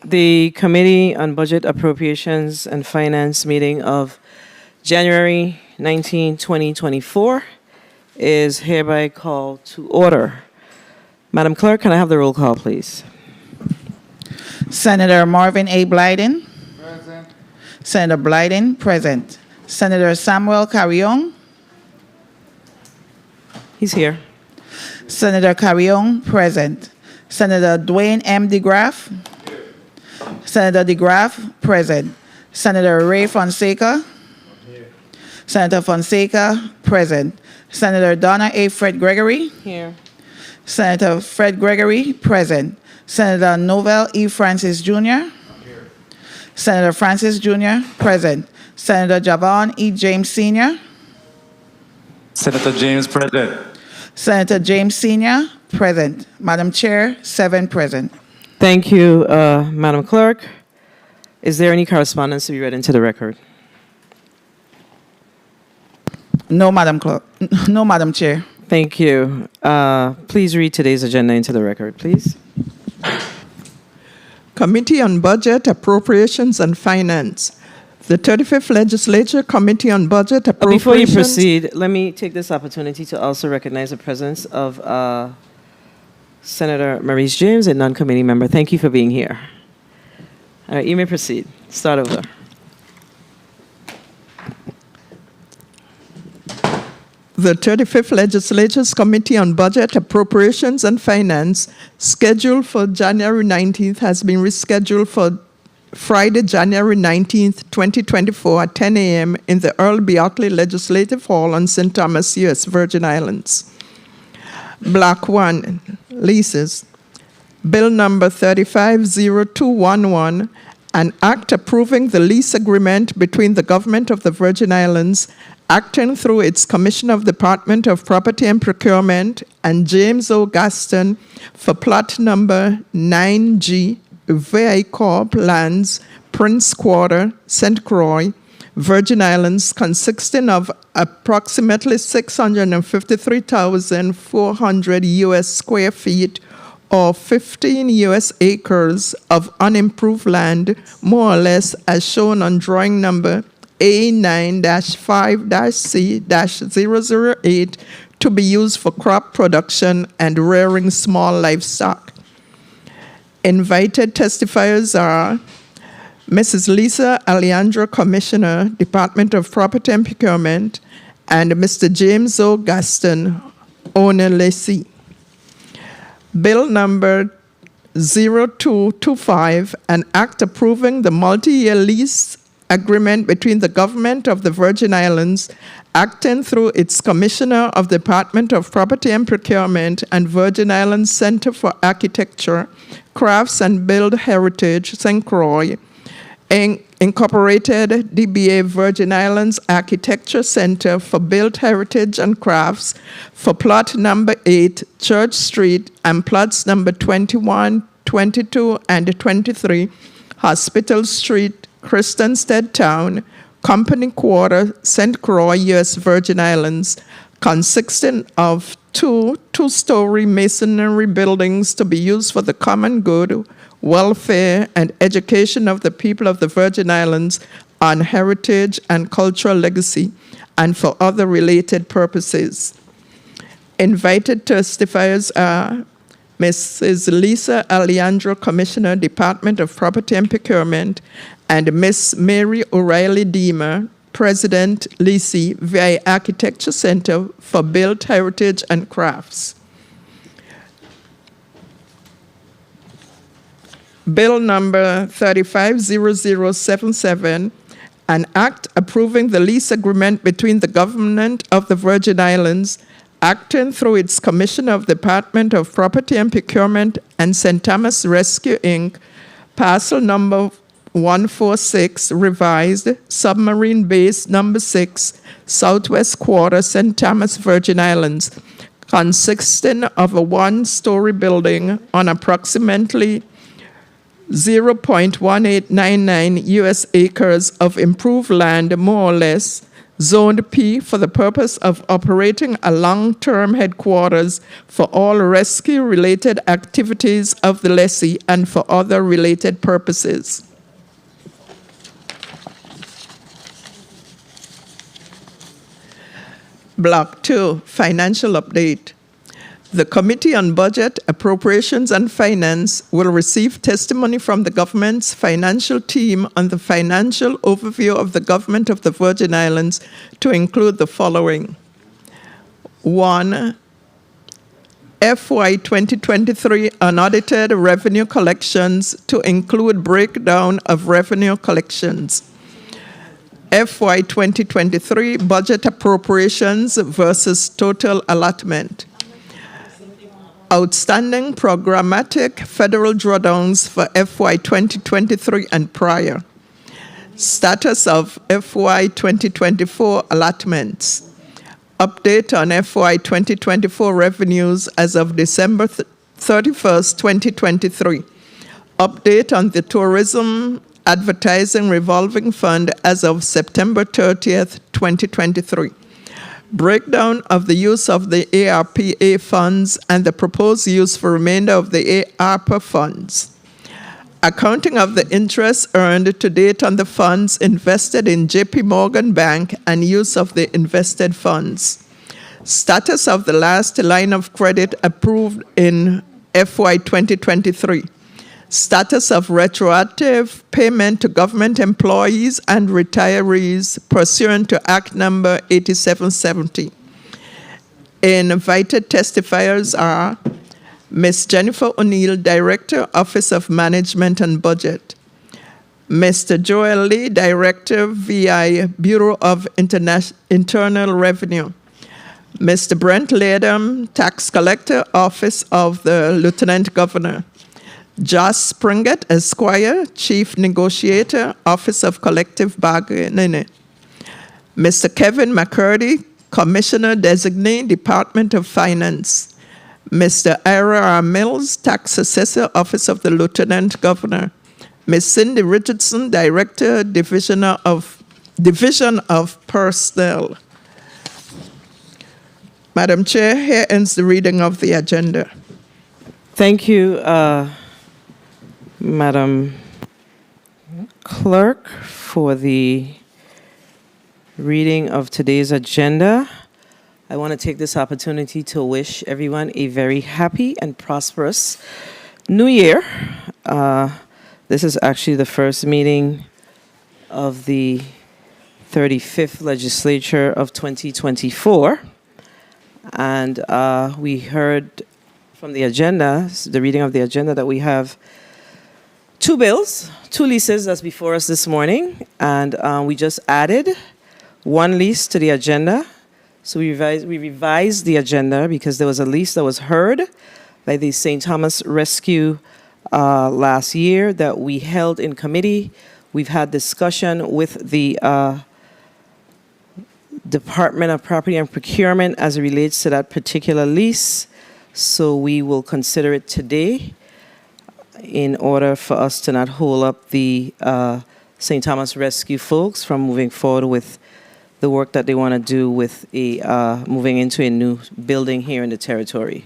The Committee on Budget, Appropriations, and Finance meeting of January 19, 2024 is hereby called to order. Madam Clerk, can I have the roll call, please? Senator Marvin A. Blyden. Present. Senator Blyden, present. Senator Samuel Carrion. He's here. Senator Carrion, present. Senator Dwayne M. DeGraff. Senator DeGraff, present. Senator Ray Fonseca. Senator Fonseca, present. Senator Donna A. Fred Gregory. Here. Senator Fred Gregory, present. Senator Novell E. Francis Jr. Senator Francis Jr., present. Senator Javon E. James Sr. Senator James, present. Senator James Sr., present. Madam Chair, 7 present. Thank you, Madam Clerk. Is there any correspondence to be read into the record? No, Madam Clerk. No, Madam Chair. Thank you. Please read today's agenda into the record, please. Committee on Budget, Appropriations, and Finance. The 35th Legislature Committee on Budget, Appropriations... Before you proceed, let me take this opportunity to also recognize the presence of Senator Maurice James, a non-committee member. Thank you for being here. All right, you may proceed. Start over. The 35th Legislature's Committee on Budget, Appropriations, and Finance, scheduled for January 19th, has been rescheduled for Friday, January 19th, 2024 at 10 a.m. in the Earl B. Otley Legislative Hall on St. Thomas, U.S. Virgin Islands. Block 1, Leases. Bill number 350211, an act approving the lease agreement between the Government of the Virgin Islands, acting through its Commissioner of Department of Property and Procurement, and James O. Gaston for plot number 9G, VI Corp. Lands, Prince Quarter, St. Croix, Virgin Islands, consisting of approximately 653,400 U.S. square feet or 15 U.S. acres of unimproved land, more or less as shown on drawing number A9-5-C-008, to be used for crop production and rearing small livestock. Invited testifiers are Mrs. Lisa Alejandro, Commissioner, Department of Property and Procurement, and Mr. James O. Gaston, owner lessee. Bill number 0225, an act approving the multi-year lease agreement between the Government of the Virgin Islands, acting through its Commissioner of the Department of Property and Procurement, and Virgin Islands Center for Architecture, Crafts and Build Heritage, St. Croix, Incorporated, DBA Virgin Islands Architecture Center for Built Heritage and Crafts for plot number 8, Church Street, and plots number 21, 22, and 23, Hospital Street, Christiansted Town, Company Quarter, St. Croix, U.S. Virgin Islands, consisting of two-story masonry buildings to be used for the common good, welfare, and education of the people of the Virgin Islands on heritage and cultural legacy, and for other related purposes. Invited testifiers are Mrs. Lisa Alejandro, Commissioner, Department of Property and Procurement, and Miss Mary O'Reilly Deemer, President, Lease, VI Architecture Center for Built Heritage and Crafts. Bill number 350077, an act approving the lease agreement between the government of the Virgin Islands, acting through its Commissioner of the Department of Property and Procurement, and St. Thomas Rescue, Inc., parcel number 146, revised, submarine base number 6, Southwest Quarter, St. Thomas, Virgin Islands, consisting of a one-story building on approximately 0.1899 U.S. acres of improved land, more or less, zoned P for the purpose of operating a long-term headquarters for all rescue-related activities of the lessee and for other related purposes. Block 2, Financial Update. The Committee on Budget, Appropriations, and Finance will receive testimony from the government's financial team on the financial overview of the government of the Virgin Islands to include the following. 1. FY 2023 unaudited revenue collections to include breakdown of revenue collections. FY 2023 budget appropriations versus total allotment. Outstanding programmatic federal drawdowns for FY 2023 and prior. Status of FY 2024 allotments. Update on FY 2024 revenues as of December 31st, 2023. Update on the Tourism Advertising Revolving Fund as of September 30th, 2023. Breakdown of the use of the ARPA funds and the proposed use for remainder of the ARPA funds. Accounting of the interest earned to date on the funds invested in JP Morgan Bank and use of the invested funds. Status of the last line of credit approved in FY 2023. Status of retroactive payment to government employees and retirees pursuant to Act Number 8770. Invited testifiers are Ms. Jennifer O'Neill, Director, Office of Management and Budget. Mr. Joel Lee, Director, VI, Bureau of Internal Revenue. Mr. Brent Latham, Tax Collector, Office of the Lieutenant Governor. Josh Springett, Esquire, Chief Negotiator, Office of Collective Bargaining. Mr. Kevin McCurdy, Commissioner Designate, Department of Finance. Mr. Ira R. Mills, Tax Assessor, Office of the Lieutenant Governor. Ms. Cindy Richardson, Director, Division of Personnel. Madam Chair, here ends the reading of the agenda. Thank you, Madam Clerk, for the reading of today's agenda. I want to take this opportunity to wish everyone a very happy and prosperous New Year. This is actually the first meeting of the 35th Legislature of 2024. And we heard from the agenda, the reading of the agenda, that we have two bills, two leases that's before us this morning. And we just added one lease to the agenda. So we revised the agenda because there was a lease that was heard by the St. Thomas Rescue last year that we held in committee. We've had discussion with the Department of Property and Procurement as it relates to that particular lease. So we will consider it today in order for us to not hold up the St. Thomas Rescue folks from moving forward with the work that they want to do with moving into a new building here in the territory.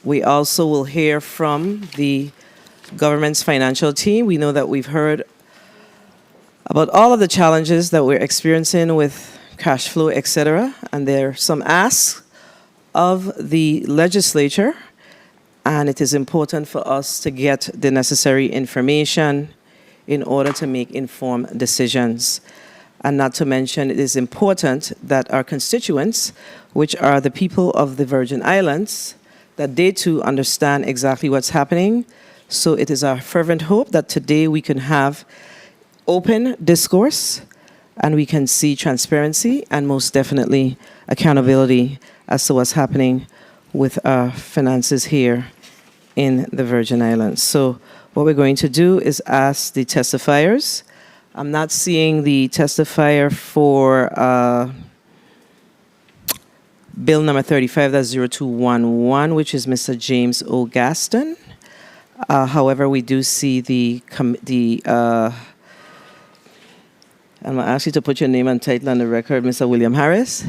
We also will hear from the government's financial team. We know that we've heard about all of the challenges that we're experiencing with cash flow, etc. And there are some asks of the legislature, and it is important for us to get the necessary information in order to make informed decisions. And not to mention, it is important that our constituents, which are the people of the Virgin Islands, that they too understand exactly what's happening. So it is our fervent hope that today we can have open discourse and we can see transparency and most definitely accountability as to what's happening with our finances here in the Virgin Islands. So what we're going to do is ask the testifiers. I'm not seeing the testifier for Bill number 35-0211, which is Mr. James O. Gaston. However, we do see I'm going to ask you to put your name and title on the record, Mr. William Harris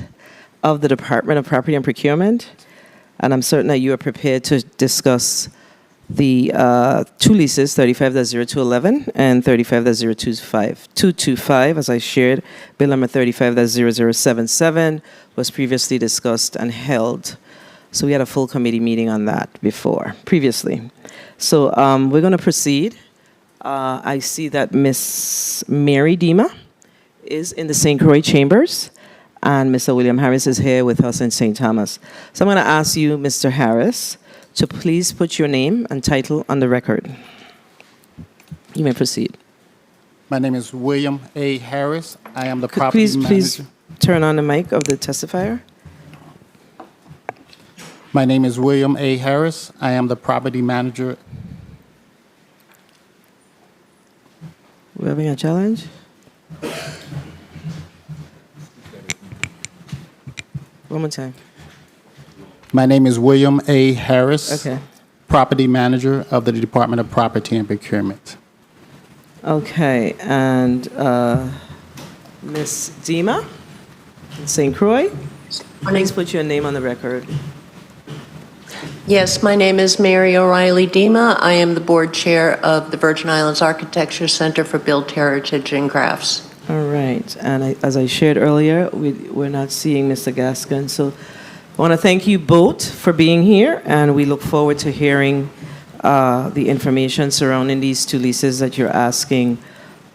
of the Department of Property and Procurement. And I'm certain that you are prepared to discuss the two leases, 35-0211 and 35-0225. As I shared, Bill number 35-0077 was previously discussed and held. So we had a full committee meeting on that previously. So we're going to proceed. I see that Miss Mary Dima is in the St. Croix chambers, and Mr. William Harris is here with us in St. Thomas. So I'm going to ask you, Mr. Harris, to please put your name and title on the record. You may proceed. My name is William A. Harris. I am the property Please manager. turn on the mic of the testifier. My name is William A. Harris. I am the property manager. We're having a challenge. One more time. My name is William A. Harris. Okay. Property manager of the Department of Property and Procurement. Okay, and Ms. Dima in St. Croix, please put your name on the record. Yes, my name is Mary O'Reilly Dima. I am the board chair of the Virgin Islands Architecture Center for Built Heritage and Crafts. All right, and as I shared earlier, we're not seeing Mr. Gaskin, so I want to thank you both for being here, and we look forward to hearing the information surrounding these two leases that you're asking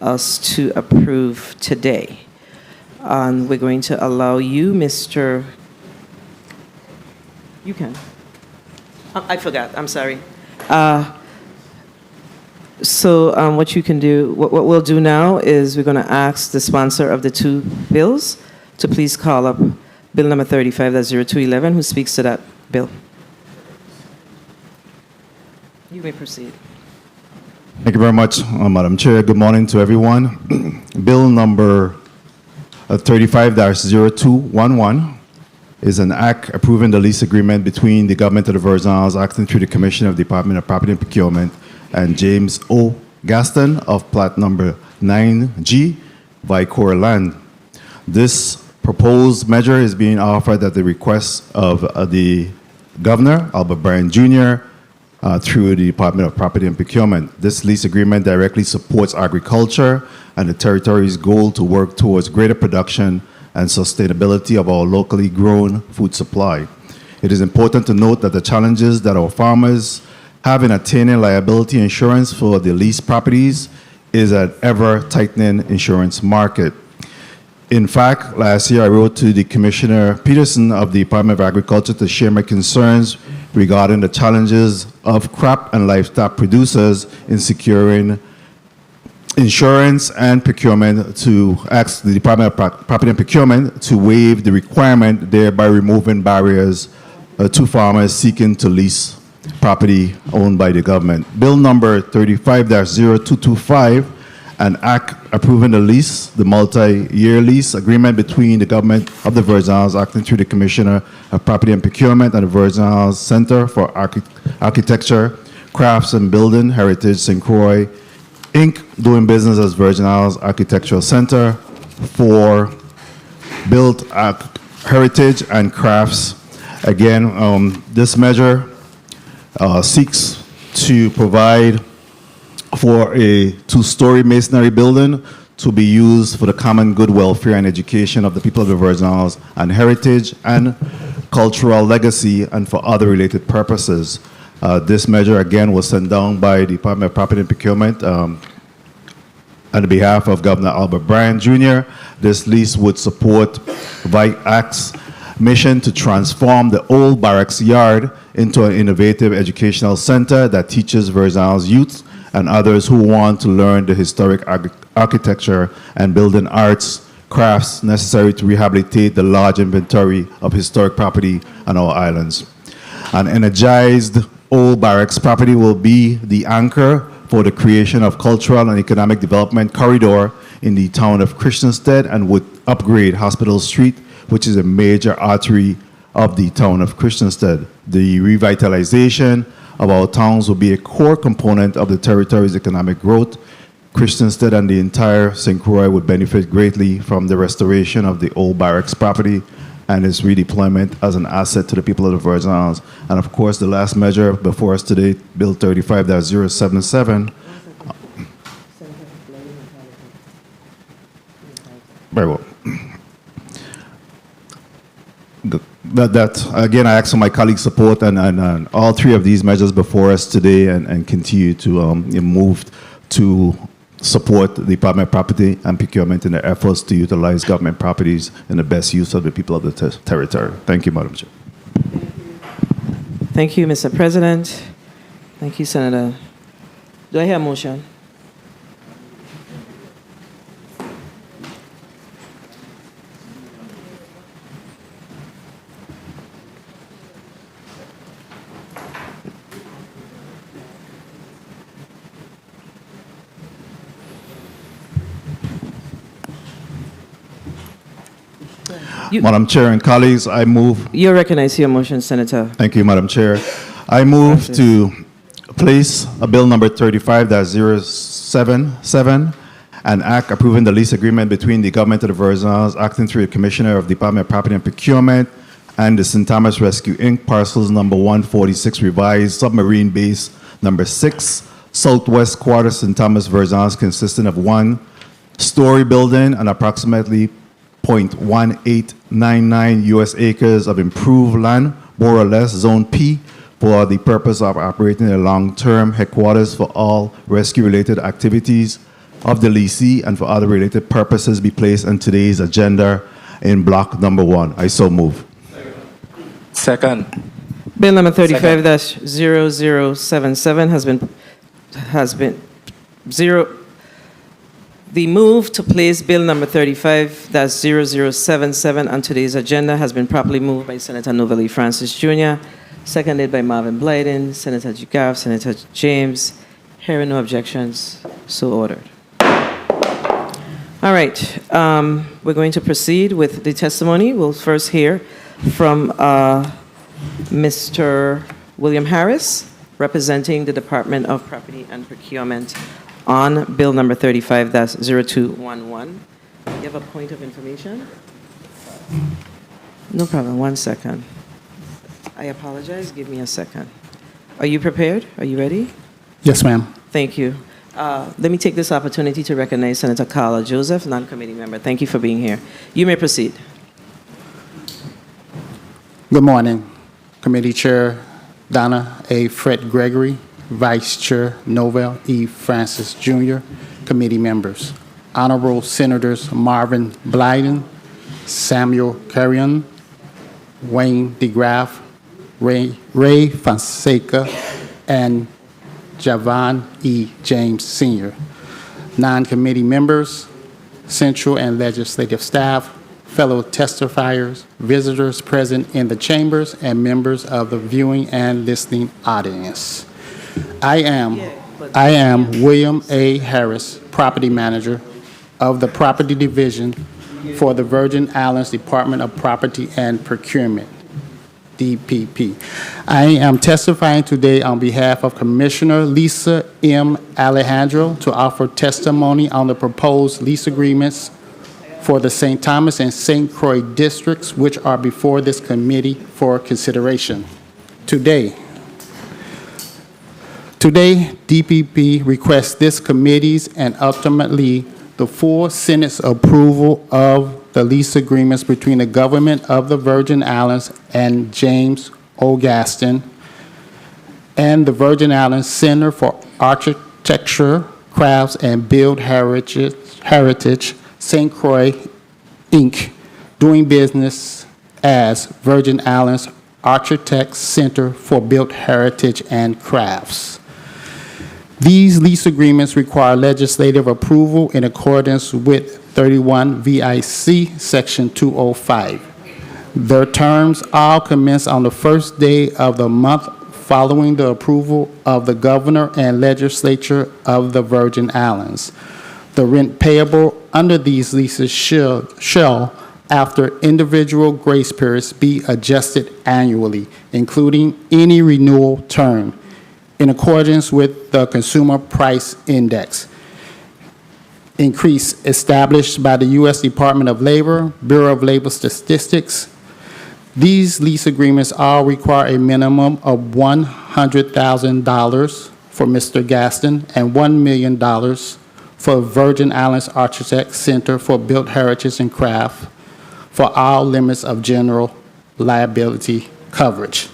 us to approve today. We're going to allow you, Mr. You can. I forgot. I'm sorry. So what you can do, what we'll do now is we're going to ask the sponsor of the two bills to please call up Bill number 35-0211, who speaks to that bill. You may proceed. Thank you very much, Madam Chair. Good morning to everyone. Bill number 35-0211 is an act approving the lease agreement between the government of the Virgin Islands acting through the Commission of the Department of Property and Procurement and James O. Gaston of plat number 9G Vicor Land. This proposed measure is being offered at the request of the Governor, Albert Bryan Jr., through the Department of Property and Procurement. This lease agreement directly supports agriculture and the territory's goal to work towards greater production and sustainability of our locally grown food supply. It is important to note that the challenges that our farmers have in attaining liability insurance for the leased properties is an ever-tightening insurance market. In fact, last year I wrote to the Commissioner Peterson of the Department of Agriculture to share my concerns regarding the challenges of crop and livestock producers in securing insurance and procurement, to ask the Department of Property and Procurement to waive the requirement, thereby removing barriers to farmers seeking to lease property owned by the government. Bill number 35-0225, an act approving the lease, the multi-year lease agreement between the government of the Virgin Islands acting through the Commissioner of Property and Procurement and the Virgin Islands Center for Architecture, Crafts and Building Heritage, St. Croix, Inc., doing business as Virgin Islands Architectural Center for Built Heritage and Crafts. Again, this measure seeks to provide for a two-story masonry building to be used for the common good welfare and education of the people of the Virgin Islands and heritage and cultural legacy and for other related purposes. This measure, again, was sent down by the Department of Property and Procurement on behalf of Governor Albert Bryan Jr. This lease would support VIAC's mission to transform the old barracks yard into an innovative educational center that teaches Virgin Islands youth and others who want to learn the historic architecture and building arts, crafts necessary to rehabilitate the large inventory of historic property on our islands. An energized old barracks property will be the anchor for the creation of cultural and economic development corridor in the town of Christiansted and would upgrade Hospital Street, which is a major artery of the town of Christiansted. The revitalization of our towns will be a core component of the territory's economic growth. Christiansted and the entire St. Croix would benefit greatly from the restoration of the old barracks property and its redeployment as an asset to the people of the Virgin Islands. And of course, the last measure before us today, Bill 35-077. Very well. That again, I ask for my colleagues' support and all three of these measures before us today and continue to move to support the Department of Property and Procurement in their efforts to utilize government properties in the best use of the people of the territory. Thank you, Madam Chair. Thank you, Mr. President. Thank you, Senator. Do I hear a motion? Madam Chair and colleagues, I move. You recognize your motion, Senator. Thank you, Madam Chair. I move to place a bill number 35-077, an act approving the lease agreement between the Government of the Virgin Islands, acting through the Commissioner of the Department of Property and Procurement, and the St. Thomas Rescue Inc., parcels number 146, revised submarine base number 6, southwest quarter, St. Thomas, Virgin Islands, consisting of 1-story building and approximately 0.1899 U.S. acres of improved land, more or less Zone P, for the purpose of operating a long-term headquarters for all rescue-related activities of the leasee and for other related purposes be placed on today's agenda in block number 1. I so move. Second. Bill number 35-0077 has been zero. The move to place Bill number 35-0077 on today's agenda has been properly moved by Senator Novell E. Francis Jr., seconded by Marvin Blyden, Senator Gigav, Senator James. Hearing no objections, so ordered. All right, we're going to proceed with the testimony. We'll first hear from Mr. William Harris, representing the Department of Property and Procurement on Bill number 35-0211. You have a point of information? No problem, 1 second. I apologize, give me a second. Are you prepared? Are you ready? Yes, ma'am. Thank you. Let me take this opportunity to recognize Senator Carla Joseph, non-committee member. Thank you for being here. You may proceed. Good morning, Committee Chair Donna A. Fred Gregory, Vice Chair Novell E. Francis Jr., committee members, Honorable Senators Marvin Blyden, Samuel Carrion, Wayne DeGraff, Ray Fonseca, and Javon E. James Sr., non-committee members, central and legislative staff, fellow testifiers, visitors present in the chambers, and members of the viewing and listening audience. I am William A. Harris, Property Manager of the Property Division for the Virgin Islands Department of Property and Procurement, DPP. I am testifying today on behalf of Commissioner Lisa M. Alejandro to offer testimony on the proposed lease agreements for the St. Thomas and St. Croix districts, which are before this committee for consideration. Today, DPP requests this committee's and ultimately the full Senate's approval of the lease agreements between the government of the Virgin Islands and James O. Gaston and the Virgin Islands Center for Architecture, Crafts, and Build Heritage, St. Croix, Inc., doing business as Virgin Islands Architects Center for Built Heritage and Crafts. These lease agreements require legislative approval in accordance with 31 VIC Section 205. Their terms all commence on the first day of the month following the approval of the governor and legislature of the Virgin Islands. The rent payable under these leases shall, after individual grace periods, be adjusted annually, including any renewal term, in accordance with the Consumer Price Index increase established by the U.S. Department of Labor, Bureau of Labor Statistics. These lease agreements all require a minimum of $100,000 for Mr. Gaston and $1 million for Virgin Islands Architects Center for Built Heritage and Craft for all limits of general liability coverage.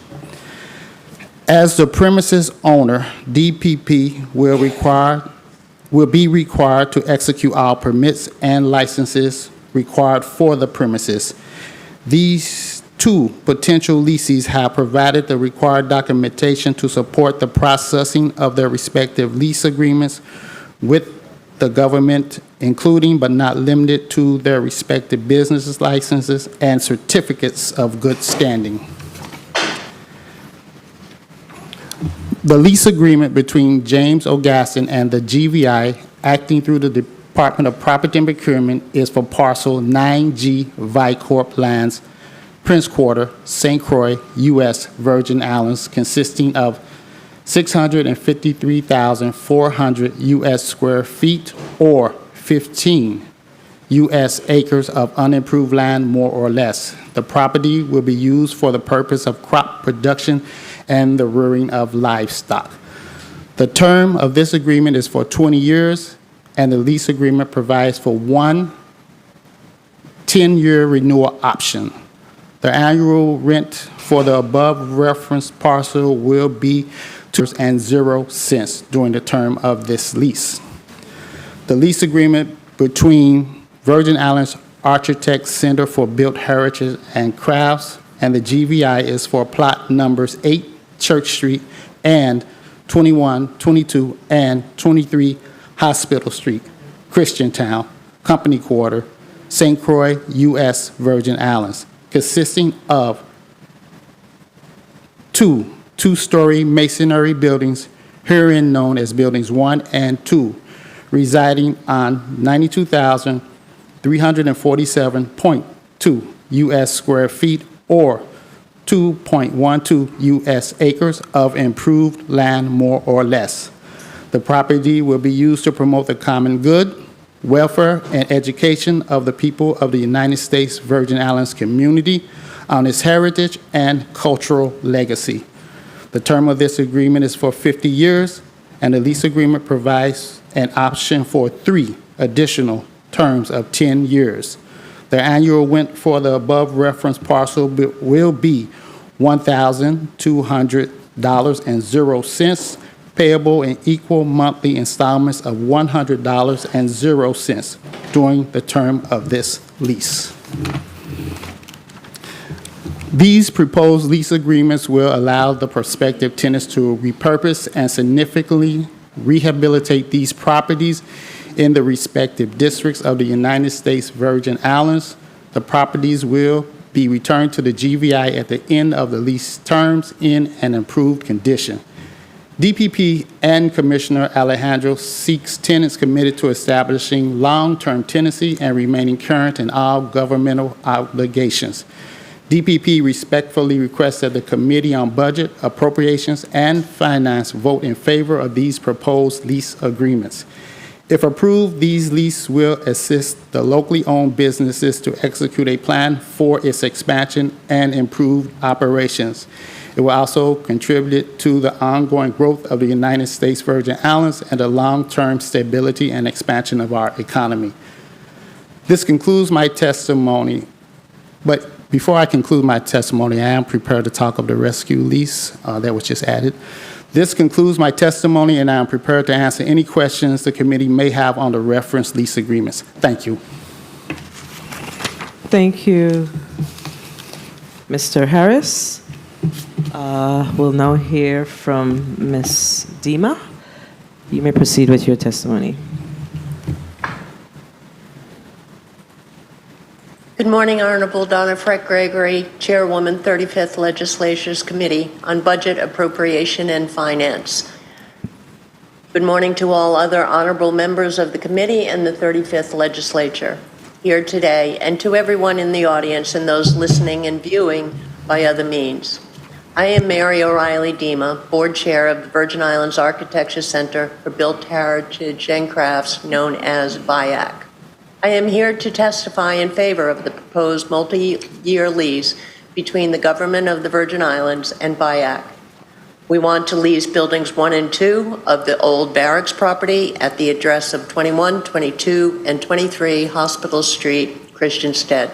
As the premises owner, DPP will be required to execute all permits and licenses required for the premises. These two potential lessees have provided the required documentation to support the processing of their respective lease agreements with the government, including but not limited to their respective business licenses and certificates of good standing. The lease agreement between James O. Gaston and the GVI, acting through the Department of Property and Procurement, is for parcel 9G Vicorp lands, Prince Quarter, St. Croix, U.S. Virgin Islands, consisting of 653,400 U.S. square feet or 15 U.S. acres of unimproved land, more or less. The property will be used for the purpose of crop production and the rearing of livestock. The term of this agreement is for 20 years, and the lease agreement provides for one 10-year renewal option. The annual rent for the above referenced parcel will be $2.00 during the term of this lease. The lease agreement between Virgin Islands Architects Center for Built Heritage and Crafts and the GVI is for plot numbers 8 Church Street and 21, 22, and 23 Hospital Street, Christiantown, Company Quarter, St. Croix, U.S. Virgin Islands, consisting of two-story masonry buildings, herein known as Buildings 1 and 2, residing on 92,347.2 U.S. square feet or 2.12 U.S. acres of improved land, more or less. The property will be used to promote the common good, welfare, and education of the people of the United States Virgin Islands community on its heritage and cultural legacy. The term of this agreement is for 50 years, and the lease agreement provides an option for 3 additional terms of 10 years. The annual rent for the above referenced parcel will be $1,200.00, payable in equal monthly installments of $100.00 during the term of this lease. These proposed lease agreements will allow the prospective tenants to repurpose and significantly rehabilitate these properties in the respective districts of the United States Virgin Islands. The properties will be returned to the GVI at the end of the lease terms in an improved condition. DPP and Commissioner Alejandro seeks tenants committed to establishing long-term tenancy and remaining current in all governmental obligations. DPP respectfully requests that the Committee on Budget, Appropriations, and Finance vote in favor of these proposed lease agreements. If approved, these leases will assist the locally owned businesses to execute a plan for its expansion and improved operations. It will also contribute to the ongoing growth of the United States Virgin Islands and the long-term stability and expansion of our economy. This concludes my testimony, but before I conclude my testimony, I am prepared to talk of the rescue lease that was just added. This concludes my testimony, and I am prepared to answer any questions the committee may have on the reference lease agreements. Thank you. Thank you, Mr. Harris. We'll now hear from Ms. Dima. You may proceed with your testimony. Good morning, Honorable Donna Fred Gregory, Chairwoman, 35th Legislatures Committee on Budget, Appropriation, and Finance. Good morning to all other honorable members of the committee and the 35th Legislature here today, and to everyone in the audience and those listening and viewing by other means. I am Mary O'Reilly Dima, Board Chair of the Virgin Islands Architecture Center for Built Heritage and Crafts, known as VIAC. I am here to testify in favor of the proposed multi-year lease between the government of the Virgin Islands and VIAC. We want to lease buildings 1 and 2 of the old barracks property at the address of 21, 22, and 23 Hospital Street, Christiansted.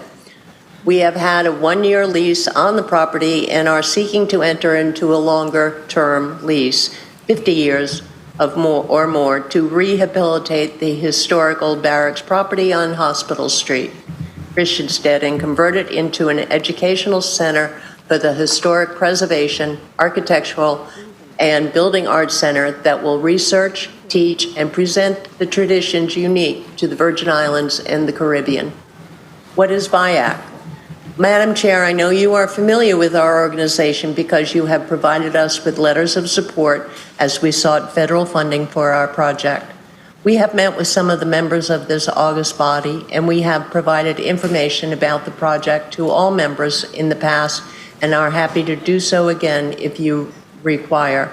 We have had a 1-year lease on the property and are seeking to enter into a longer-term lease, 50 years of more to rehabilitate the historical barracks property on Hospital Street, Christiansted, and convert it into an educational center for the historic preservation, architectural, and building arts center that will research, teach, and present the traditions unique to the Virgin Islands and the Caribbean. What is VIAC? Madam Chair, I know you are familiar with our organization because you have provided us with letters of support as we sought federal funding for our project. We have met with some of the members of this august body, and we have provided information about the project to all members in the past and are happy to do so again if you require.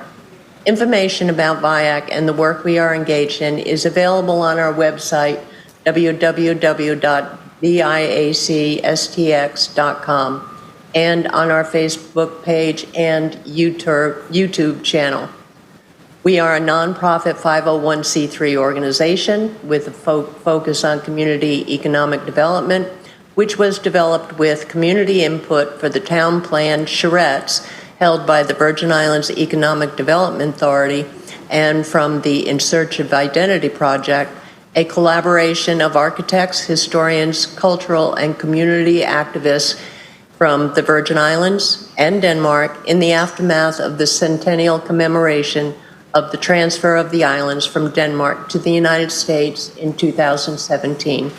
Information about VIAC and the work we are engaged in is available on our website, www.viacstx.com, and on our Facebook page and YouTube channel. We are a nonprofit 501c3 organization with a focus on community economic development, which was developed with community input for the town plan charrettes held by the Virgin Islands Economic Development Authority and from the In Search of Identity project, a collaboration of architects, historians, cultural, and community activists from the Virgin Islands and Denmark in the aftermath of the centennial commemoration of the transfer of the islands from Denmark to the United States in 2017.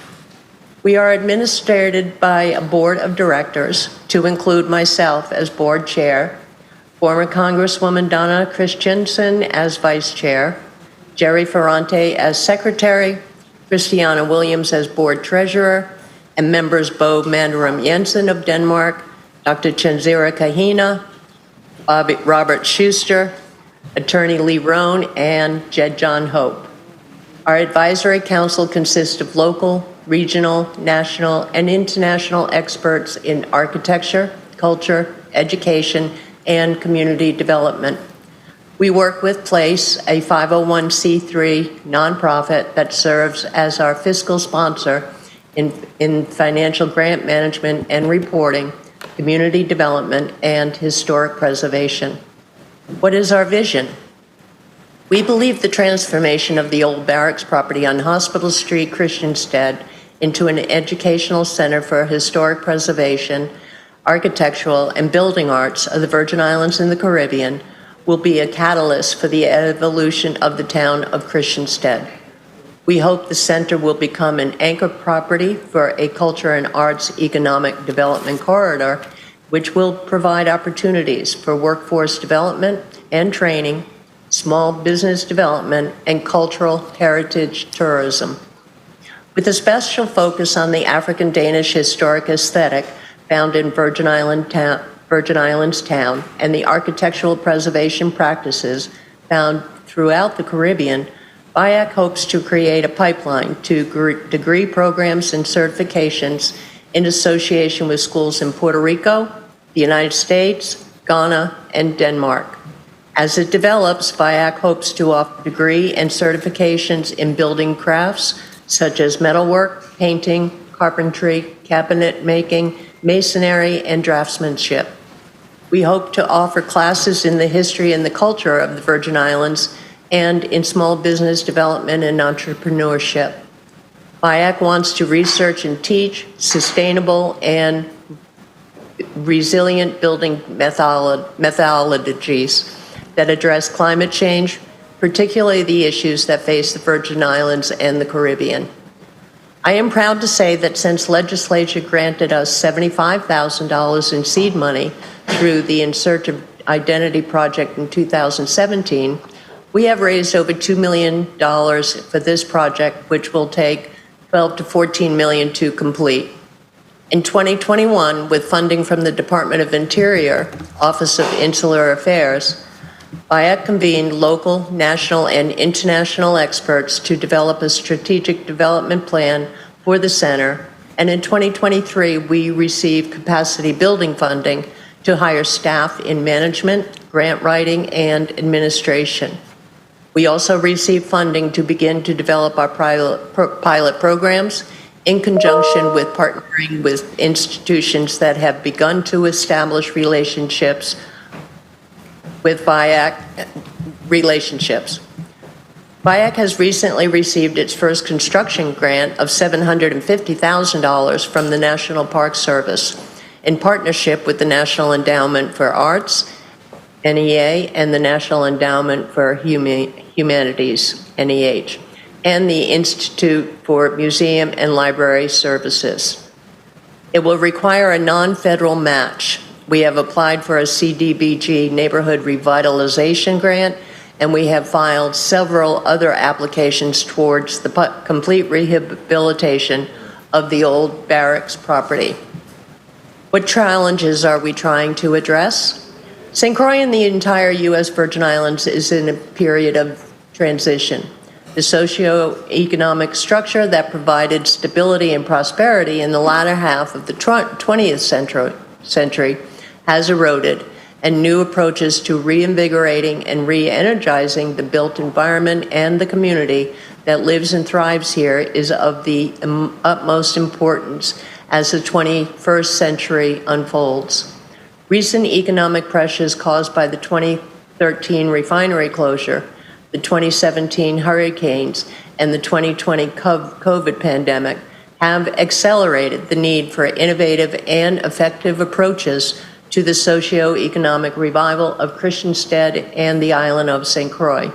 We are administered by a board of directors, to include myself as board chair, former Congresswoman Donna Christensen as vice chair, Jerry Ferrante as secretary, Christiana Williams as board treasurer, and members Bo Mandarum Jensen of Denmark, Dr. Chenzira Kahina, Robert Schuster, Attorney Lee Rohn, and Jed John Hope. Our advisory council consists of local, regional, national, and international experts in architecture, culture, education, and community development. We work with Place, a 501c3 nonprofit that serves as our fiscal sponsor in financial grant management and reporting, community development, and historic preservation. What is our vision? We believe the transformation of the old barracks property on Hospital Street, Christiansted, into an educational center for historic preservation, architectural, and building arts of the Virgin Islands and the Caribbean will be a catalyst for the evolution of the town of Christiansted. We hope the center will become an anchor property for a culture and arts economic development corridor, which will provide opportunities for workforce development and training, small business development, and cultural heritage tourism. With a special focus on the African Danish historic aesthetic found in Virgin Islands Town and the architectural preservation practices found throughout the Caribbean, VIAC hopes to create a pipeline to degree programs and certifications in association with schools in Puerto Rico, the United States, Ghana, and Denmark. As it develops, VIAC hopes to offer degree and certifications in building crafts such as metalwork, painting, carpentry, cabinet making, masonry, and draftsmanship. We hope to offer classes in the history and the culture of the Virgin Islands and in small business development and entrepreneurship. VIAC wants to research and teach sustainable and resilient building methodologies that address climate change, particularly the issues that face the Virgin Islands and the Caribbean. I am proud to say that since legislature granted us $75,000 in seed money through the In Search of Identity project in 2017, we have raised over $2 million for this project, which will take 12 to 14 million to complete. In 2021, with funding from the Department of Interior, Office of Insular Affairs, VIAC convened local, national, and international experts to develop a strategic development plan for the center, and in 2023, we received capacity building funding to hire staff in management, grant writing, and administration. We also received funding to begin to develop our pilot programs in conjunction with partnering with institutions that have begun to establish relationships with VIAC. VIAC has recently received its first construction grant of $750,000 from the National Park Service in partnership with the National Endowment for Arts, NEA, and the National Endowment for Humanities, NEH, and the Institute for Museum and Library Services. It will require a non-federal match. We have applied for a CDBG Neighborhood Revitalization Grant, and we have filed several other applications towards the complete rehabilitation of the old barracks property. What challenges are we trying to address? St. Croix and the entire U.S. Virgin Islands is in a period of transition. The socio-economic structure that provided stability and prosperity in the latter half of the 20th century has eroded, and new approaches to reinvigorating and re-energizing the built environment and the community that lives and thrives here is of the utmost importance as the 21st century unfolds. Recent economic pressures caused by the 2013 refinery closure, the 2017 hurricanes, and the 2020 COVID pandemic have accelerated the need for innovative and effective approaches to the socio-economic revival of Christiansted and the island of St. Croix.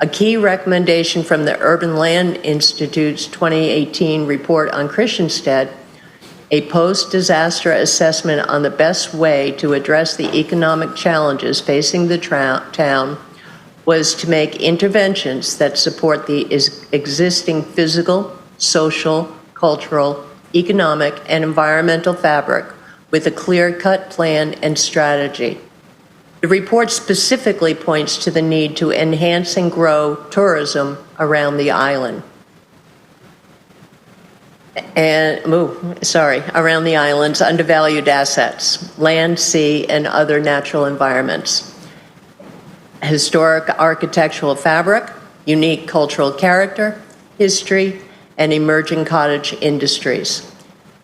A key recommendation from the Urban Land Institute's 2018 report on Christiansted, a post-disaster assessment on the best way to address the economic challenges facing the town, was to make interventions that support the existing physical, social, cultural, economic, and environmental fabric with a clear-cut plan and strategy. The report specifically points to the need to enhance and grow tourism around the island. Around the island's undervalued assets, land, sea, and other natural environments. Historic architectural fabric, unique cultural character, history, and emerging cottage industries.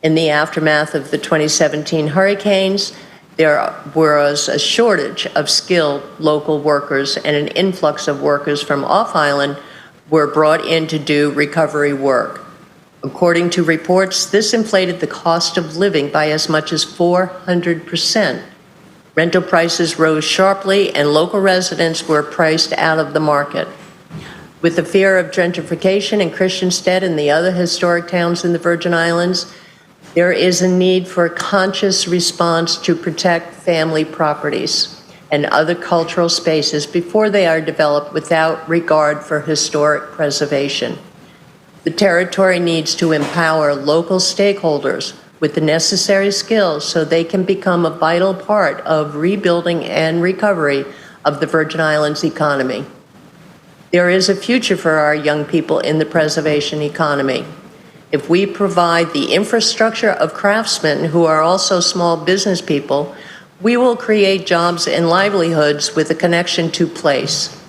In the aftermath of the 2017 hurricanes, there was a shortage of skilled local workers, and an influx of workers from off-island were brought in to do recovery work. According to reports, this inflated the cost of living by as much as 400%. Rental prices rose sharply, and local residents were priced out of the market. With the fear of gentrification in Christiansted and the other historic towns in the Virgin Islands, there is a need for a conscious response to protect family properties and other cultural spaces before they are developed without regard for historic preservation. The territory needs to empower local stakeholders with the necessary skills so they can become a vital part of rebuilding and recovery of the Virgin Islands economy. There is a future for our young people in the preservation economy. If we provide the infrastructure of craftsmen who are also small business people We will create jobs and livelihoods with a connection to place.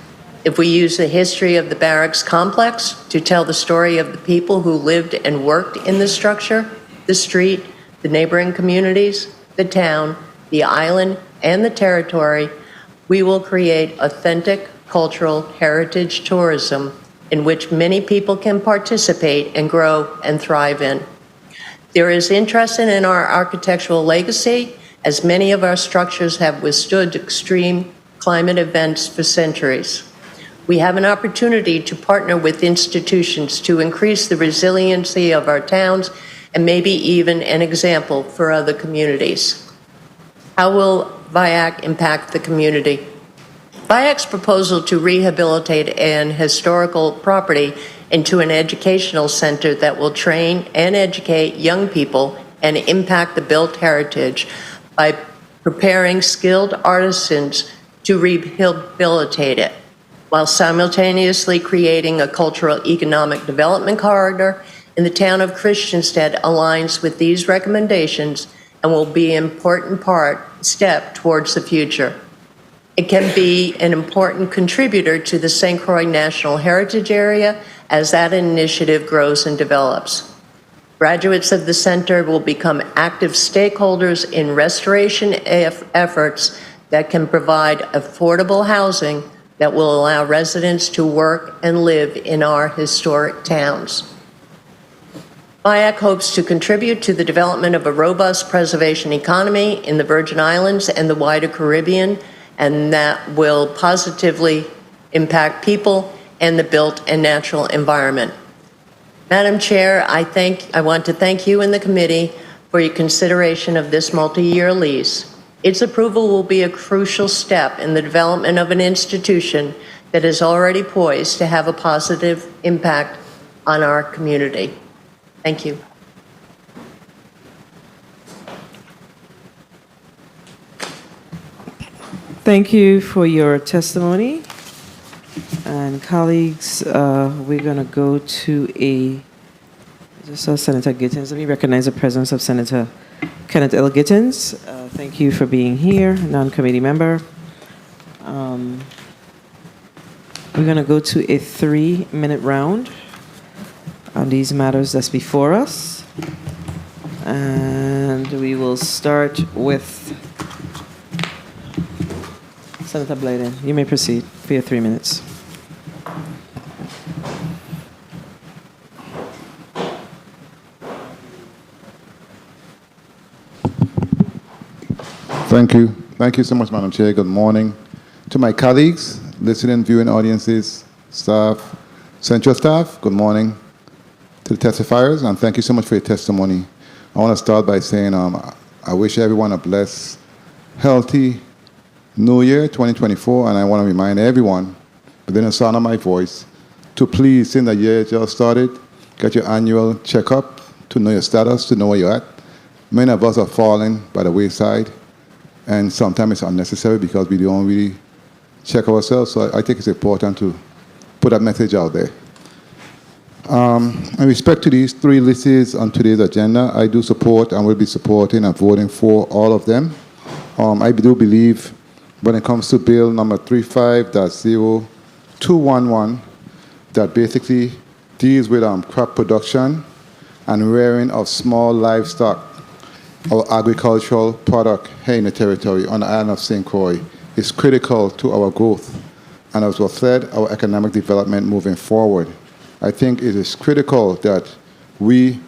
If we use the history of the barracks complex to tell the story of the people who lived and worked in the structure, the street, the neighboring communities, the town, the island, and the territory, we will create authentic cultural heritage tourism in which many people can participate and grow and thrive in. There is interest in our architectural legacy, as many of our structures have withstood extreme climate events for centuries. We have an opportunity to partner with institutions to increase the resiliency of our towns and maybe even an example for other communities. How will VIAC impact the community? VIAC's proposal to rehabilitate an historical property into an educational center that will train and educate young people and impact the built heritage by preparing skilled artisans to rehabilitate it, while simultaneously creating a cultural economic development corridor in the town of Christiansted aligns with these recommendations and will be an important step towards the future. It can be an important contributor to the St. Croix National Heritage Area as that initiative grows and develops. Graduates of the center will become active stakeholders in restoration efforts that can provide affordable housing that will allow residents to work and live in our historic towns. VIAC hopes to contribute to the development of a robust preservation economy in the Virgin Islands and the wider Caribbean, and that will positively impact people and the built and natural environment. Madam Chair, I want to thank you and the committee for your consideration of this multi-year lease. Its approval will be a crucial step in the development of an institution that is already poised to have a positive impact on our community. Thank you. Thank you for your testimony. And colleagues, we're going to go to I just saw Senator Gittins. Let me recognize the presence of Senator Kenneth L. Gittins. Thank you for being here, non-committee member. We're going to go to a 3-minute round on these matters that's before us. And we will start with Senator Blayden. You may proceed for your 3 minutes. Thank you. Thank you so much, Madam Chair. Good morning to my colleagues, listening, viewing audiences, staff, central staff. Good morning to the testifiers, and thank you so much for your testimony. I want to start by saying I wish everyone a blessed, healthy New Year 2024, and I want to remind everyone, within the sound of my voice, to please, since the year just started, get your annual checkup to know your status, to know where you're at. Many of us are falling by the wayside, and sometimes it's unnecessary because we don't really check ourselves. So I think it's important to put that message out there. In respect to these 3 lists on today's agenda, I do support and will be supporting and voting for all of them. I do believe when it comes to Bill number 35.0211, that basically deals with crop production and rearing of small livestock or agricultural product here in the territory on the island of St. Croix is critical to our growth and, as was said, our economic development moving forward. I think it is critical that we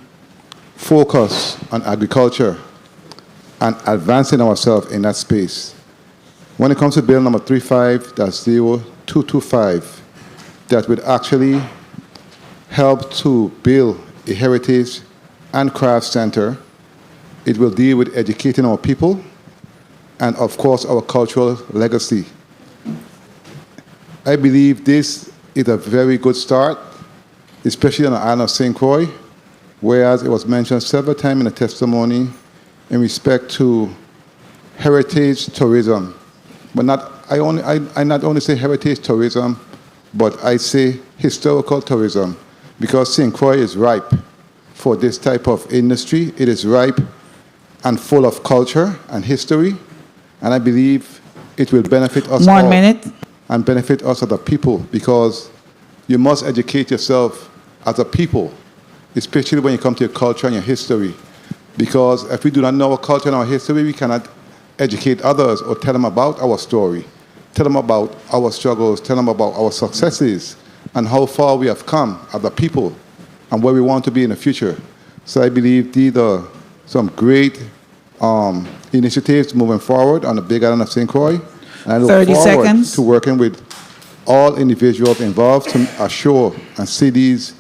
focus on agriculture and advancing ourselves in that space. When it comes to Bill number 35.0225, that would actually help to build a heritage and craft center. It will deal with educating our people and, of course, our cultural legacy. I believe this is a very good start, especially on the island of St. Croix, whereas it was mentioned several times in the testimony in respect to heritage tourism. But I not only say heritage tourism, but I say historical tourism, because St. Croix is ripe for this type of industry. It is ripe and full of culture and history. And I believe it will benefit us 1 all minute. and benefit us as a people, because you must educate yourself as a people, especially when you come to your culture and your history. Because if we do not know our culture and our history, we cannot educate others or tell them about our story, tell them about our struggles, tell them about our successes and how far we have come as a people and where we want to be in the future. So I believe these are some great initiatives moving forward on the Big Island of St. Croix. And I look 30 forward seconds. to working with all individuals involved to assure and see these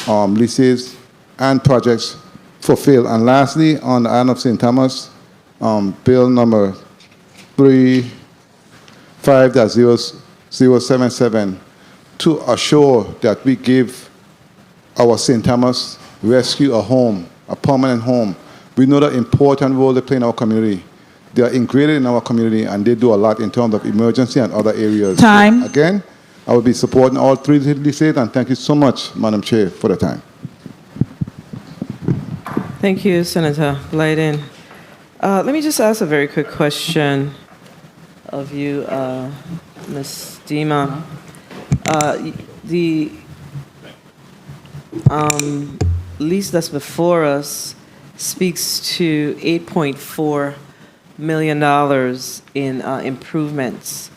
leases and projects fulfilled. And lastly, on the island of St. Thomas, Bill number 35-0077, to assure that we give our St. Thomas Rescue a home, a permanent home. We know the important role they play in our community. They are integrated in our community, and they do a lot in terms of emergency and other areas. Time. So again, I will be supporting all three leases, and thank you so much, Madam Chair, for the time. Thank you, Senator Blyden. Let me just ask a very quick question of you, Ms. Dima. The lease that's before us speaks to $8.4 million in improvements.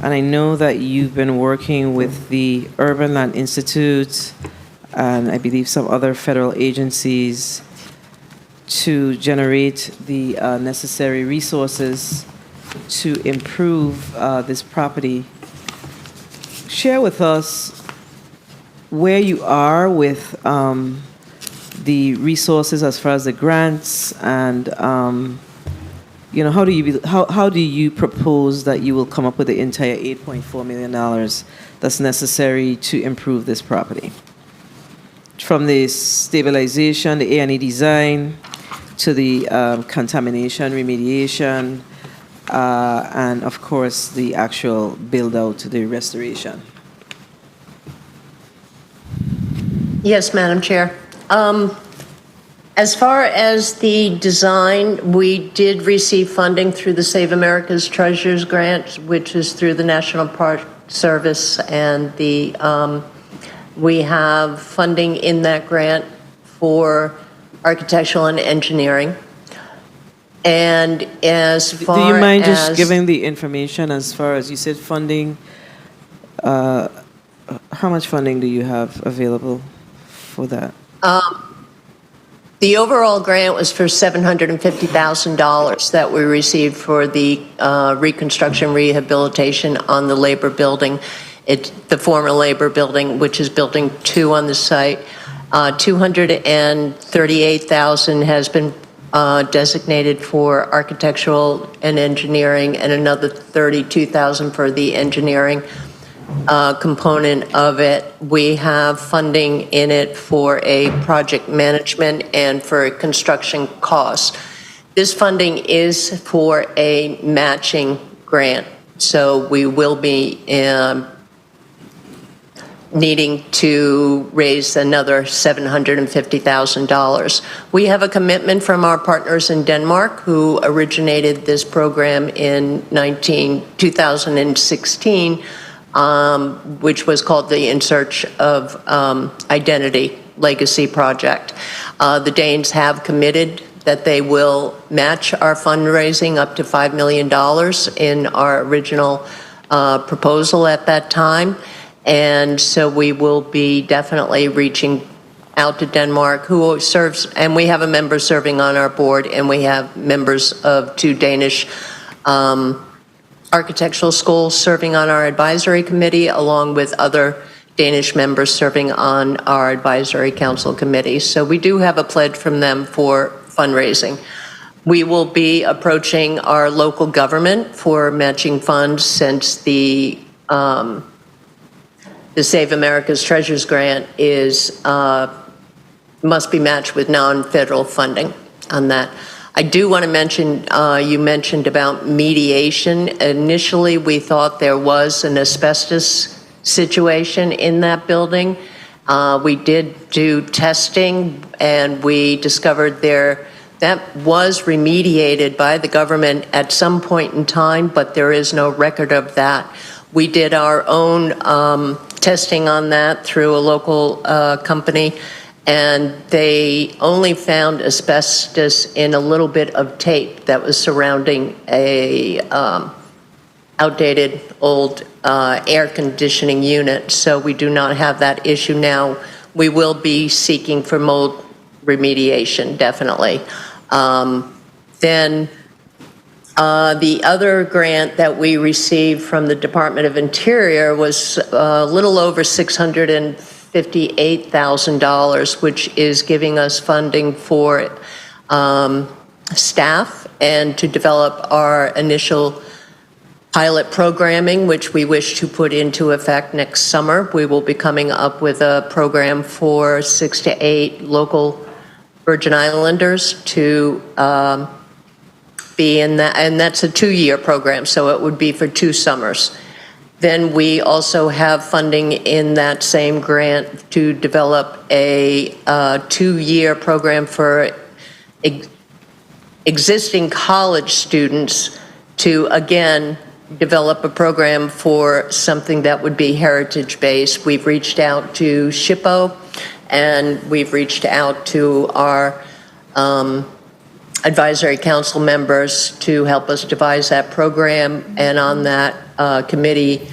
And I know that you've been working with the Urban Land Institute and I believe some other federal agencies to generate the necessary resources to improve this property. Share with us where you are with the resources as far as the grants, and how do you propose that you will come up with the entire $8.4 million that's necessary to improve this property, from the stabilization, the A&E design, to the contamination remediation, and of course the actual build out, the restoration? Yes, Madam Chair. As far as the design, we did receive funding through the Save America's Treasures Grant, which is through the National Park Service, and we have funding in that grant for architectural and engineering. And as far as... Do you mind just giving the information as far as you said funding? How much funding do you have available for that? The overall grant was for $750,000 that we received for the reconstruction rehabilitation on the labor building. It's the former labor building, which is building 2 on the site. $238,000 has been designated for architectural and engineering, and another $32,000 for the engineering component of it. We have funding in it for a project management and for construction costs. This funding is for a matching grant, so we will be needing to raise another $750,000. We have a commitment from our partners in Denmark, who originated this program in 2016, which was called the In Search of Identity Legacy Project. The Danes have committed that they will match our fundraising up to $5 million in our original proposal at that time. And so we will be definitely reaching out to Denmark, who serves, and we have a member serving on our board, and we have members of 2 Danish architectural schools serving on our advisory committee, along with other Danish members serving on our advisory council committee. So we do have a pledge from them for fundraising. We will be approaching our local government for matching funds, since the Save America's Treasures Grant must be matched with non-federal funding on that. I do want to mention, you mentioned about mediation. Initially, we thought there was an asbestos situation in that building. We did do testing, and we discovered there That was remediated by the government at some point in time, but there is no record of that. We did our own testing on that through a local company, and they only found asbestos in a little bit of tape that was surrounding a outdated old air conditioning unit. So we do not have that issue now. We will be seeking for mold remediation, definitely. Then the other grant that we received from the Department of Interior was a little over $658,000, which is giving us funding for staff and to develop our initial pilot programming, which we wish to put into effect next summer. We will be coming up with a program for 6 to 8 local Virgin Islanders to be in that, and that's a 2-year program, so it would be for 2 summers. Then we also have funding in that same grant to develop a 2-year program for existing college students to, again, develop a program for something that would be heritage-based. We've reached out to SHPO, and we've reached out to our advisory council members to help us devise that program. And on that committee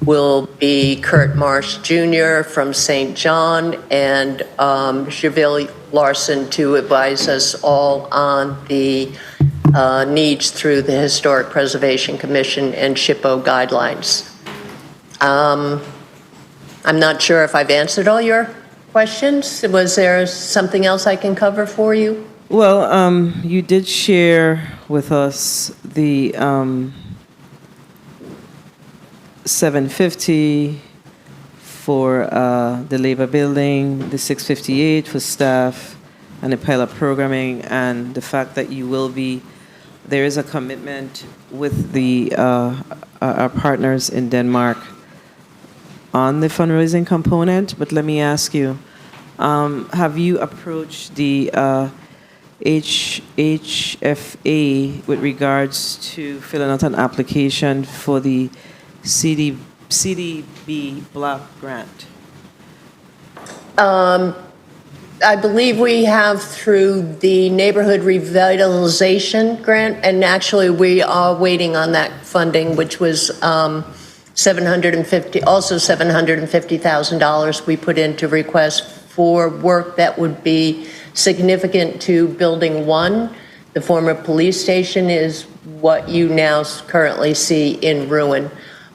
will be Kurt Marsh Jr. from St. John and Javille Larson to advise us all on the needs through the Historic Preservation Commission and SHPO guidelines. I'm not sure if I've answered all your questions. Was there something else I can cover for you? Well, you did share with us the 750 for the labor building, the 658 for staff, and the pilot programming, and the fact that you will be, there is a commitment with the our partners in Denmark on the fundraising component. But let me ask you, have you approached the HFA with regards to filling out an application for the CDB block grant? I believe we have through the neighborhood revitalization grant, and actually we are waiting on that funding, which was $750,000 we put in to request for work that would be significant to Building 1. The former police station is what you now currently see in ruin.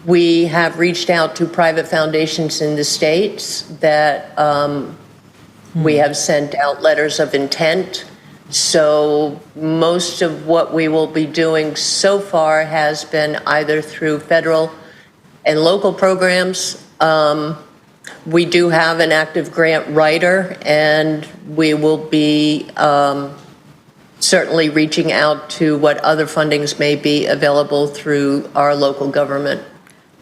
We have reached out to private foundations in the States that we have sent out letters of intent. So most of what we will be doing so far has been either through federal and local programs. We do have an active grant writer, and we will be certainly reaching out to what other fundings may be available through our local government.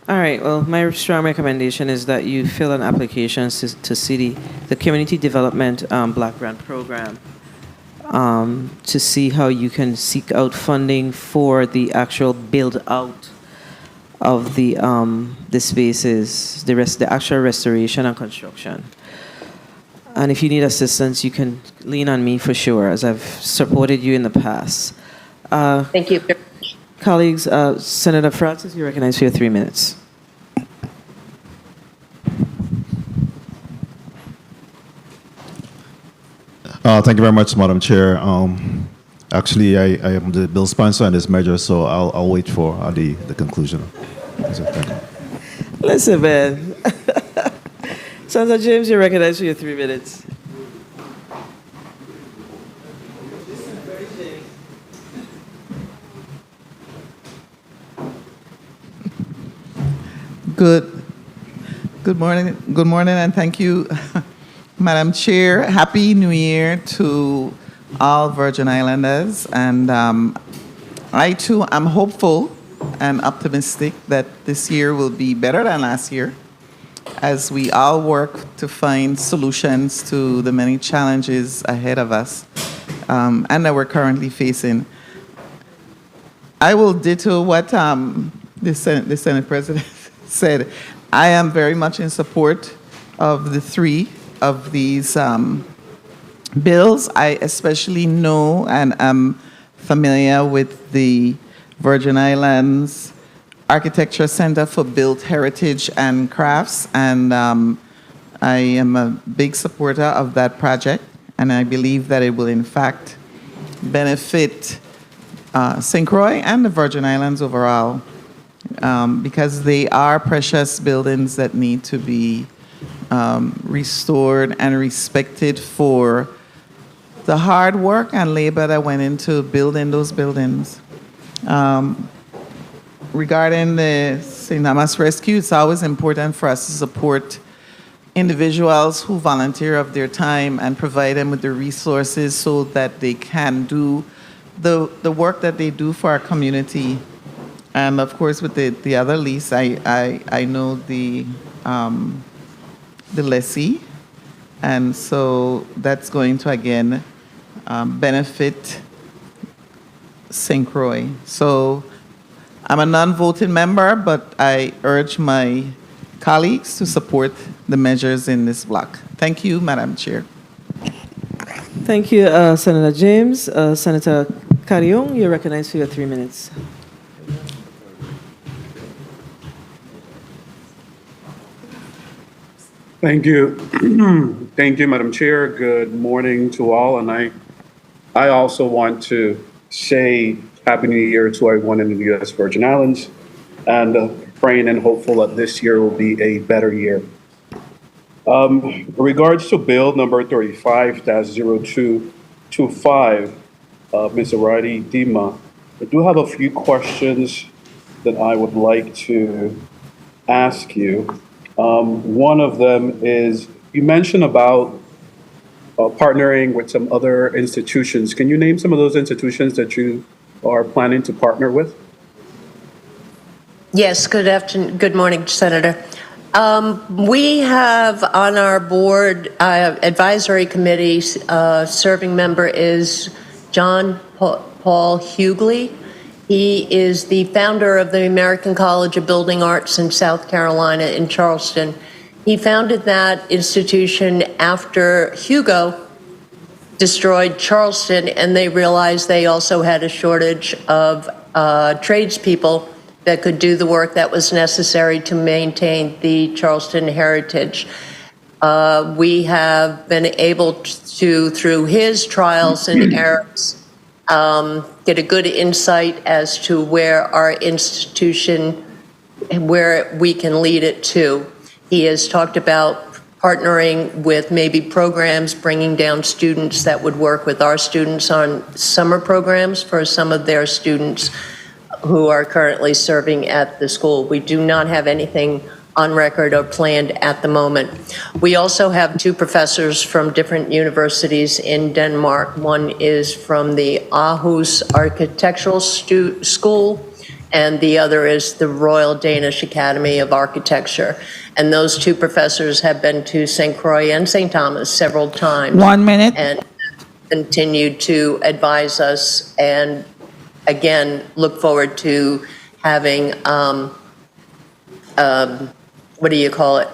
All right. Well, my strong recommendation is that you fill an application to CD, the Community Development Block Grant Program, to see how you can seek out funding for the actual build out of the spaces, the actual restoration and construction. And if you need assistance, you can lean on me for sure, as I've supported you in the past. Thank you. Colleagues, Senator Francis, you're recognized for your 3 minutes. Thank you very much, Madam Chair. Actually, I am the bill sponsor on this measure, so I'll wait for the conclusion. So, thank you. Listen, man. Senator James, you're recognized for your 3 minutes. Good morning, and thank you, Madam Chair. Happy New Year to all Virgin Islanders, and I too am hopeful and optimistic that this year will be better than last year, as we all work to find solutions to the many challenges ahead of us. and that we're currently facing. I will ditto what the Senate President said. I am very much in support of the three of these bills. I especially know and am familiar with the Virgin Islands Architecture Center for Built Heritage and Crafts, and I am a big supporter of that project, and I believe that it will in fact benefit St. Croix and the Virgin Islands overall, because they are precious buildings that need to be restored and respected for the hard work and labor that went into building those buildings. Regarding the St. Thomas Rescue, it's always important for us to support individuals who volunteer of their time and provide them with the resources so that they can do the work that they do for our community. And of course, with the other lease, I know the lessee, and so that's going to again benefit St. Croix. So I'm a non-voting member, but I urge my colleagues to support the measures in this block. Thank you, Madam Chair. Thank you, Senator James. Senator Carrion, you're recognized for your 3 minutes. Thank you. Thank you, Madam Chair. Good morning to all. And I also want to say Happy New Year to everyone in the U.S. Virgin Islands, and praying and hopeful that this year will be a better year. In regards to Bill number 35-0225, Ms. O'Reilly Dima, I do have a few questions that I would like to ask you. One of them is, you mentioned about partnering with some other institutions. Can you name some of those institutions that you are planning to partner with? Yes, good afternoon. Good morning, Senator. We have on our board advisory committee, serving member is John Paul Hughley. He is the founder of the American College of Building Arts in South Carolina in Charleston. He founded that institution after Hugo destroyed Charleston, and they realized they also had a shortage of tradespeople that could do the work that was necessary to maintain the Charleston heritage. We have been able to, through his trials and errors, get a good insight as to where our institution, where we can lead it to. He has talked about partnering with maybe programs, bringing down students that would work with our students on summer programs for some of their students who are currently serving at the school. We do not have anything on record or planned at the moment. We also have two professors from different universities in Denmark. One is from the Aarhus Architectural School, and the other is the Royal Danish Academy of Architecture. And those two professors have been to St. Croix and St. Thomas several times. 1 minute. And continued to advise us, and again, look forward to having,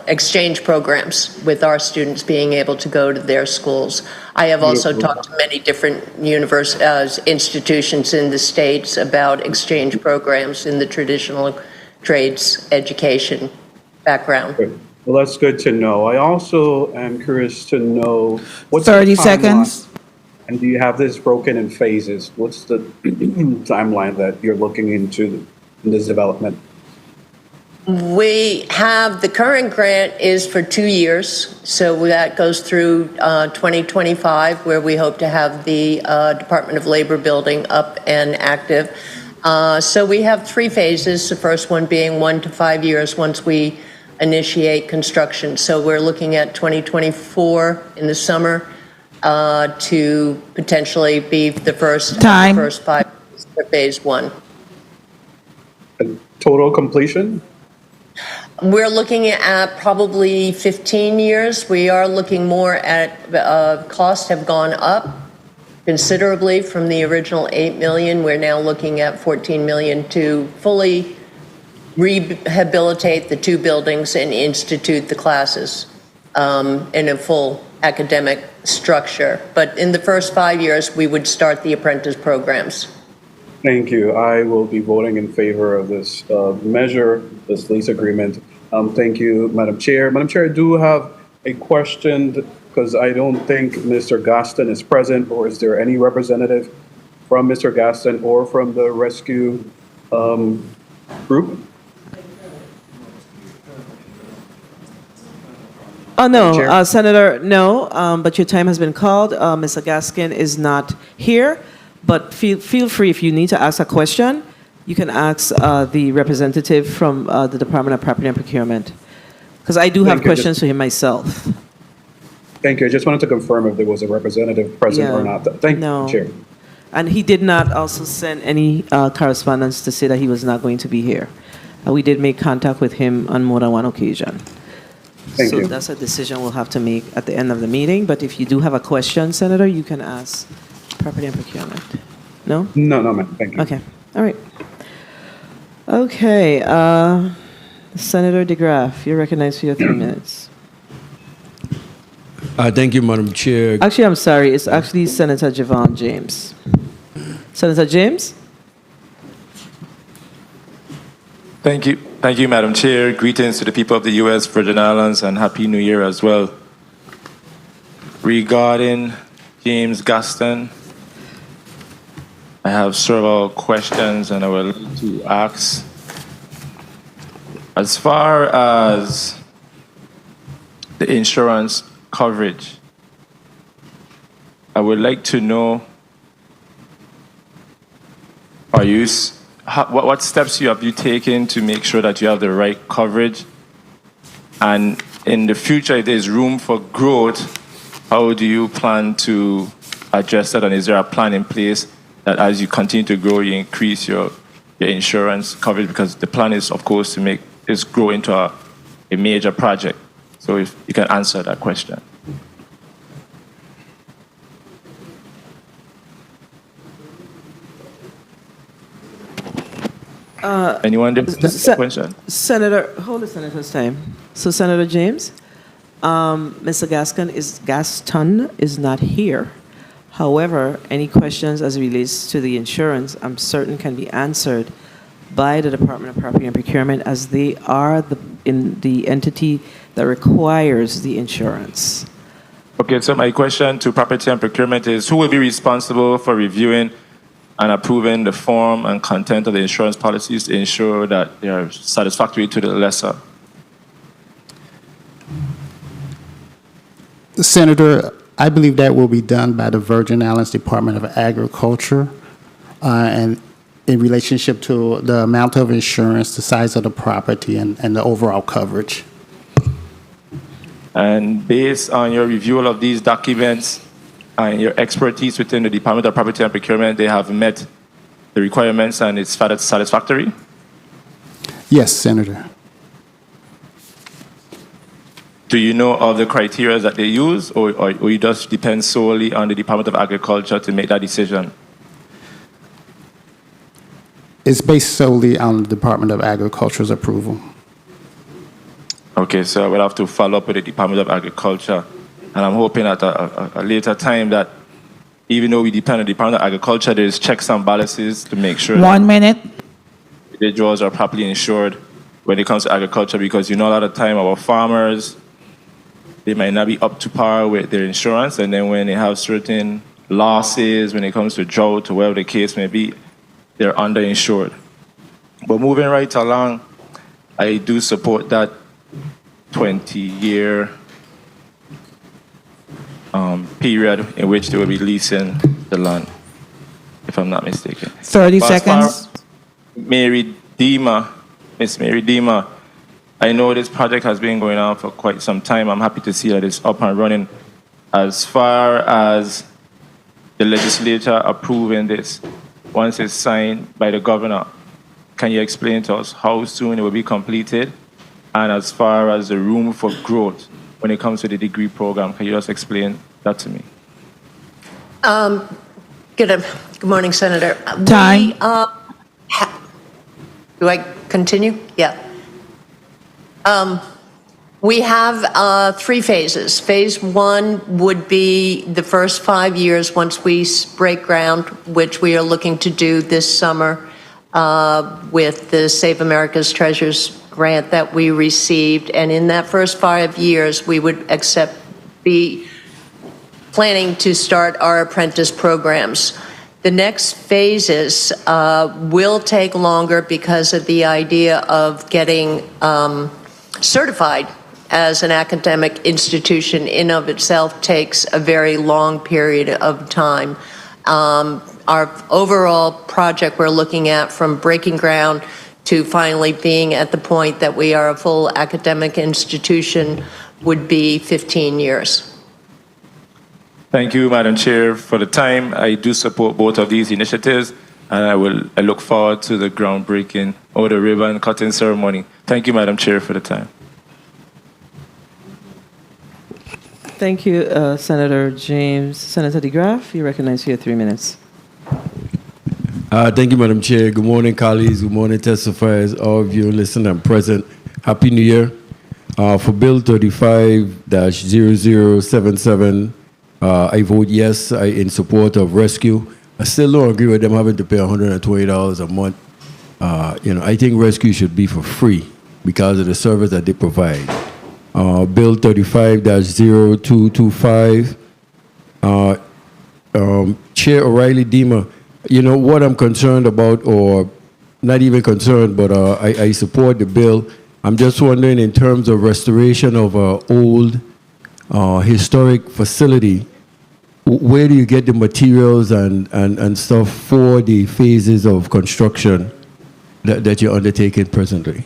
exchange programs with our students being able to go to their schools. I have also talked to many different institutions in the States about exchange programs in the traditional trades education background. Well, that's good to know. I also am curious to know what's 30 the timeline? seconds. And do you have this broken in phases? What's the timeline that you're looking into in this development? We have, the current grant is for 2 years, so that goes through 2025, where we hope to have the Department of Labor building up and active. So we have 3 phases, the first one being 1 to 5 years once we initiate construction. So we're looking at 2024 in the summer to potentially be the first 5 years for phase 1. Total completion? We're looking at probably 15 years. We are looking more at costs have gone up considerably from the original 8 million. We're now looking at 14 million to fully rehabilitate the 2 buildings and institute the classes in a full academic structure. But in the first 5 years, we would start the apprentice programs. Thank you. I will be voting in favor of this measure, this lease agreement. Thank you, Madam Chair. Madam Chair, I do have a question because I don't think Mr. Gaston is present, or is there any representative from Mr. Gaston or from the rescue group? Oh, no, Chair? Senator, no, but your time has been called. Mr. Gaskin is not here, but feel free, if you need to ask a question, you can ask the representative from the Department of Property and Procurement, because I do have Thank you. questions for him myself. Thank you. I just wanted to confirm if there was a representative present or Yeah. not. Thank No. you, Chair. And he did not also send any correspondence to say that he was not going to be here. We did make contact with him on more than one occasion. Thank So you. that's a decision we'll have to make at the end of the meeting. But if you do have a question, Senator, you can ask Property and Procurement. No? No, ma'am. Thank you. Okay. All right. Okay. Senator DeGraff, you're recognized for your 3 minutes. Thank you, Madam Chair. Actually, I'm sorry. It's actually Senator Javon James. Senator James? Thank you. Thank you, Madam Chair. Greetings to the people of the U.S. Virgin Islands and Happy New Year as well. Regarding James Gaston, I have several questions and I would like to ask. As far as the insurance coverage, I would like to know, what steps have you taken to make sure that you have the right coverage? And in the future, if there's room for growth, how do you plan to address that? And is there a plan in place that as you continue to grow, you increase your insurance coverage? Because the plan is, of course, to make this grow into a major project. So if you can answer that question. Anyone did that question? Senator, hold the senator's time. So Senator James, Mr. Gaston is not here. However, any questions as it relates to the insurance, I'm certain can be answered by the Department of Property and Procurement, as they are the entity that requires the insurance. Okay, so my question to Property and Procurement is, who will be responsible for reviewing and approving the form and content of the insurance policies to ensure that they are satisfactory to the lessor? Senator, I believe that will be done by the Virgin Islands Department of Agriculture, and in relationship to the amount of insurance, the size of the property, and the overall coverage. And based on your review of these documents and your expertise within the Department of Property and Procurement, they have met the requirements and it's satisfactory? Yes, Senator. Do you know of the criteria that they use, or you just depend solely on the Department of Agriculture to make that decision? It's based solely on the Department of Agriculture's approval. Okay, so I will have to follow up with the Department of Agriculture, and I'm hoping at a later time that even though we depend on the Department of Agriculture, there's checks and balances to make sure 1 minute. individuals are properly insured when it comes to agriculture, because a lot of the time our farmers, they might not be up to par with their insurance, and then when they have certain losses, when it comes to drought or whatever the case may be, they're underinsured. But moving right along, I do support that 20-year period in which they will be leasing the land, if I'm not mistaken. 30 But as far seconds. Miss Mary Dima, I know this project has been going on for quite some time. I'm happy to see that it's up and running. As far as the legislature approving this, once it's signed by the governor, can you explain to us how soon it will be completed? And as far as the room for growth when it comes to the degree program, can you just explain that to me? Good morning, Senator. Time. Do I continue? Yeah. We have 3 phases. Phase 1 would be the first 5 years once we break ground, which we are looking to do this summer with the Save America's Treasures grant that we received. And in that first 5 years, we would be planning to start our apprentice programs. The next phases will take longer because of the idea of getting certified as an academic institution in of itself takes a very long period of time. Our overall project we're looking at from breaking ground to finally being at the point that we are a full academic institution would be 15 years. Thank you, Madam Chair, for the time. I do support both of these initiatives, and I look forward to the groundbreaking or the ribbon cutting ceremony. Thank you, Madam Chair, for the time. Thank you, Senator James. Senator DeGraff, you recognize for your 3 minutes. Thank you, Madam Chair. Good morning, colleagues. Good morning, testifiers, all of you listening and present. Happy New Year. For Bill 35-0077, I vote yes in support of rescue. I still don't agree with them having to pay $120 a month. I think rescue should be for free because of the service that they provide. Bill 35-0225, Chair O'Reilly Deemer, what I'm concerned about, or not even concerned, but I support the bill. I'm just wondering, in terms of restoration of an old historic facility, where do you get the materials and stuff for the phases of construction that you're undertaking presently?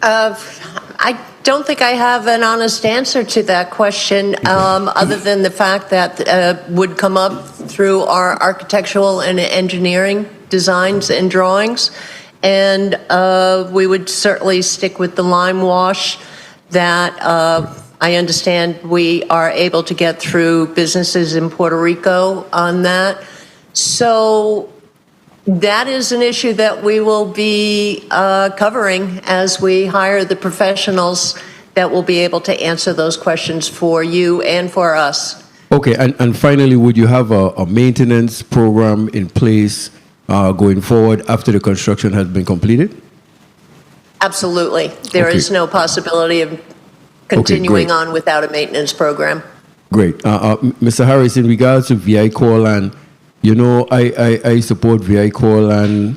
I don't think I have an honest answer to that question, other than the fact that would come up through our architectural and engineering designs and drawings. And we would certainly stick with the lime wash that I understand we are able to get through businesses in Puerto Rico on that. So that is an issue that we will be covering as we hire the professionals that will be able to answer those questions for you and for us. Okay, and finally, would you have a maintenance program in place going forward after the construction has been completed? Absolutely. There is no possibility of continuing on without a maintenance program. Great. Mr. Harris, in regards to VI core land, I support VI core land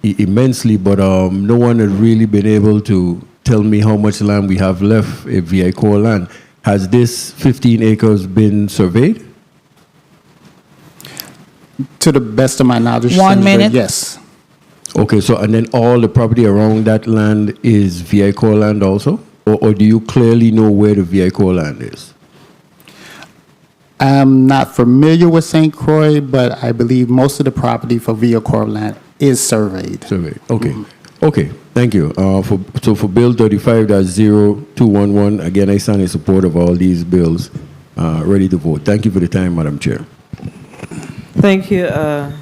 immensely, but no one has really been able to tell me how much land we have left in VI core land. Has this 15 acres been surveyed? To the best of my knowledge, 1 Senator, minute. yes. Okay, so and then all the property around that land is VI core land also? Or do you clearly know where the VI core land is? I'm not familiar with St. Croix, but I believe most of the property for VI core land is surveyed. Surveyed, okay. Okay, thank you. For Bill 35-0211, again, I stand in support of all these bills. Ready to vote. Thank you for the time, Madam Chair. Thank you,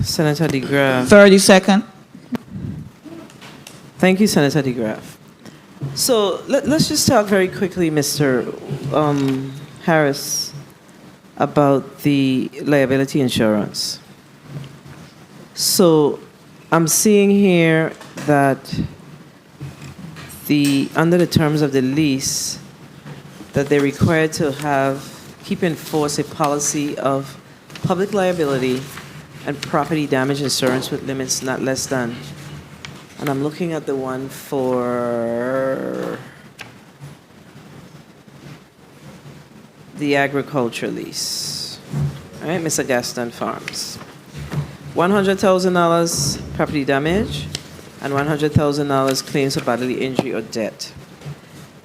Senator DeGraff. 30 seconds. Thank you, Senator DeGraff. So let's just talk very quickly, Mr. Harris, about the liability insurance. So I'm seeing here that under the terms of the lease, that they're required to keep in force a policy of public liability and property damage insurance with limits not less than. And I'm looking at the one for the agriculture lease. All right, Mr. Gaston Farms. $100,000 property damage and $100,000 claims for bodily injury or debt.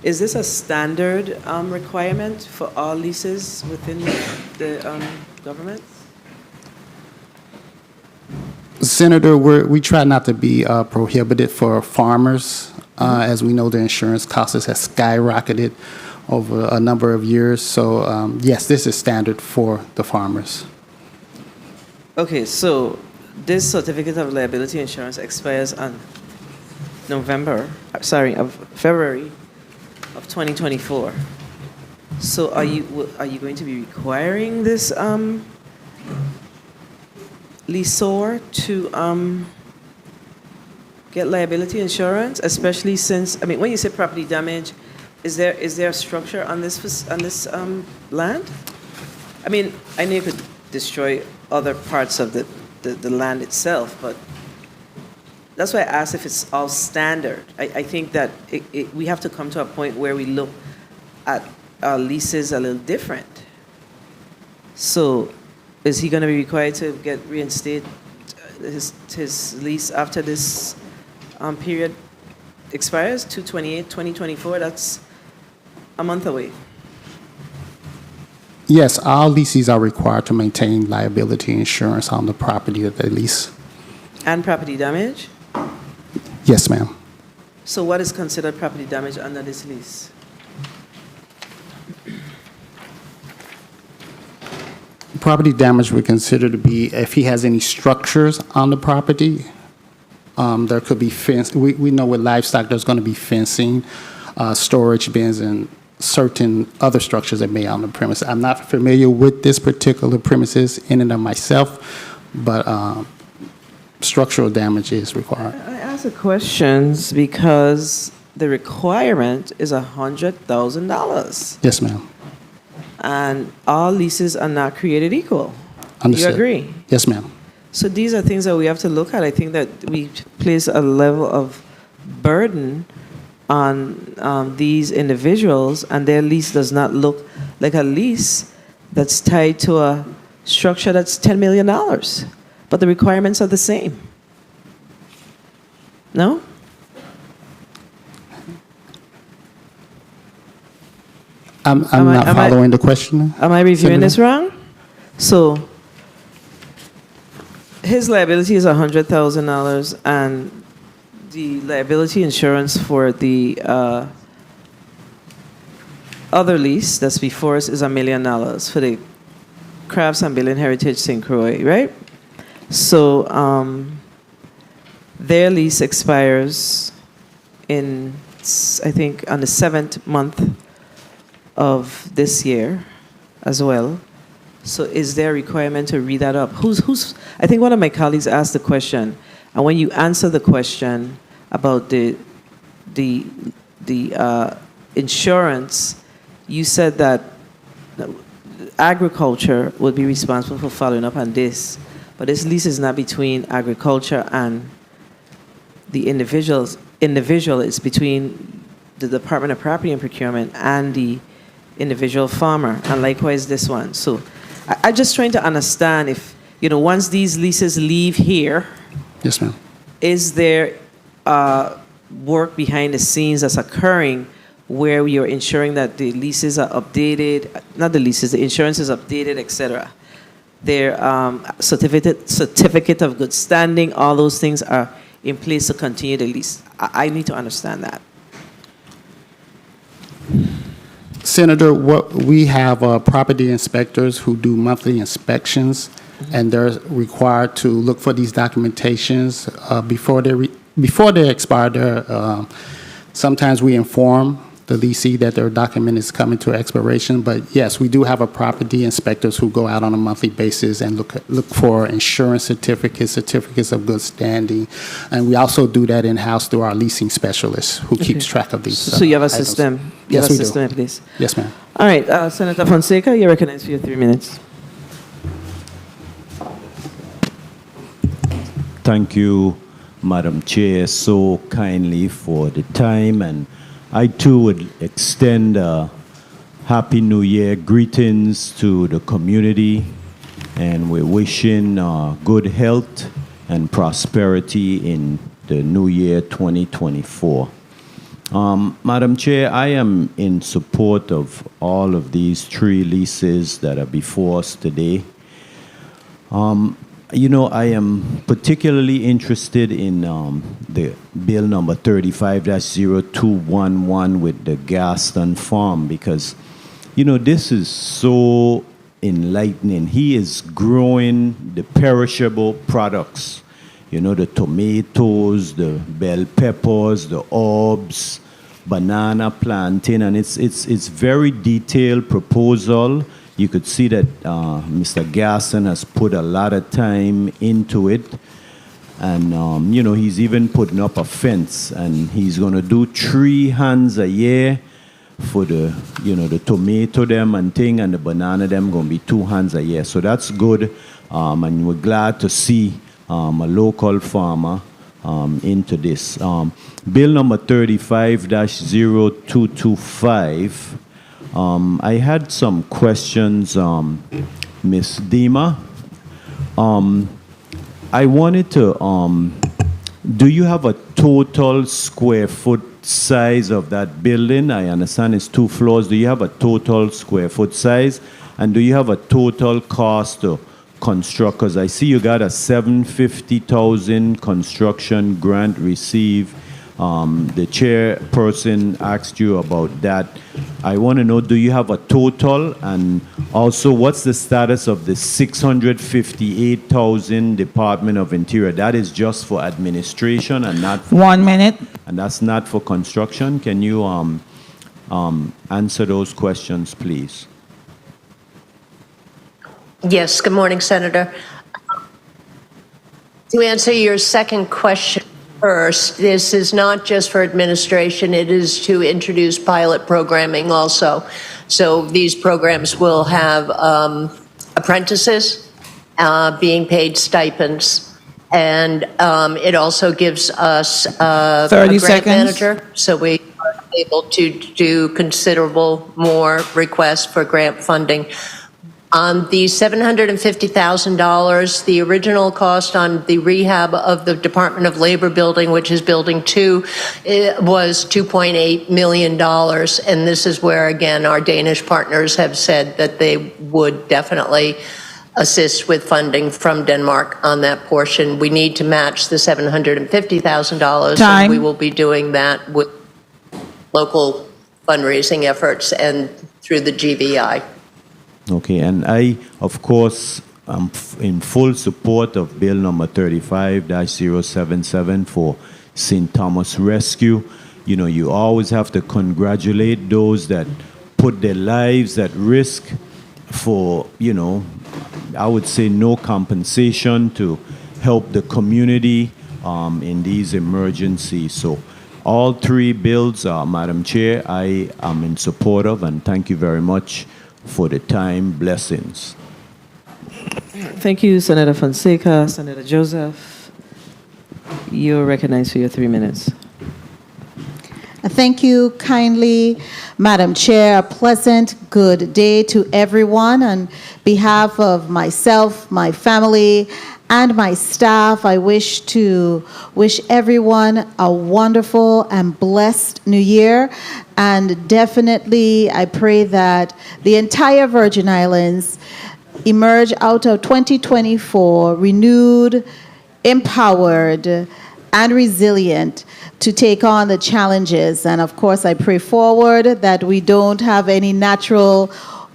Is this a standard requirement for all leases within the government? Senator, we try not to be prohibited for farmers. As we know, the insurance costs has skyrocketed over a number of years. So yes, this is standard for the farmers. Okay, so this certificate of liability insurance expires on February of 2024. So are you going to be requiring this lessor to get liability insurance, especially since, I mean, when you say property damage, is there a structure on this land? I mean, I know you could destroy other parts of the land itself, but that's why I asked if it's all standard. I think that we have to come to a point where we look at our leases a little different. So is he going to be required to reinstate his lease after this period expires, 2/28/2024? That's a month away. Yes, all leases are required to maintain liability insurance on the property that they lease. And property damage? Yes, ma'am. So what is considered property damage under this lease? Property damage we consider to be if he has any structures on the property. There could be fence. We know with livestock there's going to be fencing, storage bins, and certain other structures that may be on the premise. I'm not familiar with this particular premises in and of myself, but structural damage is required. I ask the questions because the requirement is $100,000. Yes, ma'am. And all leases are not created equal. Understood. You agree? Yes, ma'am. So these are things that we have to look at. I think that we place a level of burden on these individuals, and their lease does not look like a lease that's tied to a structure that's $10 million. But the requirements are the same. No? I'm not following the question. Am I reviewing Senator? this wrong? So his liability is $100,000, and the liability insurance for the other lease that's before us is $1 million for the Crafts and Building Heritage St. Croix, right? So their lease expires in, I think, on the 7th month of this year as well. So is there a requirement to read that up? I think one of my colleagues asked the question, and when you answer the question about the insurance, you said that agriculture would be responsible for following up on this, but this lease is not between agriculture and the individual. It's between the Department of Property and Procurement and the individual farmer, and likewise this one. So I'm just trying to understand if, once these leases leave here, Yes, ma'am. is there work behind the scenes that's occurring where you're ensuring that the leases are updated, not the leases, the insurance is updated, etc. Their certificate of good standing, all those things are in place to continue the lease. I need to understand that. Senator, what we have property inspectors who do monthly inspections, and they're required to look for these documentations before they expire. Sometimes we inform the leasee that their document is coming to expiration, but yes, we do have a property inspectors who go out on a monthly basis and look for insurance certificates of good standing, and we also do that in-house through our leasing specialist who keeps track of these. So you have a items. system. You Yes, have a we do. system in place. Yes, ma'am. All right, Senator Fonseca, you're recognized for your 3 minutes. Thank you, Madam Chair, so kindly for the time, and I too would extend Happy New Year greetings to the community, and we're wishing good health and prosperity in the new year 2024. Madam Chair, I am in support of all of these 3 leases that are before us today. you know, I am particularly interested in the bill number 35-0211 with the Gaston Farm because, you know, this is so enlightening. He is growing the perishable products, you know, the tomatoes, the bell peppers, the herbs, banana, plantain, and it's very detailed proposal. You could see that Mr. Gaston has put a lot of time into it. And, you know, he's even putting up a fence. And he's going to do 3 hands a year for the, you know, the tomato them and thing. And the banana them going to be 2 hands a year. So that's good. And we're glad to see a local farmer into this. Bill number 35-0225. I had some questions, Ms. Dima. I wanted to, do you have a total square foot size of that building? I understand it's 2 floors. Do you have a total square foot size? And do you have a total cost to construct? Because I see you got a $750,000 construction grant received. The chairperson asked you about that. I want to know, do you have a total? And also, what's the status of the $658,000 Department of Interior? That is just for administration and not for, 1 minute. and that's not for construction. Can you answer those questions, please? Yes, good morning, Senator. To answer your second question first, this is not just for administration, it is to introduce pilot programming also. So these programs will have apprentices being paid stipends, and it also gives us a 30 grant seconds. manager, so we are able to do considerable more requests for grant funding. On the $750,000, the original cost on the rehab of the Department of Labor building, which is Building 2, was $2.8 million. And this is where, again, our Danish partners have said that they would definitely assist with funding from Denmark on that portion. We need to match the $750,000. Time. And we will be doing that with local fundraising efforts and through the GVI. Okay, and I, of course, am in full support of Bill number 35-077 for St. Thomas Rescue. You know, you always have to congratulate those that put their lives at risk for, you know, I would say no compensation to help the community in these emergencies. So all 3 bills, Madam Chair, I am in support of, and thank you very much for the time. Blessings. Thank you, Senator Fonseca. Senator Joseph, you're recognized for your 3 minutes. Thank you kindly, Madam Chair. A pleasant good day to everyone. On behalf of myself, my family, and my staff, I wish to wish everyone a wonderful and blessed new year. And definitely, I pray that the entire Virgin Islands emerge out of 2024 renewed, empowered, and resilient to take on the challenges. And of course, I pray forward that we don't have any natural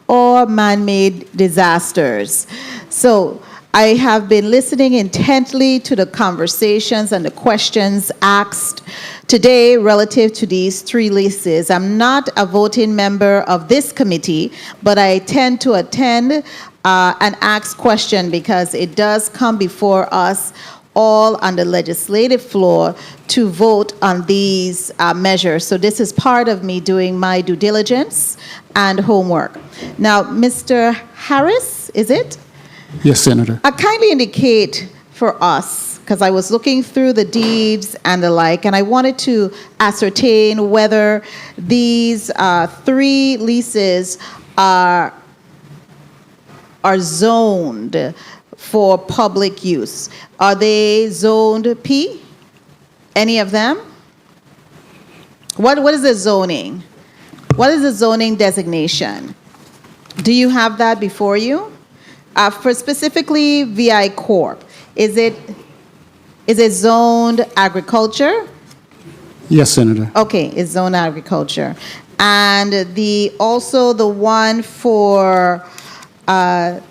or man-made disasters. So I have been listening intently to the conversations and the questions asked today relative to these 3 leases. I'm not a voting member of this committee, but I tend to attend and ask questions because it does come before us all on the legislative floor to vote on these measures. So this is part of me doing my due diligence and homework. Now, Mr. Harris, is it? Yes, Senator. Kindly indicate for us, because I was looking through the deeds and the like, and I wanted to ascertain whether these 3 leases are zoned for public use. Are they zoned P? Any of them? What is the zoning? What is the zoning designation? Do you have that before you? For specifically VI Corp, is it zoned agriculture? Yes, Senator. Okay, it's zoned agriculture. And also the one for the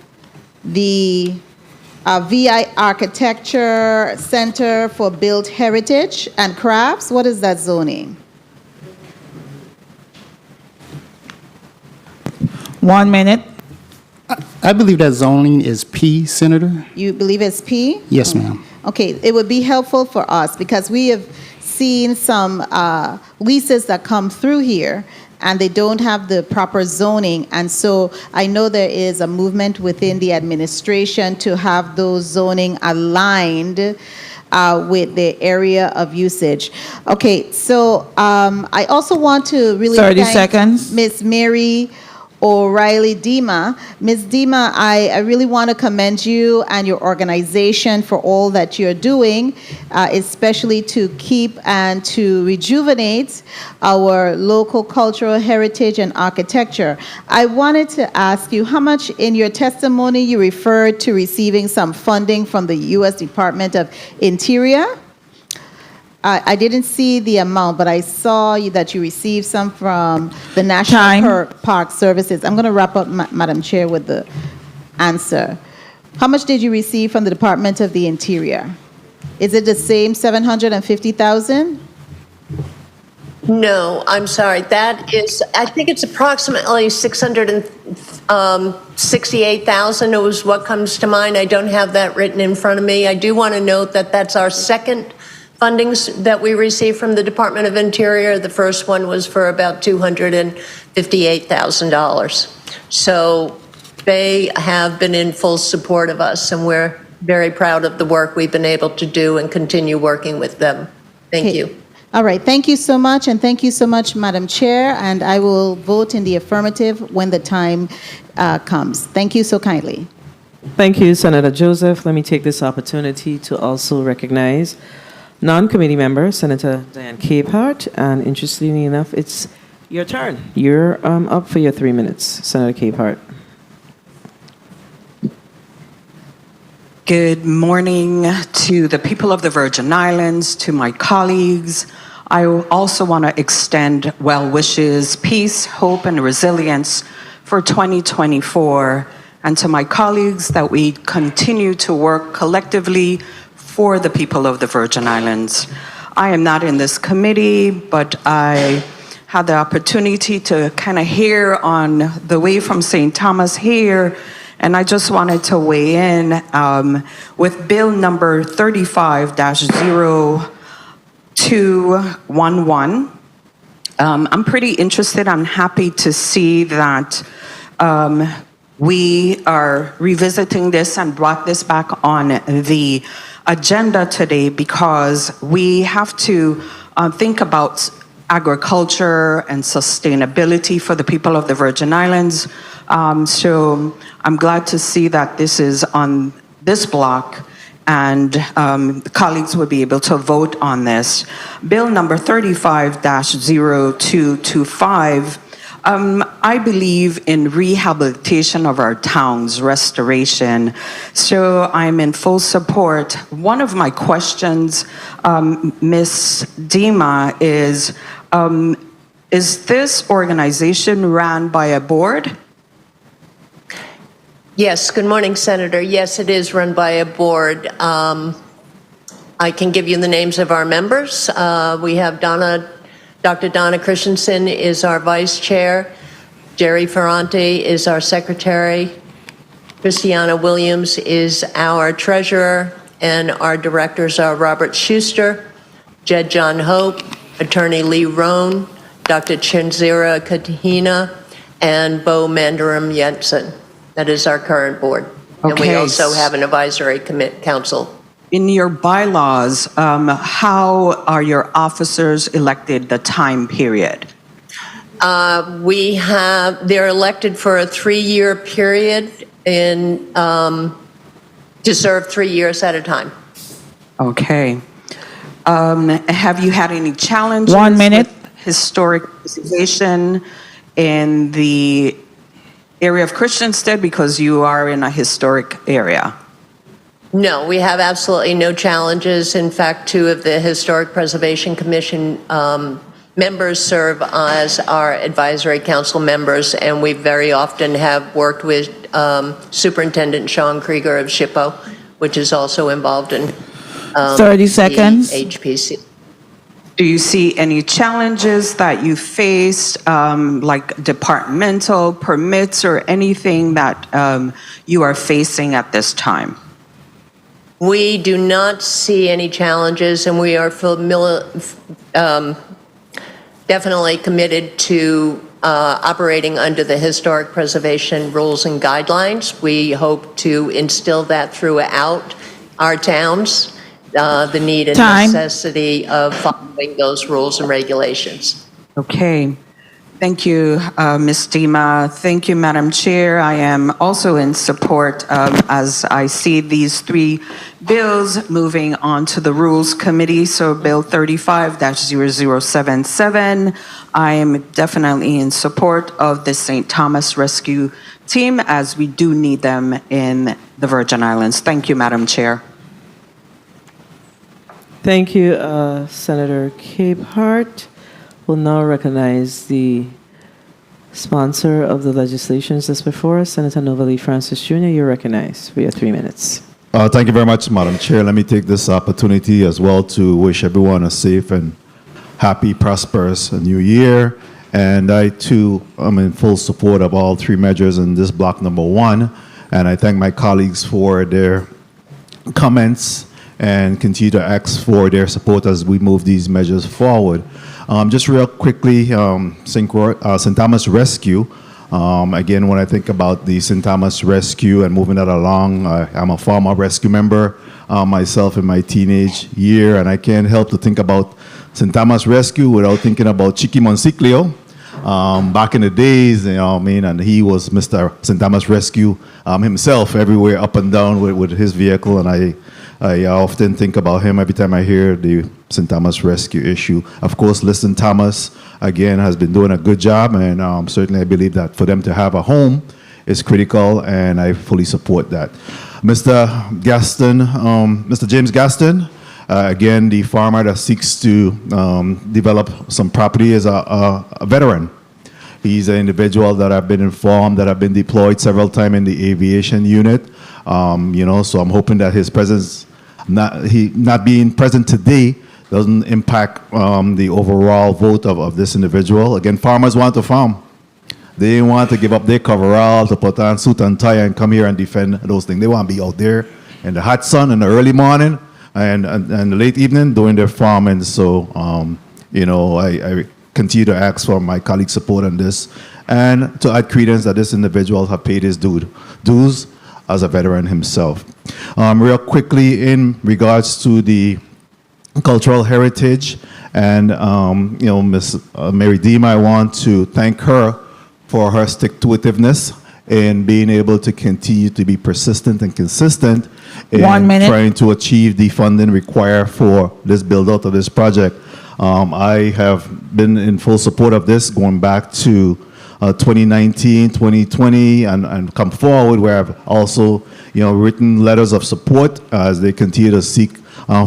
VI Architecture Center for Built Heritage and Crafts, what is that zoning? 1 minute. I believe that zoning is P, Senator. You believe it's P? Yes, ma'am. Okay, it would be helpful for us because we have seen some leases that come through here and they don't have the proper zoning. And so I know there is a movement within the administration to have those zoning aligned with the area of usage. Okay, so I also want to really 30 thank seconds. Ms. Mary O'Reilly Dima. Ms. Dima, I really want to commend you and your organization for all that you're doing, especially to keep and to rejuvenate our local cultural heritage and architecture. I wanted to ask you how much in your testimony you referred to receiving some funding from the U.S. Department of Interior. I didn't see the amount, but I saw that you received some from the National Park Services. I'm going to wrap up, Madam Chair, with the answer. How much did you receive from the Department of the Interior? Is it the same 750,000? No, I'm sorry. That is, I think it's approximately 668,000 is what comes to mind. I don't have that written in front of me. I do want to note that that's our second fundings that we received from the Department of Interior. The first one was for about $258,000. So they have been in full support of us, and we're very proud of the work we've been able to do and continue working with them. Thank you. All right, thank you so much, and thank you so much, Madam Chair, and I will vote in the affirmative when the time comes. Thank you so kindly. Thank you, Senator Joseph. Let me take this opportunity to also recognize non-committee member, Senator Diane Capehart, and interestingly enough, it's your turn. You're up for your 3 minutes, Senator Capehart. Good morning to the people of the Virgin Islands, to my colleagues. I also want to extend well wishes, peace, hope, and resilience for 2024, and to my colleagues that we continue to work collectively for the people of the Virgin Islands. I am not in this committee, but I had the opportunity to kind of hear on the way from St. Thomas here, and I just wanted to weigh in with bill number 35-0211. I'm pretty interested. I'm happy to see that we are revisiting this and brought this back on the agenda today, because we have to think about agriculture and sustainability for the people of the Virgin Islands. So I'm glad to see that this is on this block, and the colleagues will be able to vote on this. Bill number 35-0225. I believe in rehabilitation of our towns, restoration. So I'm in full support. One of my questions, Ms. Dima, is this organization run by a board? Yes, good morning, Senator. Yes, it is run by a board. I can give you the names of our members. We have Dr. Donna Christensen is our vice chair. Jerry Ferrante is our secretary. Christiana Williams is our treasurer. And our directors are Robert Schuster, Jed John Hope, Attorney Lee Rohn, Dr. Chinzira Katihina, and Bo Mandaram Jensen. That is our current board. Okay. And we also have an advisory council. In your bylaws, how are your officers elected, the time period? They're elected for a 3-year period to serve 3 years at a time. Okay. Have you had any challenges 1 minute. with historic preservation in the area of Christiansted because you are in a historic area? No, we have absolutely no challenges. In fact, 2 of the Historic Preservation Commission members serve as our advisory council members, and we very often have worked with Superintendent Sean Krieger of SHPO, which is also involved in 30 seconds. the HPC. Do you see any challenges that you faced, like departmental permits or anything that you are facing at this time? We do not see any challenges, and we are definitely committed to operating under the historic preservation rules and guidelines. We hope to instill that throughout our towns, the need and necessity of following those rules and regulations. Okay. Thank you, Ms. Dima. Thank you, Madam Chair. I am also in support as I see these 3 bills moving on to the Rules Committee. So Bill 35-0077, I am definitely in support of the St. Thomas Rescue Team as we do need them in the Virgin Islands. Thank you, Madam Chair. Thank you, Senator Capehart. We'll now recognize the sponsor of the legislations that's before us, Senator Novalee Francis Jr. You're recognized for your 3 minutes. Thank you very much, Madam Chair. Let me take this opportunity as well to wish everyone a safe and happy, prosperous new year. And I, too, am in full support of all 3 measures in this block number 1. And I thank my colleagues for their comments and continue to ask for their support as we move these measures forward. Just real quickly, St. Thomas Rescue. Again, when I think about the St. Thomas Rescue and moving that along, I'm a former rescue member myself in my teenage year, and I can't help to think about St. Thomas Rescue without thinking about Chiqui Monsiclio. Back in the days, you know what I mean, and he was Mr. St. Thomas Rescue himself, everywhere up and down with his vehicle, and I often think about him every time I hear the St. Thomas Rescue issue. Of course, Liston Thomas, again, has been doing a good job, and certainly I believe that for them to have a home is critical, and I fully support that. Mr. James Gaston, again, the farmer that seeks to develop some property is a veteran. He's an individual that I've been informed that I've been deployed several times in the aviation unit. So I'm hoping that his presence, not being present today, doesn't impact the overall vote of this individual. Again, farmers want to farm. They want to give up their coverall to put on suit and tie and come here and defend those things. They want to be out there in the hot sun in the early morning and the late evening doing their farming. So, I continue to ask for my colleagues' support on this and to add credence that this individual have paid his dues as a veteran himself. Real quickly, in regards to the cultural heritage, and Miss Mary Dima, I want to thank her for her stick-to-itiveness in being able to continue to be persistent and consistent in trying to achieve the funding required for this build-out of this project. I have been in full support of this going back to 2019, 2020, and come forward, where I've also, written letters of support as they continue to seek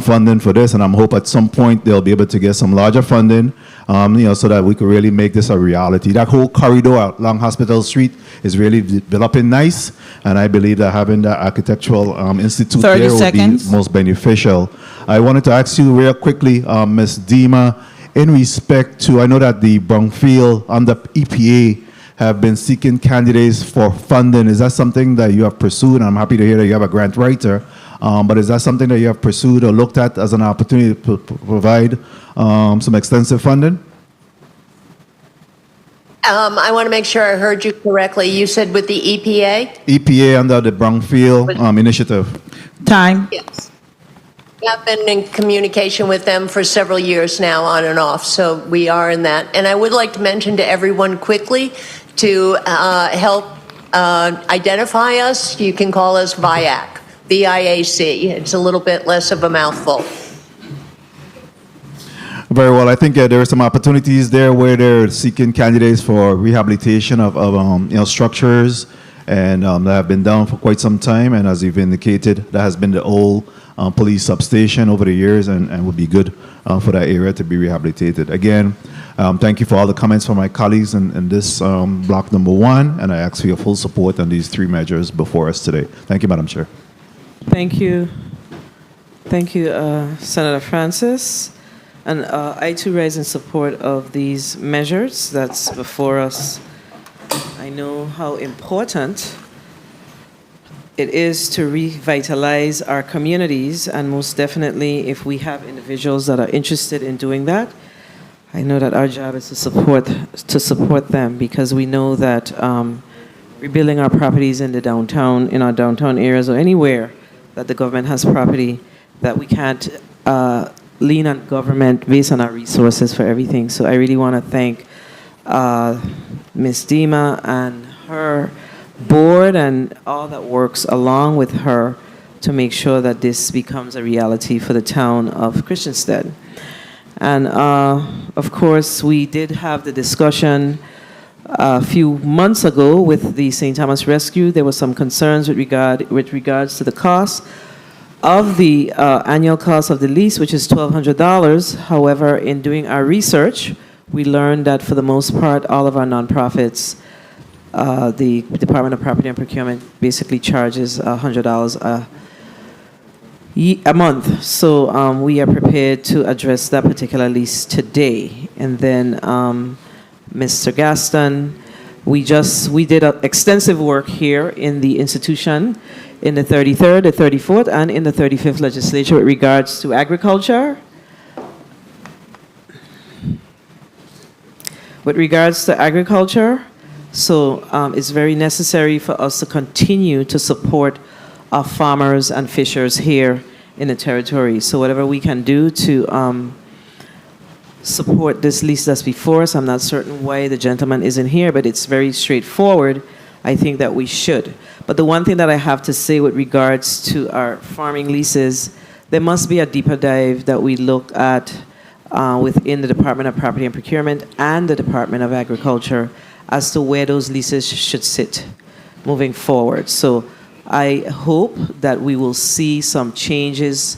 funding for this, and I'm hope at some point they'll be able to get some larger funding, so that we could really make this a reality. That whole corridor along Hospital Street is really developing nice, and I believe that having the architectural institute there will be most beneficial. I wanted to ask you real quickly, Ms. Dima, in respect to, I know that the Brownfield under EPA have been seeking candidates for funding. Is that something that you have pursued? And I'm happy to hear that you have a grant writer. But is that something that you have pursued or looked at as an opportunity to provide some extensive funding? I want to make sure I heard you correctly. You said with the EPA? EPA under the Brownfield initiative. Time. Yes. We have been in communication with them for several years now, on and off, so we are in that. And I would like to mention to everyone quickly to help identify us, you can call us VIAC, V-I-A-C. It's a little bit less of a mouthful. Very well. I think there are some opportunities there where they're seeking candidates for rehabilitation of structures, and that have been down for quite some time. And as you've indicated, that has been the old police substation over the years, and would be good for that area to be rehabilitated. Again, thank you for all the comments from my colleagues in this block number 1, and I ask for your full support on these 3 measures before us today. Thank you, Madam Chair. Thank you. Thank you, Senator Francis. And I too rise in support of these measures that's before us. I know how important it is to revitalize our communities, and most definitely if we have individuals that are interested in doing that, I know that our job is to support them, because we know that rebuilding our properties in our downtown areas or anywhere that the government has property, that we can't lean on government based on our resources for everything. So I really want to thank Ms. Dima and her board and all that works along with her to make sure that this becomes a reality for the town of Christiansted. And of course, we did have the discussion a few months ago with the St. Thomas Rescue. There were some concerns with regards to the cost of the annual cost of the lease, which is $1,200. However, in doing our research, we learned that for the most part, all of our nonprofits, the Department of Property and Procurement basically charges $100 a month. So we are prepared to address that particular lease today. And then Mr. Gaston, we did extensive work here in the institution in the 33rd, the 34th, and in the 35th legislature with regards to agriculture. With regards to agriculture, so it's very necessary for us to continue to support our farmers and fishers here in the territory. So whatever we can do to support this lease that's before us, I'm not certain why the gentleman isn't here, but it's very straightforward. I think that we should. But the one thing that I have to say with regards to our farming leases, there must be a deeper dive that we look at within the Department of Property and Procurement and the Department of Agriculture as to where those leases should sit moving forward. So I hope that we will see some changes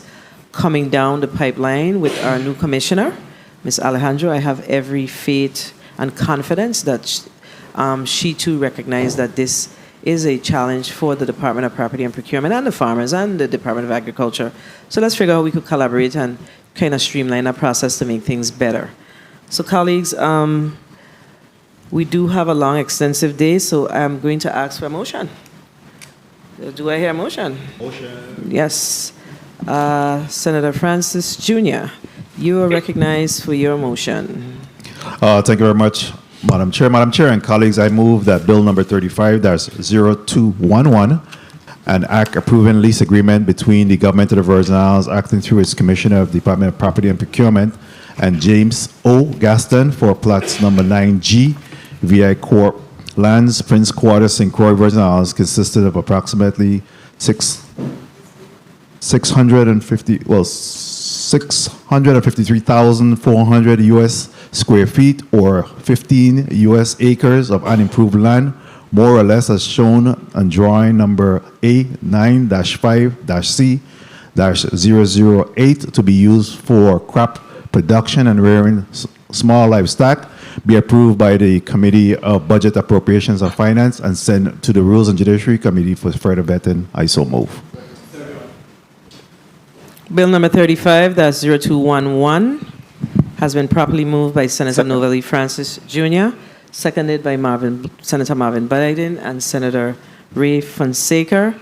coming down the pipeline with our new commissioner, Ms. Alejandro. I have every faith and confidence that she too recognized that this is a challenge for the Department of Property and Procurement and the farmers and the Department of Agriculture. So let's figure out how we could collaborate and kind of streamline that process to make things better. So colleagues, we do have a long, extensive day, so I'm going to ask for a motion. Do I hear a motion? Motion. Yes. Senator Francis Jr., you are recognized for your motion. Thank you very much, Madam Chair. Madam Chair and colleagues, I move that Bill number 35, that's 0211, an act approving lease agreement between the Government of the Virgin Islands, acting through its Commissioner of the Department of Property and Procurement, and James O. Gaston for plots number 9G, VI Corp. Lands, Prince Quarter, St. Croix, Virgin Islands, consisted of approximately 653,400 U.S. square feet, or 15 U.S. acres of unimproved land, more or less as shown on drawing number A9-5-C-008, to be used for crop production and rearing small livestock, be approved by the Committee of Budget, Appropriations, and Finance, and sent to the Rules and Judiciary Committee for further vetting. I so move. Bill number 35, that's 0211, has been properly moved by Senator Novelli Francis Jr., seconded by Senator Marvin Biden and Senator Ray Fonseca.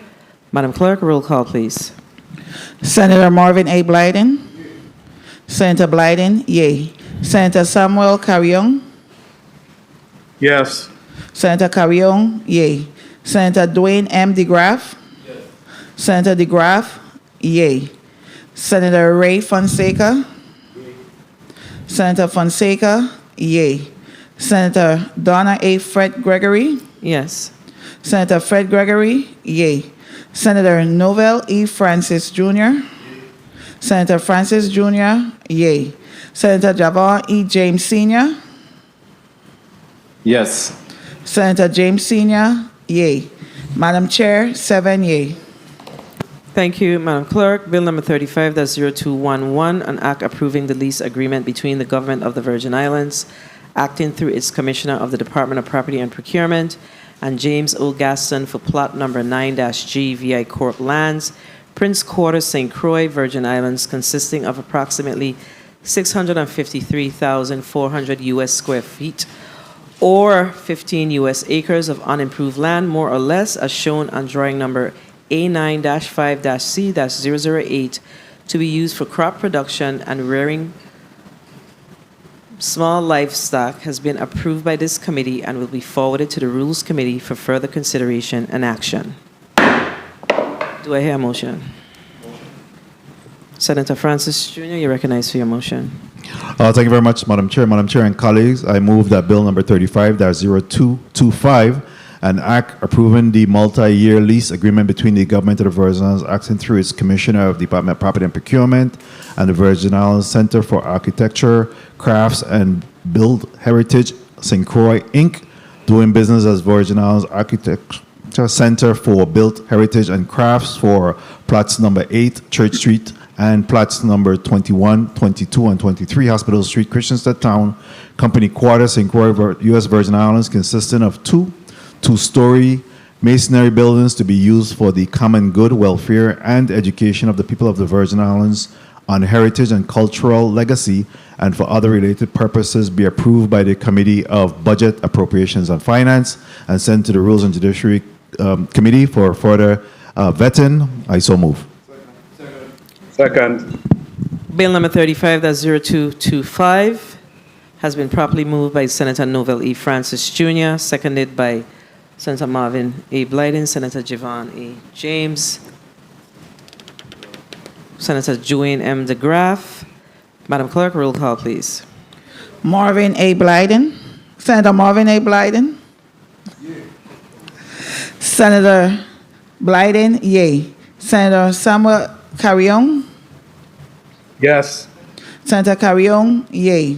Madam Clerk, roll call, please. Senator Marvin A. Blyden. Senator Blyden, yea. Senator Samuel Carrion. Yes. Senator Carrion, yea. Senator Dwayne M. DeGraff. Yes. Senator DeGraff, yea. Senator Ray Fonseca. Yea. Senator Fonseca, yea. Senator Donna A. Fred Gregory. Yes. Senator Fred Gregory, yea. Senator Novell E. Francis Jr. Yea. Senator Francis Jr., yea. Senator Javon E. James Sr., Yes. Senator James Sr., yay. Madam Chair, 7 yay. Thank you, Madam Clerk. Bill number 35-0211, an act approving the lease agreement between the government of the Virgin Islands, acting through its Commissioner of the Department of Property and Procurement, and James O. Gaston for plot number 9-G VI Corp lands, Prince Quarter, St. Croix, Virgin Islands, consisting of approximately 653,400 U.S. square feet, or 15 U.S. acres of unimproved land, more or less, as shown on drawing number A9-5-C-008, to be used for crop production and rearing small livestock, has been approved by this committee and will be forwarded to the Rules Committee for further consideration and action. Do I hear a motion? Senator Francis Jr., you're recognized for your motion. Thank you very much, Madam Chair. Madam Chair and colleagues, I move that Bill number 35-0225, an act approving the multi-year lease agreement between the government of the Virgin Islands, acting through its Commissioner of the Department of Property and Procurement, and the Virgin Islands Center for Architecture, Crafts, and Build Heritage, St. Croix, Inc., doing business as Virgin Islands Architecture Center for Built Heritage and Crafts for plots number 8, Church Street, and plots number 21, 22, and 23, Hospital Street, Christiansted Town, Company Quarter, St. Croix, U.S. Virgin Islands, consisting of two-story masonry buildings to be used for the common good, welfare, and education of the people of the Virgin Islands on heritage and cultural legacy, and for other related purposes, be approved by the Committee of Budget, Appropriations, and Finance, and sent to the Rules and Judiciary Committee for further vetting. I so move. Second. Bill number 35-0225 has been properly moved by Senator Novell E. Francis Jr., seconded by Senator Marvin A. Blyden, Senator Javon A. James, Senator Joanne M. DeGraff. Madam Clerk, roll call, please. Marvin A. Blyden. Senator Marvin A. Blyden. Senator Blyden, yay. Senator Samuel Carrion. Yes. Senator Carrion, yay.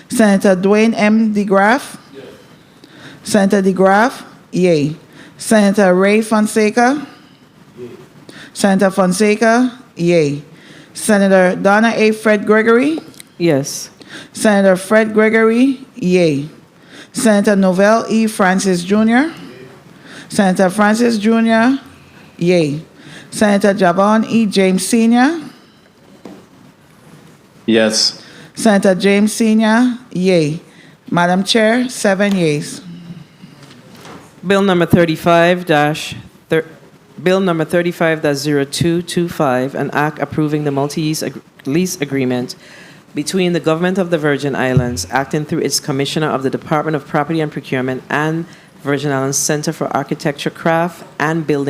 Senator Dwayne M. DeGraff. Yes. Senator DeGraff, yay. Senator Ray Fonseca. Yay. Senator Fonseca, yay. Senator Donna A. Fred Gregory. Yes. Senator Fred Gregory, yay. Senator Novell E. Francis Jr. Yay. Senator Francis Jr., yay. Senator Javon E. James Sr. Yes. Senator James Sr., yay. Madam Chair, 7 yeas. Bill number 35-0225, an act approving the multi-year lease agreement between the government of the Virgin Islands, acting through its Commissioner of the Department of Property and Procurement, and Virgin Islands Center for Architecture, Craft, and Build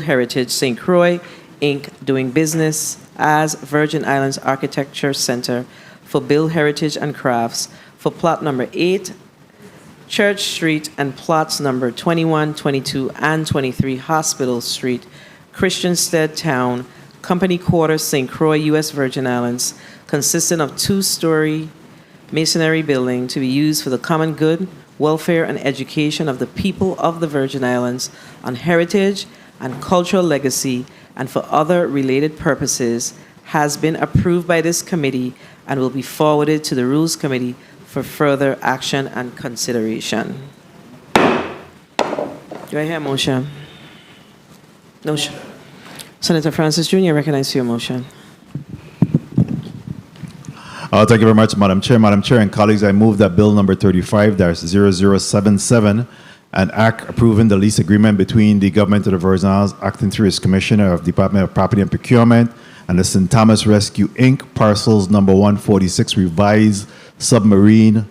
Heritage, St. Croix, Inc., doing business as Virgin Islands Architecture Center for Build Heritage and Crafts for plot number 8, Church Street, and plots number 21, 22, and 23, Hospital Street, Christiansted Town, Company Quarter, St. Croix, U.S. Virgin Islands, consisting of two-story masonry building to be used for the common good, welfare, and education of the people of the Virgin Islands on heritage and cultural legacy, and for other related purposes, has been approved by this committee and will be forwarded to the Rules Committee for further action and consideration. Do I hear a motion? No. Senator Francis Jr., recognized for your motion. Thank you very much, Madam Chair. Madam Chair and colleagues, I move that Bill number 35-0077, an act approving the lease agreement between the government of the Virgin Islands, acting through its Commissioner of the Department of Property and Procurement, and the St. Thomas Rescue, Inc., parcels number 146, revised submarine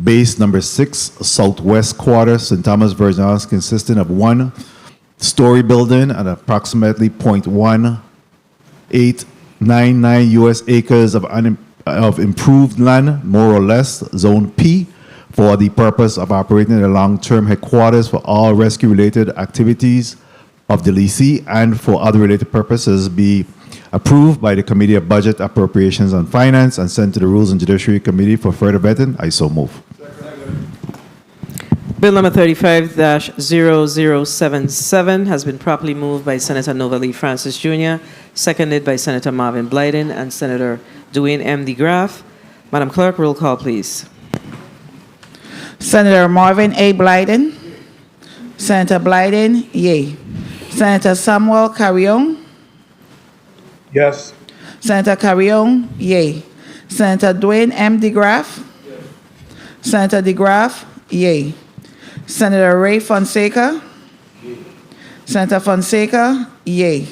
base number 6, Southwest Quarter, St. Thomas, Virgin Islands, consisting of one-story building and approximately 0.1899 U.S. acres of improved land, more or less, Zone P, for the purpose of operating a long-term headquarters for all rescue-related activities of the leasee, and for other related purposes be approved by the Committee of Budget, Appropriations, and Finance, and sent to the Rules and Judiciary Committee for further vetting. I so move. Bill number 35-0077 has been properly moved by Senator Novell E. Francis Jr., seconded by Senator Marvin Blyden and Senator Dwayne M. DeGraff. Madam Clerk, roll call, please. Senator Marvin A. Blyden. Senator Blyden, yea. Senator Samuel Carrion. Yes. Senator Carrion, yea. Senator Dwayne M. DeGraff. Senator DeGraff, yea. Senator Ray Fonseca. Senator Fonseca, yea.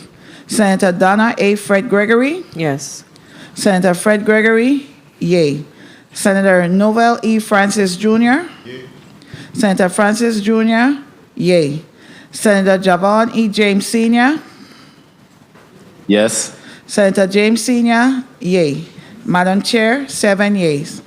Senator Donna A. Fred Gregory. Yes. Senator Fred Gregory, yea. Senator Novell E. Francis Jr. Senator Francis Jr., yea. Senator Javon E. James Sr. Yes. Senator James Sr., yea. Madam Chair, 7 yeas.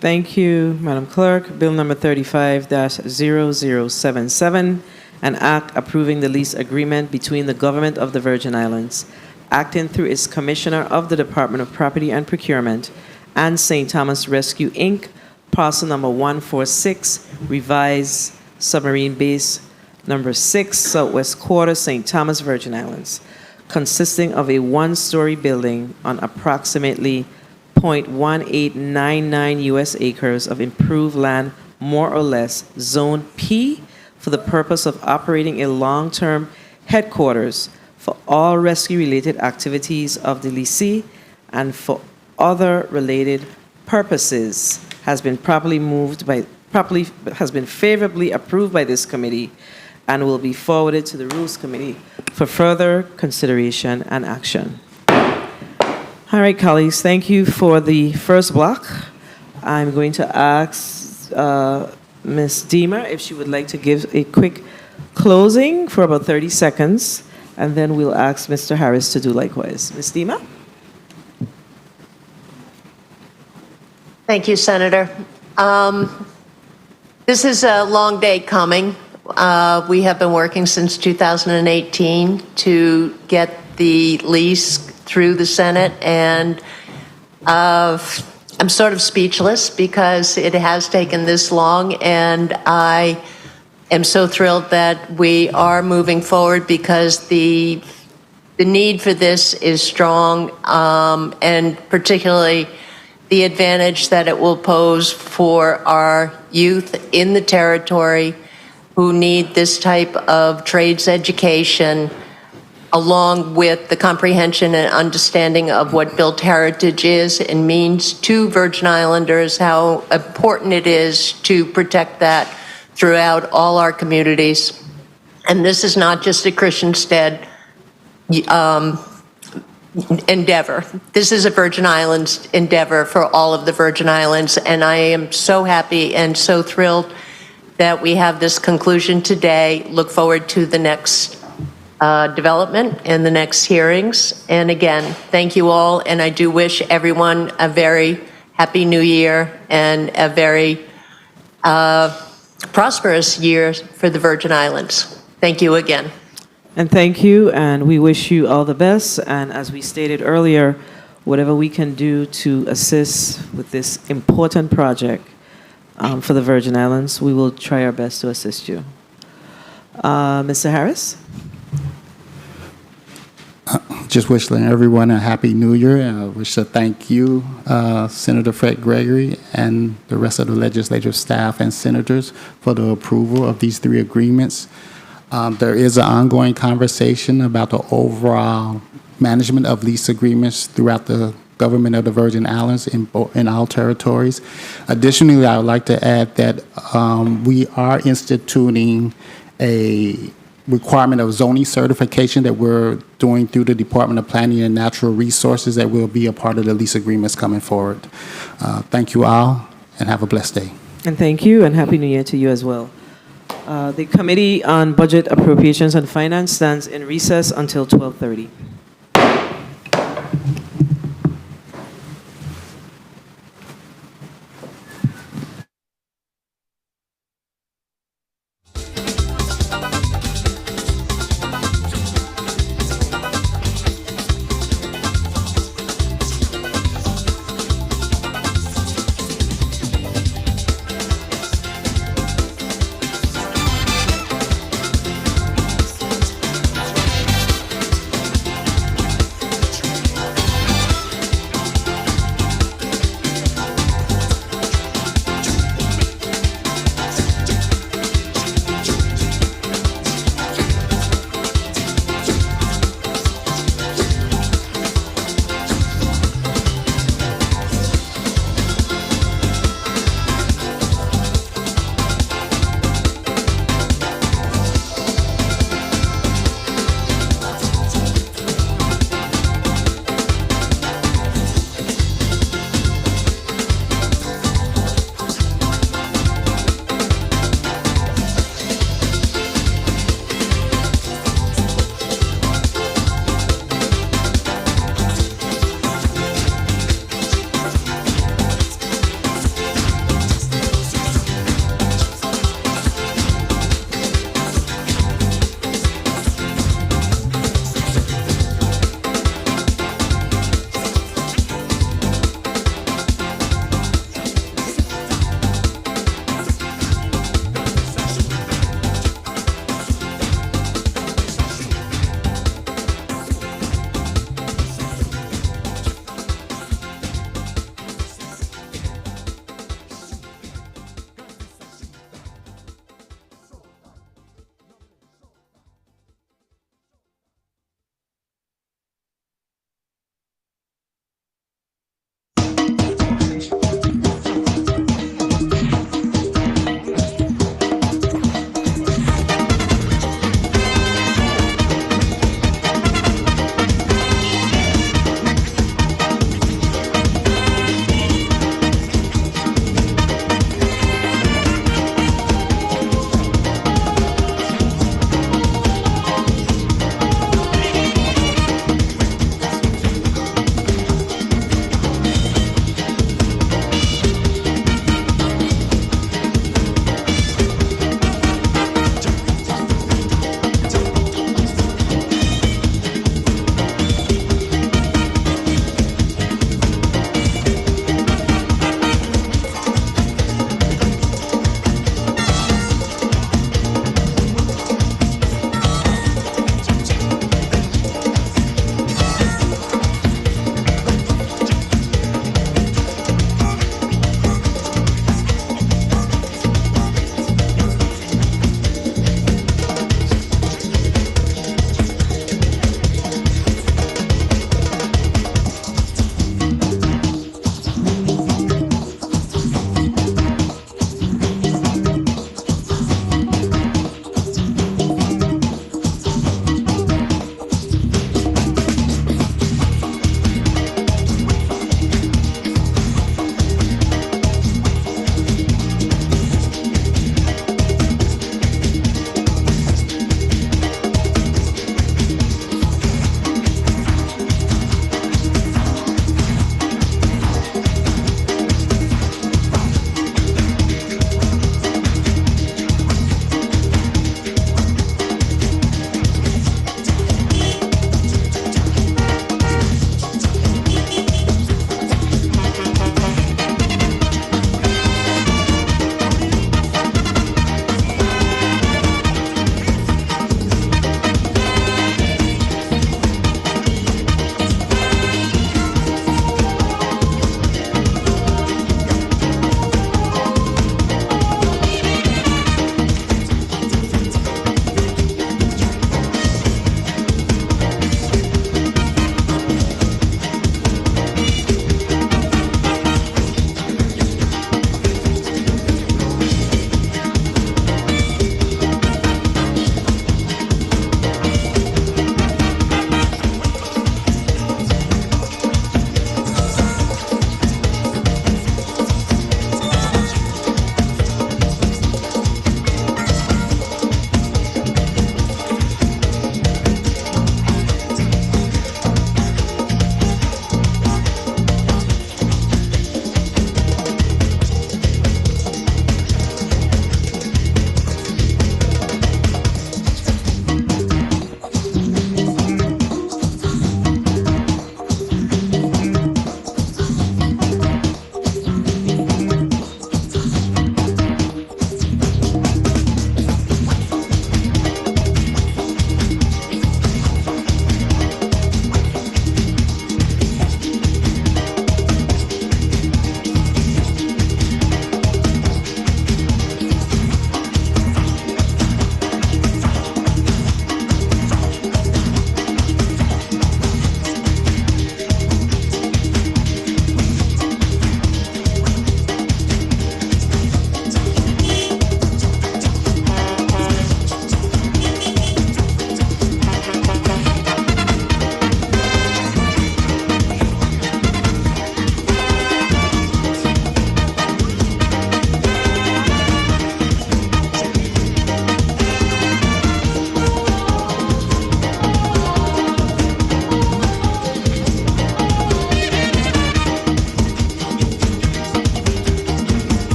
Thank you, Madam Clerk. Bill number 35-0077, an act approving the lease agreement between the Government of the Virgin Islands, acting through its Commissioner of the Department of Property and Procurement, and St. Thomas Rescue, Inc., parcel number 146, revised submarine base number 6, Southwest Quarter, St. Thomas, Virgin Islands, consisting of a one-story building on approximately 0.1899 U.S. acres of improved land, more or less, Zone P, for the purpose of operating a long-term headquarters for all rescue-related activities of the Lease and for other related purposes, has been favorably approved by this committee and will be forwarded to the Rules Committee for further consideration and action. All right, colleagues, thank you for the first block. I'm going to ask Ms. Deemer if she would like to give a quick closing for about 30 seconds, and then we'll ask Mr. Harris to do likewise. Ms. Deemer? Thank you, Senator. This is a long day coming. We have been working since 2018 to get the lease through the Senate, and I'm sort of speechless because it has taken this long, and I am so thrilled that we are moving forward because the need for this is strong, and particularly the advantage that it will pose for our youth in the territory who need this type of trades education, along with the comprehension and understanding of what built heritage is and means to Virgin Islanders, how important it is to protect that throughout all our communities. And this is not just a Christiansted endeavor. This is a Virgin Islands endeavor for all of the Virgin Islands, and I am so happy and so thrilled that we have this conclusion today. Look forward to the next development and the next hearings. And again, thank you all, and I do wish everyone a very happy new year and a very prosperous year for the Virgin Islands. Thank you again. And thank you, and we wish you all the best. And as we stated earlier, whatever we can do to assist with this important project for the Virgin Islands, we will try our best to assist you. Mr. Harris? Just wishing everyone a happy new year. I wish to thank you, Senator Fred Gregory, and the rest of the legislative staff and senators for the approval of these three agreements. There is an ongoing conversation about the overall management of lease agreements throughout the government of the Virgin Islands in all territories. Additionally, I would like to add that we are instituting a requirement of zoning certification that we're doing through the Department of Planning and Natural Resources that will be a part of the lease agreements coming forward. Thank you all, and have a blessed day. And thank you, and Happy New Year to you as well. The Committee on Budget, Appropriations, and Finance stands in recess until 12:30.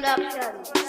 Production.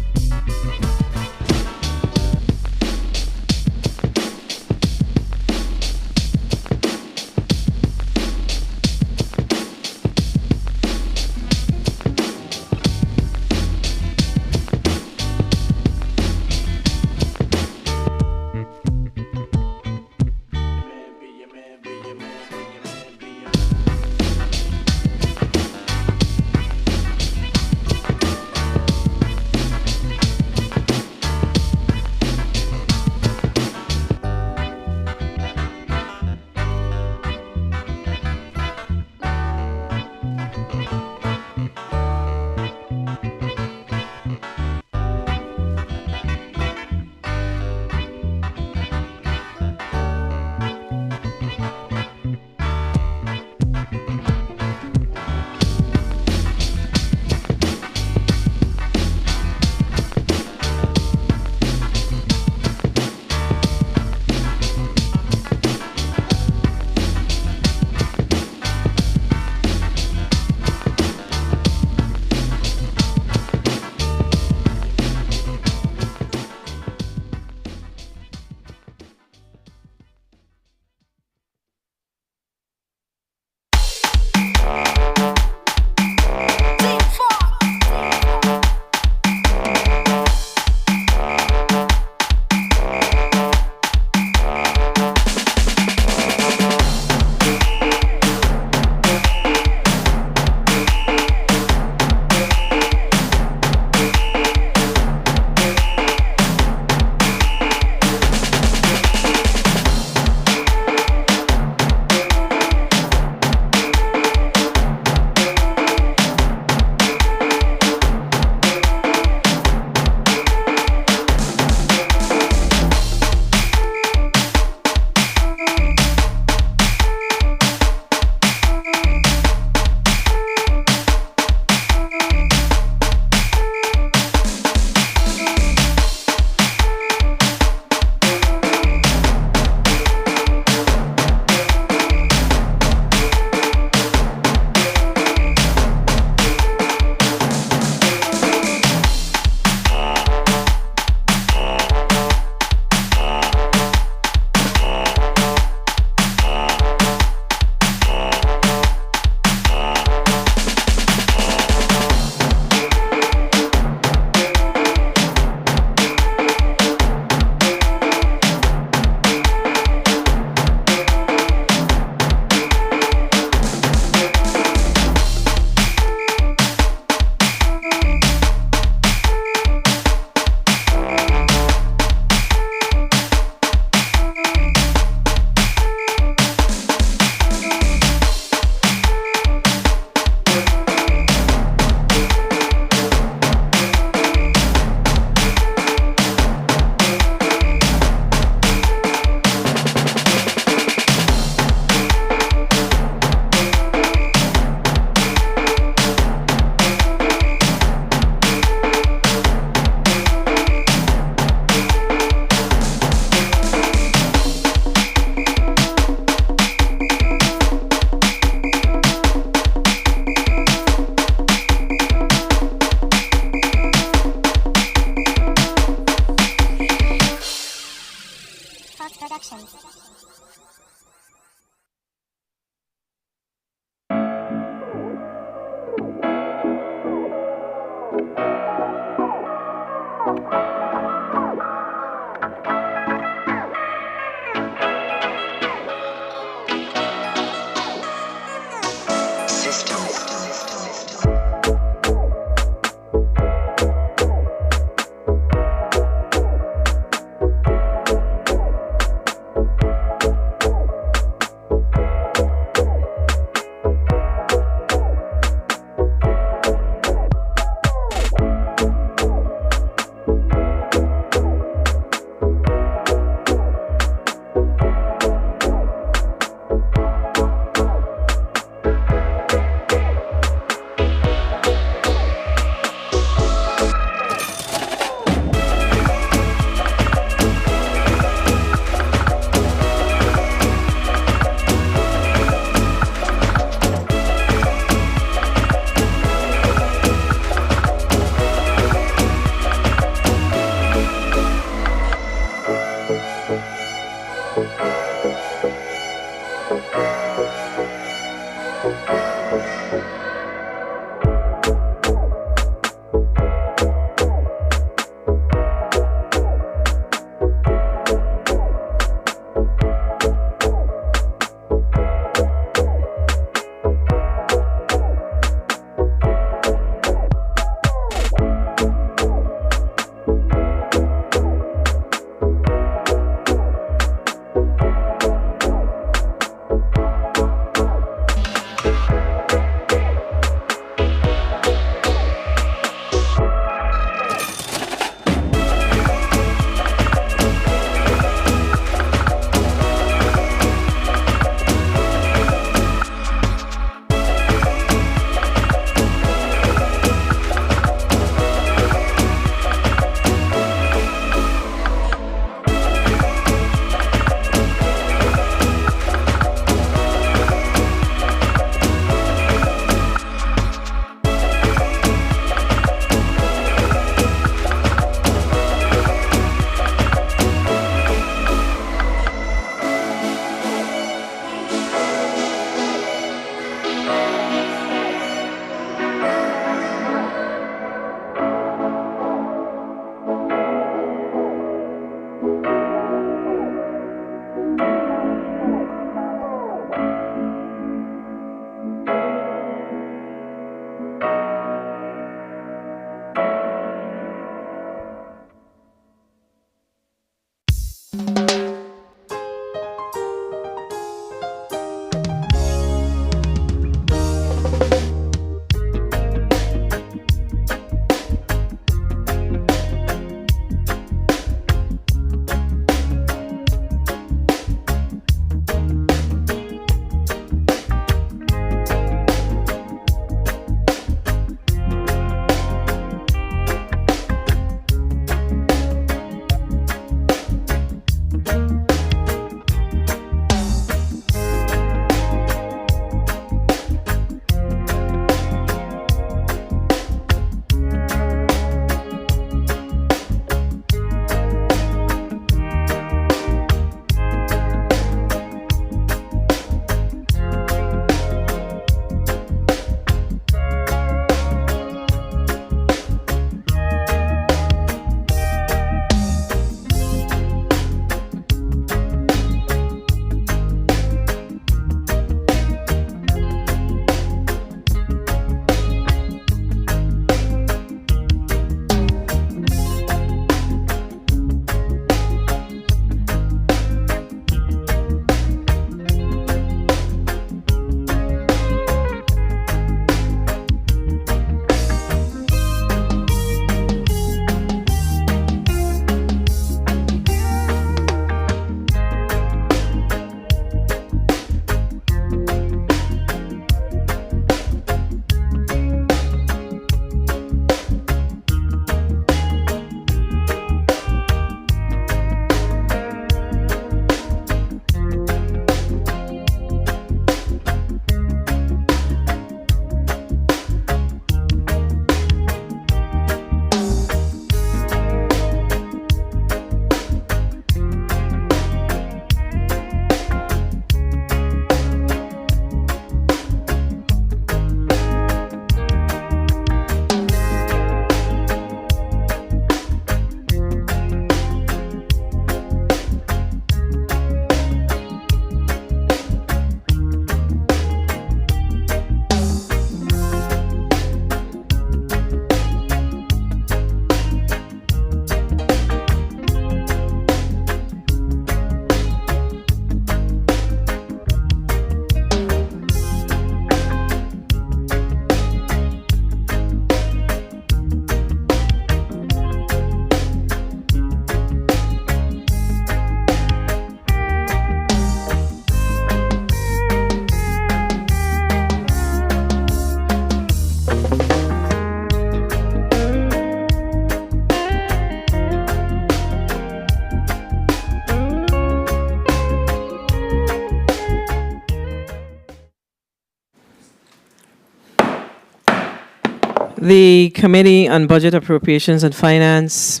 The Committee on Budget, Appropriations, and Finance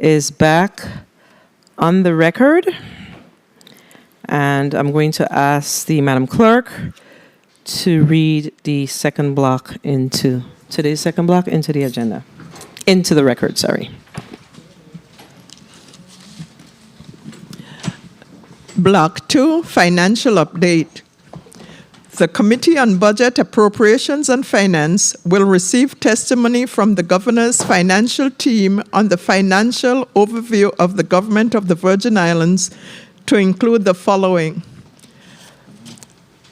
is back on the record. And I'm going to ask the Madam Clerk to read the second block into today's second block into the agenda, into the record, sorry. Block 2, Financial Update. The Committee on Budget, Appropriations, and Finance will receive testimony from the Governor's financial team on the financial overview of the Government of the Virgin Islands to include the following: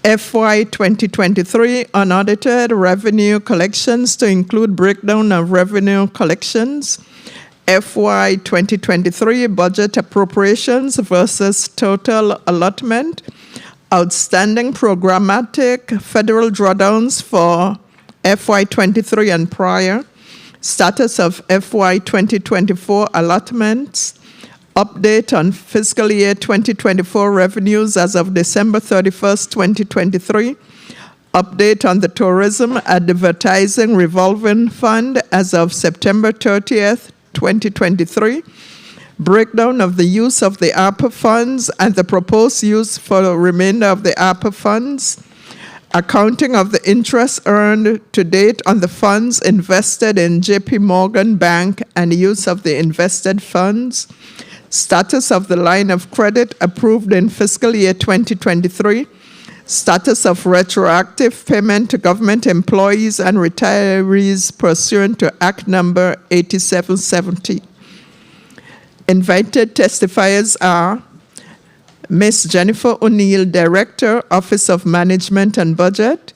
FY 2023 unaudited revenue collections to include breakdown of revenue collections, FY 2023 budget appropriations versus total allotment, outstanding programmatic federal drawdowns for FY 23 and prior, status of FY 2024 allotments, update on fiscal year 2024 revenues as of December 31st, 2023, update on the Tourism Advertising Revolving Fund as of September 30th, 2023, breakdown of the use of the ARPA funds and the proposed use for the remainder of the ARPA funds, accounting of the interest earned to date on the funds invested in JP Morgan Bank and use of the invested funds, status of the line of credit approved in fiscal year 2023, status of retroactive payment to government employees and retirees pursuant to Act Number 8770. Invited testifiers are Ms. Jennifer O'Neill, Director, Office of Management and Budget,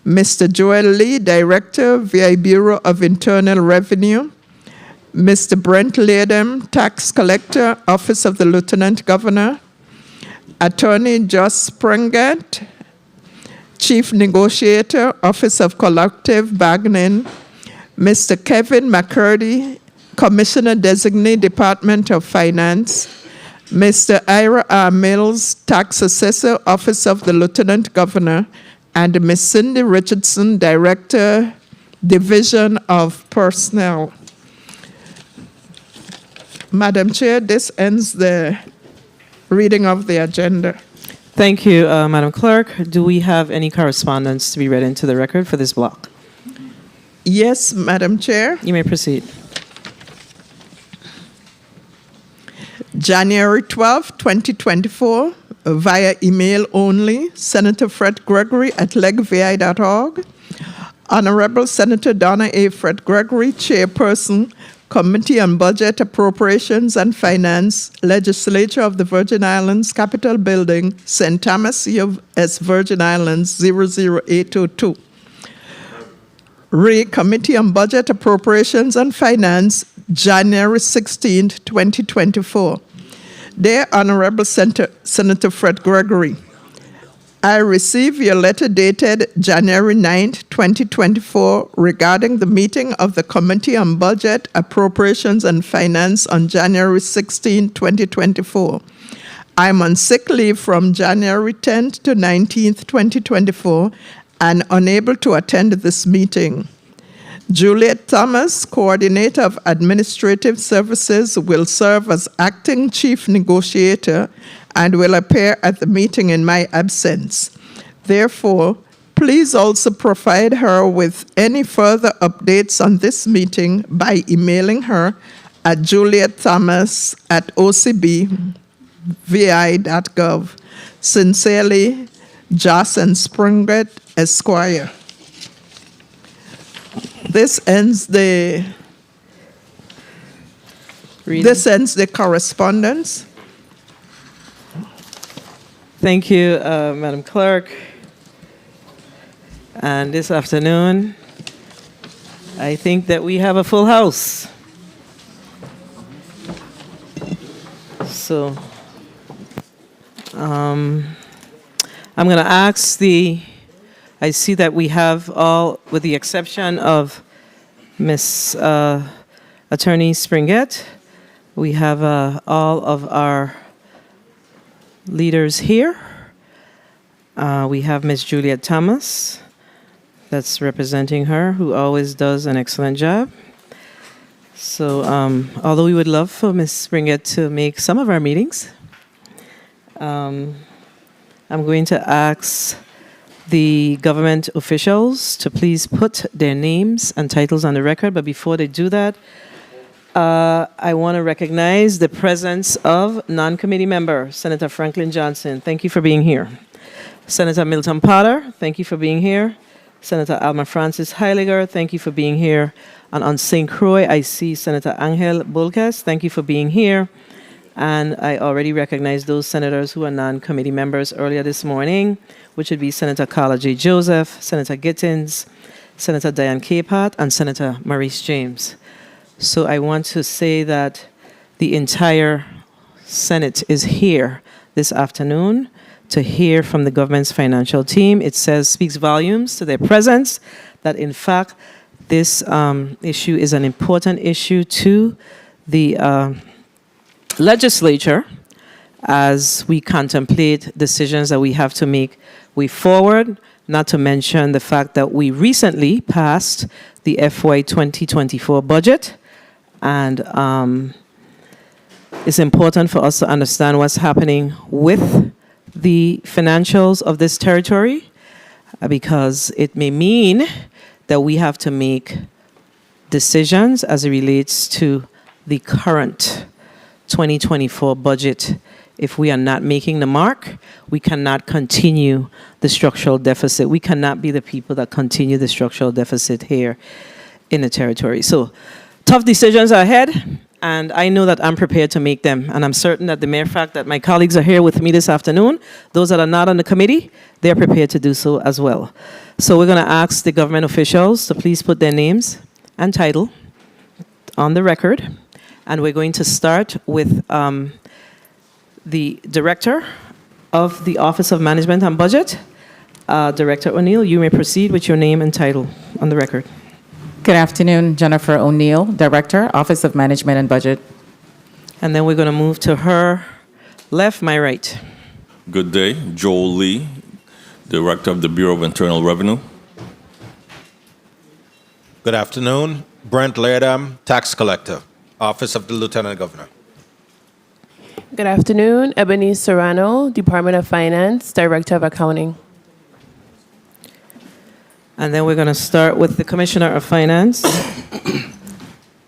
Mr. Joel Lee, Director, VI Bureau of Internal Revenue, Mr. Brent Leadham, Tax Collector, Office of the Lieutenant Governor, Attorney Josh Springett, Chief Negotiator, Office of Collective Bargaining, Mr. Kevin McCurdy, Commissioner Designate, Department of Finance, Mr. Ira R. Mills, Tax Assessor, Office of the Lieutenant Governor, and Ms. Cindy Richardson, Director, Division of Personnel. Madam Chair, this ends the reading of the agenda. Thank you, Madam Clerk. Do we have any correspondence to be read into the record for this block? Yes, Madam Chair. You may proceed. January 12, 2024, via email only, Senator Fred Gregory at legvi.org. Honorable Senator Donna A. Fred Gregory, Chairperson, Committee on Budget, Appropriations, and Finance, Legislature of the Virgin Islands, Capitol Building, St. Thomas, U.S. Virgin Islands, 00802. Committee on Budget, Appropriations, and Finance, January 16, 2024. Dear Honorable Senator Fred Gregory, I received your letter dated January 9, 2024 regarding the meeting of the Committee on Budget, Appropriations, and Finance on January 16, 2024. I'm on sick leave from January 10th to 19th, 2024, and unable to attend this meeting. Juliet Thomas, Coordinator of Administrative Services, will serve as Acting Chief Negotiator and will appear at the meeting in my absence. Therefore, please also provide her with any further updates on this meeting by emailing her at julietThomas@ocbvi.gov. Sincerely, Joss and Springett, Esquire. This ends the correspondence. Thank you, Madam Clerk. And this afternoon, I think that we have a full house. So, I'm going to ask I see that we have all, with the exception of Miss Attorney Springett, we have all of our leaders here. We have Ms. Juliet Thomas, that's representing her, who always does an excellent job. So, although we would love for Ms. Springett to make some of our meetings, I'm going to ask the government officials to please put their names and titles on the record. But before they do that, I want to recognize the presence of non-committee member, Senator Franklin Johnson. Thank you for being here. Senator Milton Potter, thank you for being here. Senator Alma Francis Heiliger, thank you for being here. And on St. Croix, I see Senator Angel Bulkas, thank you for being here. And I already recognize those senators who are non-committee members earlier this morning, which would be Senator Carla J. Joseph, Senator Gittins, Senator Diane Capehart, and Senator Maurice James. So I want to say that the entire Senate is here this afternoon to hear from the government's financial team. It speaks volumes to their presence, that in fact, this issue is an important issue to the legislature as we contemplate decisions that we have to make way forward, not to mention the fact that we recently passed the FY 2024 budget, and it's important for us to understand what's happening with the financials of this territory, because it may mean that we have to make decisions as it relates to the current 2024 budget. If we are not making the mark, we cannot continue the structural deficit. We cannot be the people that continue the structural deficit here in the territory. So tough decisions are ahead, and I know that I'm prepared to make them. And I'm certain that the mere fact that my colleagues are here with me this afternoon, those that are not on the committee, they're prepared to do so as well. So we're going to ask the government officials to please put their names and title on the record. And we're going to start with the Director of the Office of Management and Budget. Director O'Neill, you may proceed with your name and title on the record. Good afternoon, Jennifer O'Neill, Director, Office of Management and Budget. And then we're going to move to her left, my right. Good day, Joel Lee, Director of the Bureau of Internal Revenue. Good afternoon, Brent Laerdam, Tax Collector, Office of the Lieutenant Governor. Good afternoon, Ebony Serrano, Department of Finance, Director of Accounting. And then we're going to start with the Commissioner of Finance.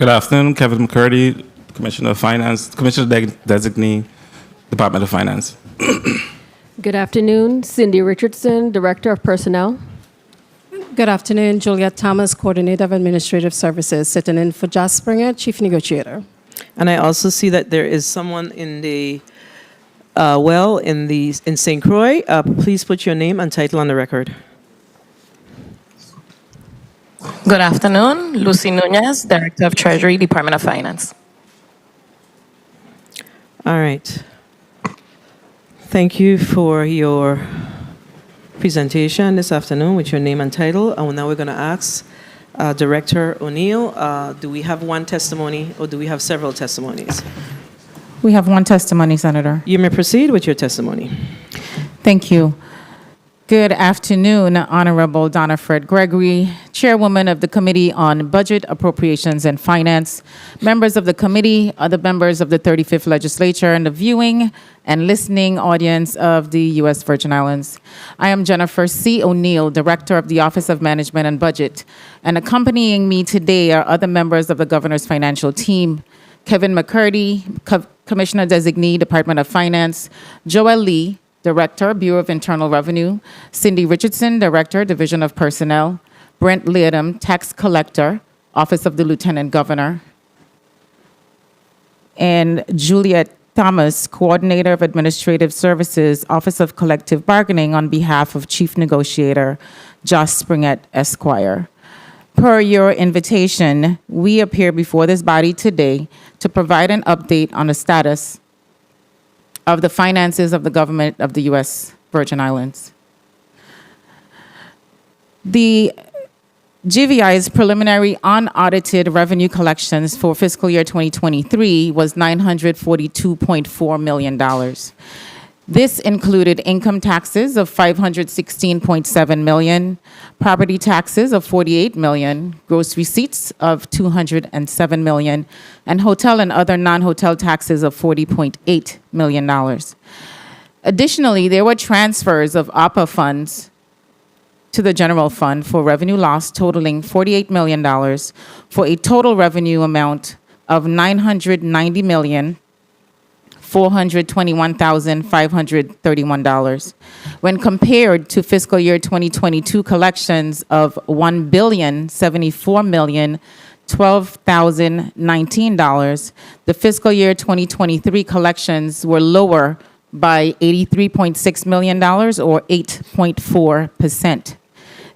Good afternoon, Kevin McCurdy, Commissioner of Finance, Commissioner Designee, Department of Finance. Good afternoon, Cindy Richardson, Director of Personnel. Good afternoon, Juliet Thomas, Coordinator of Administrative Services, sitting in for Josh Springer, Chief Negotiator. And I also see that there is someone in the in St. Croix. Please put your name and title on the record. Good afternoon, Lucy Nunez, Director of Treasury, Department of Finance. All right. Thank you for your presentation this afternoon with your name and title. And now we're going to ask Director O'Neill, do we have one testimony or do we have several testimonies? We have one testimony, Senator. You may proceed with your testimony. Thank you. Good afternoon, Honorable Donna Fred Gregory, Chairwoman of the Committee on Budget, Appropriations, and Finance, members of the committee, other members of the 35th Legislature, and the viewing and listening audience of the U.S. Virgin Islands. I am Jennifer C. O'Neill, Director of the Office of Management and Budget, and accompanying me today are other members of the Governor's financial team, Kevin McCurdy, Commissioner Designee, Department of Finance, Joel Lee, Director, Bureau of Internal Revenue, Cindy Richardson, Director, Division of Personnel, Brent Laerdam, Tax Collector, Office of the Lieutenant Governor, and Juliet Thomas, Coordinator of Administrative Services, Office of Collective Bargaining, on behalf of Chief Negotiator Josh Springett, Esquire. Per your invitation, we appear before this body today to provide an update on the status of the finances of the government of the U.S. Virgin Islands. The GVI's preliminary unaudited revenue collections for fiscal year 2023 was $942.4 million. This included income taxes of $516.7 million, property taxes of $48 million, gross receipts of $207 million, and hotel and other non-hotel taxes of $40.8 million. Additionally, there were transfers of APA funds to the general fund for revenue loss totaling $48 million for a total revenue amount of $990,421,531 when compared to fiscal year 2022 collections of $1,074,012,019. The fiscal year 2023 collections were lower by $83.6 million or 8.4%.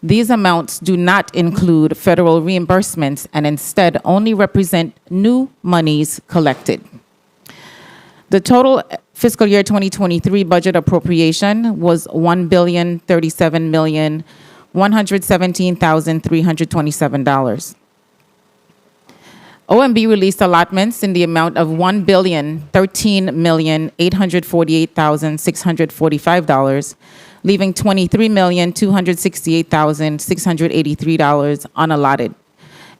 These amounts do not include federal reimbursements and instead only represent new monies collected. The total fiscal year 2023 budget appropriation was $1,037,117,327. OMB released allotments in the amount of $1,013,848,645, leaving $23,268,683 unallotted.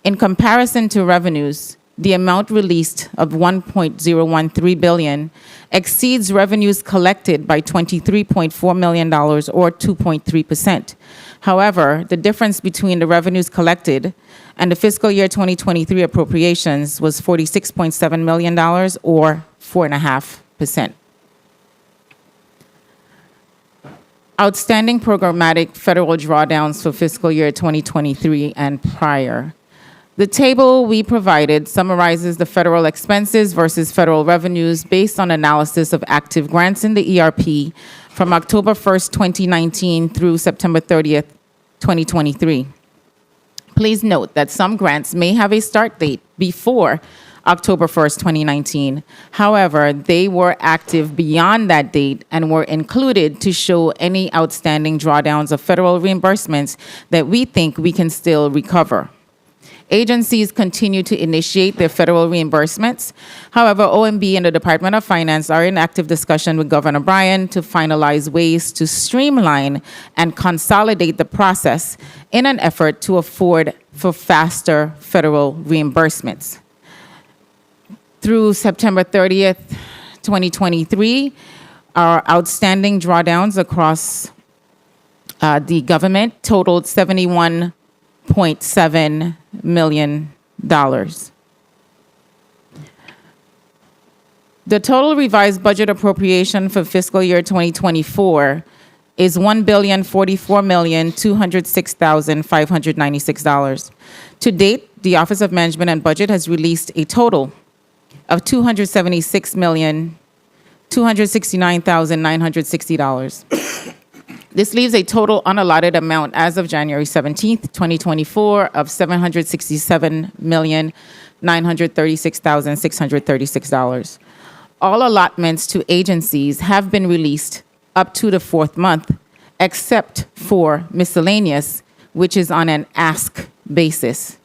In comparison to revenues, the amount released of $1.013 billion exceeds revenues collected by $23.4 million or 2.3%. However, the difference between the revenues collected and the fiscal year 2023 appropriations was $46.7 million or 4.5%. Outstanding programmatic federal drawdowns for fiscal year 2023 and prior. The table we provided summarizes the federal expenses versus federal revenues based on analysis of active grants in the ERP from October 1st, 2019 through September 30th, 2023. Please note that some grants may have a start date before October 1st, 2019. However, they were active beyond that date and were included to show any outstanding drawdowns of federal reimbursements that we think we can still recover. Agencies continue to initiate their federal reimbursements. However, OMB and the Department of Finance are in active discussion with Governor Bryan to finalize ways to streamline and consolidate the process in an effort to afford for faster federal reimbursements. Through September 30th, 2023, our outstanding drawdowns across the government totaled $71.7 million. The total revised budget appropriation for fiscal year 2024 is $1,044,206,596. To date, the Office of Management and Budget has released a total of $276,269,960. This leaves a total unallotted amount as of January 17th, 2024 of $767,936,636. All allotments to agencies have been released up to the fourth month, except for miscellaneous, which is on an ask basis.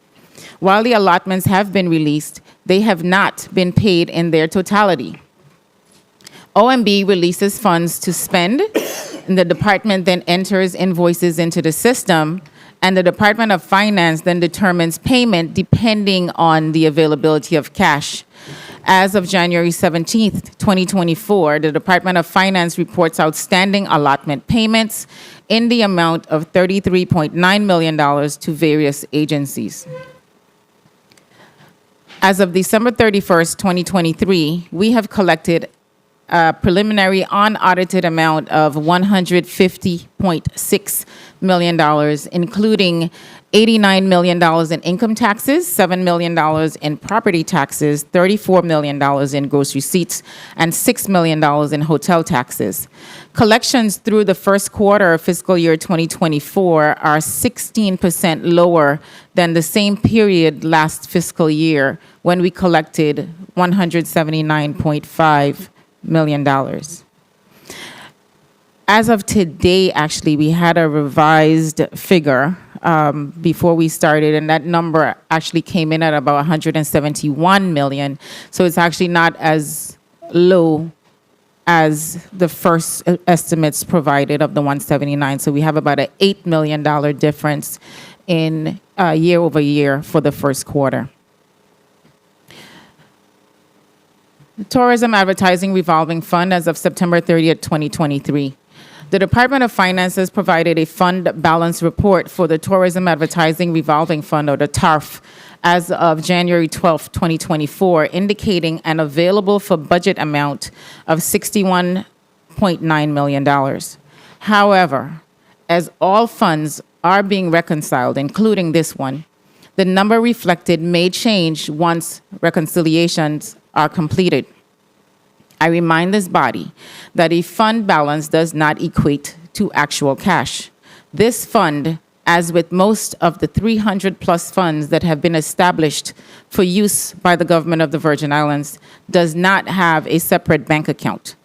While the allotments have been released, they have not been paid in their totality. OMB releases funds to spend, and the department then enters invoices into the system, and the Department of Finance then determines payment depending on the availability of cash. As of January 17th, 2024, the Department of Finance reports outstanding allotment payments in the amount of $33.9 million to various agencies. As of December 31st, 2023, we have collected a preliminary unaudited amount of $150.6 million, including $89 million in income taxes, $7 million in property taxes, $34 million in gross receipts, and $6 million in hotel taxes. Collections through the first quarter of fiscal year 2024 are 16% lower than the same period last fiscal year, when we collected $179.5 million. As of today, actually, we had a revised figure before we started, and that number actually came in at about 171 million. So it's actually not as low as the first estimates provided of the 179. So we have about an $8 million difference in year over year for the first quarter. The Tourism Advertising Revolving Fund as of September 30th, 2023. The Department of Finance has provided a fund balance report for the Tourism Advertising Revolving Fund, or the TARF, as of January 12th, 2024, indicating an available for budget amount of $61.9 million. However, as all funds are being reconciled, including this one, the number reflected may change once reconciliations are completed. I remind this body that a fund balance does not equate to actual cash. This fund, as with most of the 300 plus funds that have been established for use by the government of the Virgin Islands, does not have a separate bank account.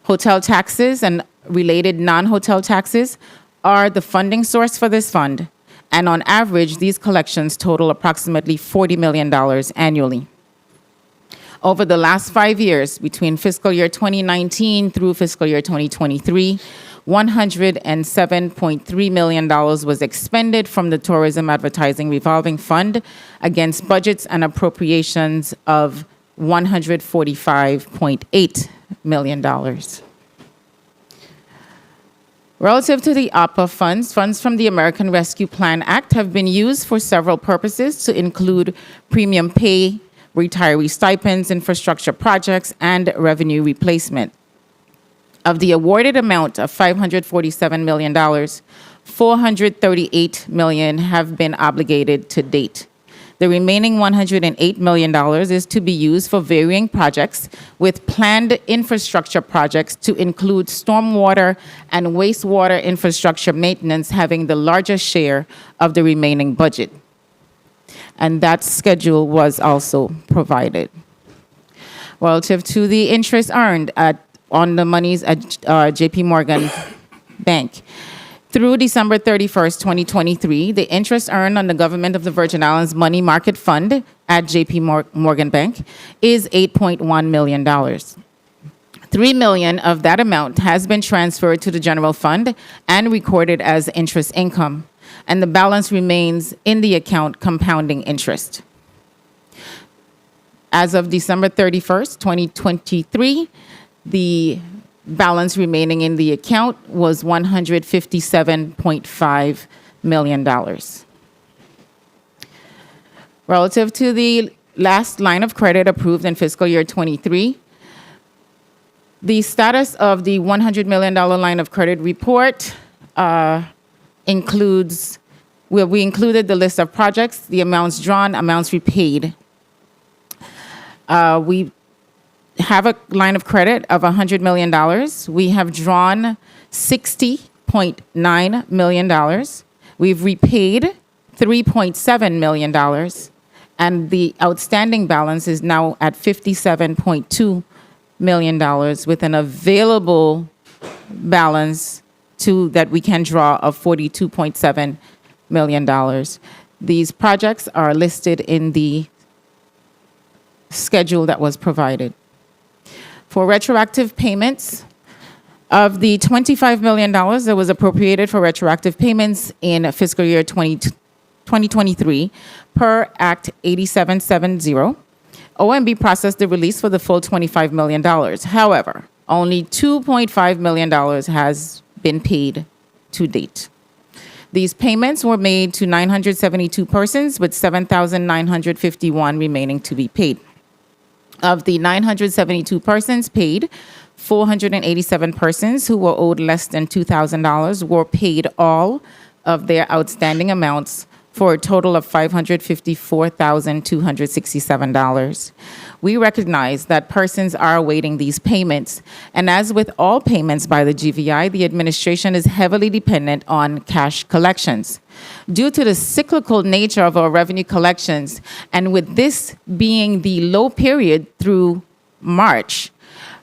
Hotel taxes and related non-hotel taxes are the funding source for this fund, and on average, these collections total approximately $40 million annually. Over the last 5 years, between fiscal year 2019 through fiscal year 2023, $107.3 million was expended from the Tourism Advertising Revolving Fund against budgets and appropriations of $145.8 million. Relative to the APA funds, funds from the American Rescue Plan Act have been used for several purposes to include premium pay, retiree stipends, infrastructure projects, and revenue replacement. Of the awarded amount of $547 million, $438 million have been obligated to date. The remaining $108 million is to be used for varying projects, with planned infrastructure projects to include stormwater and wastewater infrastructure maintenance having the largest share of the remaining budget. And that schedule was also provided. Relative to the interest earned on the monies at JP Morgan Bank. Through December 31st, 2023, the interest earned on the Government of the Virgin Islands Money Market Fund at JP Morgan Bank is $8.1 million. $3 million of that amount has been transferred to the general fund and recorded as interest income, and the balance remains in the account compounding interest. As of December 31st, 2023, the balance remaining in the account was $157.5 million. Relative to the last line of credit approved in fiscal year 23, the status of the $100 million line of credit report includes, well, we included the list of projects, the amounts drawn, amounts repaid. We have a line of credit of $100 million. We have drawn $60.9 million. We've repaid $3.7 million. And the outstanding balance is now at $57.2 million with an available balance that we can draw of $42.7 million. These projects are listed in the schedule that was provided. For retroactive payments, of the $25 million that was appropriated for retroactive payments in fiscal year 2023 per Act 8770, OMB processed the release for the full $25 million. However, only $2.5 million has been paid to date. These payments were made to 972 persons, with 7,951 remaining to be paid. Of the 972 persons paid, 487 persons who were owed less than $2,000 were paid all of their outstanding amounts for a total of $554,267. We recognize that persons are awaiting these payments, and as with all payments by the GVI, the administration is heavily dependent on cash collections. Due to the cyclical nature of our revenue collections, and with this being the low period through March,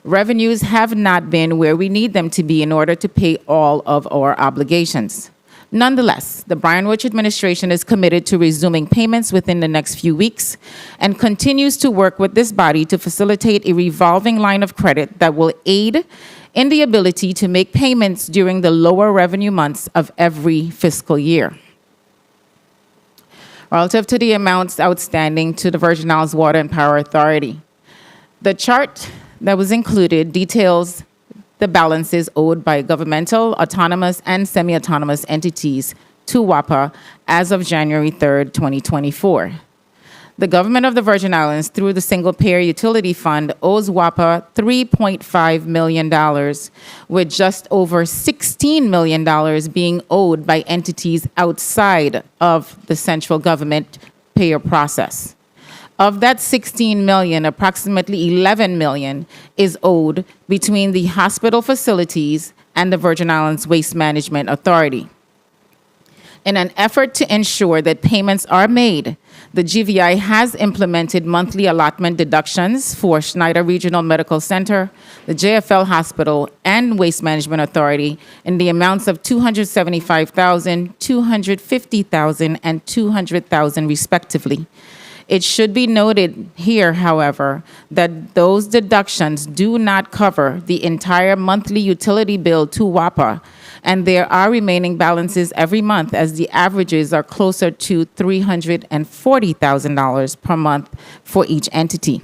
revenues have not been where we need them to be in order to pay all of our obligations. Nonetheless, the Brian Roach administration is committed to resuming payments within the next few weeks and continues to work with this body to facilitate a revolving line of credit that will aid in the ability to make payments during the lower revenue months of every fiscal year. Relative to the amounts outstanding to the Virgin Islands Water and Power Authority, the chart that was included details the balances owed by governmental, autonomous, and semi-autonomous entities to WAPA as of January 3rd, 2024. The government of the Virgin Islands, through the Single Payer Utility Fund, owes WAPA $3.5 million, with just over $16 million being owed by entities outside of the central government payer process. Of that 16 million, approximately 11 million is owed between the hospital facilities and the Virgin Islands Waste Management Authority. In an effort to ensure that payments are made, the GVI has implemented monthly allotment deductions for Schneider Regional Medical Center, the JFL Hospital, and Waste Management Authority in the amounts of $275,000, $250,000, and $200,000 respectively. It should be noted here, however, that those deductions do not cover the entire monthly utility bill to WAPA, and there are remaining balances every month as the averages are closer to $340,000 per month for each entity.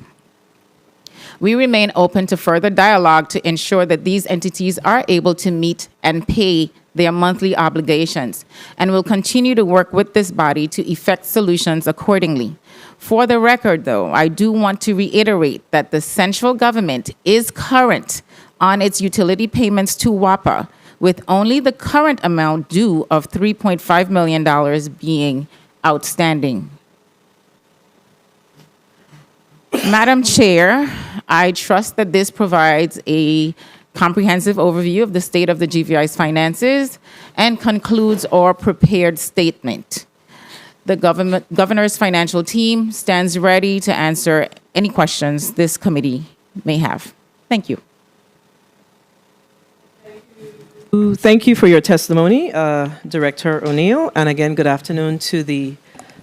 We remain open to further dialogue to ensure that these entities are able to meet and pay their monthly obligations, and will continue to work with this body to effect solutions accordingly. For the record, though, I do want to reiterate that the central government is current on its utility payments to WAPA, with only the current amount due of $3.5 million being outstanding. Madam Chair, I trust that this provides a comprehensive overview of the state of the GVI's finances and concludes our prepared statement. The governor's financial team stands ready to answer any questions this committee may have. Thank you. Thank you for your testimony, Director O'Neill. And again, good afternoon to the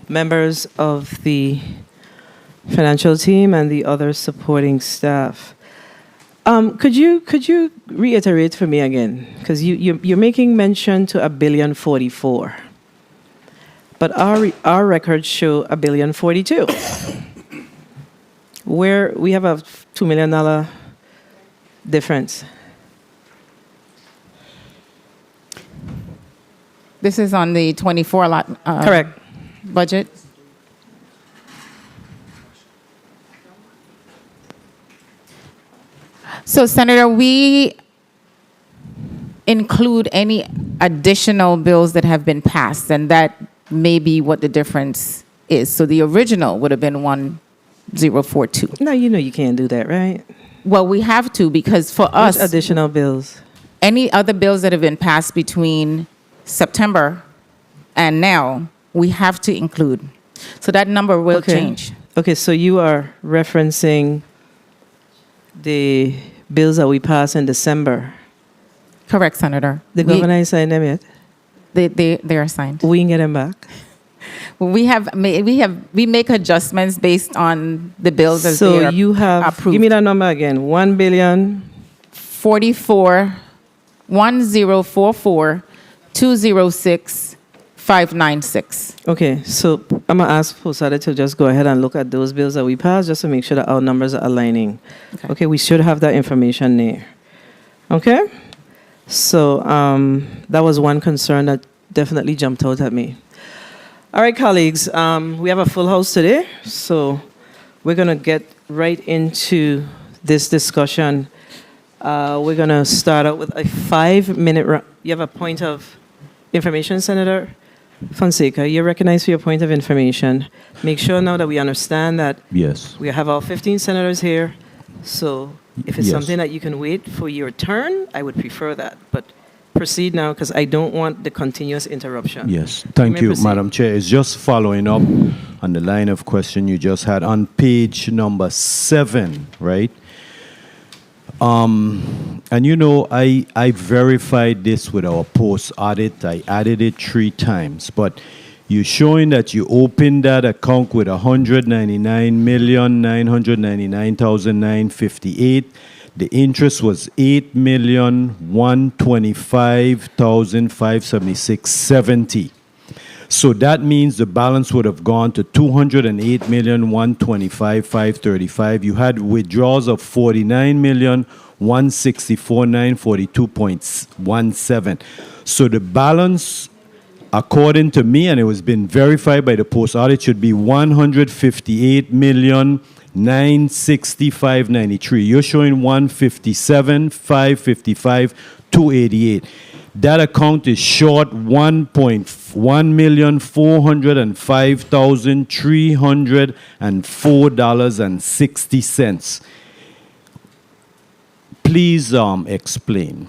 members of the financial team and the other supporting staff. Could you reiterate for me again? Because you're making mention to $1.044 billion, but our records show $1.042 billion. Where we have a $2 million difference. This is on the 24 lot. Correct. Budget. So, Senator, we include any additional bills that have been passed, and that may be what the difference is. So the original would have been 1042. No, you know you can't do that, right? Well, we have to, because for us, Which additional bills? any other bills that have been passed between September and now, we have to include. So that number will change. Okay, so you are referencing the bills that we passed in December. Correct, Senator. The governor ain't signed them yet. They are signed. We can get them back. We make adjustments based on the bills as they So are you have approved. give me that number again. 1044 206 596. Okay, so I'm gonna ask Posada to just go ahead and look at those bills that we passed, just to make sure that our numbers are aligning. Okay, we should have that information there. Okay, so that was one concern that definitely jumped out at me. All right, colleagues, we have a full house today, so we're gonna get right into this discussion. We're gonna start out with a 5-minute. You have a point of information, Senator Fonseca. You're recognized for your point of information. Make sure now that we understand that Yes. we have all 15 senators here. So if it's Yes. something that you can wait for your turn, I would prefer that. But proceed now, because I don't want the continuous interruption. Yes, thank may you, proceed. Madam Chair. It's just following up on the line of question you just had on page number 7, right? And I verified this with our post audit. I added it 3 times, but you're showing that you opened that account with 199,999,958. The interest was 8,125,576.70. So that means the balance would have gone to 208,125,535. You had withdrawals of 49,164,942.17. So the balance, according to me, and it was been verified by the post audit, should be 158,965,93. You're showing 157,555,288. That account is short $1,405,304.60. Please explain.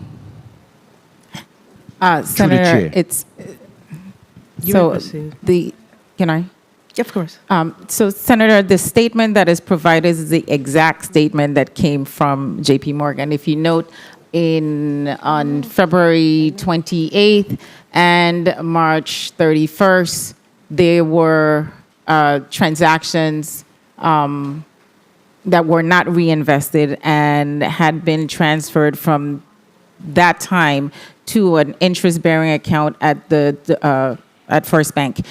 Senator, it's You so may proceed. can I? Of course. So, Senator, the statement that is provided is the exact statement that came from J.P. Morgan. If you note, on February 28th and March 31st, there were transactions that were not reinvested and had been transferred from that time to an interest-bearing account at at First Bank.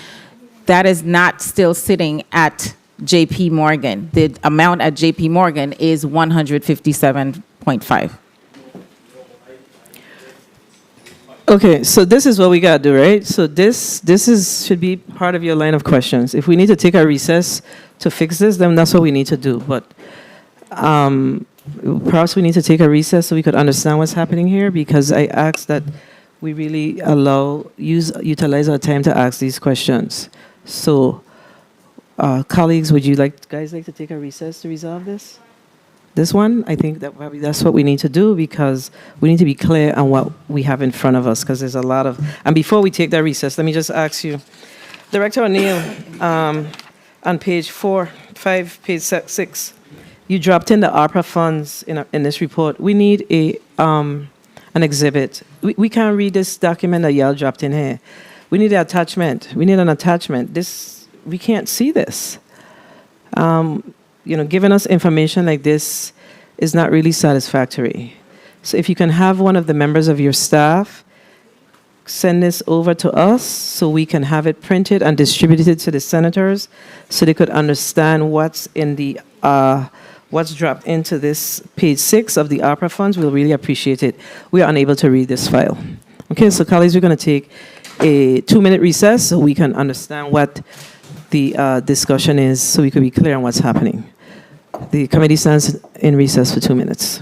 That is not still sitting at J.P. Morgan. The amount at J.P. Morgan is 157.5. Okay, so this is what we gotta do, right? So this should be part of your line of questions. If we need to take a recess to fix this, then that's what we need to do. But perhaps we need to take a recess so we could understand what's happening here, because I asked that we really utilize our time to ask these questions. So, colleagues, would you guys like to take a recess to resolve this? This one, I think that probably that's what we need to do, because we need to be clear on what we have in front of us, because there's a lot of, and before we take that recess, let me just ask you, Director O'Neill, on page 5, page 6, you dropped in the ARPA funds in this report. We need an exhibit. We can't read this document that y'all dropped in here. We need an attachment. We need an attachment. We can't see this. Giving us information like this is not really satisfactory. So if you can have one of the members of your staff send this over to us so we can have it printed and distributed to the senators so they could understand what's dropped into this page 6 of the ARPA funds, we'll really appreciate it. We are unable to read this file. Okay, so colleagues, we're going to take a 2-minute recess so we can understand what the discussion is, so we could be clear on what's happening. The committee stands in recess for 2 minutes.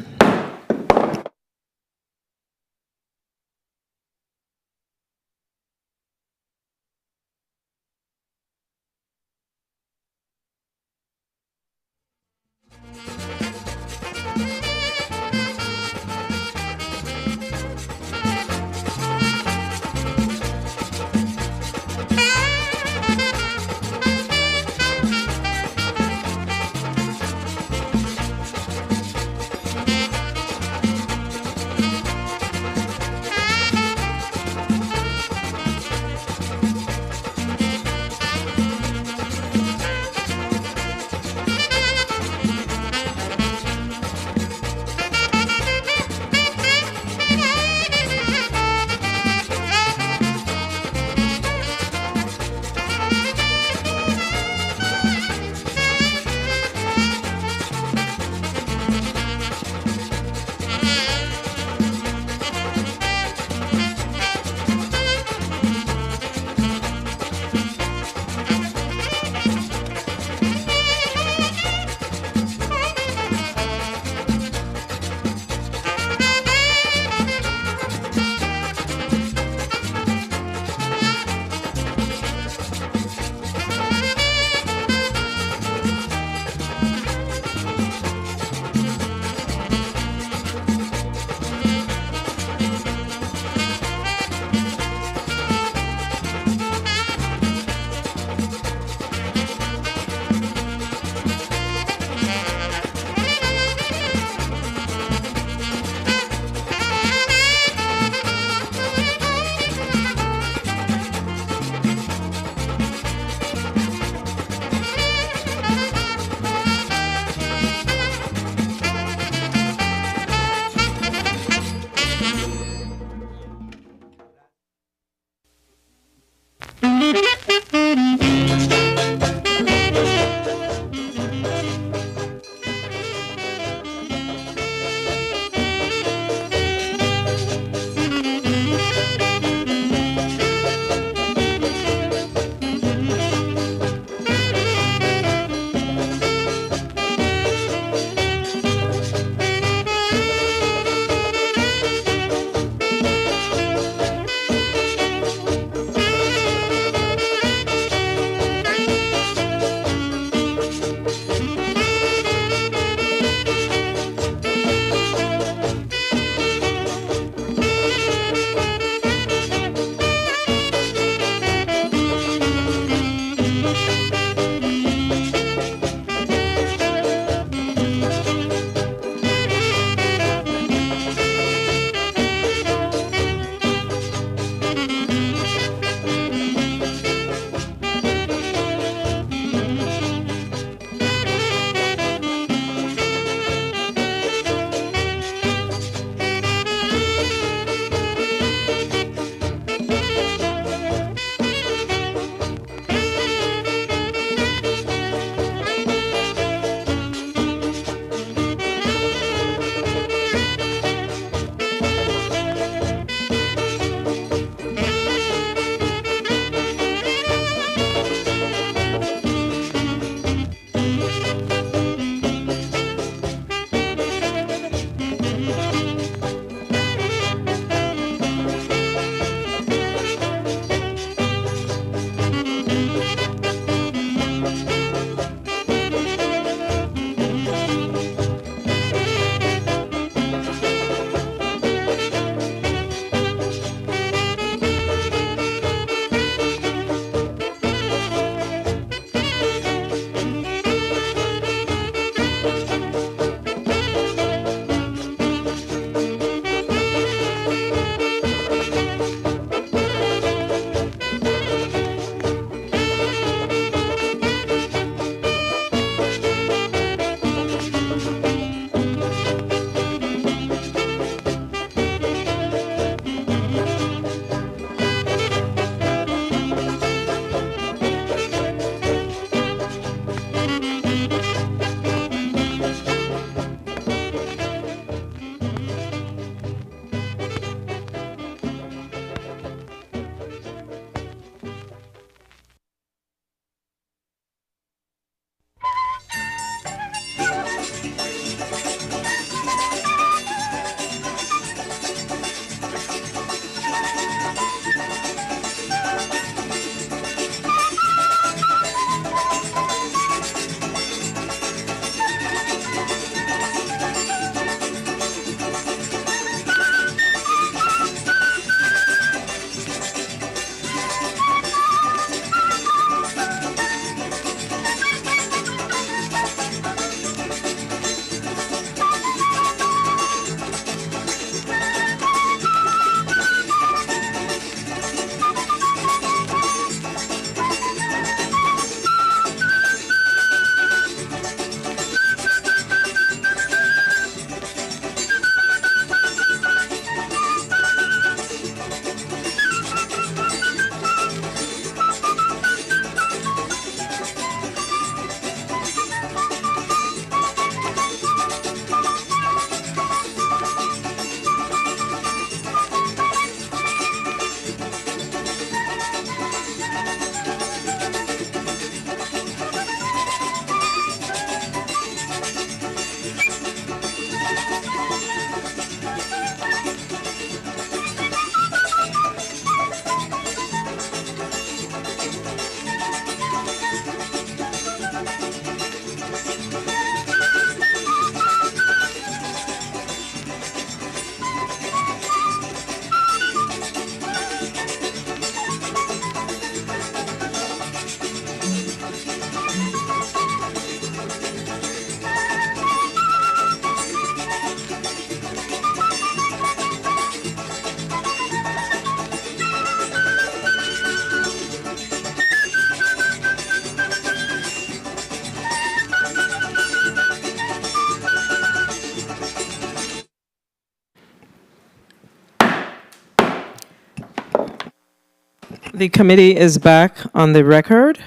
The committee is back on the record,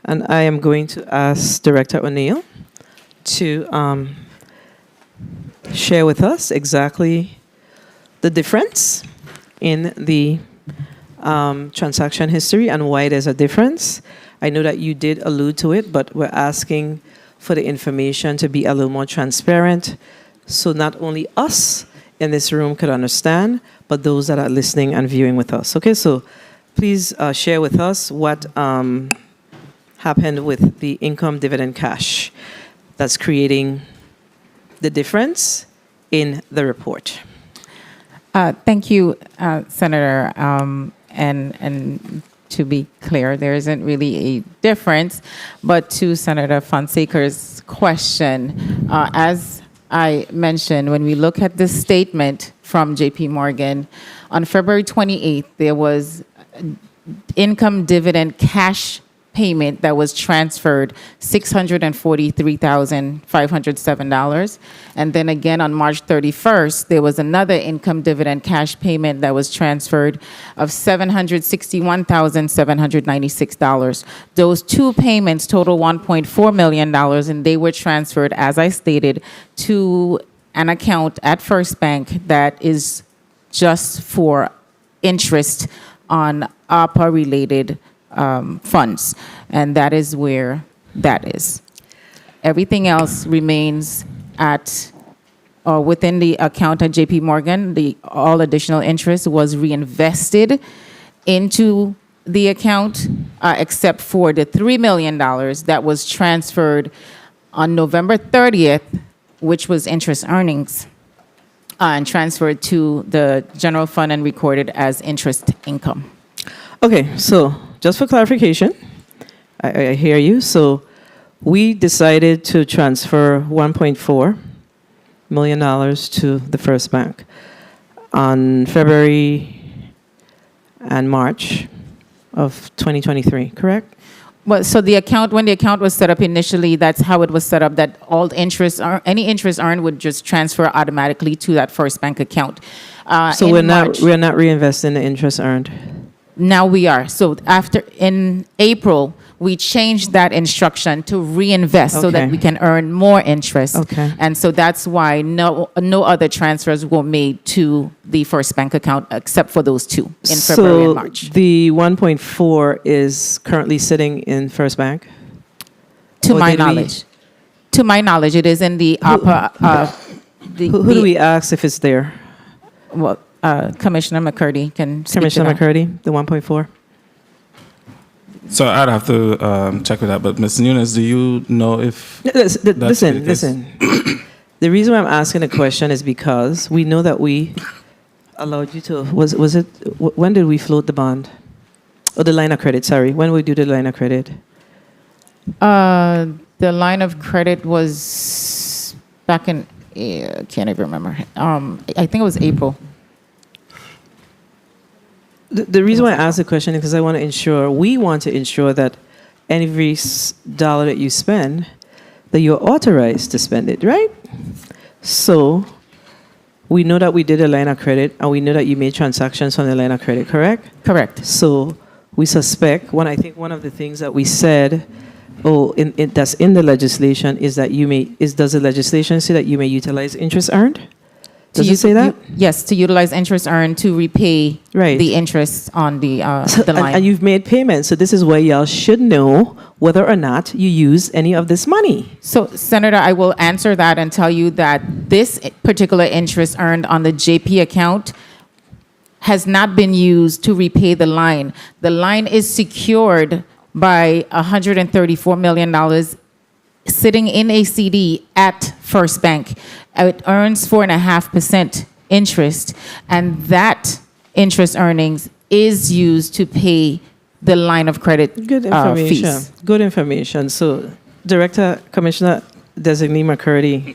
and I am going to ask Director O'Neill to share with us exactly the difference in the transaction history and why there's a difference. I know that you did allude to it, but we're asking for the information to be a little more transparent so not only us in this room could understand, but those that are listening and viewing with us. Okay, so please share with us what happened with the income dividend cash that's creating the difference in the report. Thank you, Senator. And to be clear, there isn't really a difference. But to Senator Fonseca's question, as I mentioned, when we look at this statement from JP Morgan, on February 28th, there was income dividend cash payment that was transferred, $643,507. And then again on March 31st, there was another income dividend cash payment that was transferred of $761,796. Those two payments total $1.4 million, and they were transferred, as I stated, to an account at First Bank that is just for interest on ARPA-related funds, and that is where that is. Everything else remains at or within the account at JP Morgan. All additional interest was reinvested into the account, except for the $3 million that was transferred on November 30th, which was interest earnings, and transferred to the general fund and recorded as interest income. Okay, so just for clarification, I hear you. So we decided to transfer $1.4 million to the First Bank on February and March of 2023, correct? Well, so the account, when the account was set up initially, that's how it was set up, that all interest, any interest earned would just transfer automatically to that First Bank account. So we're not reinvesting the interest earned. Now we are. So in April, we changed that instruction to reinvest so that we can earn more interest. Okay. And so that's why no other transfers were made to the First Bank account except for those two in February and March. The 1.4 is currently sitting in First Bank? To my knowledge. To my knowledge, it is in the ARPA. Who do we ask if it's there? Well, Commissioner McCurdy can speak Commissioner to that. McCurdy, the 1.4? So I'd have to check with that. But Ms. Nunes, do you know if Listen. The reason why I'm asking the question is because we know that we allowed you to, was it, when did we float the bond? Oh, the line of credit, sorry. When did we do the line of credit? The line of credit was back in, can't even remember. I think it was April. The reason why I ask the question is because we want to ensure that every dollar that you spend, that you're authorized to spend it, right? So we know that we did a line of credit, and we know that you made transactions on the line of credit, correct? Correct. So we suspect, I think one of the things that we said, that's in the legislation, is that does the legislation say that you may utilize interest earned? Does it say that? Yes, to utilize interest earned to repay the interest on the line. And you've made payments, so this is why y'all should know whether or not you use any of this money. So, Senator, I will answer that and tell you that this particular interest earned on the JP account has not been used to repay the line. The line is secured by $134 million sitting in a CD at First Bank. It earns 4.5% interest, and that interest earnings is used to pay the line of credit Good information. fees. Good information. So, Commissioner Designee McCurdy,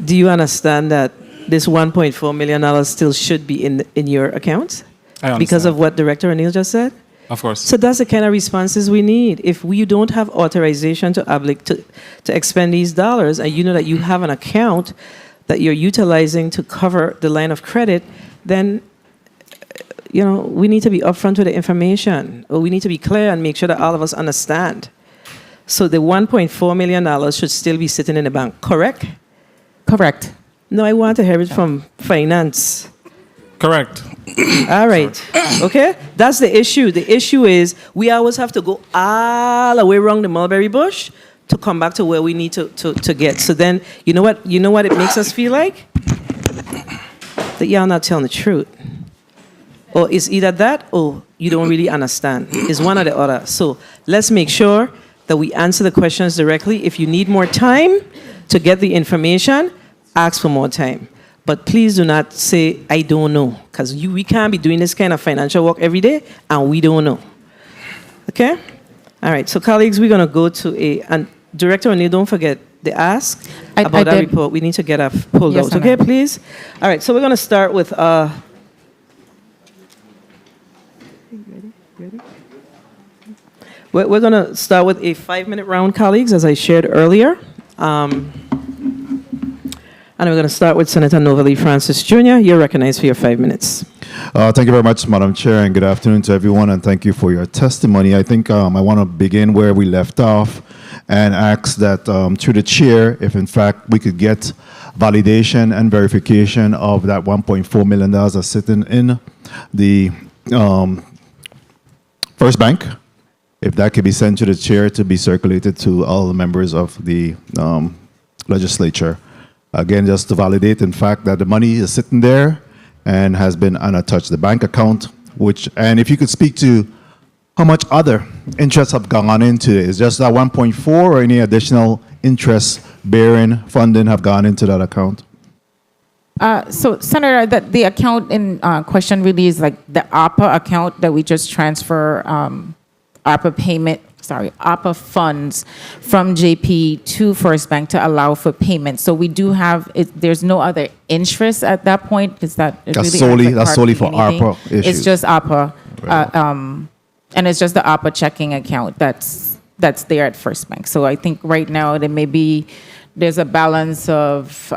do you understand that this $1.4 million still should be in your account? I understand. Because of what Director O'Neill just said? Of course. So that's the kind of responses we need. If you don't have authorization to expend these dollars, and you know that you have an account that you're utilizing to cover the line of credit, then we need to be upfront with the information, or we need to be clear and make sure that all of us understand. So the $1.4 million should still be sitting in the bank, correct? Correct. No, I want to hear it from finance. Correct. All right. Okay? That's the issue. The issue is we always have to go all the way around the mulberry bush to come back to where we need to get. So then, you know what it makes us feel like? That y'all not telling the truth. Or it's either that or you don't really understand. It's one or the other. So let's make sure that we answer the questions directly. If you need more time to get the information, ask for more time. But please do not say, I don't know, because we can't be doing this kind of financial work every day, and we don't know. Okay? All right, so colleagues, we're going to go to and Director O'Neill, don't forget the ask about that report. We need to get a pulled out. Okay, please? All right, so we're going to start with, we're going to start with a 5-minute round, colleagues, as I shared earlier. And we're going to start with Senator Novalee Francis Jr. You're recognized for your 5 minutes. Thank you very much, Madam Chair, and good afternoon to everyone, and thank you for your testimony. I think I want to begin where we left off and ask that through the chair, if in fact we could get validation and verification of that $1.4 million that's sitting in the First Bank, if that could be sent to the chair to be circulated to all the members of the legislature. Again, just to validate, in fact, that the money is sitting there and has been untouched. The bank account, and if you could speak to how much other interests have gone into it. Is just that 1.4 or any additional interest-bearing funding have gone into that account? So, Senator, the account in question really is like the APA account that we just transfer APA funds from JP to First Bank to allow for payment. So we do have, there's no other interest at that point because that's solely for APA issues. It's just APA, and it's just the APA checking account that's there at First Bank. So I think right now there's a balance of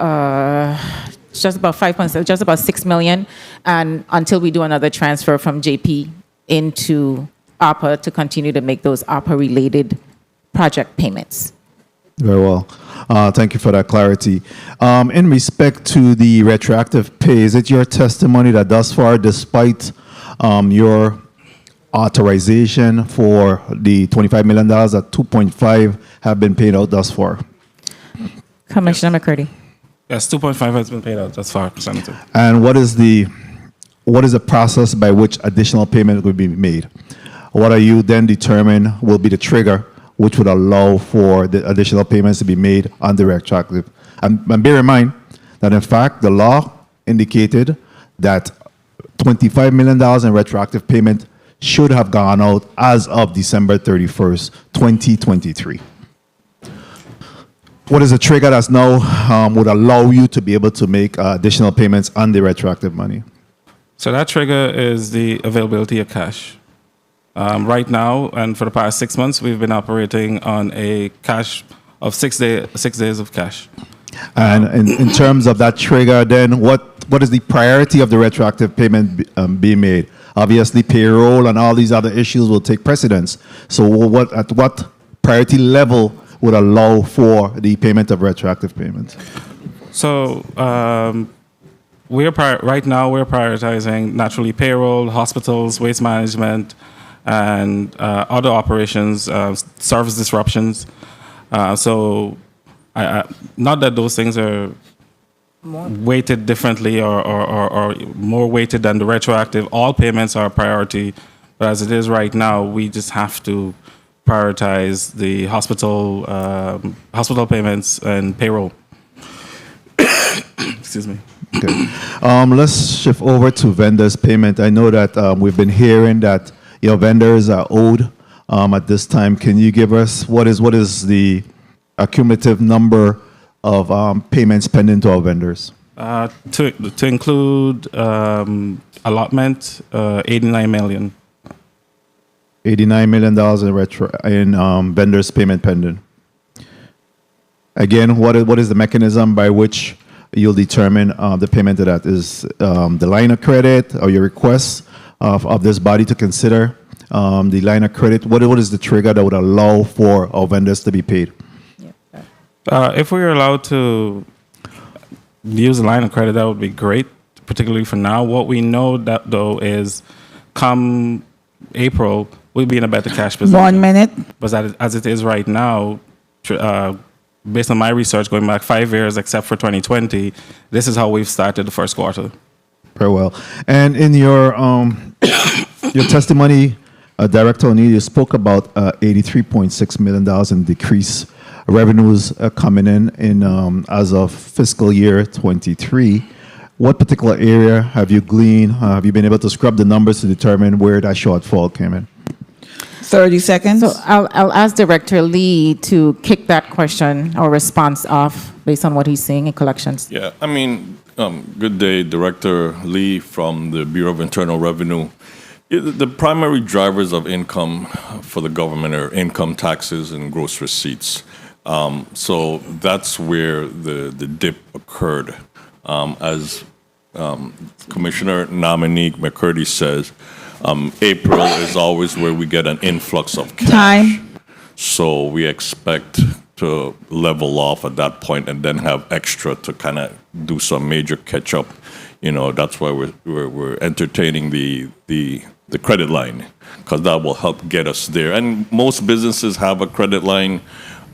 just about 6 million, and until we do another transfer from JP into APA to continue to make those APA-related project payments. Very well. Thank you for that clarity. In respect to the retroactive pay, is it your testimony that thus far, despite your authorization for the $25 million, that 2.5 have been paid out thus far? Commissioner McCurdy. Yes, 2.5 has been paid out thus far, Senator. And what is the process by which additional payment will be made? What are you then determine will be the trigger which would allow for the additional payments to be made on the retroactive? And bear in mind that, in fact, the law indicated that $25 million in retroactive payment should have gone out as of December 31st, 2023. What is the trigger that's now would allow you to be able to make additional payments on the retroactive money? So that trigger is the availability of cash. Right now, and for the past 6 months, we've been operating on a cash of 6 days of cash. And in terms of that trigger, then what is the priority of the retroactive payment being made? Obviously, payroll and all these other issues will take precedence. So at what priority level would allow for the payment of retroactive payments? So right now we're prioritizing naturally payroll, hospitals, waste management, and other operations, service disruptions. So not that those things are weighted differently or more weighted than the retroactive. All payments are a priority, but as it is right now, we just have to prioritize the hospital payments and payroll. Excuse me. Okay. Let's shift over to vendors payment. I know that we've been hearing that your vendors are owed at this time. Can you give us what is the accumulative number of payments pending to our vendors? To include allotment, $89 million. $89 million in vendors payment pending. Again, what is the mechanism by which you'll determine the payment of that? Is the line of credit or your request, of this body to consider the line of credit? What is the trigger that would allow for our vendors to be paid? If we were allowed to use a line of credit, that would be great, particularly for now. What we know that though is, come April, we'll be in a better cash position. 1 minute. But as it is right now, based on my research going back 5 years, except for 2020, this is how we've started the first quarter. Very well. And in your your testimony, Director O'Neill, you spoke about $83.6 million in decreased revenues coming in as of fiscal year 23. What particular area have you gleaned? Have you been able to scrub the numbers to determine where that shortfall came in? 30 seconds. So I'll ask Director Lee to kick that question or response off based on what he's seeing in collections. Yeah, I mean, good day, Director Lee from the Bureau of Internal Revenue. The primary drivers of income for the government are income taxes and gross receipts. So that's where the dip occurred. As Commissioner nominee McCurdy says, April is always where we get an influx of cash. Time. So we expect to level off at that point and then have extra to kind of do some major catch up. You know, that's why we're entertaining the credit line, because that will help get us there. And most businesses have a credit line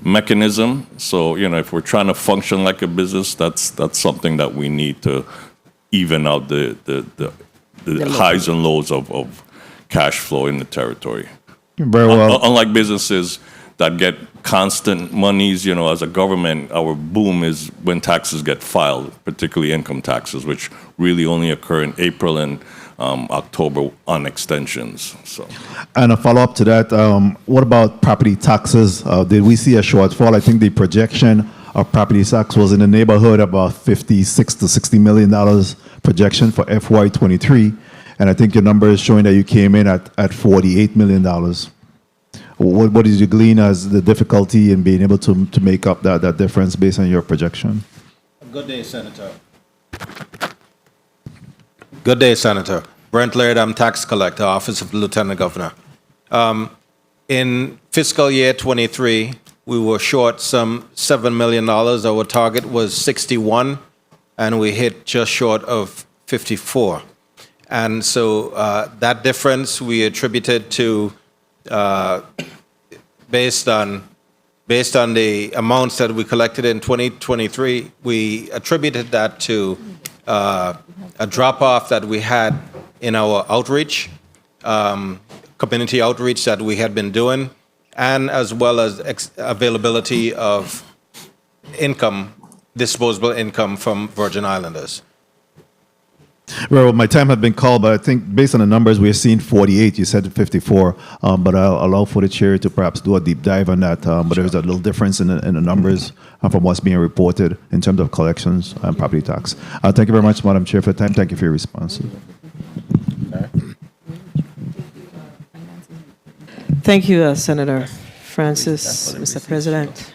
mechanism. So, you know, if we're trying to function like a business, that's something that we need to even out the highs and lows of cash flow in the territory. Very well. Unlike businesses that get constant monies, you know, as a government, our boom is when taxes get filed, particularly income taxes, which really only occur in April and October on extensions. So, and a follow-up to that, what about property taxes? Did we see a shortfall? I think the projection of property tax was in the neighborhood about $56 to $60 million projection for FY23, and I think your number is showing that you came in at $48 million. What did you glean as the difficulty in being able to make up that difference based on your projection? Good day, Senator. Good day, Senator. Brent Laird, I'm tax collector, Office of the Lieutenant Governor. In fiscal year 23, we were short some $7 million. Our target was 61, and we hit just short of 54. And so that difference we attributed to, based on the amounts that we collected in 2023, we attributed that to a drop-off that we had in our outreach, community outreach that we had been doing, and as well as availability of income, disposable income from Virgin Islanders. Well, my time had been called, but I think based on the numbers, we're seeing 48. You said 54, but I'll allow for the chair to perhaps do a deep dive on that. But there's a little difference in the numbers from what's being reported in terms of collections and property tax. Thank you very much, Madam Chair, for the time. Thank you for your response. Thank you, Senator Francis, Mr. President.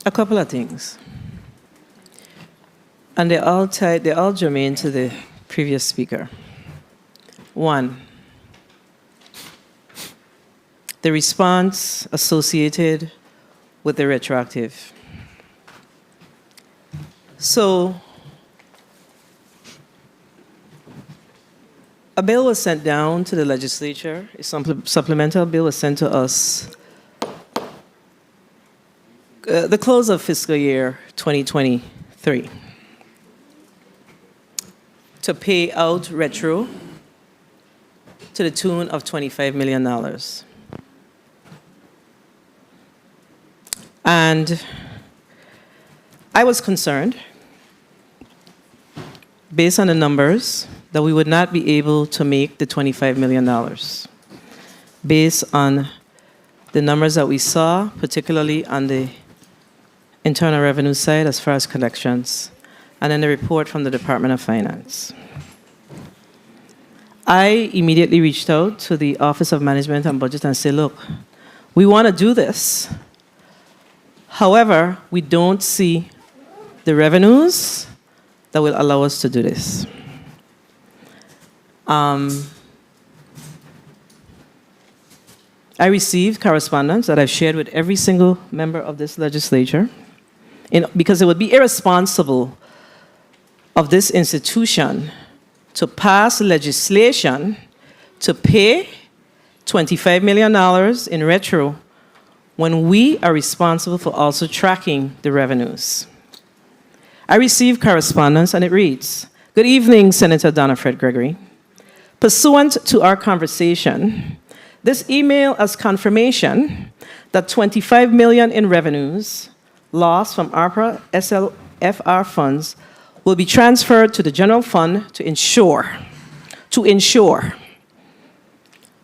A couple of things, and they're all germane to the previous speaker. One, the response associated with the retroactive. So, a bill was sent down to the legislature. A supplemental bill was sent to us the close of fiscal year 2023 to pay out retro to the tune of $25 million. And I was concerned, based on the numbers, that we would not be able to make the $25 million based on the numbers that we saw, particularly on the internal revenue side as far as collections, and then the report from the Department of Finance. I immediately reached out to the Office of Management and Budget and said, look, we want to do this, However, we don't see the revenues that will allow us to do this. I received correspondence that I've shared with every single member of this legislature, because it would be irresponsible of this institution to pass legislation to pay $25 million in retro when we are responsible for also tracking the revenues. I received correspondence and it reads, "Good evening, Senator Donna Fred Gregory. Pursuant to our conversation, this email as confirmation that $25 million in revenues lost from ARPA SLFR funds will be transferred to the general fund to ensure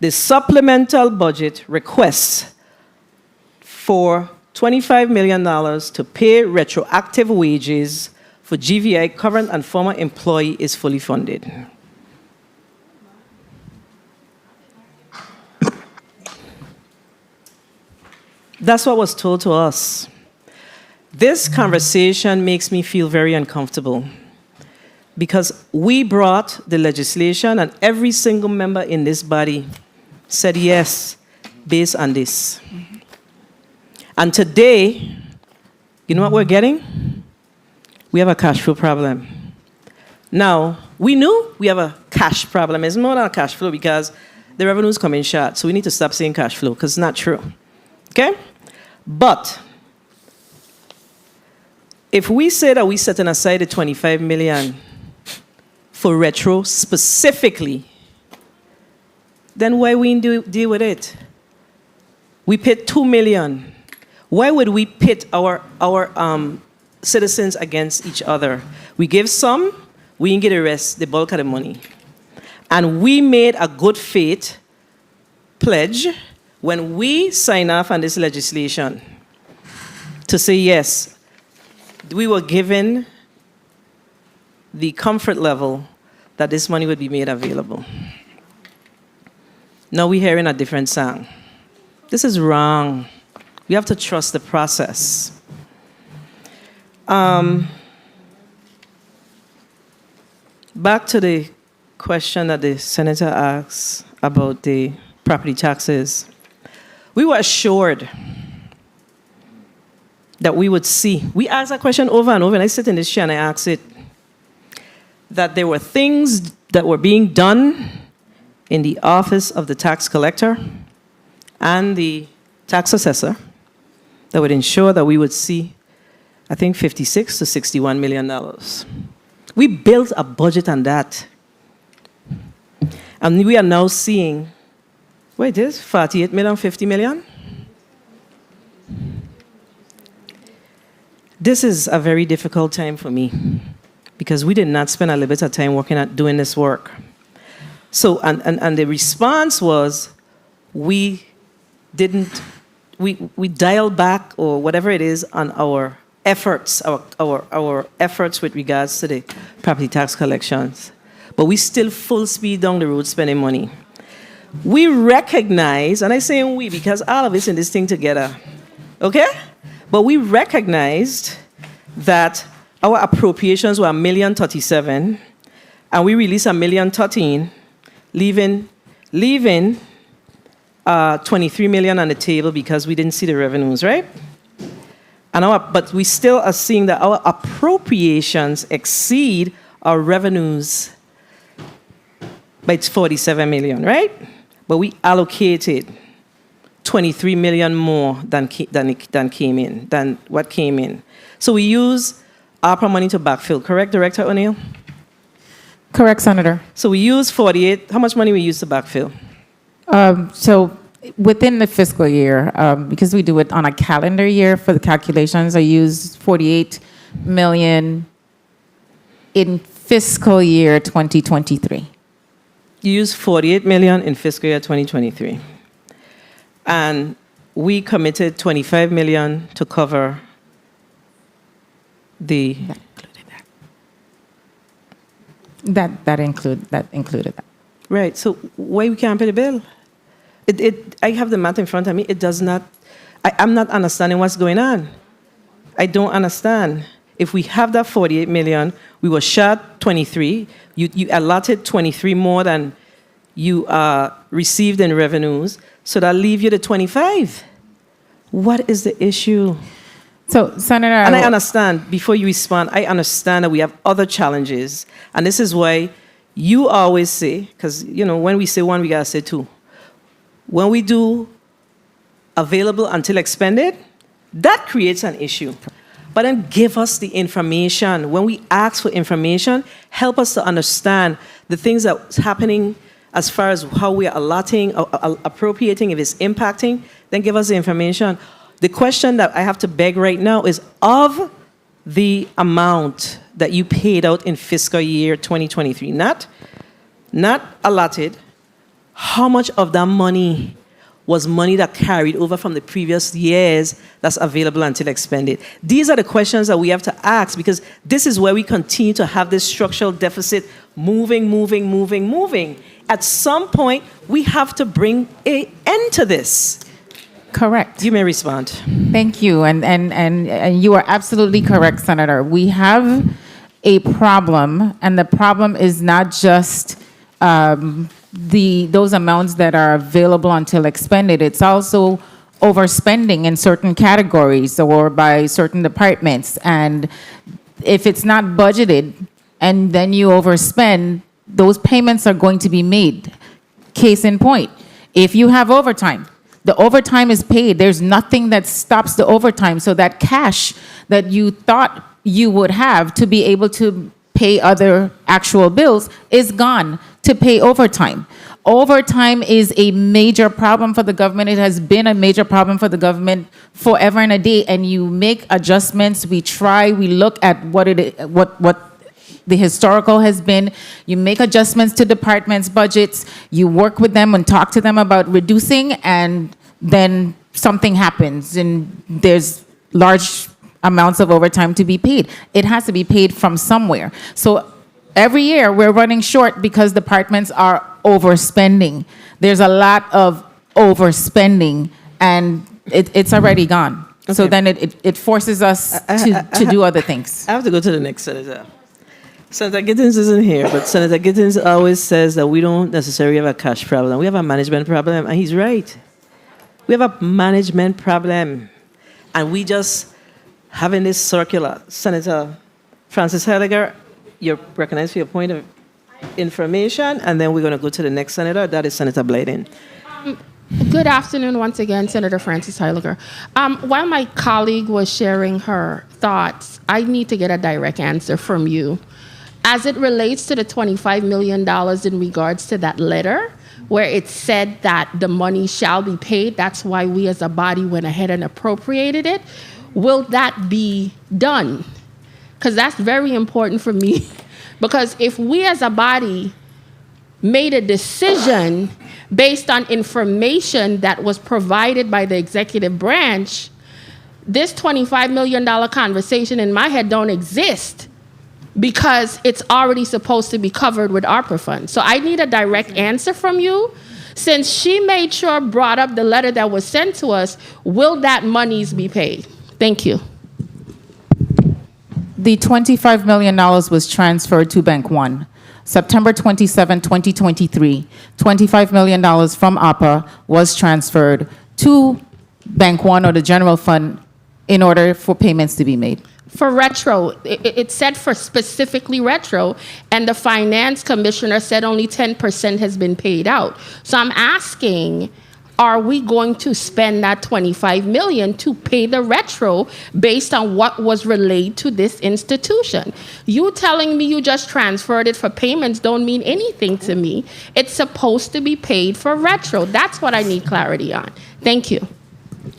the supplemental budget requests for $25 million to pay retroactive wages for GVI current and former employee is fully funded." That's what was told to us. This conversation makes me feel very uncomfortable because we brought the legislation and every single member in this body said yes based on this. And today, you know what we're getting? We have a cash flow problem. Now, we knew we have a cash problem. It's more than a cash flow because the revenues come in short. So we need to stop saying cash flow because it's not true. Okay? But if we say that we're setting aside the $25 million for retro specifically, then why we deal with it? We paid $2 million. Why would we pit our citizens against each other? We give some, we didn't get the rest, the bulk of the money. And we made a good faith pledge when we sign off on this legislation to say yes, we were given the comfort level that this money would be made available. Now we're hearing a different sound. This is wrong. We have to trust the process. Back to the question that the senator asked about the property taxes. We were assured that we would see. We asked that question over and over, and I sit in this chair and I ask it, that there were things that were being done in the office of the tax collector and the tax assessor that would ensure that we would see, I think, $56 to $61 million. We built a budget on that. And we are now seeing, wait, it is 48 million, 50 million? This is a very difficult time for me because we did not spend a little bit of time working at doing this work. So, and the response was, we dialed back or whatever it is on our efforts, our efforts with regards to the property tax collections. But we still full speed down the road spending money. We recognize, and I say we because all of us in this thing together, okay? But we recognized that our appropriations were $1,037,000, and we released $1,013,000, leaving $23 million on the table because we didn't see the revenues, right? But we still are seeing that our appropriations exceed our revenues by $47 million, right? But we allocated $23 million more than what came in. So we use ARPA money to backfill, correct, Director O'Neill? Correct, Senator. So we use 48. How much money we use to backfill? So within the fiscal year, because we do it on a calendar year for the calculations, I use $48 million in fiscal year 2023. You use $48 million in fiscal year 2023. And we committed $25 million to cover the... That included that. Right, so why we can't pay the bill? I have the math in front of me. It does not... I'm not understanding what's going on. I don't understand. If we have that 48 million, we were short 23. You allotted 23 more than you received in revenues, so that leave you to 25. What is the issue? So, Senator, and I understand, before you respond, I understand that we have other challenges. And this is why you always say, because, when we say one, we got to say two. When we do available until expended, that creates an issue. But then give us the information. When we ask for information, help us to understand the things that's happening as far as how we are allotting, appropriating, if it's impacting, then give us the information. The question that I have to beg right now is, of the amount that you paid out in fiscal year 2023, not allotted, how much of that money was money that carried over from the previous years that's available until expended? These are the questions that we have to ask, because this is where we continue to have this structural deficit moving. At some point, we have to bring an end to this. Correct. You may respond. Thank you. And you are absolutely correct, Senator. We have a problem, and the problem is not just those amounts that are available until expended. It's also overspending in certain categories or by certain departments. And if it's not budgeted and then you overspend, those payments are going to be made. Case in point, if you have overtime, the overtime is paid. There's nothing that stops the overtime. So that cash that you thought you would have to be able to pay other actual bills is gone to pay overtime. Overtime is a major problem for the government. It has been a major problem for the government forever and a day. And you make adjustments. We look at what the historical has been. You make adjustments to departments' budgets. You work with them and talk to them about reducing, and then something happens, and there's large amounts of overtime to be paid. It has to be paid from somewhere. So every year we're running short because departments are overspending. There's a lot of overspending, and it's already gone. Okay. So then it forces us to do other things. I have to go to the next senator. Senator Gittins isn't here, but Senator Gittins always says that we don't necessarily have a cash problem. We have a management problem, and he's right. We have a management problem, and we just having this circular. Senator Francis Heidegger, you're recognized for your point of information, and then we're going to go to the next senator. That is Senator Blayden. Good afternoon once again, Senator Francis Heidegger. While my colleague was sharing her thoughts, I need to get a direct answer from you. As it relates to the $25 million in regards to that letter, where it said that the money shall be paid, that's why we as a body went ahead and appropriated it. Will that be done? Because that's very important for me. Because if we as a body made a decision based on information that was provided by the executive branch, this $25 million conversation in my head don't exist, because it's already supposed to be covered with ARPA funds. So I need a direct answer from you. Since she made sure, brought up the letter that was sent to us, will that monies be paid? Thank you. The $25 million was transferred to Bank One. September 27, 2023, $25 million from ARPA was transferred to Bank One or the general fund in order for payments to be made. For retro, it said for specifically retro, and the finance commissioner said only 10% has been paid out. So I'm asking, are we going to spend that $25 million to pay the retro based on what was relayed to this institution? You telling me you just transferred it for payments don't mean anything to me. It's supposed to be paid for retro. That's what I need clarity on. Thank you.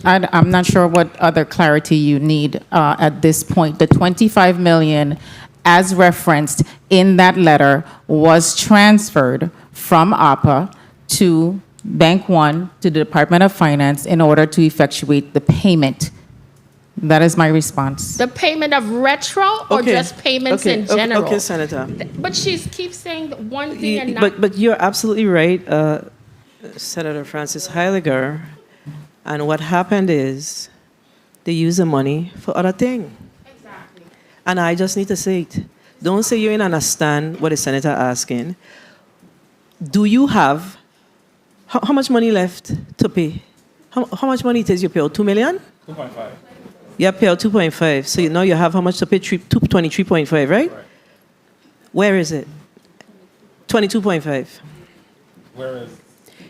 I'm not sure what other clarity you need at this point. The $25 million, as referenced in that letter, was transferred from ARPA to Bank One, to the Department of Finance, in order to effectuate the payment. That is my response. The payment of retro, or just payments in general? Okay, Senator. But she keeps saying one thing and not... But you're absolutely right, Senator Francis Heidegger. And what happened is they use the money for other things. Exactly. And I just need to say it. Don't say you didn't understand what the senator asking. Do you have, how much money left to pay? How much money it is you pay out? 2 million? 2.5. You pay out 2.5. So now you have how much to pay? 23.5, right? Where is it? 22.5. Where is?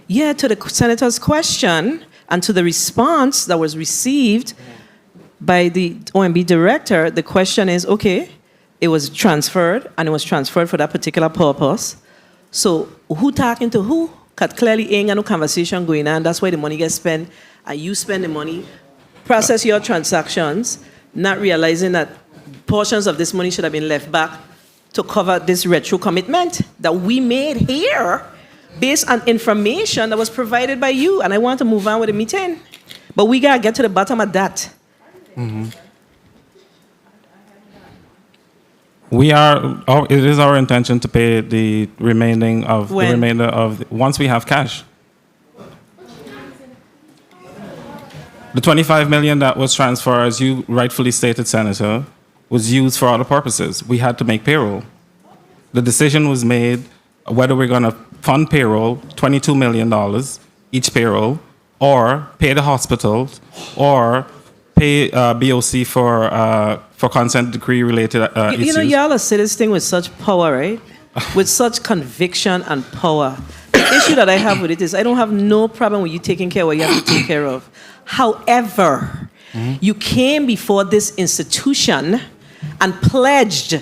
Yeah, to the senator's question and to the response that was received by the OMB director, the question is, okay, it was transferred, and it was transferred for that particular purpose. So who talking to who? Because clearly ain't got no conversation going on. That's why the money gets spent, and you spend the money, process your transactions, not realizing that portions of this money should have been left back to cover this retro commitment that we made here based on information that was provided by you. And I want to move on with the meeting. But we got to get to the bottom of that. Mm-hmm. It is our intention to pay the remainder of once we have cash. The 25 million that was transferred, as you rightfully stated, Senator, was used for other purposes. We had to make payroll. The decision was made whether we're going to fund payroll, $22 million each payroll, or pay the hospitals, or pay BOC for consent decree related issues. You know, y'all are saying this thing with such power, right? With such conviction and power. The issue that I have with it is I don't have no problem with you taking care of what you have to take care of. However, you came before this institution and pledged,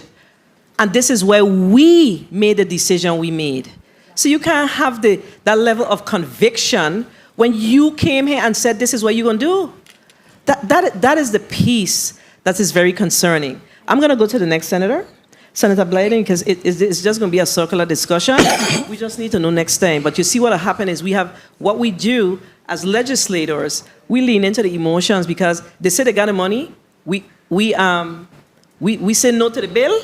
and this is where we made the decision we made. So you can't have that level of conviction when you came here and said this is what you're going to do. That is the piece that is very concerning. I'm going to go to the next senator, Senator Blyden, because it's just going to be a circular discussion. We just need to know next time. But you see what will happen is we have what we do as legislators. We lean into the emotions because they say they got the money. We say no to the bill.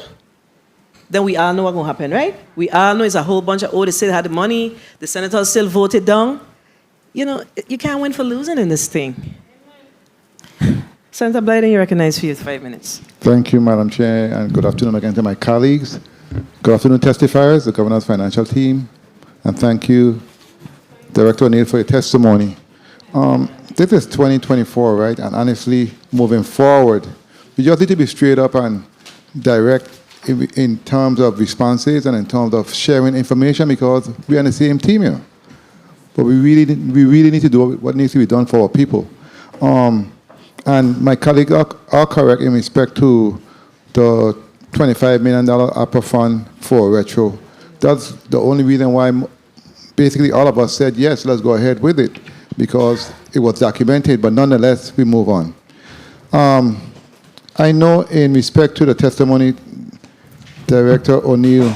Then we all know what's going to happen, right? We all know it's a whole bunch of, they said they had the money. The senators still voted down. You know, you can't win for losing in this thing. Senator Blyden, you recognize for you 5 minutes. Thank you, Madam Chair, and good afternoon again to my colleagues. Good afternoon, testifiers, the governor's financial team, and thank you, Director O'Neill, for your testimony. This is 2024, right? And honestly, moving forward, we just need to be straight up and direct in terms of responses and in terms of sharing information because we're on the same team here. But we really need to do what needs to be done for our people. And my colleagues are correct in respect to the $25 million upper fund for retro. That's the only reason why basically all of us said, yes, let's go ahead with it, because it was documented, but nonetheless, we move on. I know in respect to the testimony, Director O'Neill,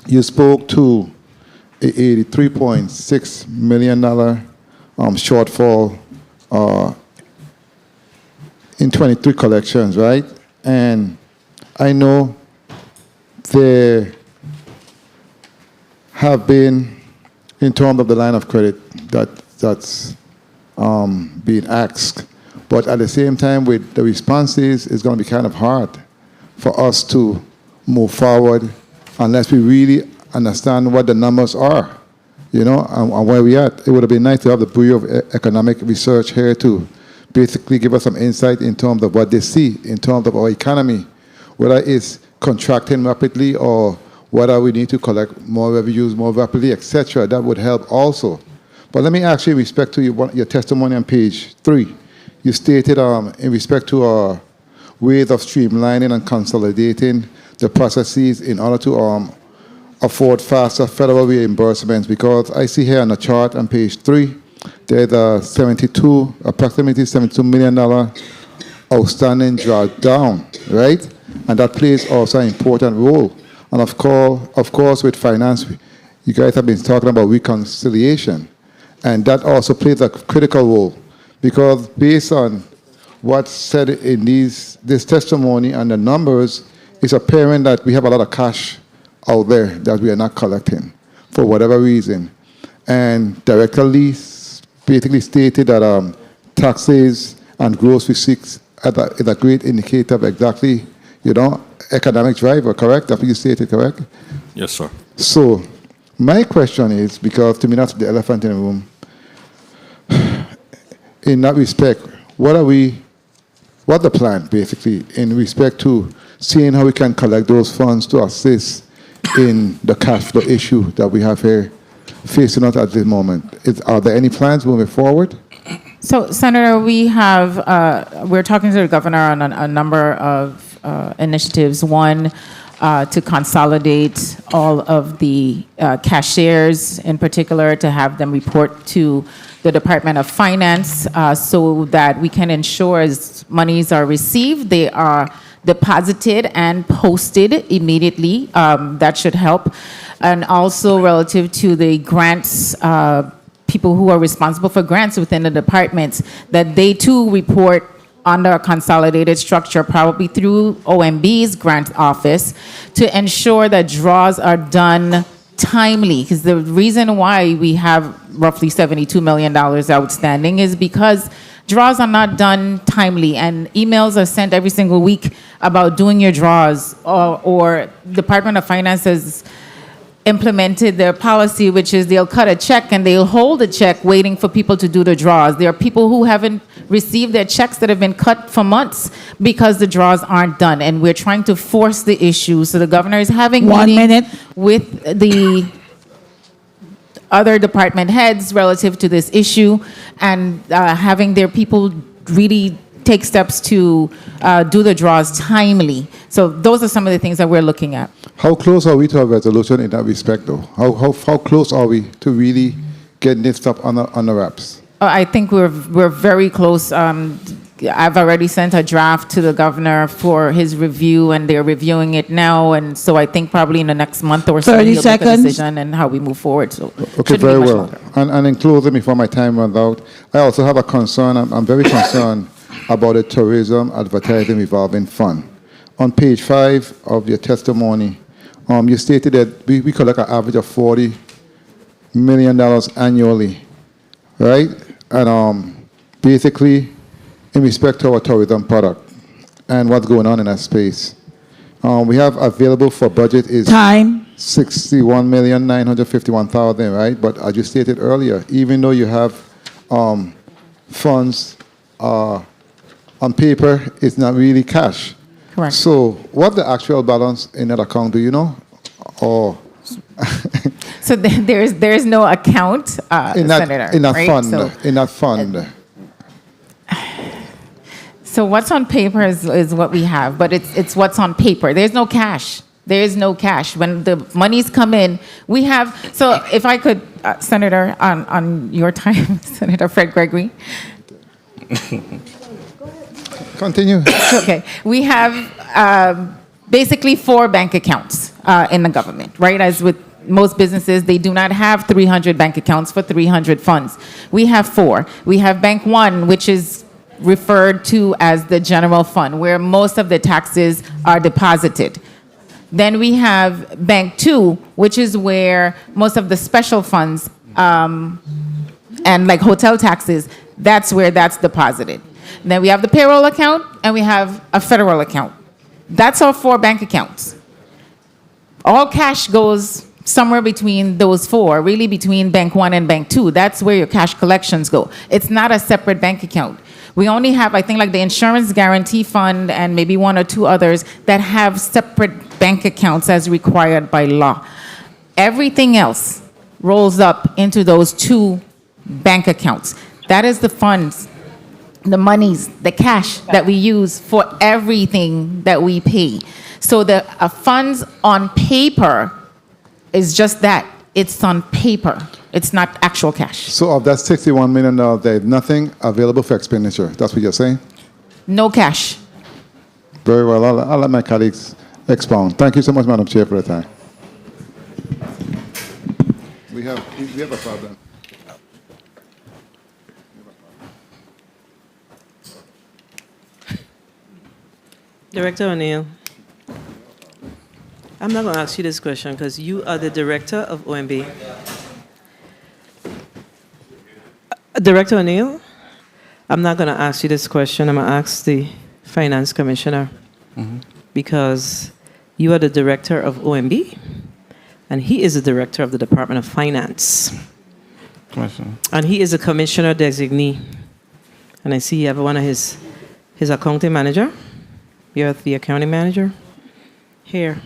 you spoke to a $83.6 million shortfall in 23 collections, right? And I know there have been, in terms of the line of credit that's being asked, but at the same time, with the responses, it's going to be kind of hard for us to move forward unless we really understand what the numbers are, you know, and where we at. It would have been nice to have the Bureau of Economic Research here to basically give us some insight in terms of what they see in terms of our economy, whether it's contracting rapidly or whether we need to collect more revenues more rapidly, etc. That would help also. But let me ask you in respect to your testimony on page 3. You stated in respect to our ways of streamlining and consolidating the processes in order to afford faster federal reimbursements, because I see here on the chart on page 3, there's approximately $72 million outstanding drawdown, right? And that plays also an important role. And of course, with finance, you guys have been talking about reconciliation. And that also plays a critical role, because based on what's said in this testimony and the numbers, it's apparent that we have a lot of cash out there that we are not collecting for whatever reason. And Director Lease basically stated that taxes and gross receipts is a great indicator of exactly, economic driver, correct? That's what you stated, correct? Yes, sir. So my question is, because to me that's the elephant in the room, in that respect, what the plan basically in respect to seeing how we can collect those funds to assist in the cash flow issue that we have here facing us at this moment? Are there any plans moving forward? So, Senator, we're talking to the governor on a number of initiatives. One, to consolidate all of the cashiers, in particular, to have them report to the Department of Finance so that we can ensure as monies are received, they are deposited and posted immediately. That should help. And also relative to the grants, people who are responsible for grants within the departments, that they too report under a consolidated structure, probably through OMB's grant office, to ensure that draws are done timely. Because the reason why we have roughly $72 million outstanding is because draws are not done timely, and emails are sent every single week about doing your draws, or Department of Finance has implemented their policy, which is they'll cut a check and they'll hold a check waiting for people to do the draws. There are people who haven't received their checks that have been cut for months because the draws aren't done, and we're trying to force the issue. So the governor is having meetings with the other department heads relative to this issue, and having their people really take steps to do the draws timely. So those are some of the things that we're looking at. How close are we to a resolution in that respect, though? How close are we to really getting this stuff on the wraps? I think we're very close. I've already sent a draft to the governor for his review, and they're reviewing it now. And so I think probably in the next month or so, 30 he'll make a seconds. decision and how we move forward. So Okay, very well. And in closing, before my time runs out, I also have a concern. I'm very concerned about the tourism advertising revolving fund. On page 5 of your testimony, you stated that we collect an average of $40 million annually, right? And basically, in respect to our tourism product and what's going on in that space, we have available for budget is time $61,951,000, right? But as you stated earlier, even though you have funds on paper, it's not really cash. Correct. So what's the actual balance in that account, do you know? Or So there's no account, Senator. In that right? fund. So, in that fund. so what's on paper is what we have, but it's what's on paper. There's no cash. There is no cash. When the monies come in, we have. So if I could, Senator, on your time, Senator Fred Gregory. Continue. Okay. We have basically 4 bank accounts in the government, right? As with most businesses, they do not have 300 bank accounts for 300 funds. We have 4. We have Bank 1, which is referred to as the general fund, where most of the taxes are deposited. Then we have Bank 2, which is where most of the special funds and like hotel taxes, that's where that's deposited. Then we have the payroll account, and we have a federal account. That's our 4 bank accounts. All cash goes somewhere between those 4, really between Bank 1 and Bank 2. That's where your cash collections go. It's not a separate bank account. We only have, I think, like the Insurance Guarantee Fund and maybe 1 or 2 others that have separate bank accounts as required by law. Everything else rolls up into those 2 bank accounts. That is the funds, the monies, the cash that we use for everything that we pay. So the funds on paper is just that. It's on paper. It's not actual cash. So of that $61 million, there is nothing available for expenditure. That's what you're saying? No cash. Very well. I'll let my colleagues expound. Thank you so much, Madam Chair, for the time. We have a problem. Director O'Neill, I'm not going to ask you this question because you are the director of OMB. Director O'Neill, I'm not going to ask you this question. I'm going to ask the finance commissioner because you are the director of OMB and he is the director of the Department of Finance. Commissioner. And he is a commissioner designee. And I see you have one of his accounting manager. You're the accounting manager here.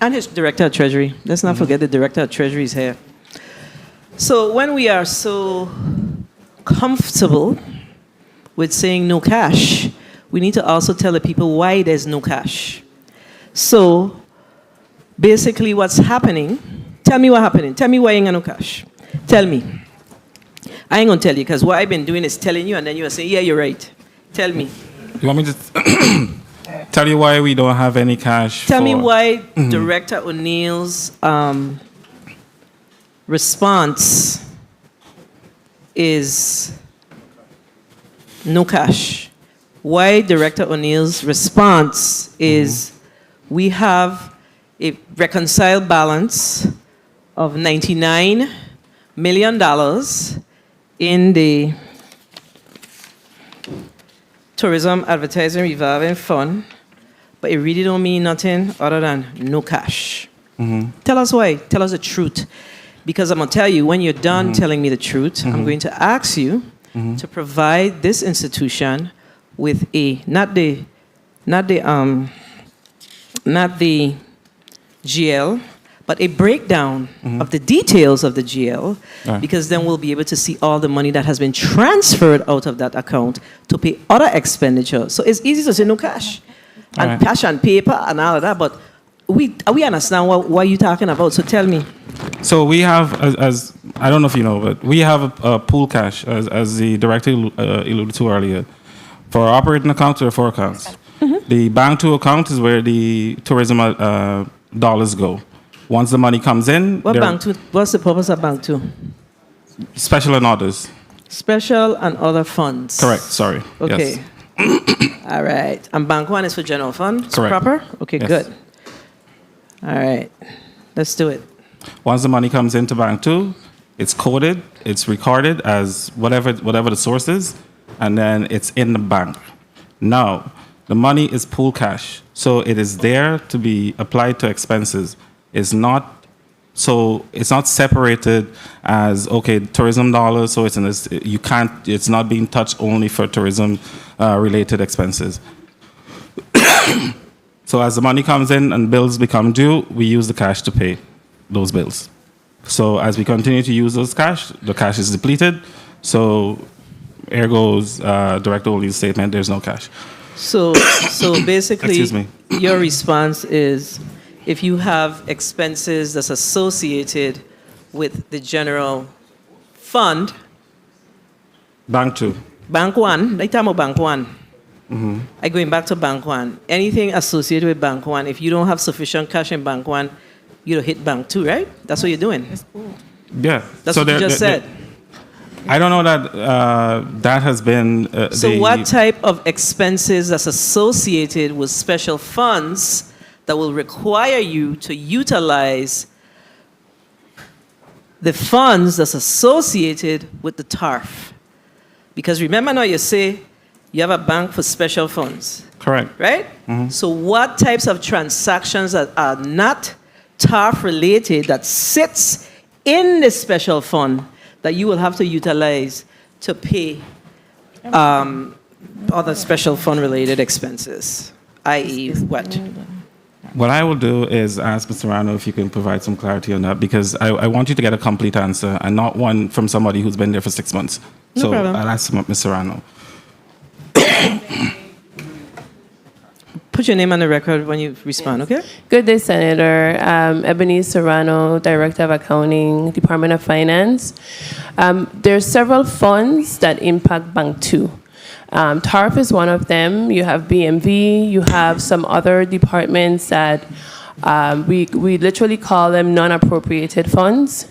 And his director of treasury. Let's not forget the director of treasury is here. So when we are so comfortable with saying no cash, we need to also tell the people why there's no cash. So basically what's happening, tell me what's happening. Tell me why you ain't got no cash. Tell me. I ain't going to tell you because what I've been doing is telling you and then you'll say, yeah, you're right. Tell me. You want me to tell you why we don't have any cash? Tell me why Director O'Neill's response is no cash. Why Director O'Neill's response is we have a reconciled balance of $99 million in the Tourism Advertising Revolving Fund, but it really don't mean nothing other than no cash. Tell us why. Tell us the truth. Because I'm going to tell you, when you're done telling me the truth, I'm going to ask you to provide this institution with not the GL, but a breakdown of the details of the GL, because then we'll be able to see all the money that has been transferred out of that account to pay other expenditures. So it's easy to say no cash, and cash and paper and all of that, but we understand what you're talking about, so tell me. So we have, as I don't know if you know, but we have a pool cash, as the director alluded to earlier. For our operating account, there are 4 accounts. The Bank 2 account is where the tourism dollars go. Once the money comes in... What's the purpose of Bank 2? Special and others. Special and other funds. Correct, sorry. Okay. Yes. All right. And Bank 1 is for general funds? Correct. Proper? Okay, yes. Good. All right. Let's do it. Once the money comes into Bank 2, it's coded, it's recorded as whatever the source is, and then it's in the bank. Now, the money is pool cash, so it is there to be applied to expenses. It's not separated as tourism dollars, so it's not being touched only for tourism related expenses. So as the money comes in and bills become due, we use the cash to pay those bills. So as we continue to use those cash, the cash is depleted. So here goes Director O'Neill's statement, there's no cash. So basically, your response is if you have expenses that's associated with the general fund. Bank 2. Bank 1, like talking about Bank 1. I'm going back to Bank 1. Anything associated with Bank 1, if you don't have sufficient cash in Bank 1, you don't hit Bank 2, right? That's what you're doing. Yeah. That's what you just said. I don't know that that has been... So what type of expenses that's associated with special funds that will require you to utilize the funds that's associated with the TARF? Because remember now you say you have a bank for special funds. Correct. Right? So what types of transactions that are not TARF related that sits in the special fund that you will have to utilize to pay other special fund related expenses, i.e. what? What I will do is ask Mr. Serrano if you can provide some clarity on that, because I want you to get a complete answer and not one from somebody who's been there for 6 months. No problem. I'll ask Mr. Serrano. Put your name on the record when you respond, okay? Good day, Senator. Ebony Serrano, Director of Accounting, Department of Finance. There are several funds that impact Bank 2. TARF is one of them. You have BMV. You have some other departments that we literally call them non-appropriated funds.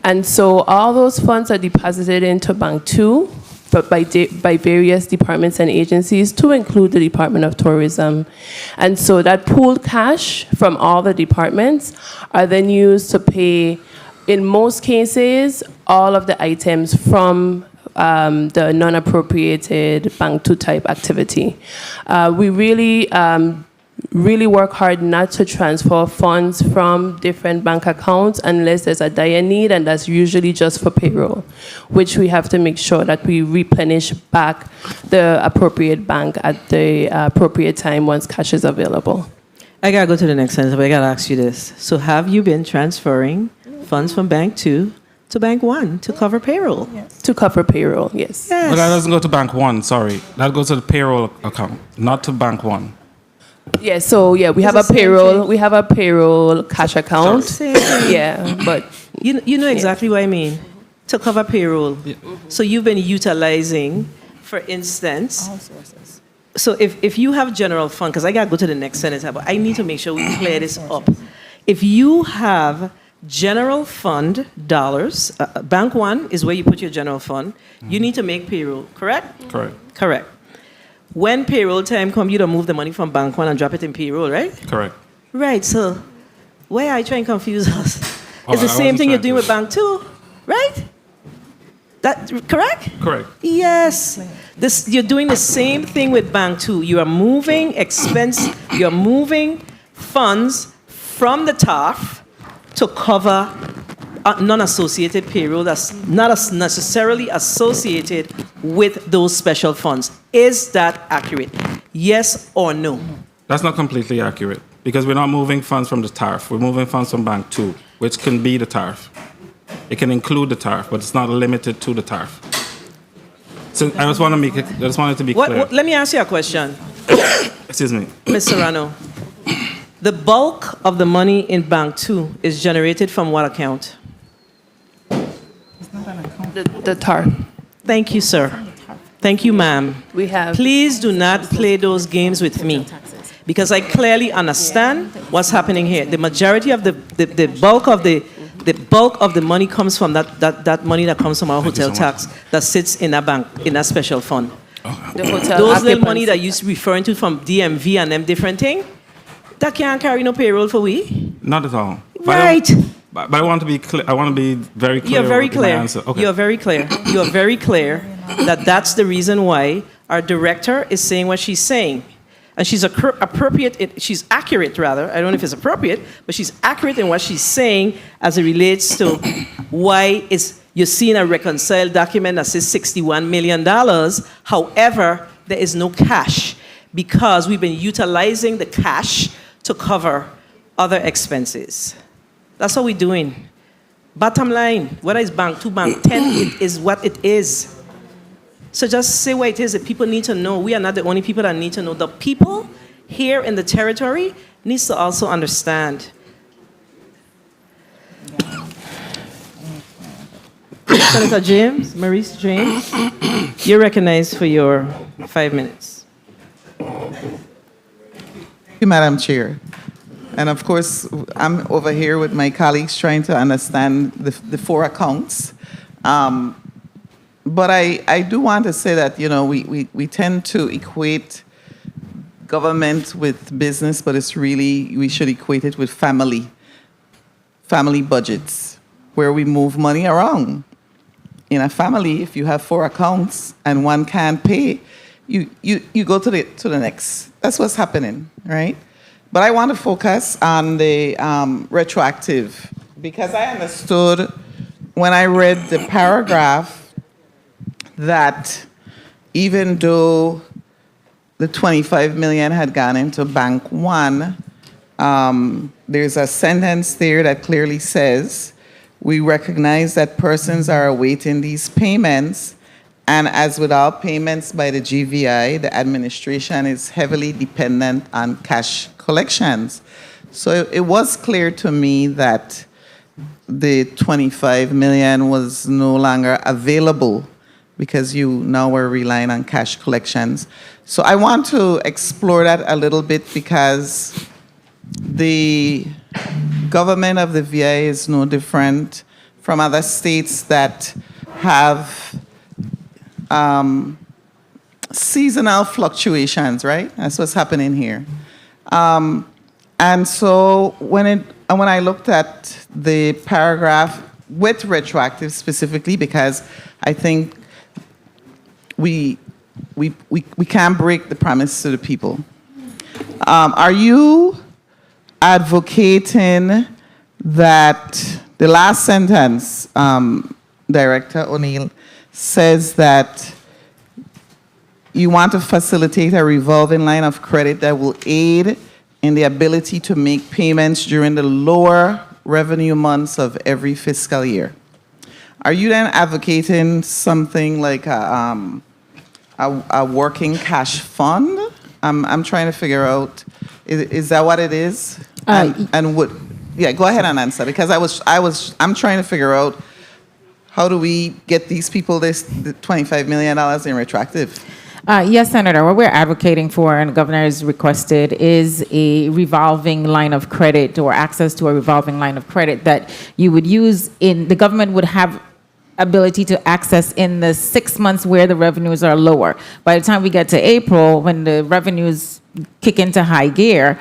And so all those funds are deposited into Bank 2 but by various departments and agencies, to include the Department of Tourism. And so that pooled cash from all the departments are then used to pay, in most cases, all of the items from the non-appropriated Bank 2 type activity. We really work hard not to transfer funds from different bank accounts unless there's a dire need, and that's usually just for payroll, which we have to make sure that we replenish back the appropriate bank at the appropriate time once cash is available. I gotta go to the next sentence, but I gotta ask you this. So have you been transferring funds from Bank 2 to Bank 1 to cover payroll? Yes. To cover payroll, yes. But that doesn't go to Bank 1, sorry. That goes to the payroll account, not to Bank 1. Yeah, so yeah, we have a payroll cash account. Yeah, but you know exactly what I mean. To cover payroll. Yeah. So you've been utilizing, for instance, all sources. So if you have general fund, because I gotta go to the next sentence, but I need to make sure we clear this up. If you have general fund dollars, Bank 1 is where you put your general fund. You need to make payroll, correct? Correct. Correct. When payroll time comes, you don't move the money from Bank 1 and drop it in payroll, right? Correct. Right, so why are you trying to confuse us? It's the same thing you're doing with Bank 2, right? That correct? Correct. Yes. You're doing the same thing with Bank 2. You are moving you're moving funds from the TARF to cover non-associated payroll that's not necessarily associated with those special funds. Is that accurate? Yes or no? That's not completely accurate because we're not moving funds from the TARF. We're moving funds from Bank 2, which can be the TARF. It can include the TARF, but it's not limited to the TARF. So I just want it to be clear. Let me ask you a question. Excuse me. Ms. Serrano, the bulk of the money in Bank 2 is generated from what account? The TARF. Thank you, sir. Thank you, ma'am. Please do not play those games with me, because I clearly understand what's happening here. The majority of the bulk of the money comes from that money that comes from our hotel tax that sits in a bank, in a special fund. Those little money that you're referring to from DMV and them different thing, that can't carry no payroll for we. Not at all. Right. But I want to be clear. I want to be very clear. You're very clear. Okay. You're very clear. You're very clear that that's the reason why our director is saying what she's saying. And she's she's accurate rather. I don't know if it's appropriate, but she's accurate in what she's saying as it relates to why you're seeing a reconciled document that says $61 million. However, there is no cash because we've been utilizing the cash to cover other expenses. That's what we're doing. Bottom line, whether it's Bank 2, Bank 10, it is what it is. So just say what it is that people need to know. We are not the only people that need to know. The people here in the territory needs to also understand. Senator James, Maurice James, you're recognized for your 5 minutes. Thank you, Madam Chair. And of course, I'm over here with my colleagues trying to understand the four accounts. But I do want to say that, we tend to equate government with business, but it's really, we should equate it with family budgets, where we move money around. In a family, if you have four accounts and one can't pay, you go to the next. That's what's happening, right? But I want to focus on the retroactive, because I understood when I read the paragraph that even though the $25 million had gone into Bank 1, there's a sentence there that clearly says, we recognize that persons are awaiting these payments, and as with all payments by the GVI, the administration is heavily dependent on cash collections. So it was clear to me that the $25 million was no longer available because you now were relying on cash collections. So I want to explore that a little bit, because the government of the VA is no different from other states that have seasonal fluctuations, right? That's what's happening here. And so when I looked at the paragraph with retroactive specifically, because I think we can't break the promise to the people. Are you advocating that the last sentence, Director O'Neill, says that you want to facilitate a revolving line of credit that will aid in the ability to make payments during the lower revenue months of every fiscal year? Are you then advocating something like a working cash fund? I'm trying to figure out, is that what it is? And what? Yeah, go ahead and answer, because I'm trying to figure out, how do we get these people this $25 million in retroactive? Yes, Senator. What we're advocating for, and the governor has requested, is a revolving line of credit, or access to a revolving line of credit that you would use the government would have ability to access in the 6 months where the revenues are lower. By the time we get to April, when the revenues kick into high gear,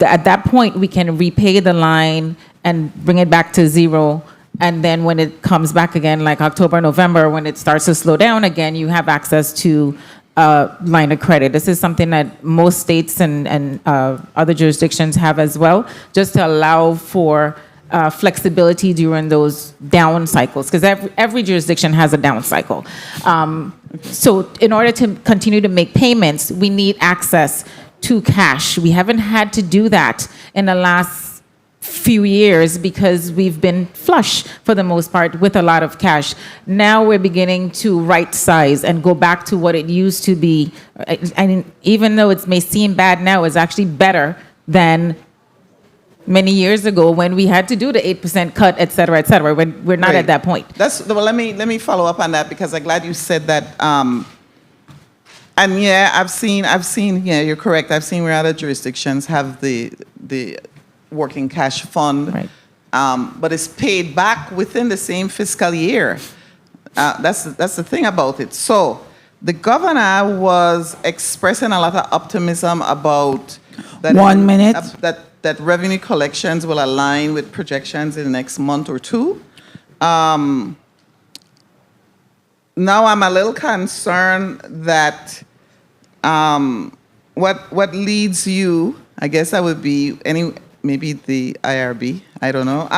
at that point we can repay the line and bring it back to zero. And then when it comes back again, like October, November, when it starts to slow down again, you have access to a line of credit. This is something that most states and other jurisdictions have as well, just to allow for flexibility during those down cycles, because every jurisdiction has a down cycle. So in order to continue to make payments, we need access to cash. We haven't had to do that in the last few years because we've been flush for the most part with a lot of cash. Now we're beginning to right size and go back to what it used to be. And even though it may seem bad now, it's actually better than many years ago when we had to do the 8% cut, et cetera, et cetera. We're not at that point. Well, let me follow up on that, because I'm glad you said that. And yeah, I've seen. Yeah, you're correct. I've seen where other jurisdictions have the working cash fund, right. But it's paid back within the same fiscal year. That's the thing about it. So the governor was expressing a lot of optimism about that. 1 minute. That revenue collections will align with projections in the next month or two. Now I'm a little concerned that what leads you, I guess that would be maybe the IRB, I don't know.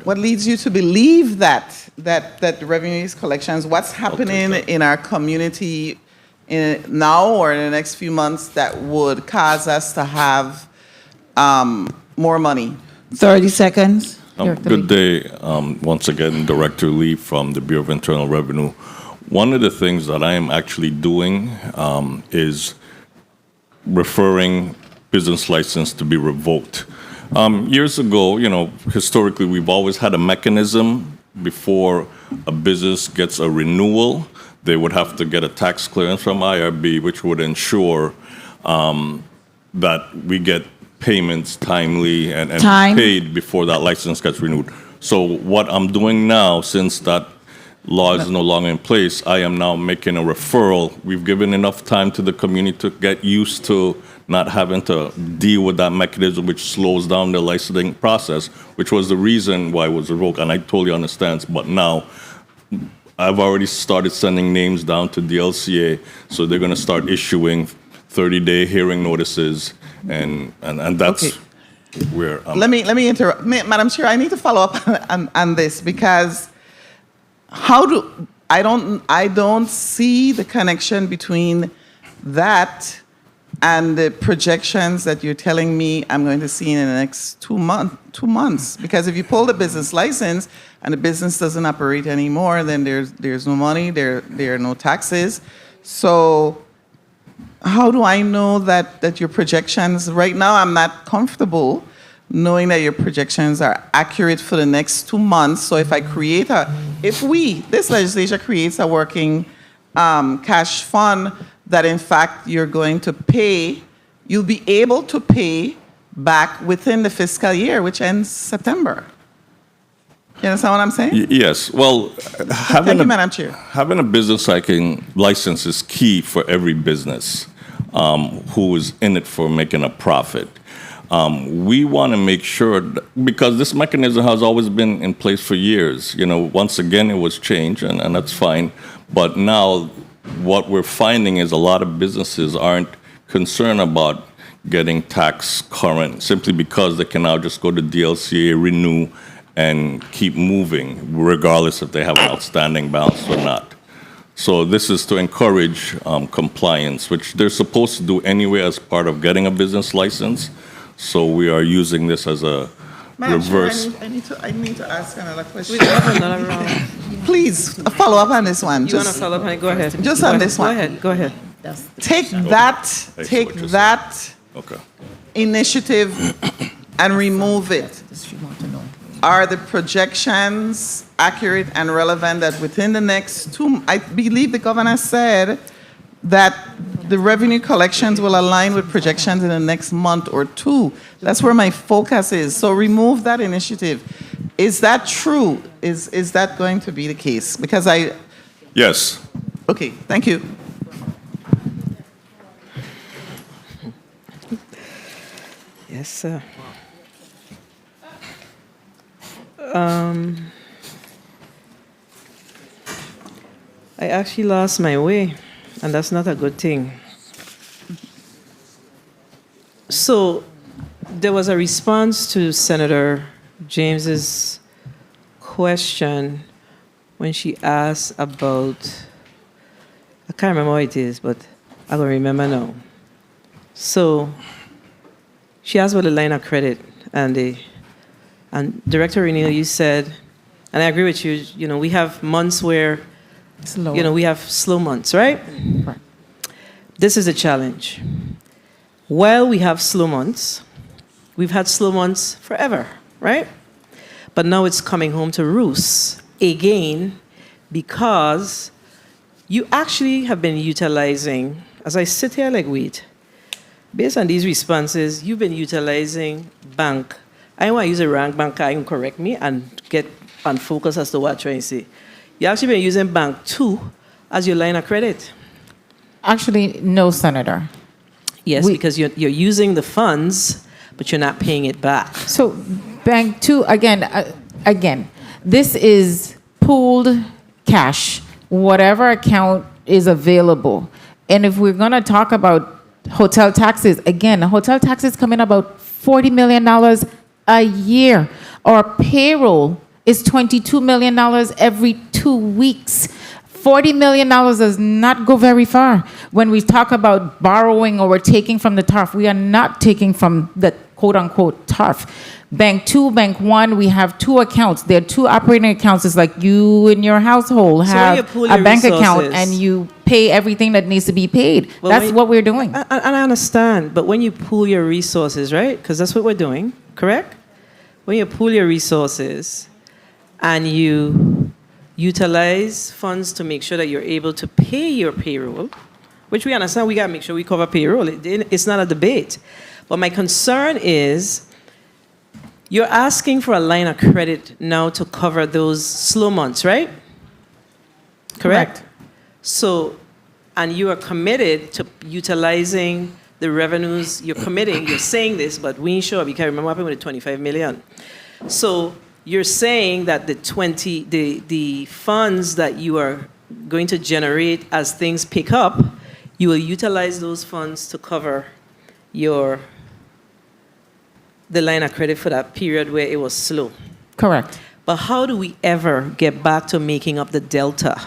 What leads you to believe that the revenues collections, what's happening in our community now or in the next few months that would cause us to have more money? 30 seconds. Good day. Once again, Director Lee from the Bureau of Internal Revenue. One of the things that I am actually doing is referring business license to be revoked. Years ago, historically, we've always had a mechanism before a business gets a renewal. They would have to get a tax clearance from IRB, which would ensure that we get payments timely and paid before that license gets renewed. So what I'm doing now, since that law is no longer in place, I am now making a referral. We've given enough time to the community to get used to not having to deal with that mechanism, which slows down the licensing process, which was the reason why it was revoked. And I totally understand. But now I've already started sending names down to the LCA, so they're going to start issuing 30-day hearing notices, and that's where I'm. Let me interrupt, Madam Chair. I need to follow up on this, because I don't see the connection between that and the projections that you're telling me I'm going to see in the next 2 months. Because if you pull the business license and the business doesn't operate anymore, then there's no money, there are no taxes. So how do I know that your projections, right now I'm not comfortable knowing that your projections are accurate for the next 2 months. So if this legislature creates a working cash fund that in fact you're going to pay, you'll be able to pay back within the fiscal year, which ends September. You understand what I'm saying? Yes. Well, Thank you, Madam Chair. Having a business license is key for every business who is in it for making a profit. We want to make sure, because this mechanism has always been in place for years. Once again, it was changed, and that's fine. But now, what we're finding is a lot of businesses aren't concerned about getting tax current simply because they can now just go to DLCA, renew, and keep moving, regardless if they have an outstanding balance or not. So this is to encourage compliance, which they're supposed to do anyway as part of getting a business license. So we are using this as a reverse. I need to ask another question. Please, a follow up on this one. You want to follow up on it? Go ahead. Just on this one. Go ahead. Take that initiative and remove it. Are the projections accurate and relevant that within the next I believe the governor said that the revenue collections will align with projections in the next month or two. That's where my focus is. So remove that initiative. Is that true? Is that going to be the case? Because Yes. Okay, thank you. Yes, sir. I actually lost my way, and that's not a good thing. So there was a response to Senator James's question when she asked about, I can't remember what it is, but I don't remember now. So she asked about the line of credit, and Director Renil, you said, and I agree with you, we have months where, we have slow months, right? Right. This is a challenge. While we have slow months, we've had slow months forever, right? But now it's coming home to roost again because you actually have been utilizing, as I sit here like wait, based on these responses, you've been utilizing bank. I want to use a rank bank, I can correct me and get on focus as to what I'm trying to say. You've actually been using Bank 2 as your line of credit. Actually, no, Senator. Yes, because you're using the funds, but you're not paying it back. So Bank 2, again, this is pooled cash, whatever account is available. And if we're going to talk about hotel taxes, again, hotel taxes come in about $40 million a year. Our payroll is $22 million every 2 weeks. $40 million does not go very far. When we talk about borrowing or we're taking from the TARF, we are not taking from the quote-unquote TARF. Bank 2, Bank 1, we have two accounts. There are two operating accounts. It's like you in your household have a bank account and you pay everything that needs to be paid. That's what we're doing. And I understand, but when you pool your resources, right? Because that's what we're doing, correct? When you pool your resources and you utilize funds to make sure that you're able to pay your payroll, which we understand we got to make sure we cover payroll. It's not a debate. But my concern is you're asking for a line of credit now to cover those slow months, right? Correct? So, and you are committed to utilizing the revenues. You're committing, you're saying this, but we ain't sure because remember what happened with the 25 million. So you're saying that the funds that you are going to generate as things pick up, you will utilize those funds to cover the line of credit for that period where it was slow. Correct. But how do we ever get back to making up the delta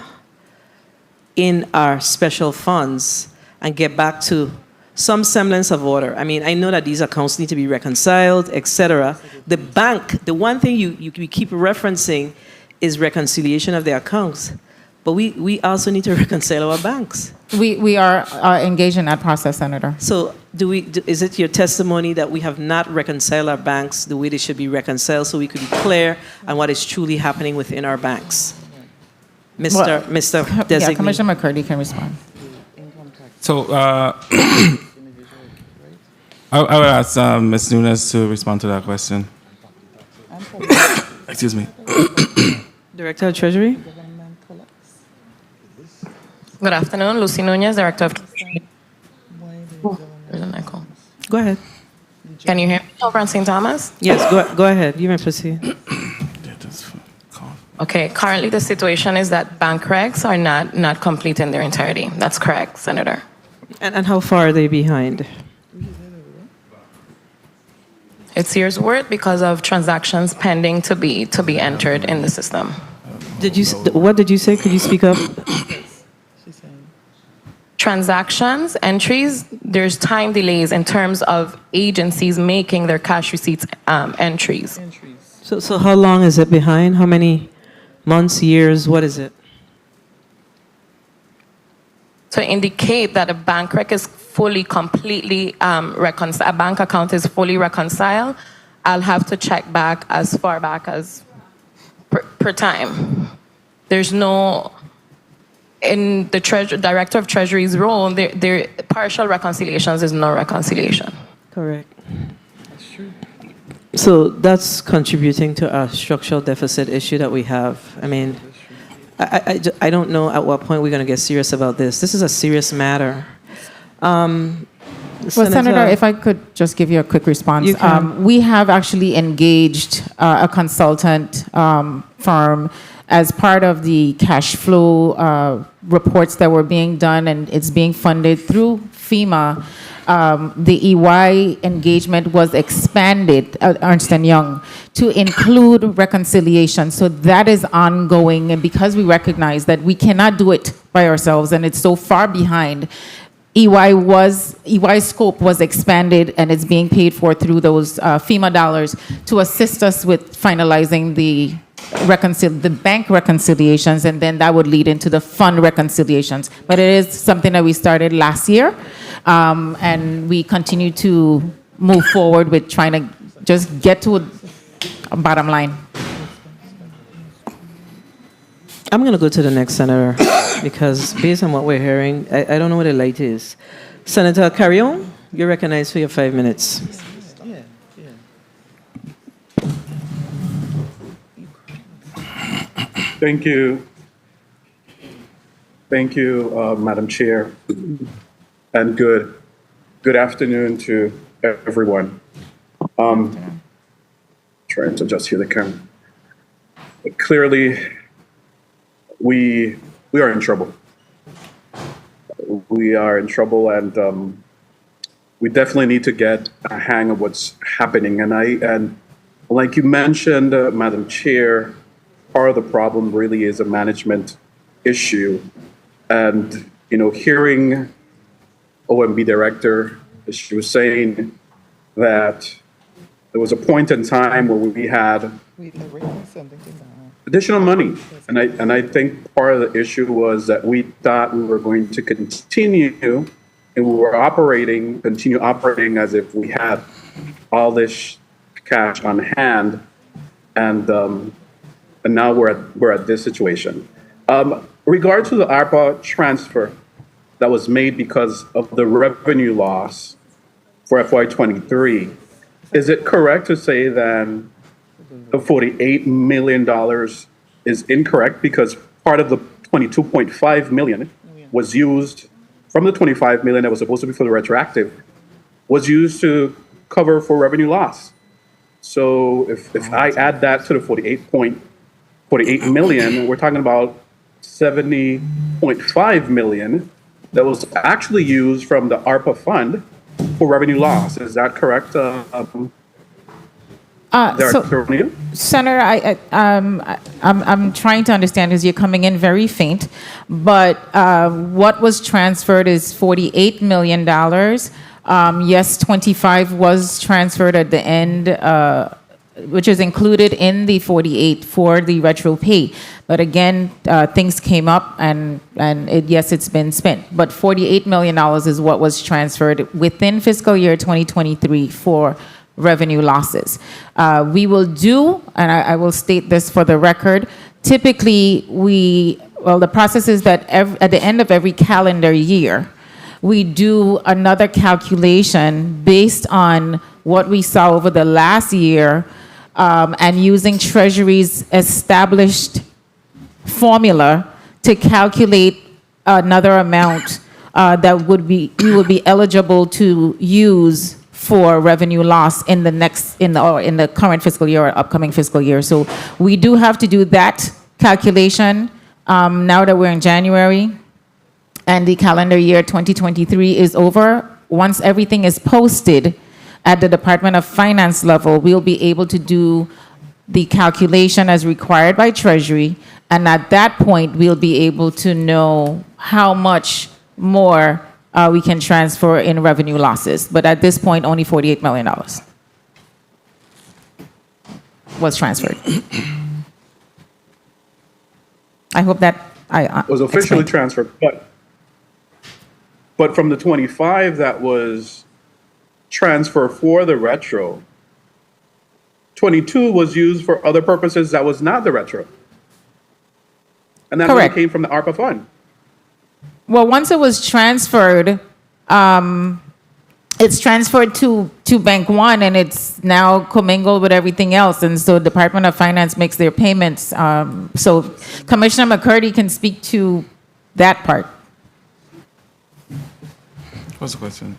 in our special funds and get back to some semblance of order? I mean, I know that these accounts need to be reconciled, etc. The bank, the one thing you keep referencing is reconciliation of the accounts. But we also need to reconcile our banks. We are engaged in that process, Senator. So is it your testimony that we have not reconciled our banks the way they should be reconciled so we could be clear on what is truly happening within our banks? Mr. Designee. Yeah, Commissioner McCurdy can respond. So I would ask Ms. Nunes to respond to that question. Excuse me. Director of Treasury. Good afternoon, Lucy Nunez, Director of Treasury. There's an echo. Go ahead. Can you hear me, Over St. Thomas? Yes, go ahead. You may proceed. Okay, currently the situation is that bank recs are not complete in their entirety. That's correct, Senator. And how far are they behind? It's years' worth because of transactions pending to be entered in the system. What did you say? Could you speak up? Transactions, entries, there's time delays in terms of agencies making their cash receipts entries. So how long is it behind? How many months, years? What is it? To indicate that a bank rec is fully, completely reconciled, a bank account is fully reconciled, I'll have to check back as far back as per time. There's no, in the Director of Treasury's role, there partial reconciliations is no reconciliation. Correct. That's true. So that's contributing to a structural deficit issue that we have. I mean, I don't know at what point we're going to get serious about this. This is a serious matter. Senator, if I could just give you a quick response. You can. We have actually engaged a consultant firm as part of the cash flow reports that were being done, and it's being funded through FEMA. The EY engagement was expanded, Ernst & Young, to include reconciliation. So that is ongoing, and because we recognize that we cannot do it by ourselves and it's so far behind, EY's scope was expanded, and it's being paid for through those FEMA dollars to assist us with finalizing the bank reconciliations, and then that would lead into the fund reconciliations. But it is something that we started last year, and we continue to move forward with trying to just get to a bottom line. I'm going to go to the next senator because based on what we're hearing, I don't know what the light is. Senator Carrion, you're recognized for your 5 minutes. Thank you. Thank you, Madam Chair, and good afternoon to everyone. Trying to adjust here the camera. Clearly, we are in trouble. We are in trouble, and we definitely need to get a hang of what's happening. And like you mentioned, Madam Chair, part of the problem really is a management issue. And, hearing OMB director, she was saying that there was a point in time where we had additional money. And I think part of the issue was that we thought we were going to continue, and we were continue operating as if we had all this cash on hand. And now we're at this situation. Regard to the ARPA transfer that was made because of the revenue loss for FY23, is it correct to say then the $48 million is incorrect because part of the $22.5 million was used from the $25 million that was supposed to be for the retroactive was used to cover for revenue loss? So if I add that to the 48 million, we're talking about 70.5 million that was actually used from the ARPA fund for revenue loss. Is that correct? Senator, I'm trying to understand because you're coming in very faint, but what was transferred is $48 million. Yes, 25 was transferred at the end, which is included in the 48 for the retro pay. But again, things came up, and yes, it's been spent. But $48 million is what was transferred within fiscal year 2023 for revenue losses. We will do, and I will state this for the record, typically the process is that at the end of every calendar year, we do another calculation based on what we saw over the last year, and using Treasury's established formula to calculate another amount that we would be eligible to use for revenue loss in the current fiscal year or upcoming fiscal year. So we do have to do that calculation now that we're in January and the calendar year 2023 is over. Once everything is posted at the Department of Finance level, we'll be able to do the calculation as required by Treasury, and at that point, we'll be able to know how much more we can transfer in revenue losses. But at this point, only $48 million was transferred. I hope that was officially transferred, but from the 25 that was transferred for the retro, 22 was used for other purposes that was not the retro. And that money came from the ARPA fund. Well, once it was transferred, it's transferred to Bank One, and it's now commingled with everything else. And so Department of Finance makes their payments. So Commissioner McCurdy can speak to that part. What's the question?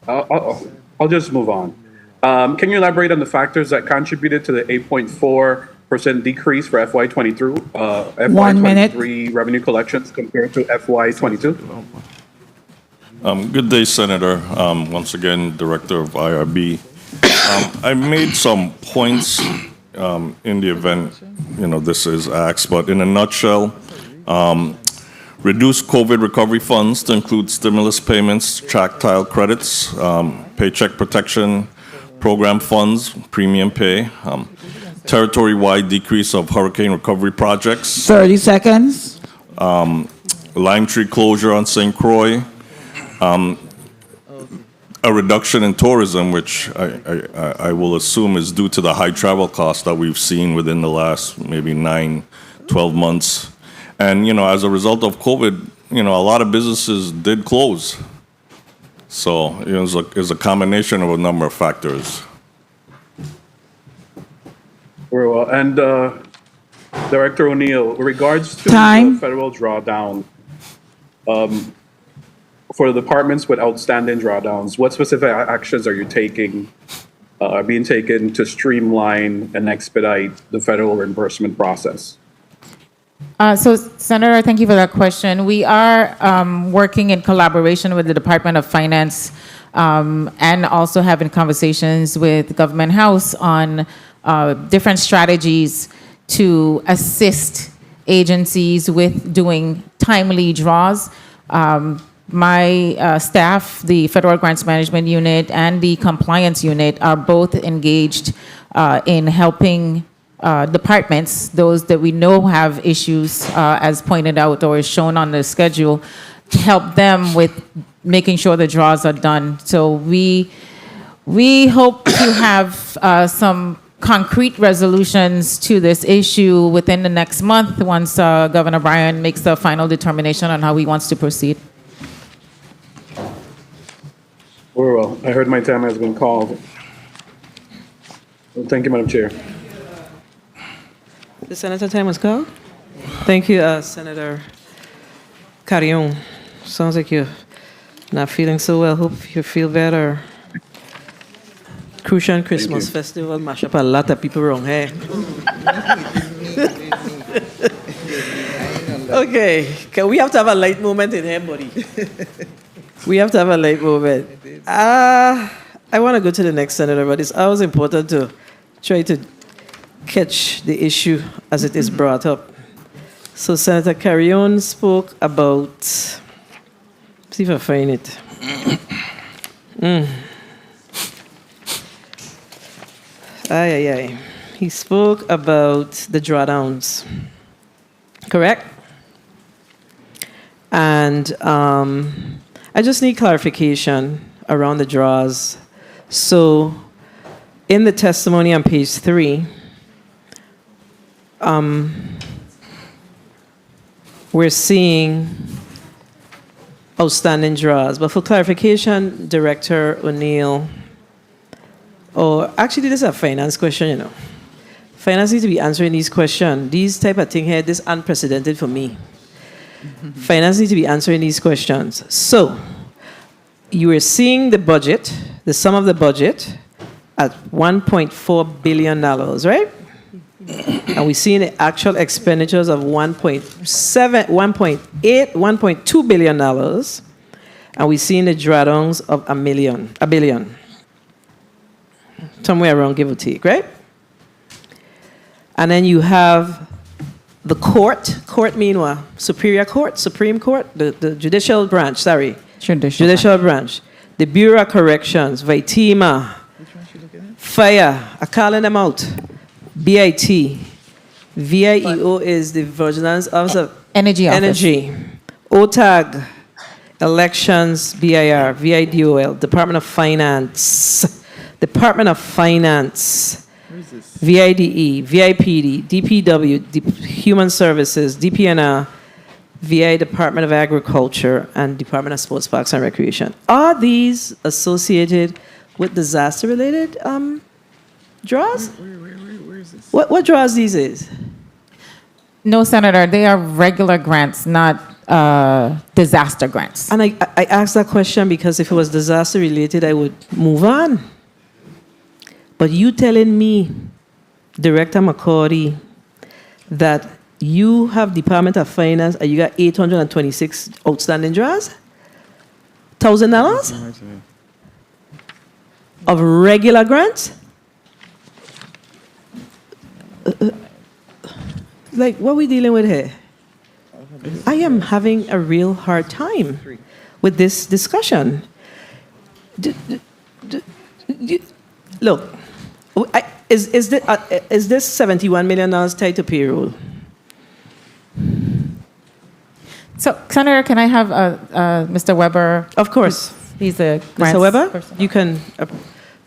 I'll just move on. Can you elaborate on the factors that contributed to the 8.4% decrease for FY23 revenue collections compared to FY22? Good day, Senator. Once again, Director of IRB. I made some points in the event, this is asked, but in a nutshell, reduce COVID recovery funds to include stimulus payments, tactile credits, paycheck protection program funds, premium pay, territory-wide decrease of hurricane recovery projects. 30 seconds. Lime tree closure on St. Croix, a reduction in tourism, which I will assume is due to the high travel costs that we've seen within the last maybe 9-12 months. And, as a result of COVID, a lot of businesses did close. So, it's a combination of a number of factors. Very well. And Director O'Neill, with regards to the federal drawdown, for the departments with outstanding drawdowns, what specific actions are you taking, being taken to streamline and expedite the federal reimbursement process? So, Senator, thank you for that question. We are working in collaboration with the Department of Finance and also having conversations with Government House on different strategies to assist agencies with doing timely draws. My staff, the Federal Grants Management Unit and the Compliance Unit, are both engaged in helping departments, those that we know have issues, as pointed out or is shown on the schedule, to help them with making sure the draws are done. So we hope to have some concrete resolutions to this issue within the next month once Governor Bryan makes the final determination on how he wants to proceed. Very well. I heard my time has been called. Thank you, Madam Chair. The Senator time was called? Thank you, Senator Carrion. Sounds like you're not feeling so well. Hope you feel better. Crucian Christmas Festival mash up a lot of people wrong here. Okay, we have to have a light moment in here, buddy. We have to have a light moment. I want to go to the next senator, but it's always important to try to catch the issue as it is brought up. So Senator Carrion spoke about, see if I find it. He spoke about the drawdowns, correct? And I just need clarification around the draws. So in the testimony on page 3, we're seeing outstanding draws. But for clarification, Director O'Neill, or actually this is a finance question, Finance needs to be answering these questions. These type of thing here, this is unprecedented for me. Finance needs to be answering these questions. So, you are seeing the budget, the sum of the budget, at $1.4 billion, right? And we're seeing the actual expenditures of $1.2 billion. And we're seeing the drawdowns of a billion. Somewhere around, give or take, right? And then you have the court meanwhile, Supreme Court, the judicial branch, Judicial branch. The Bureau of Corrections, Vitima, Fire, I'm calling them out. BIT, VIEO is the Vigilance Office of Energy, OTAG, Elections, BIR, VIDOL, Department of Finance, VIDE, VIPD, DPW, Human Services, DPNR, VI Department of Agriculture, and Department of Sports, Parks, and Recreation. Are these associated with disaster-related draws? Where is this? What draws these is? No, Senator, they are regular grants, not disaster grants. And I asked that question because if it was disaster-related, I would move on. But you telling me, Director McCarty, that you have Department of Finance and you got 826 outstanding draws? $1,000 of regular grants? Like, what are we dealing with here? I am having a real hard time with this discussion. Look, is this $71 million tied to payroll? So, Senator, can I have Mr. Weber? Of course. He's a Mr. Weber, person. you can,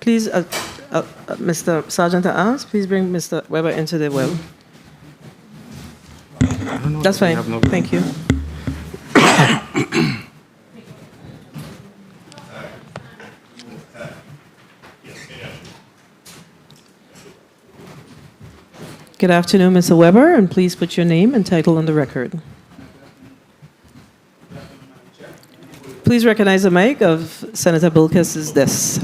please, Mr. Sergeant at Arms, please bring Mr. Weber into the well. That's fine. Thank you. Good afternoon, Mr. Weber, and please put your name and title on the record. Please recognize the mic of Senator Bilkis's desk.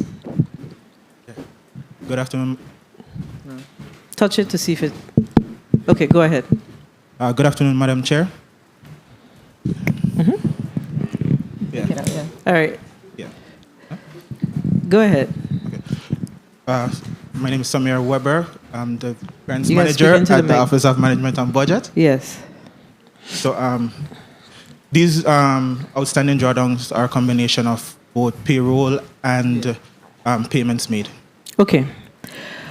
Good afternoon. Touch it to see if it... Okay, go ahead. Good afternoon, Madam Chair. All right. Yeah. Go ahead. Okay. My name is Samir Weber. I'm the grants You gotta manager speak into at the the mic. Office of Management and Budget. Yes. So these outstanding drawdowns are a combination of both payroll and payments made. Okay.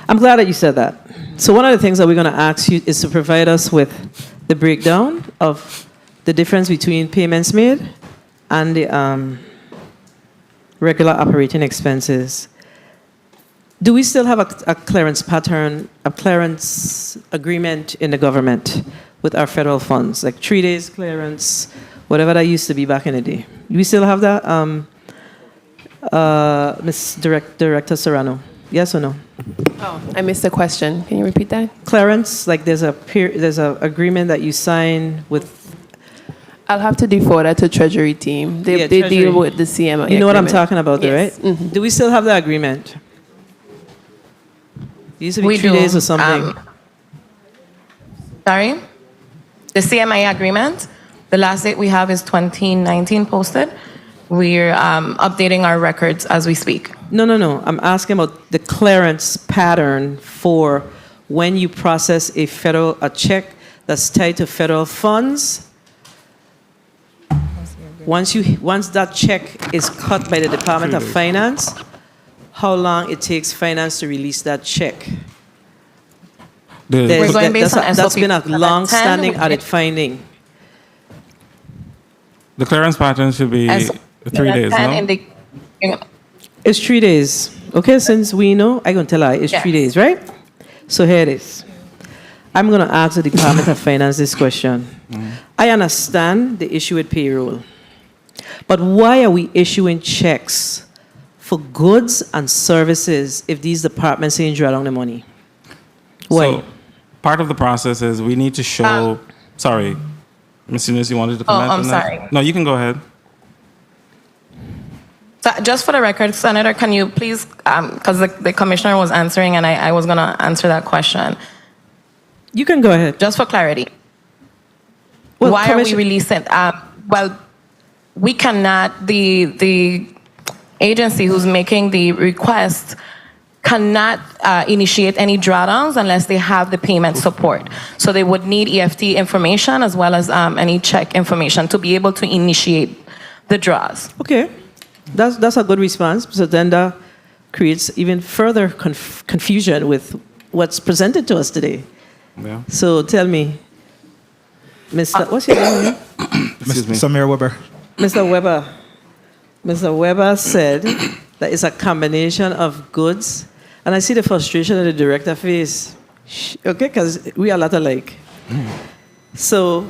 I'm glad that you said that. So one of the things that we're going to ask you is to provide us with the breakdown of the difference between payments made and the regular operating expenses. Do we still have a clearance pattern, a clearance agreement in the government with our federal funds, like 3 days clearance, whatever that used to be back in the day? Do we still have that, Ms. Director Serrano? Yes or no? Oh, I missed the question. Can you repeat that? Clearance, like there's a agreement that you sign with. I'll have to defer that to Treasury team. They Treasury. deal with the CMI. You know what I'm agreement. talking about, though, Yes. right? Do we still have the agreement? It used to be We 3 do. days or something. Sorry? The CMI agreement, the last date we have is 2019 posted. We're updating our records as we speak. No. I'm asking about the clearance pattern for when you process a check that's tied to federal funds. Once that check is cut by the Department of Finance, how long it takes finance to release that check? We're going based on That's SOP been a 10. long-standing audit finding. The clearance pattern should be 3 days, no? It's 3 days. Okay, since we know, I'm going to tell her it's 3 days, right? So here it is. I'm going to ask the Department of Finance this question. I understand the issue with payroll, but why are we issuing checks for goods and services if these departments ain't draw down the money? Why? So, part of the process is we need to show, Ms. Eunice, you wanted to comment I'm on that? sorry. No, you can go ahead. So just for the record, Senator, can you please, because the commissioner was answering and I was going to answer that question. You can go ahead. Just for clarity. Well, Why are we releasing? Well, we cannot, the agency who's making the request cannot initiate any drawdowns unless they have the payment support. So they would need EFT information as well as any check information to be able to initiate the draws. Okay. That's a good response. So then that creates even further confusion with what's presented to us today. Yeah. So tell me, Mr. What's your name? Excuse me. Samir Weber. Mr. Weber. Mr. Weber said that it's a combination of goods, and I see the frustration of the director face. Okay, because we are a lot alike. So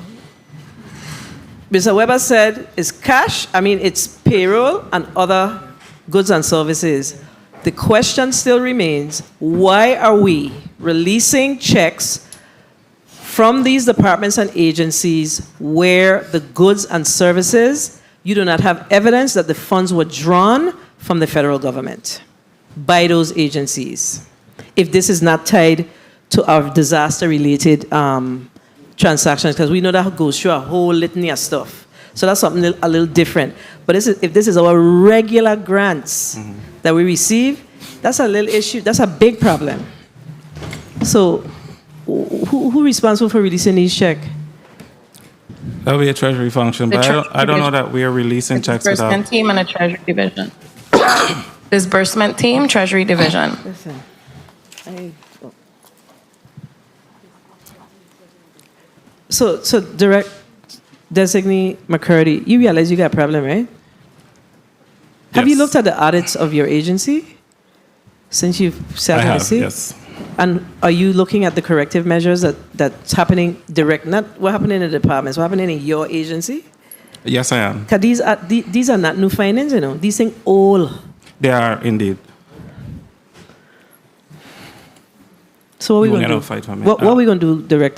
Mr. Weber said it's cash, it's payroll and other goods and services. The question still remains, why are we releasing checks from these departments and agencies where the goods and services, you do not have evidence that the funds were drawn from the federal government by those agencies? If this is not tied to our disaster-related transactions, because we know that goes through a whole litany of stuff. So that's something a little different. But if this is our regular grants that we receive, that's a little issue. That's a big problem. So who responsible for releasing these checks? That'll be a treasury function, The but Treasury I don't know Division. that we are releasing checks Disbursement without. team and a treasury division. Disbursement team, treasury division. Listen, So direct designee McCurdy, you realize you got a problem, right? Have you looked at the audits of your agency since you've sat in the seat? Yes. And are you looking at the corrective measures that's happening direct, not what happening in the departments, what happening in your agency? Yes, I am. Because these are not new findings, These things all. They are indeed. So what are we You going to won't do? fight for me. What are we going to do,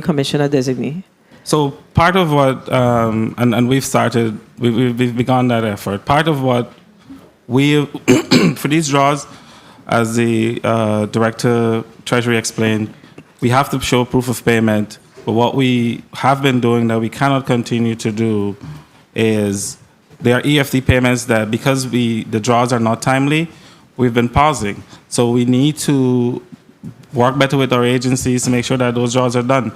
Commissioner designee? So part of what, and we've started, we've begun that effort. Part of what we, for these draws, as the Director Treasury explained, we have to show proof of payment. But what we have been doing that we cannot continue to do is there are EFT payments that because the draws are not timely, we've been pausing. So we need to work better with our agencies to make sure that those draws are done.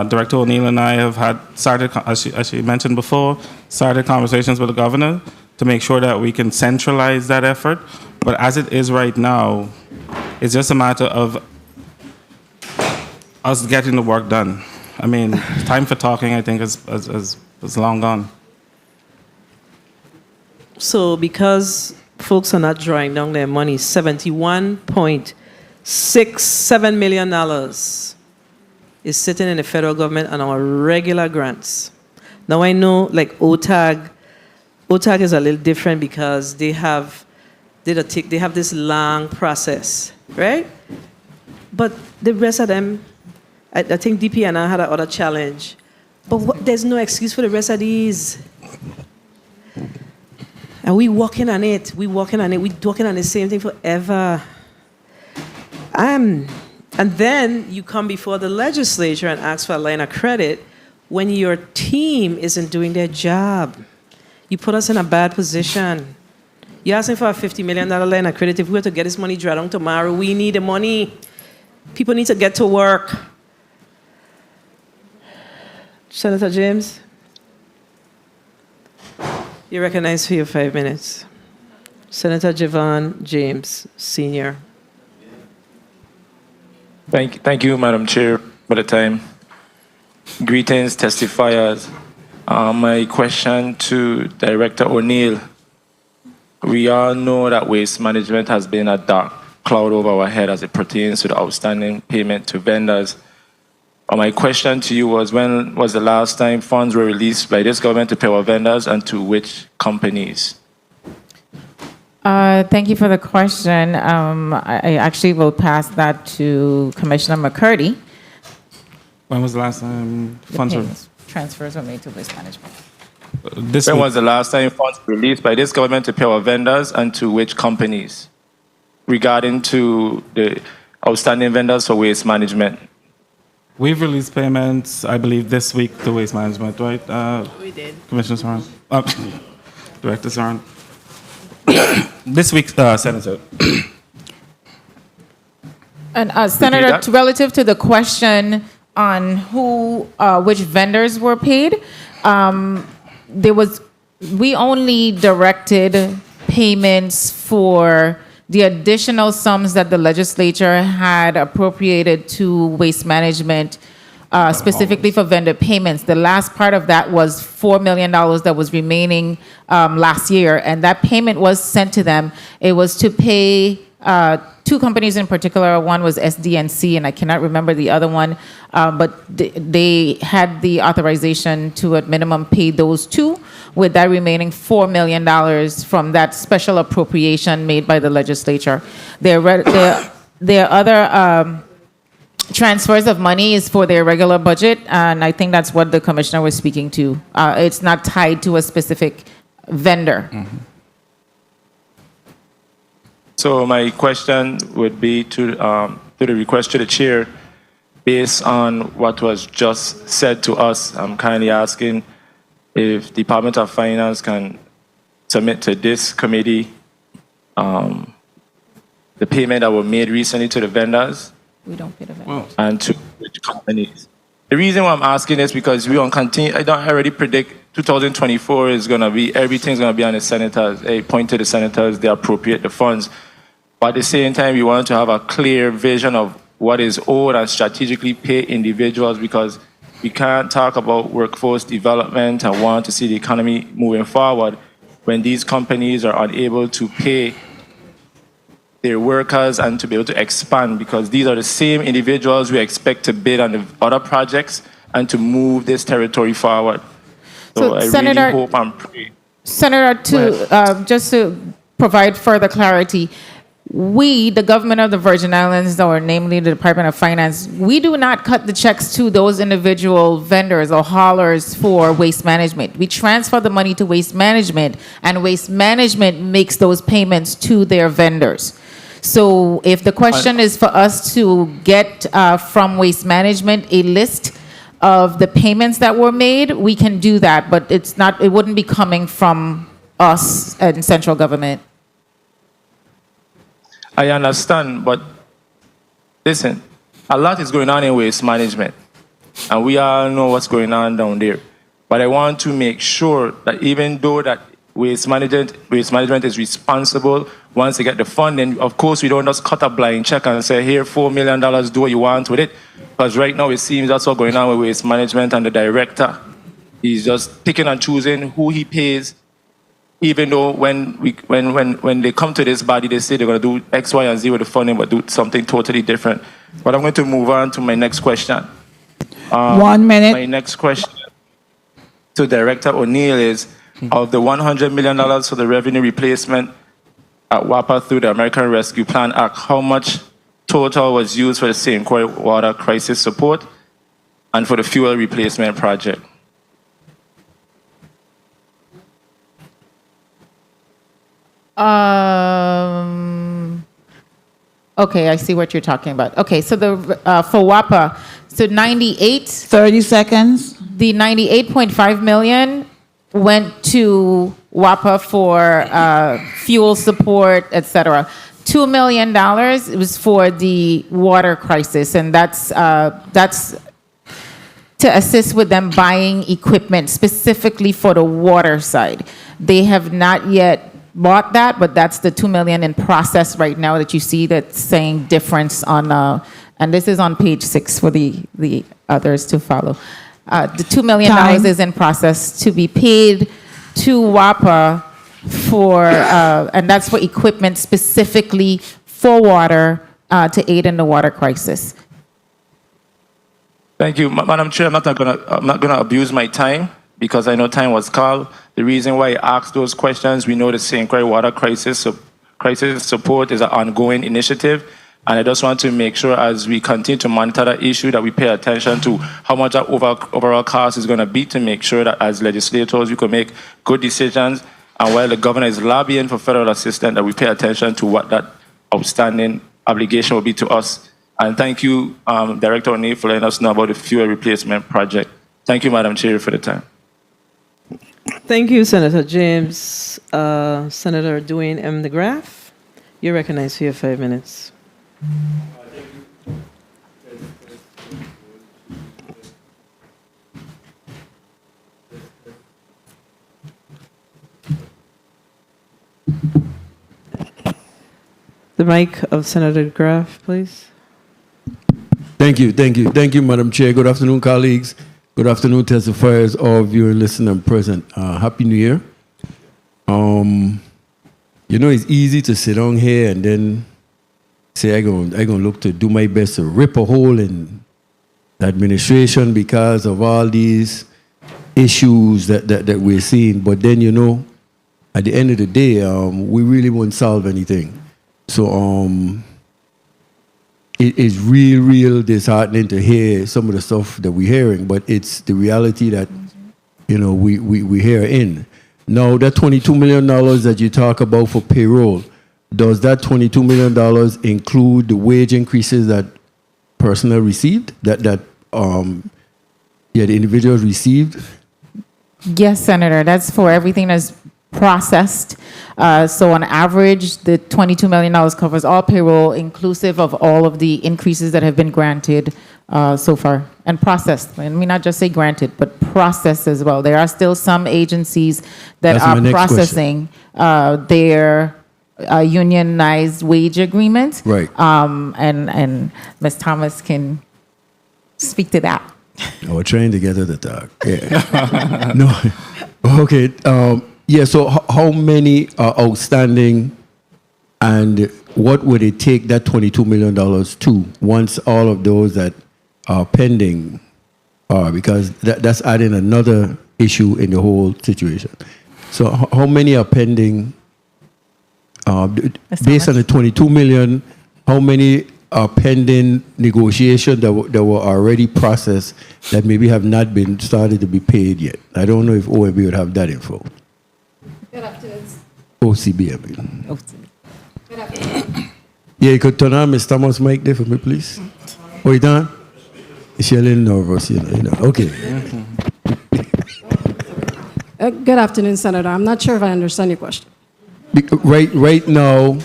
Director O'Neill and I have started, as she mentioned before, started conversations with the governor to make sure that we can centralize that effort. But as it is right now, it's just a matter of us getting the work done. Time for talking, I think, is long gone. So because folks are not drawing down their money, $71.67 million is sitting in the federal government on our regular grants. Now I know, like OTAG is a little different because they have this long process, right? But the rest of them, I think DPNR had another challenge. But there's no excuse for the rest of these. And we working on it. We working on the same thing forever. And then you come before the legislature and ask for a line of credit when your team isn't doing their job. You put us in a bad position. You're asking for a $50 million line of credit. If we were to get this money drawn down tomorrow, we need the money. People need to get to work. Senator James, you're recognized for your 5 minutes. Senator Javon James, Sr. Thank you, Madam Chair, for the time. Greetings, testifiers. My question to Director O'Neill. We all know that waste management has been a dark cloud over our head as it pertains to the outstanding payment to vendors. My question to you was, when was the last time funds were released by this government to pay our vendors, and to which companies? Thank you for the question. I actually will pass that to Commissioner McCurdy. When was the last time funds were? transfers were made to waste management. When was the last time funds were released by this government to pay our vendors and to which companies regarding to the outstanding vendors for waste management? We've released payments, I believe, this week to waste management, right? We did. Commissioner Saran? Director Saran? This week, Senator. And Senator, relative to the question on which vendors were paid, we only directed payments for the additional sums that the legislature had appropriated to waste management, specifically for vendor payments. The last part of that was $4 million that was remaining last year, and that payment was sent to them. It was to pay two companies in particular. One was SDNC, and I cannot remember the other one, but they had the authorization to at minimum pay those two, with that remaining $4 million from that special appropriation made by the legislature. Their other transfers of money is for their regular budget, and I think that's what the commissioner was speaking to. It's not tied to a specific vendor. Mm-hmm. So my question would be to the request to the chair, based on what was just said to us. I'm kindly asking if Department of Finance can submit to this committee the payment that were made recently to the vendors. We don't pay the vendors. And to which companies. The reason why I'm asking is because we on continue. I don't already predict 2024 is going to be, everything's going to be on the senators. They point to the senators, they appropriate the funds. But at the same time, we want to have a clear vision of what is owed and strategically pay individuals, because we can't talk about workforce development and want to see the economy moving forward when these companies are unable to pay their workers and to be able to expand, because these are the same individuals we expect to bid on the other projects and to move this territory forward. So I Senator, really hope and pray. Senator, just to provide further clarity, we, the government of the Virgin Islands, or namely the Department of Finance, we do not cut the checks to those individual vendors or haulers for waste management. We transfer the money to waste management, and waste management makes those payments to their vendors. So if the question is for us to get from waste management a list of the payments that were made, we can do that, but it wouldn't be coming from us and central government. I understand, but listen, a lot is going on in waste management, and we all know what's going on down there. But I want to make sure that even though that waste management is responsible once they get the funding, of course we don't just cut a blind check and say, here, $4 million, do what you want with it. Because right now it seems that's what's going on with waste management, and the director, he's just picking and choosing who he pays, even though when they come to this body, they say they're going to do X, Y, and Z with the funding, but do something totally different. But I'm going to move on to my next question. 1 minute. My next question to Director O'Neill is, of the $100 million for the revenue replacement at WAPA through the American Rescue Plan Act, how much total was used for the St. Croix water crisis support and for the fuel replacement project? Okay, I see what you're talking about. Okay, so for WAPA, so 30 seconds. The 98.5 million went to WAPA for fuel support, etc. $2 million was for the water crisis, and that's to assist with them buying equipment specifically for the water side. They have not yet bought that, but that's the $2 million in process right now that you see that's saying difference on, and this is on page 6 for the others to follow. The $2 million is in process to be paid to WAPA for, and that's for equipment specifically for water to aid in the water crisis. Thank you, Madam Chair. I'm not gonna abuse my time because I know time was called. The reason why I asked those questions, we know the St. Croix water crisis support is an ongoing initiative, And I just want to make sure as we continue to monitor that issue that we pay attention to how much that overall cost is going to be to make sure that as legislators we can make good decisions. And while the governor is lobbying for federal assistance, that we pay attention to what that outstanding obligation will be to us. And thank you, Director O'Neill, for letting us know about the fuel replacement project. Thank you, Madam Chair, for the time. Thank you, Senator James. Senator Dwayne M. DeGraff, you're recognized for your 5 minutes. The mic of Senator DeGraff, please. Thank you, Madam Chair. Good afternoon, colleagues. Good afternoon, testifiers, all of you listening and present. Happy New Year. You know, it's easy to sit down here and then say I'm gonna look to do my best to rip a hole in the administration because of all these issues that we're seeing. But then, you know, at the end of the day, we really won't solve anything. So it is real disheartening to hear some of the stuff that we're hearing, but it's the reality that, you know, we hear in. Now, that $22 million that you talk about for payroll, does that $22 million include the wage increases that personnel received, that the individuals received? Yes, Senator. That's for everything that's processed. So on average, the $22 million covers all payroll, inclusive of all of the increases that have been granted so far and processed. I mean, not just say granted, but processed as well. There are still some agencies that are processing their unionized wage agreements. Right. And Ms. Thomas can speak to that. We're trying to get her to talk. Yeah. No. Okay. Yeah, so how many are outstanding, and what would it take that $22 million to once all of those that are pending are? Because that's adding another issue in the whole situation. So how many are pending? Based on the $22 million, how many are pending negotiation that were already processed that maybe have not been started to be paid yet? I don't know if OMB would have that info. Good afternoon. OCB, I mean. Good afternoon. Yeah, you could turn on Ms. Thomas' mic there for me, please. Oh, you done? She's a little nervous, you know. Okay. Good afternoon, Senator. I'm not sure if I understand your question. Right now,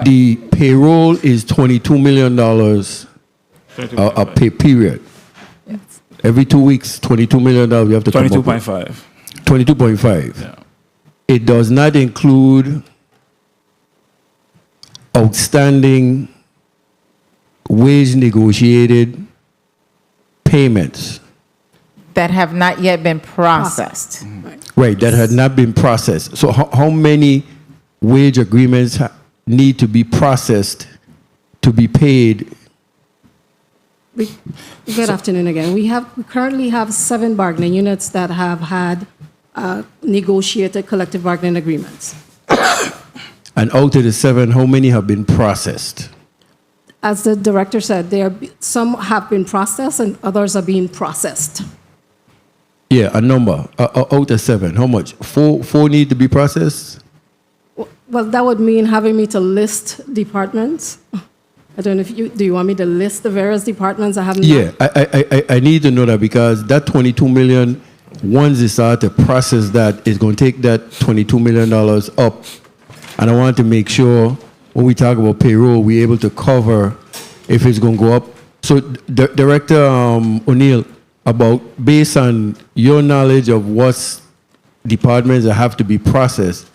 the payroll is $22 million a pay period. Yes. Every 2 weeks, $22 million we have to come up with. 22.5. 22.5. Yeah. It does not include outstanding wage negotiated payments. That have not yet been processed. Right, that had not been processed. So how many wage agreements need to be processed to be paid? Good afternoon again. We currently have 7 bargaining units that have had negotiated collective bargaining agreements. And out of the 7, how many have been processed? As the director said, some have been processed and others are being processed. Yeah, a number. Out of 7, how much? 4 need to be processed? Well, that would mean having me to list departments. I don't know if do you want me to list the various departments I haven't? Yeah, I need to know that, because that $22 million, once they start to process that, it's going to take that $22 million up. And I want to make sure when we talk about payroll, we're able to cover if it's going to go up. So, Director O'Neill, based on your knowledge of what departments that have to be processed,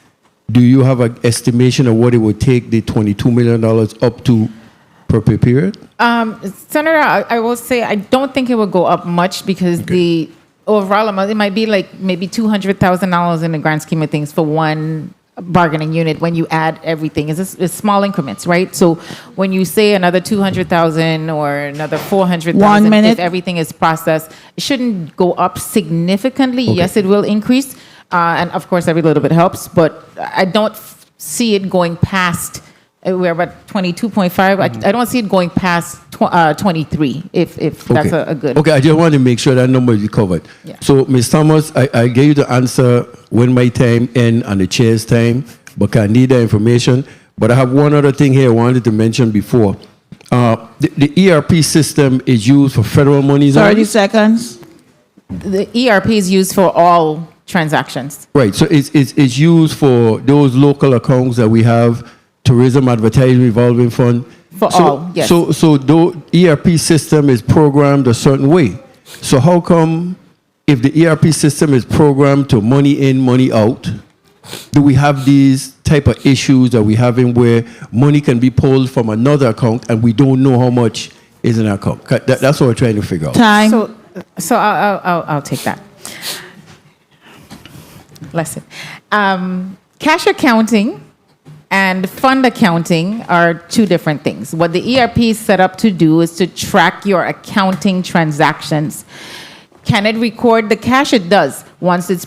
do you have an estimation of what it would take the $22 million up to per pay period? Senator, I will say I don't think it will go up much, because the overall amount, it might be like maybe $200,000 in the grand scheme of things for one bargaining unit when you add everything. It's small increments, right? So when you say another 200,000 or another 400,000, if everything is processed, it shouldn't go up significantly. Okay. Yes, it will increase. And of course, every little bit helps, but I don't see it going past We're about 22.5. I don't see it going past 23, if that's Okay. a good. Okay, I just want to make sure that number is covered. Yeah. So, Ms. Thomas, I gave you the answer when my time end and the chair's time, but I need the information. But I have one other thing here I wanted to mention before. The ERP system is used for federal monies. 30 seconds. The ERP is used for all transactions. Right, so it's used for those local accounts that we have, tourism advertising revolving fund. For all, yes. So the ERP system is programmed a certain way. So how come if the ERP system is programmed to money in, money out, do we have these type of issues that we having where money can be pulled from another account and we don't know how much is in our account? That's what we're trying to figure out. Time. So I'll take that. Lesson. Cash accounting and fund accounting are two different things. What the ERP is set up to do is to track your accounting transactions. Can it record the cash? It does. Once it's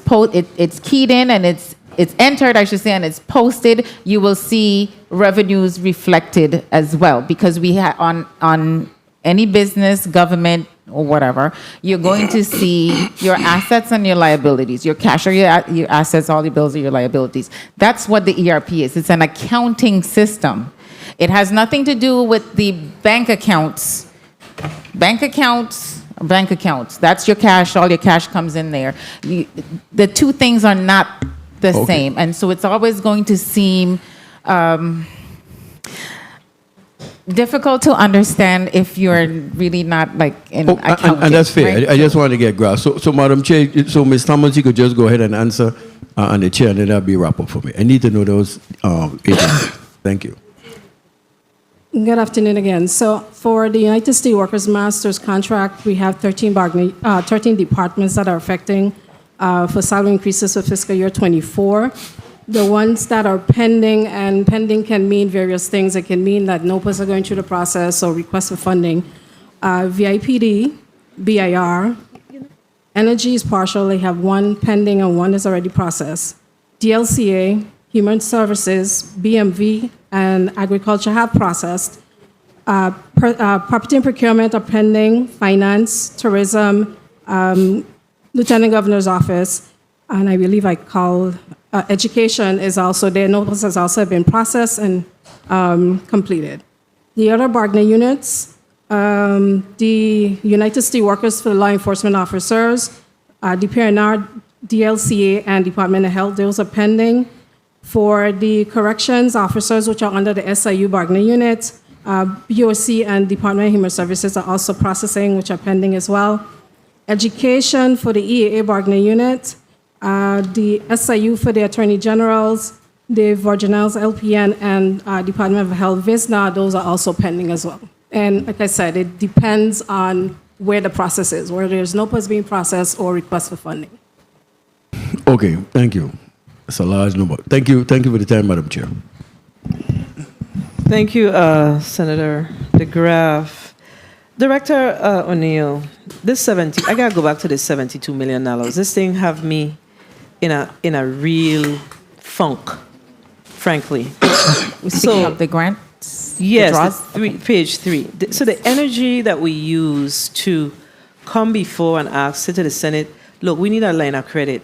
it's keyed in and it's entered, I should say, and it's posted, you will see revenues reflected as well, because we have on any business, government, or whatever, you're going to see your assets and your liabilities, your cash or your assets, all your bills or your liabilities. That's what the ERP is. It's an accounting system. It has nothing to do with the bank accounts. Bank accounts. That's your cash. All your cash comes in there. The two things are not the same. And so it's always going to seem difficult to understand if you're really not like in accounting. And that's fair. Right? I just want to get grasp. So Madam Chair, so Ms. Thomas, you could just go ahead and answer on the chair, and then that'll be wrap up for me. I need to know those agencies. Thank you. Good afternoon again. So for the United States Workers Masters contract, we have 13 departments that are affecting for salary increases for fiscal year 24. The ones that are pending, and pending can mean various things. It can mean that NOPAs are going through the process or request for funding. VIPD, BIR, Energy is partial. They have one pending and one is already processed. DLCA, Human Services, BMV, and Agriculture have processed. Property and Procurement are pending. Finance, Tourism, Lieutenant Governor's Office, and I believe I called Education is also there. Notice has also been processed and completed. The other bargaining units, the United States Workers for Law Enforcement Officers, the PNR, DLCA, and Department of Health, those are pending. For the corrections officers, which are under the SIU bargaining units, BOC and Department of Human Services are also processing, which are pending as well. Education for the EAA bargaining unit, the SIU for the Attorney Generals, the Virginals, LPN, and Department of Health, VISNA, those are also pending as well. And like I said, it depends on where the process is, where there's no NOPAs being processed or request for funding. Okay, thank you. It's a large number. Thank you for the time, Madam Chair. Thank you, Senator DeGraff. Director O'Neill, I gotta go back to this $72 million. This thing have me in a real funk, frankly. Speaking of the grants? Yes, page 3. So the energy that we use to come before and say to the Senate, look, we need a line of credit.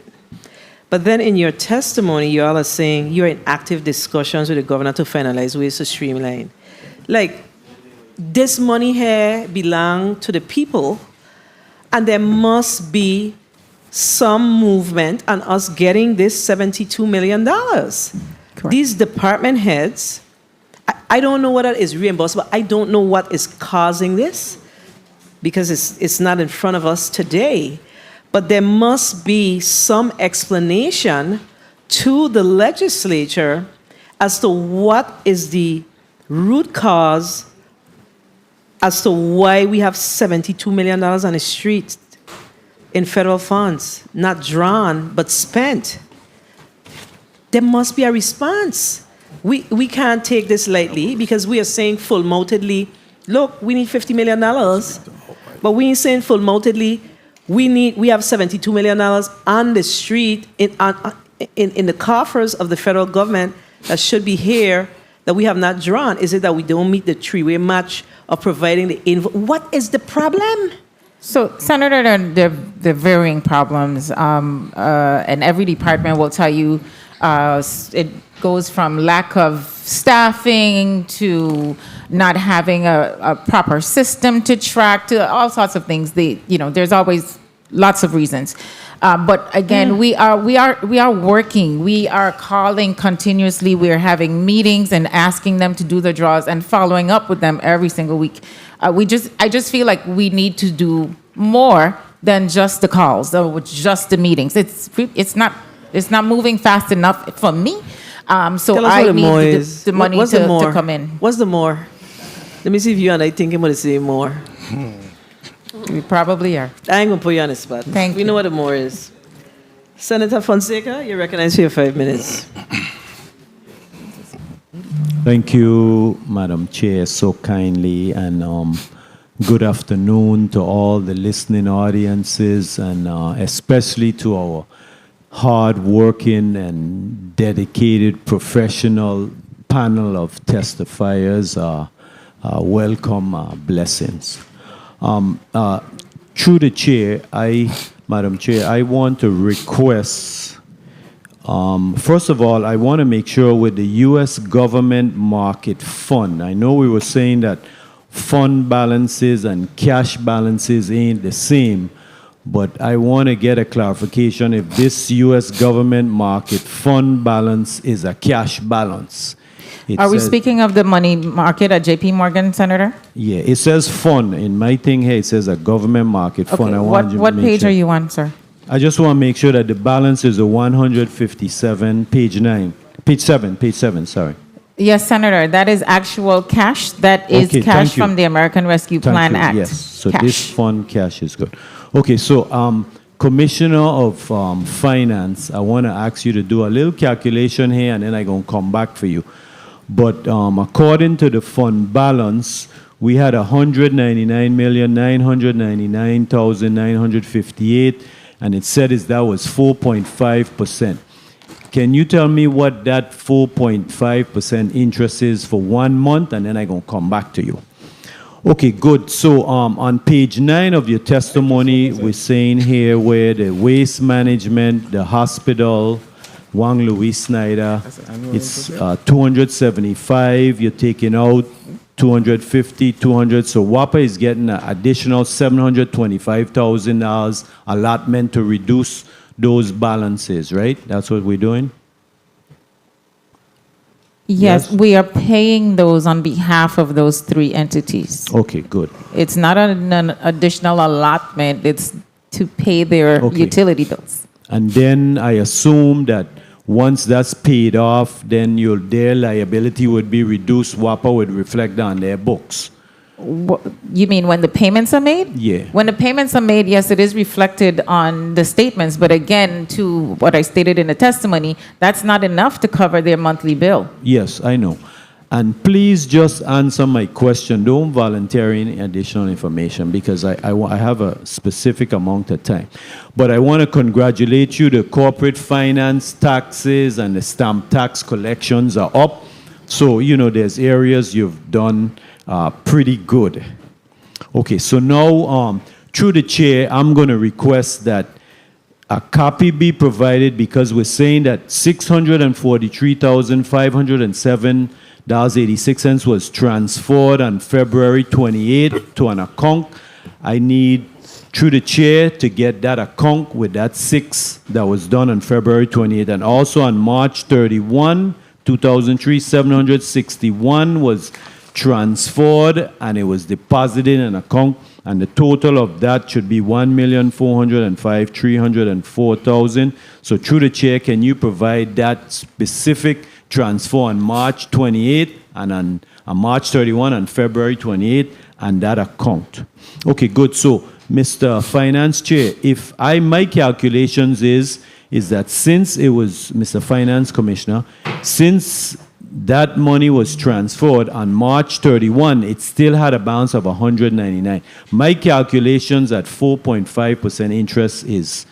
But then in your testimony, you all are saying you're in active discussions with the governor to finalize ways to streamline. Like, this money here belongs to the people, and there must be some movement on us getting this $72 million. Correct. These department heads, I don't know whether it's reimbursable. I don't know what is causing this, because it's not in front of us today. But there must be some explanation to the legislature as to what is the root cause as to why we have $72 million on the street in federal funds, not drawn, but spent. There must be a response. We can't take this lightly, because we are saying full-moutedly, look, we need $50 million, but we ain't saying full-moutedly, we have $72 million on the street in the coffers of the federal government that should be here that we have not drawn? Is it that we don't meet the three-way match of providing the info? What is the problem? So, Senator, there are varying problems, and every department will tell you it goes from lack of staffing to not having a proper system to track to all sorts of things. There's always lots of reasons. But again, we are working. We are calling continuously. We are having meetings and asking them to do the draws and following up with them every single week. I just feel like we need to do more than just the calls or just the meetings. It's not moving fast enough for me. So I need the money to come in. What's the more? Let me see if you and I thinking about the same more. We probably are. I ain't gonna put you on the spot. Thank you. We know what the more is. Senator Fonseca, you're recognized for your 5 minutes. Thank you, Madam Chair, so kindly, and good afternoon to all the listening audiences, and especially to our hard-working and dedicated professional panel of testifiers. Welcome, blessings. Through the chair, Madam Chair, I want to request, first of all, I want to make sure with the U.S. government market fund, I know we were saying that fund balances and cash balances ain't the same, but I want to get a clarification if this U.S. government market fund balance is a cash balance. Are we speaking of the money market at JP Morgan, Senator? Yeah, it says fund. In my thing here, it says a government market fund. Okay, what page are you on, sir? I just want to make sure that the balance is a 157, page 7, sorry. Yes, Senator, that is actual cash. That is Okay, cash thank you. from the American Rescue Plan Act. Yes, so Cash. this fund cash is good. Okay, so Commissioner of Finance, I want to ask you to do a little calculation here, and then I'm going to come back for you. But according to the fund balance, we had 199,999,958, and it said that was 4.5%. Can you tell me what that 4.5% interest is for 1 month, and then I'm going to come back to you. Okay, good. So on page 9 of your testimony, we're saying here where the waste management, the hospital, Wang Louis Snyder, it's 275, you're taking out 250, 200, so WAPA is getting an additional $725,000 allotment to reduce those balances, right? That's what we're doing? Yes, we are paying those on behalf of those three entities. Okay, good. It's not an additional allotment, it's to pay their utility bills. And then I assume that once that's paid off, then their liability would be reduced. WAPA would reflect on their books. You mean when the payments are made? Yeah. When the payments are made, yes, it is reflected on the statements. But again, to what I stated in the testimony, that's not enough to cover their monthly bill. Yes, I know. And please just answer my question. Don't volunteer any additional information because I have a specific amount of time. But I want to congratulate you. The corporate finance taxes and the stamp tax collections are up. So, there's areas you've done pretty good. Okay, so now through the chair, I'm going to request that a copy be provided because we're saying that $643,507.86 was transferred on February 28th to an account. I need, through the chair, to get that account with that 6 that was done on February 28th. And also on March 31, 2003, 761 was transferred and it was deposited in an account, and the total of that should be $1,405,304,000. So through the chair, can you provide that specific transfer on March 28th and on March 31 and February 28th and that account? Okay, good. So Mr. Finance Chair, if my calculations is that since it was, Mr. Finance Commissioner, since that money was transferred on March 31, it still had a balance of 199. My calculations at 4.5% interest is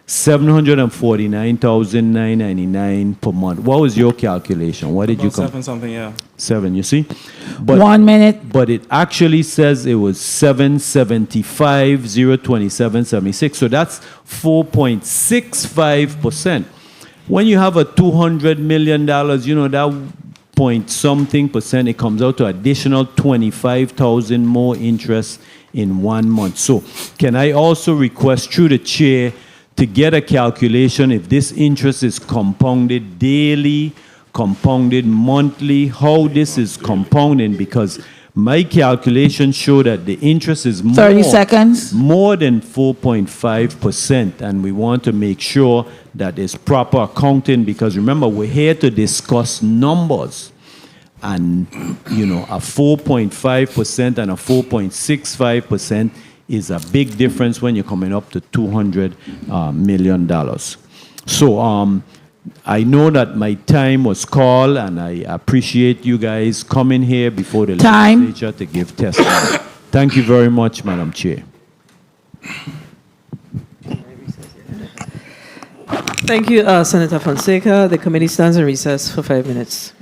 $749,999 per month. What was your calculation? What did you come? 7 something, yeah. 7, you see? 1 minute. But it actually says it was 775,027.76. So that's 4.65%. When you have a $200 million, that point something percent, it comes out to additional 25,000 more interest in 1 month. So can I also request through the chair to get a calculation if this interest is compounded daily, compounded monthly, how this is compounding? Because my calculations show that the interest is 30 seconds. More than 4.5%, and we want to make sure that there's proper accounting, because remember, we're here to discuss numbers. And, a 4.5% and a 4.65% is a big difference when you're coming up to $200 million. So I know that my time was called, and I appreciate you guys coming here before the legislature to give testimony. Thank you very much, Madam Chair. Thank you, Senator Fonseca. The committee stands in recess for 5 minutes.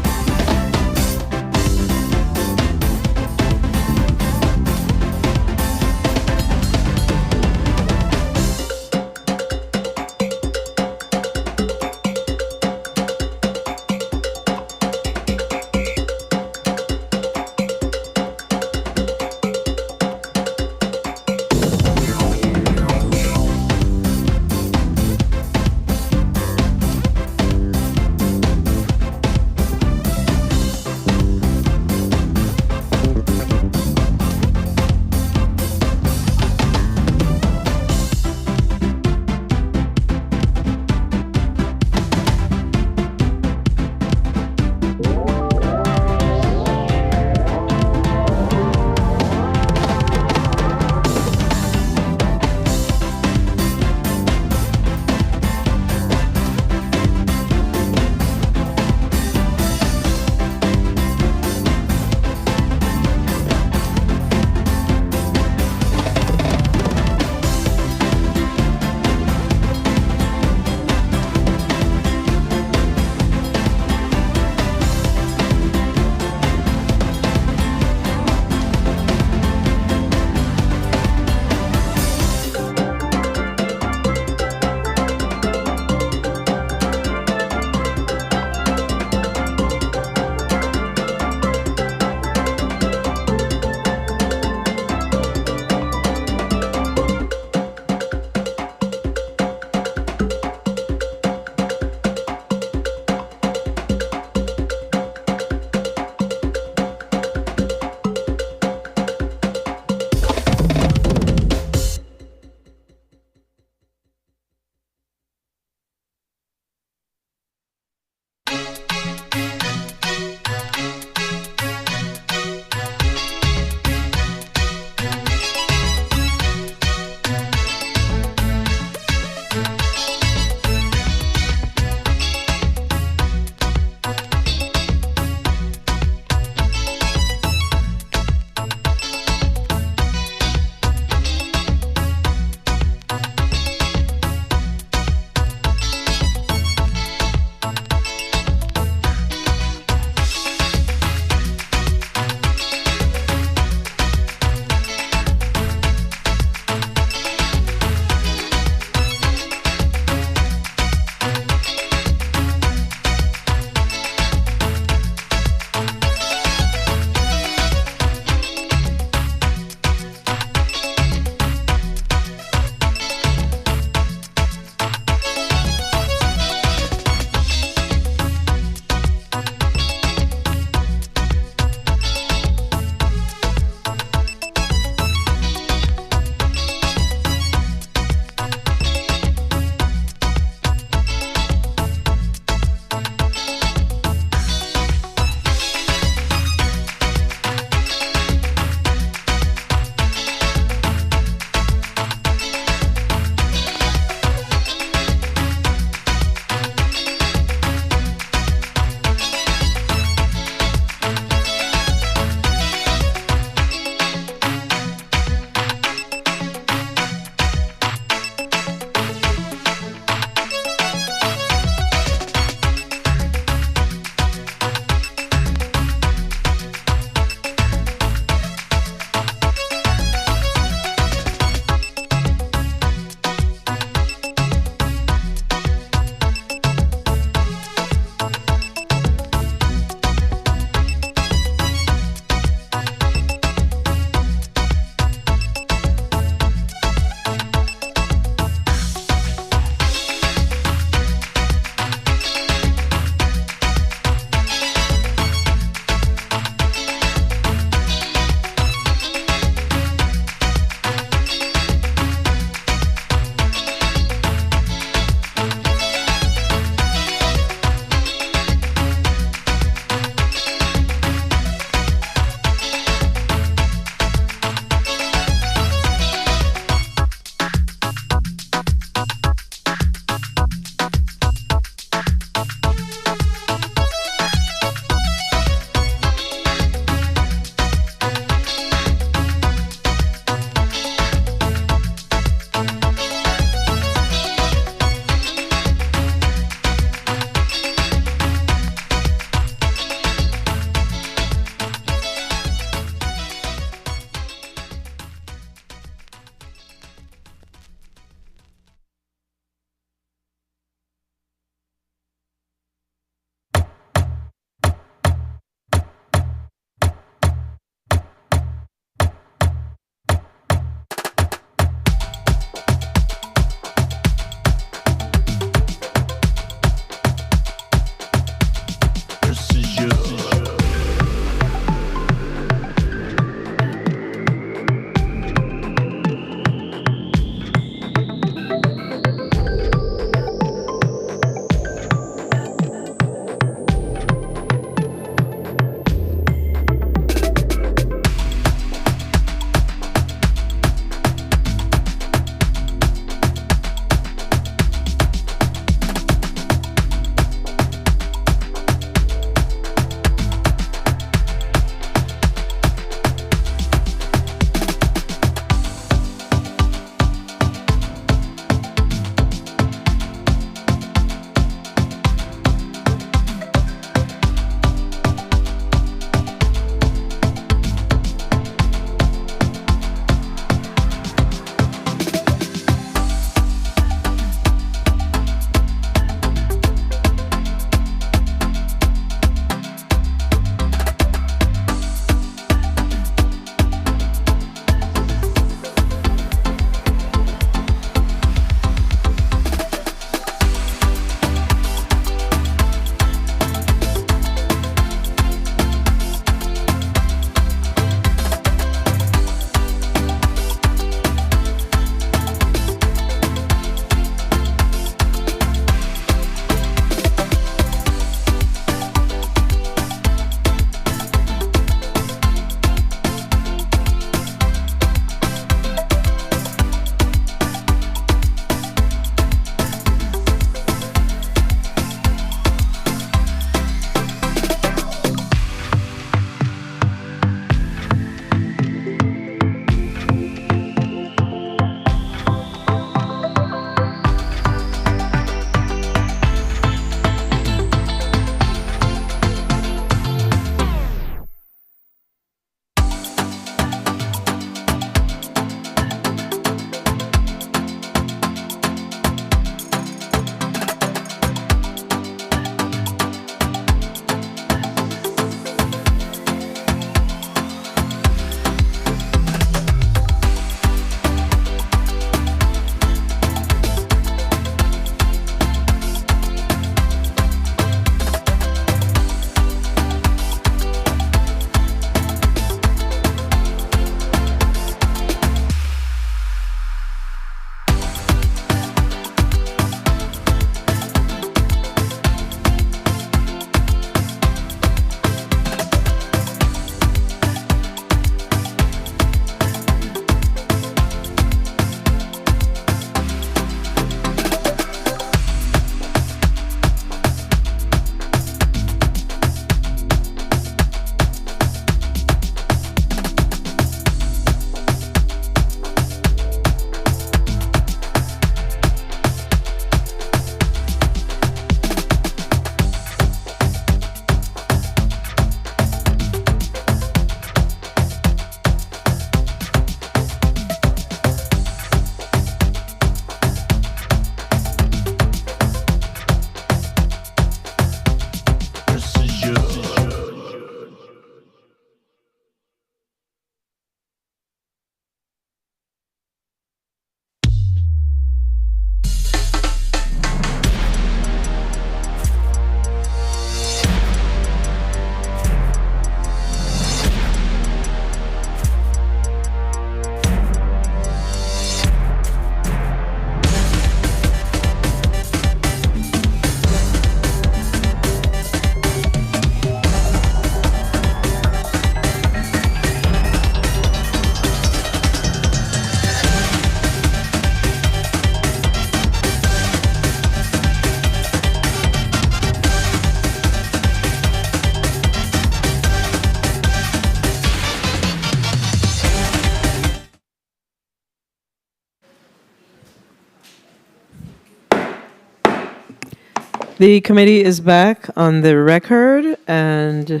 The committee is back on the record, and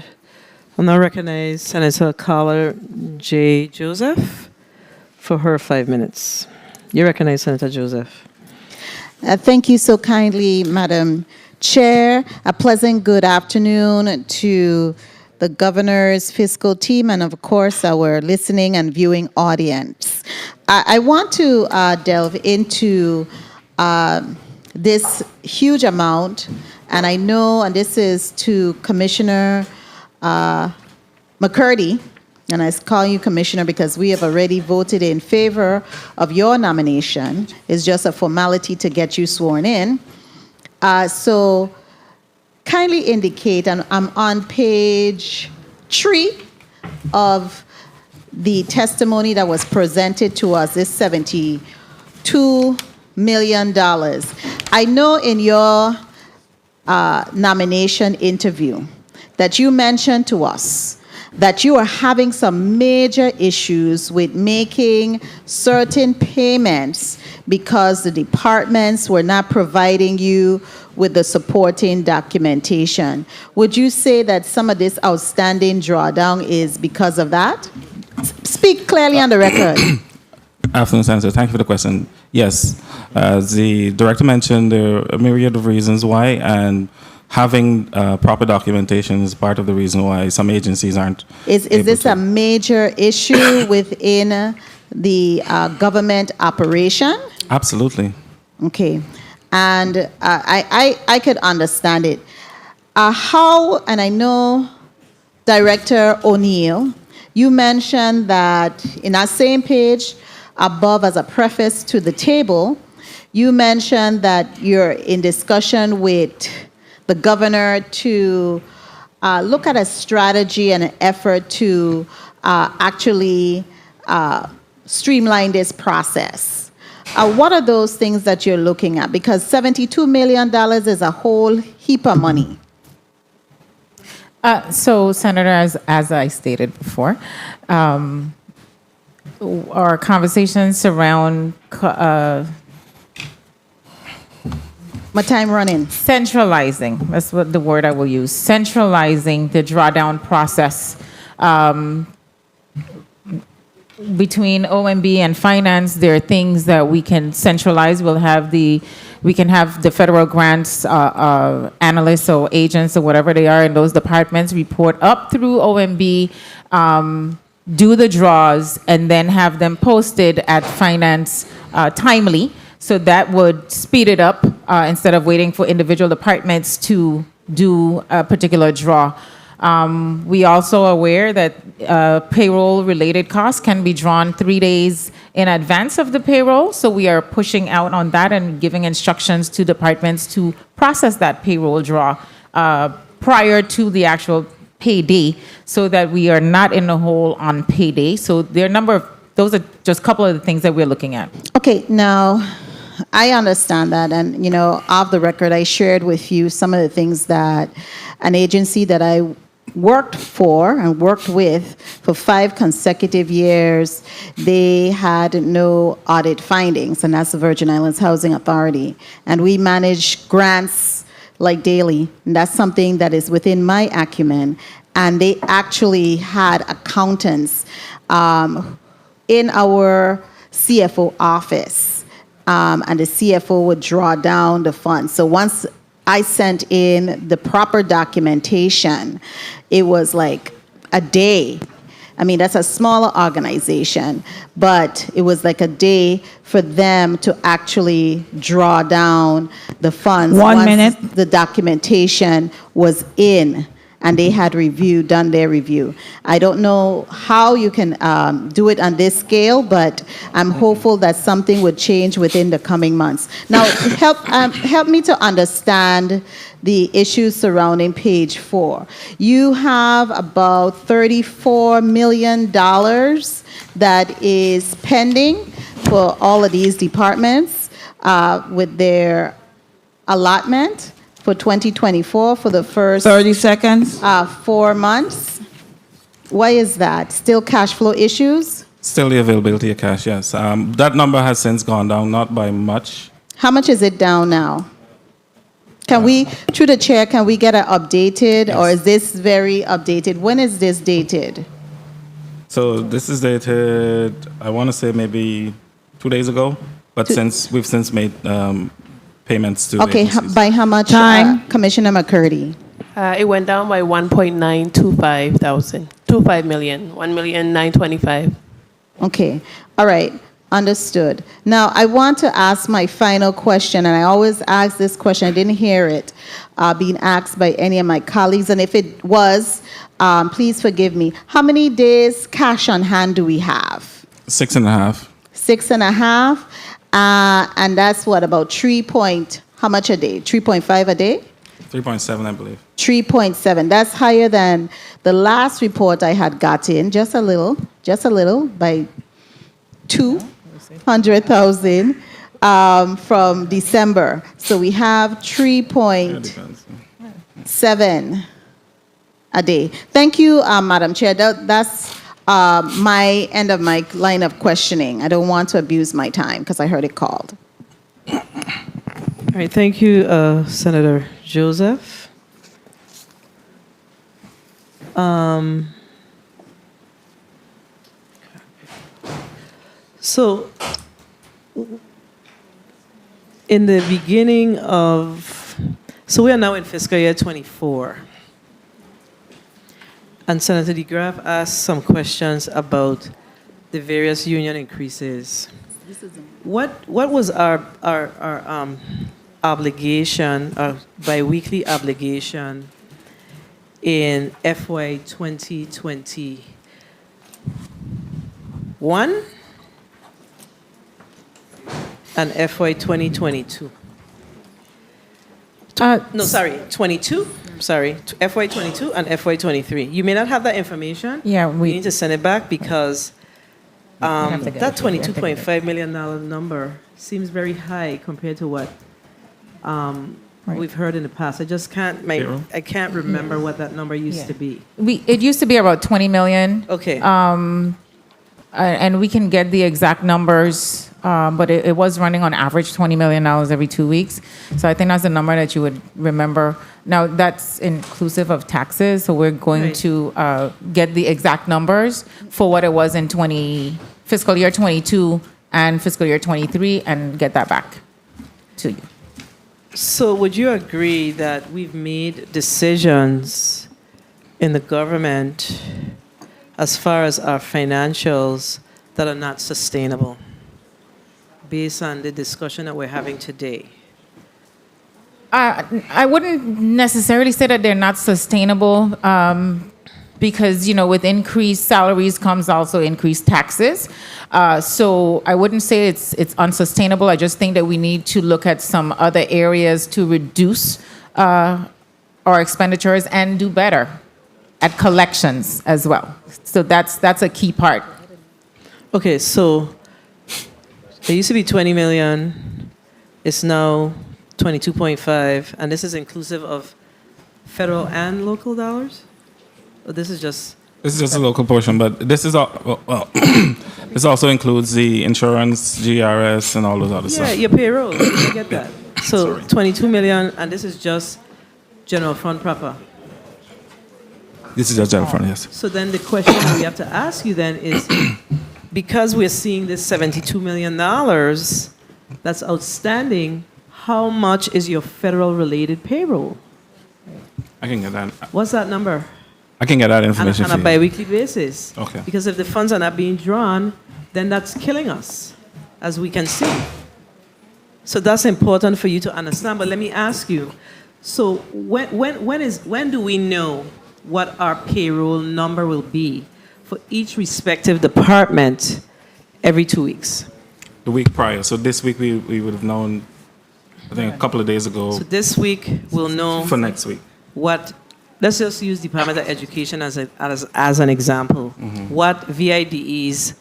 I'll now recognize Senator Carla J. Joseph for her 5 minutes. You recognize Senator Joseph. Thank you so kindly, Madam Chair. A pleasant good afternoon to the governor's fiscal team and, of course, our listening and viewing audience. I want to delve into this huge amount, and I know, and this is to Commissioner McCurdy, and I call you Commissioner because we have already voted in favor of your nomination. It's just a formality to get you sworn in. So kindly indicate, and I'm on page 3 of the testimony that was presented to us, this $72 million. I know in your nomination interview that you mentioned to us that you are having some major issues with making certain payments because the departments were not providing you with the supporting documentation. Would you say that some of this outstanding drawdown is because of that? Speak clearly on the record. Afternoon, Senator. Thank you for the question. Yes, as the director mentioned, there are a myriad of reasons why, and having proper documentation is part of the reason why some agencies aren't. Is this a major issue within the government operation? Absolutely. Okay. And I could understand it. How, and I know Director O'Neill, you mentioned that in that same page above as a preface to the table, you mentioned that you're in discussion with the governor to look at a strategy and an effort to actually streamline this process. What are those things that you're looking at? Because $72 million is a whole heap of money. So, Senator, as I stated before, our conversations surround my time running. Centralizing, that's what the word I will use. Centralizing the drawdown process between OMB and finance. There are things that we can centralize. We can have the federal grants analysts or agents or whatever they are in those departments report up through OMB, do the draws, and then have them posted at finance timely. So that would speed it up instead of waiting for individual departments to do a particular draw. We also are aware that payroll-related costs can be drawn 3 days in advance of the payroll. So we are pushing out on that and giving instructions to departments to process that payroll draw prior to the actual payday, so that we are not in the hole on payday. So there are a number of, those are just a couple of the things that we're looking at. Okay, now I understand that, and off the record, I shared with you some of the things that an agency that I worked for and worked with for 5 consecutive years, they had no audit findings, and that's the Virgin Islands Housing Authority. And we manage grants like daily, and that's something that is within my acumen. And they actually had accountants in our CFO office, and the CFO would draw down the funds. So once I sent in the proper documentation, it was like a day. I mean, that's a smaller organization, but it was like a day for them to actually draw down the funds. 1 minute. The documentation was in, and they had done their review. I don't know how you can do it on this scale, but I'm hopeful that something would change within the coming months. Now, help me to understand the issues surrounding page 4. You have about $34 million that is pending for all of these departments with their allotment for 2024 for the first 30 seconds. 4 months. Why is that? Still cash flow issues? Still the availability of cash, yes. That number has since gone down, not by much. How much is it down now? Can we, through the chair, can we get an updated, or is this very updated? When is this dated? So this is dated, I want to say maybe 2 days ago, but we've since made payments to Okay, agencies. by how much, Commissioner McCurdy? It went down by 1.925 million, 1,925,000. Okay, all right, understood. Now, I want to ask my final question, and I always ask this question, I didn't hear it being asked by any of my colleagues, and if it was, please forgive me. How many days cash on hand do we have? 6.5. 6.5, and that's what, about how much a day? 3.5 a day? 3.7, I believe. 3.7. That's higher than the last report I had gotten, just a little, by 200,000 from December. So we have 3.7 a day. Thank you, Madam Chair. That's my end of my line of questioning. I don't want to abuse my time because I heard it called. All right, thank you, Senator Joseph. So, in the beginning of, so we are now in fiscal year 24. And Senator DeGraff asked some questions about the various union increases. What was our obligation, our biweekly obligation in FY 2021 and FY 2022? No, sorry, 22. Sorry, FY 22 and FY 23. You may not have that information. Yeah, we need to send it back because that We have to get it. $22.5 million number seems very high compared to what we've heard in the past. I just can't I can't remember what that number used to be. It used to be about 20 million. Okay. And we can get the exact numbers, but it was running on average $20 million every 2 weeks. So I think that's a number that you would remember. Now, that's inclusive of taxes, so we're going to get the exact numbers for what it was in fiscal year 22 and fiscal year 23 and get that back to you. So would you agree that we've made decisions in the government as far as our financials that are not sustainable based on the discussion that we're having today? I wouldn't necessarily say that they're not sustainable because, with increased salaries comes also increased taxes. So I wouldn't say it's unsustainable. I just think that we need to look at some other areas to reduce our expenditures and do better at collections as well. So that's a key part. Okay, so it used to be 20 million. It's now 22.5, and this is inclusive of federal and local dollars? Or this is just... This is just a local portion, but this is this also includes the insurance, GRS, and all those other stuff. Yeah, your payroll. I get that. So 22 million, and this is just general fund proper. This is just general fund, yes. So then the question that we have to ask you then is, because we're seeing this $72 million that's outstanding, how much is your federal-related payroll? I can get that. What's that number? I can get that information On for a you. bi-weekly basis. Okay. Because if the funds are not being drawn, then that's killing us, as we can see. So that's important for you to understand. But let me ask you, so when do we know what our payroll number will be for each respective department every 2 weeks? The week prior. So this week we would have known, I think a couple of days ago. So this week we'll know for next week. What, let's just use Department of Education as an example. Mm-hmm. What VIDE's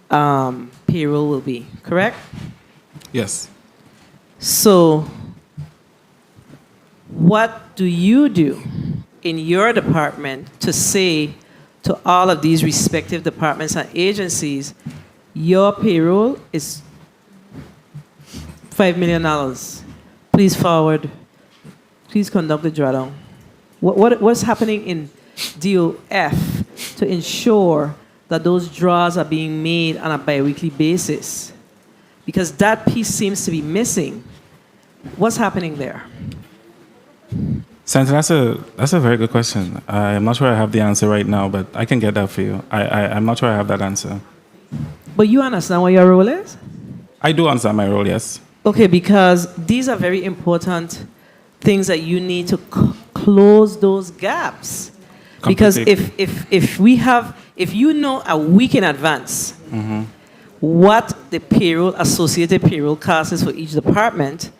payroll will be, correct? Yes. So what do you do in your department to say to all of these respective departments and agencies, your payroll is $5 million. Please forward please conduct the drawdown. What's happening in DOF to ensure that those draws are being made on a biweekly basis? Because that piece seems to be missing. What's happening there? Senator, that's a very good question. I'm not sure I have the answer right now, but I can get that for you. I'm not sure I have that answer. But you understand what your role is? I do understand my role, yes. Okay, because these are very important things that you need to close those gaps. Because if you know a week in advance what the associated payroll cost is for each department,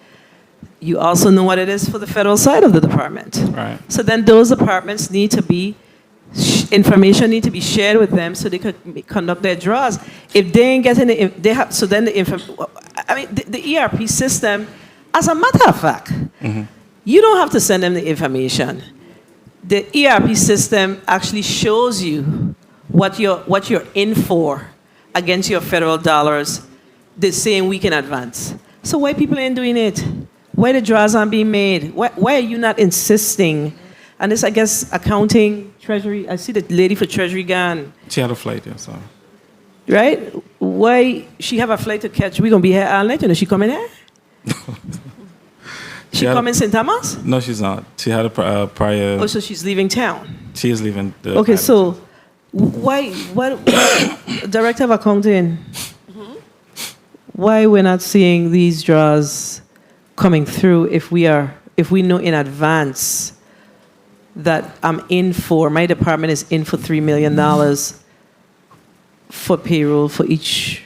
you also know what it is for the federal side of the department. Right. So then those departments need to be, information need to be shared with them so they could conduct their draws. If they ain't getting it, they have, so then the ERP system, as a matter of fact, you don't have to send them the information. The ERP system actually shows you what you're in for against your federal dollars the same week in advance. So why people ain't doing it? Why the draws aren't being made? Why are you not insisting? And this, I guess, accounting, treasury. I see the lady for treasury gone. She had a flight, yeah, so. Right? Why she have a flight to catch? We gonna be here all night. You know, she coming here? She coming St. Thomas? No, she's not. She had a prior. Oh, so she's leaving town. She is leaving. Okay, so why? What? Director of Accounting. Why we're not seeing these draws coming through if we know in advance that my department is in for $3 million for payroll for each,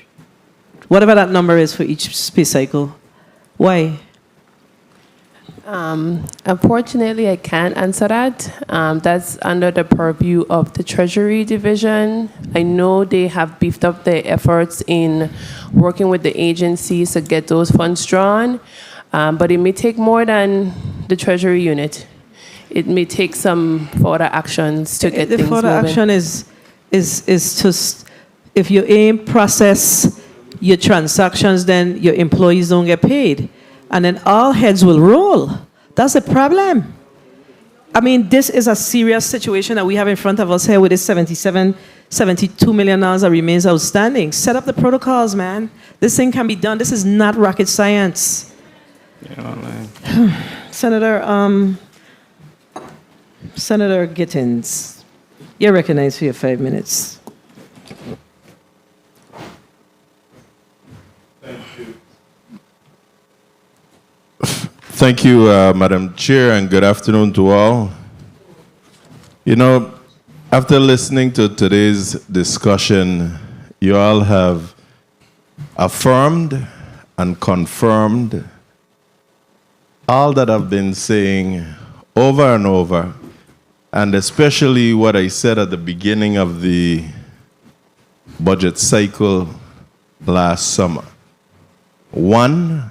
whatever that number is for each pay cycle. Why? Unfortunately, I can't answer that. That's under the purview of the Treasury Division. I know they have beefed up their efforts in working with the agencies to get those funds drawn, but it may take more than the Treasury unit. It may take some further actions to get things moving. The further action is to, if you ain't process your transactions, then your employees don't get paid. And then all heads will roll. That's the problem. I mean, this is a serious situation that we have in front of us here with this $72 million that remains outstanding. Set up the protocols, man. This thing can be done. This is not rocket science. Senator Gittins, you're recognized for your 5 minutes. Thank you, Madam Chair, and good afternoon to all. You know, after listening to today's discussion, you all have affirmed and confirmed all that I've been saying over and over, and especially what I said at the beginning of the budget cycle last summer. One,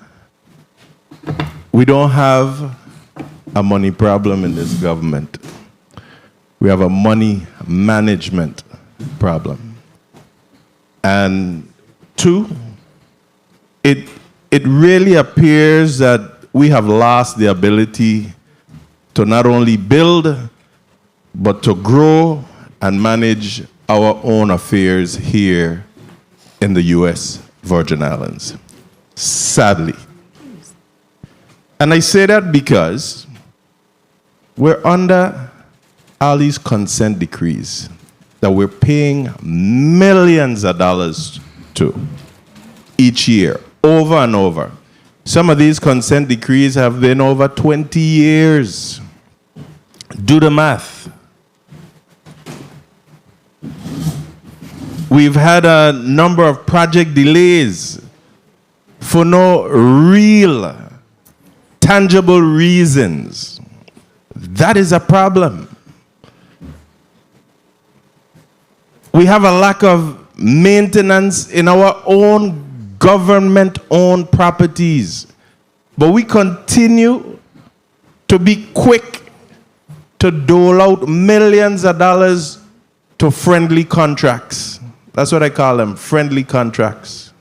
we don't have a money problem in this government. We have a money management problem. And two, it really appears that we have lost the ability to not only build, but to grow and manage our own affairs here in the U.S. Virgin Islands, sadly. And I say that because we're under all these consent decrees that we're paying millions of dollars to each year, over and over. Some of these consent decrees have been over 20 years. Do the math. We've had a number of project delays for no real tangible reasons. That is a problem. We have a lack of maintenance in our own government-owned properties, but we continue to be quick to dole out millions of dollars to friendly contracts. That's what I call them, friendly contracts.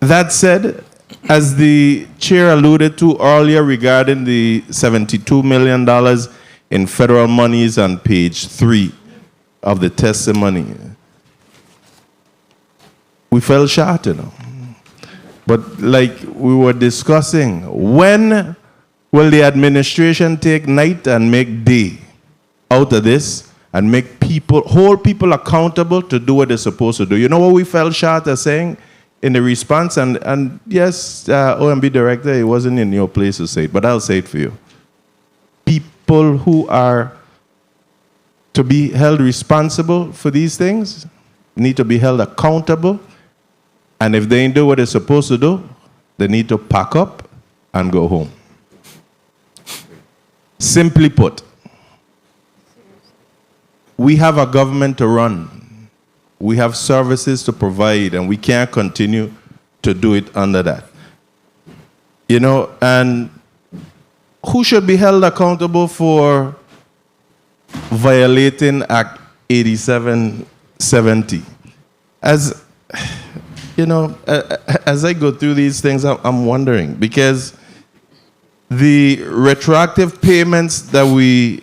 That said, as the chair alluded to earlier regarding the $72 million in federal monies on page 3 of the testimony, we fell short, But like we were discussing, when will the administration take night and make day out of this and make hold people accountable to do what they're supposed to do? You know what we fell short of saying in the response? And yes, OMB director, it wasn't in your place to say it, but I'll say it for you. People who are to be held responsible for these things need to be held accountable. And if they ain't do what they're supposed to do, they need to pack up and go home. Simply put, we have a government to run. We have services to provide, and we can't continue to do it under that. And who should be held accountable for violating Act 8770? As I go through these things, I'm wondering, because the retroactive payments that we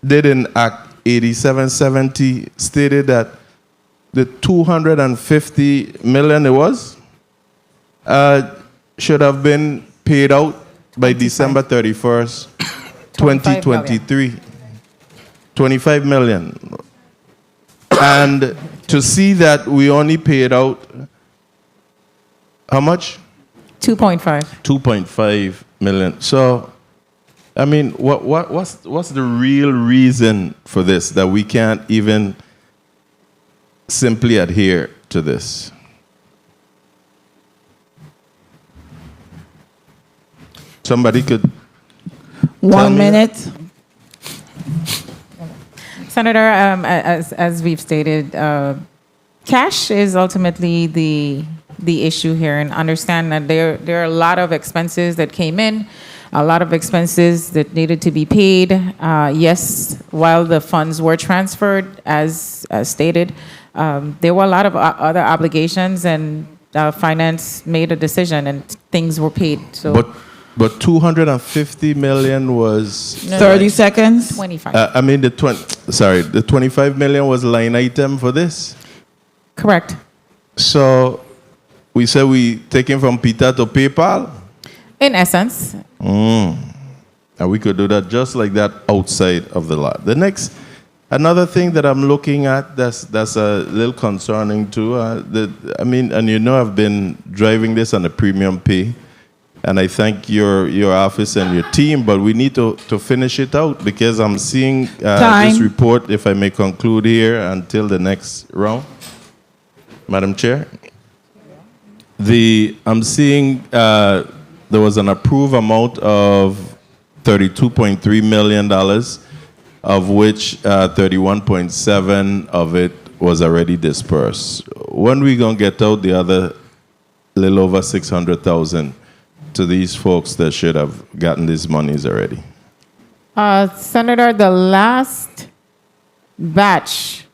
did in Act 8770 stated that the $250 million should have been paid out by December 31st, 2023. 25 million. And to see that we only paid out how much? 2.5. 2.5 million. So, I mean, what's the real reason for this, that we can't even simply adhere to this? Somebody could. 1 minute. Senator, as we've stated, cash is ultimately the issue here, and understand that there are a lot of expenses that came in, a lot of expenses that needed to be paid. Yes, while the funds were transferred, as stated, there were a lot of other obligations, and finance made a decision, and things were paid. So. But 250 million was 30 seconds. 25. I mean the 25 million was line item for this. Correct. So we said we taking from Peter to PayPal. In essence. And we could do that just like that outside of the law. Another thing that I'm looking at that's a little concerning too. I've been driving this on the premium pay. And I thank your office and your team, but we need to finish it out, because I'm seeing this report, if I may conclude here until the next round. Madam Chair, I'm seeing there was an approved amount of $32.3 million, of which 31.7 of it was already dispersed. When are we going to get out the other little over 600,000? To these folks that should have gotten these monies already? Senator, the last batch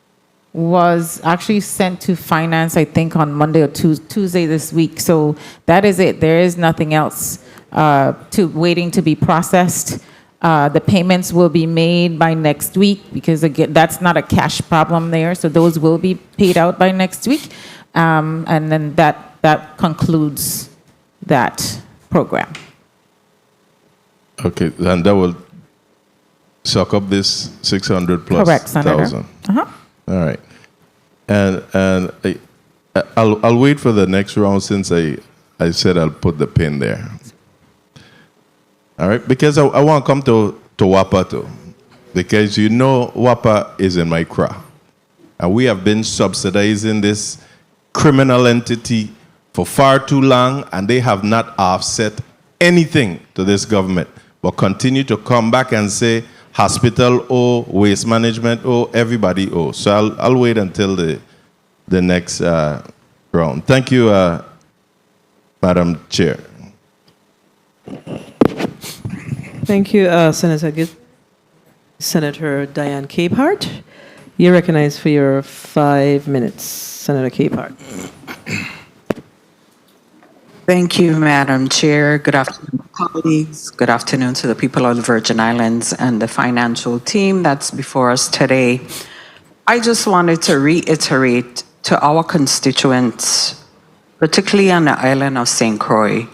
was actually sent to finance, I think, on Monday or Tuesday this week. So that is it. There is nothing else waiting to be processed. The payments will be made by next week, because again, that's not a cash problem there. So those will be paid out by next week, and then that concludes that program. Okay, and that will suck up this 600 plus. Correct, Senator. 1,000. All right, and I'll wait for the next round, since I said I'll put the pin there. All right, because I want to come to WAPA too, because WAPA is in my craw, and we have been subsidizing this criminal entity for far too long, and they have not offset anything to this government, but continue to come back and say hospital owe, waste management owe, everybody owe. So I'll wait until the next round. Thank you, Madam Chair. Thank you, Senator. Senator Diane Capehart, you're recognized for your 5 minutes. Senator Capehart. Thank you, Madam Chair. Good afternoon, colleagues. Good afternoon to the people of the Virgin Islands and the financial team that's before us today. I just wanted to reiterate to our constituents, particularly on the island of St. Croix,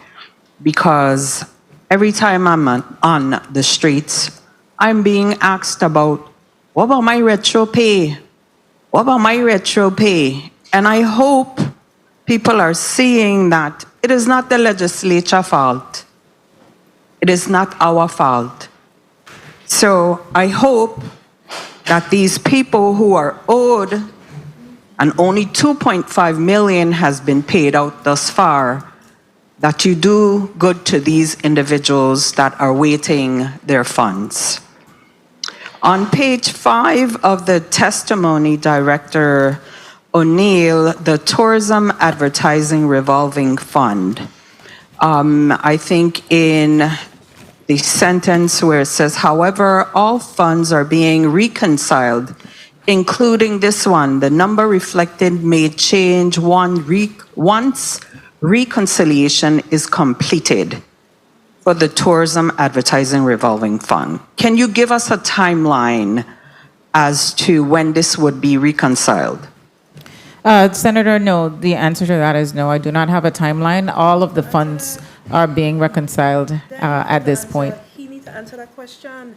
because every time I'm on the streets, I'm being asked about, what about my retro pay? What about my retro pay? And I hope people are seeing that it is not the legislature's fault. It is not our fault. So I hope that these people who are owed, and only 2.5 million has been paid out thus far, that you do good to these individuals that are waiting their funds. On page 5 of the testimony, Director O'Neill, the Tourism Advertising Revolving Fund. I think in the sentence where it says, however, all funds are being reconciled, including this one, the number reflected may change once reconciliation is completed for the Tourism Advertising Revolving Fund. Can you give us a timeline as to when this would be reconciled? Senator, no. The answer to that is no. I do not have a timeline. All of the funds are being reconciled at this point. He needs to answer that question.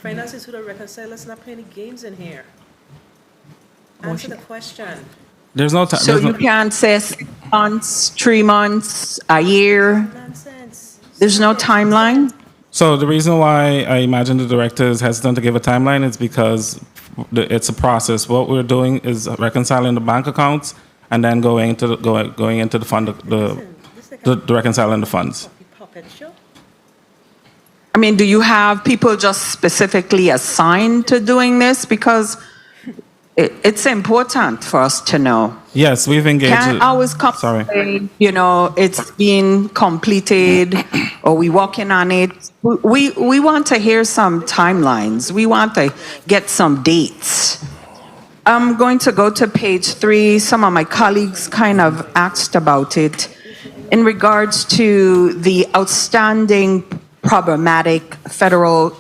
Finance is who to reconcile. Let's not play any games in here. Answer the question. There's no time. So you can't say 6 months, 3 months, a year? There's no timeline? So the reason why I imagine the director is hesitant to give a timeline is because it's a process. What we're doing is reconciling the bank accounts and then going into the fund, the reconciling the funds. I mean, do you have people just specifically assigned to doing this? Because it's important for us to know. Yes, we've engaged. Can't always come say, you know, it's been completed or we working on it. We want to hear some timelines. We want to get some dates. I'm going to go to page 3. Some of my colleagues kind of asked about it in regards to the outstanding problematic federal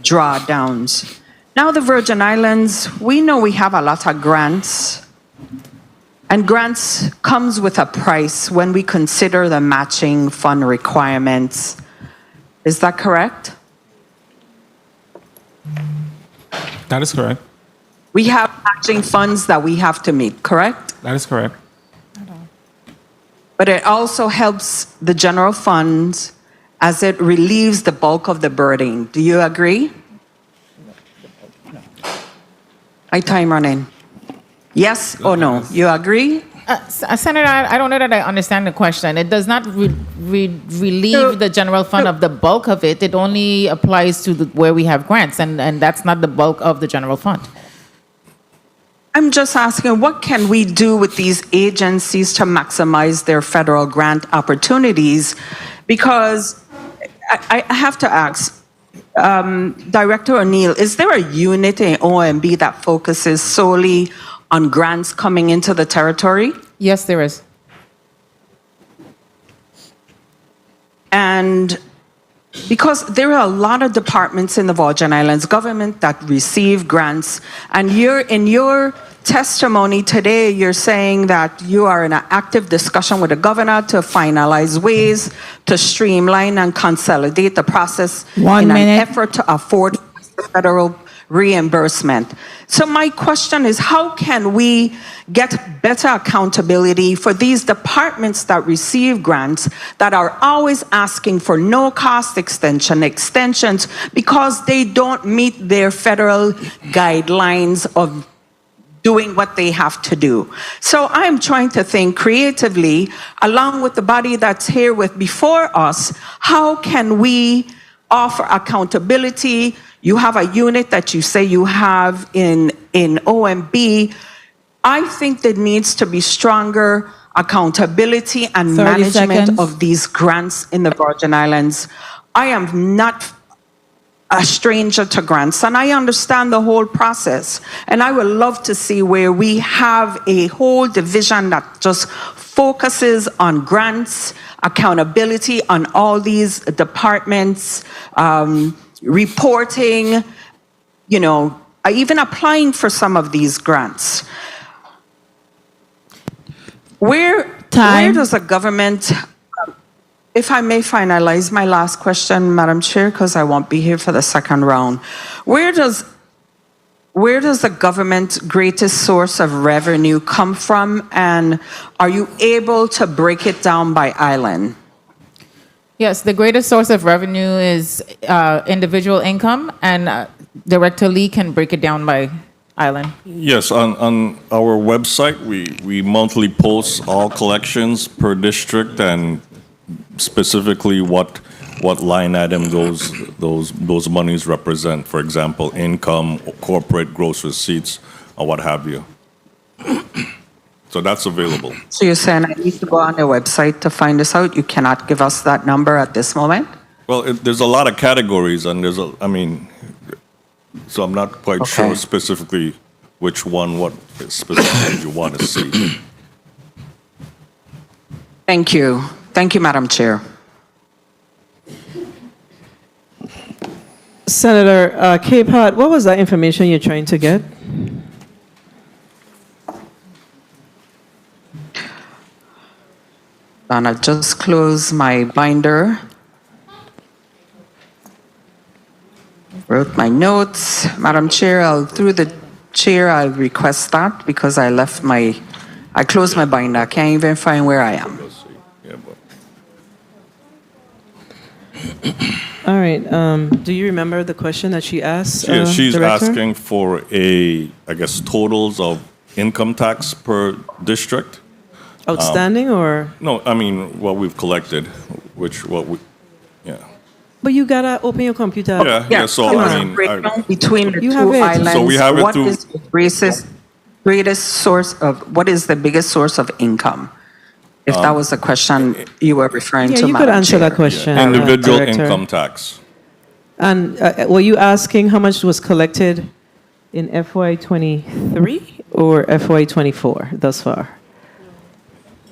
drawdowns. Now the Virgin Islands, we know we have a lot of grants, and grants comes with a price when we consider the matching fund requirements. Is that correct? That is correct. We have matching funds that we have to meet, correct? That is correct. But it also helps the general funds as it relieves the bulk of the burden. Do you agree? My time running. Yes or no? You agree? Senator, I don't know that I understand the question. It does not relieve the general fund of the bulk of it. It only applies to where we have grants, and that's not the bulk of the general fund. I'm just asking, what can we do with these agencies to maximize their federal grant opportunities? Because I have to ask, Director O'Neill, is there a unit in OMB that focuses solely on grants coming into the territory? Yes, there is. And because there are a lot of departments in the Virgin Islands government that receive grants, and in your testimony today, you're saying that you are in an active discussion with the governor to finalize ways to streamline and consolidate the process an effort to afford federal reimbursement. So my question is, how can we get better accountability for these departments that receive grants that are always asking for no-cost extensions because they don't meet their federal guidelines of doing what they have to do? So I'm trying to think creatively, along with the body that's here before us, how can we offer accountability? You have a unit that you say you have in OMB. I think there needs to be stronger accountability and 30 management seconds. of these grants in the Virgin Islands. I am not a stranger to grants, and I understand the whole process. And I would love to see where we have a whole division that just focuses on grants, accountability on all these departments, reporting, even applying for some of these grants. Where does the government, if I may finalize my last question, Madam Chair, because I won't be here for the second round. Where does the government's greatest source of revenue come from, and are you able to break it down by island? Yes, the greatest source of revenue is individual income, and Director Lee can break it down by island. Yes, on our website, we monthly post all collections per district and specifically what line item those monies represent. For example, income, corporate, gross receipts, or what have you. So that's available. So you're saying I need to go on the website to find this out? You cannot give us that number at this moment? Well, there's a lot of categories, and so I'm not quite sure specifically which one, what specifically you want to see. Thank you. Thank you, Madam Chair. Senator Capehart, what was that information you're trying to get? And I just closed my binder. Wrote my notes. Madam Chair, through the chair, I'll request that because I closed my binder. I can't even find where I am. All right. Do you remember the question that she asked? She's Director? asking for totals of income tax per district. Outstanding or? No, what we've collected, yeah. But you gotta open your computer. Yeah, so between the You two have it. islands, So we have it what through- is the what is the biggest source of income? If that was the question you were referring Yeah, to, you Madam could answer Chair. that question. Individual Director. income tax. And were you asking how much was collected in FY23 or FY24 thus far?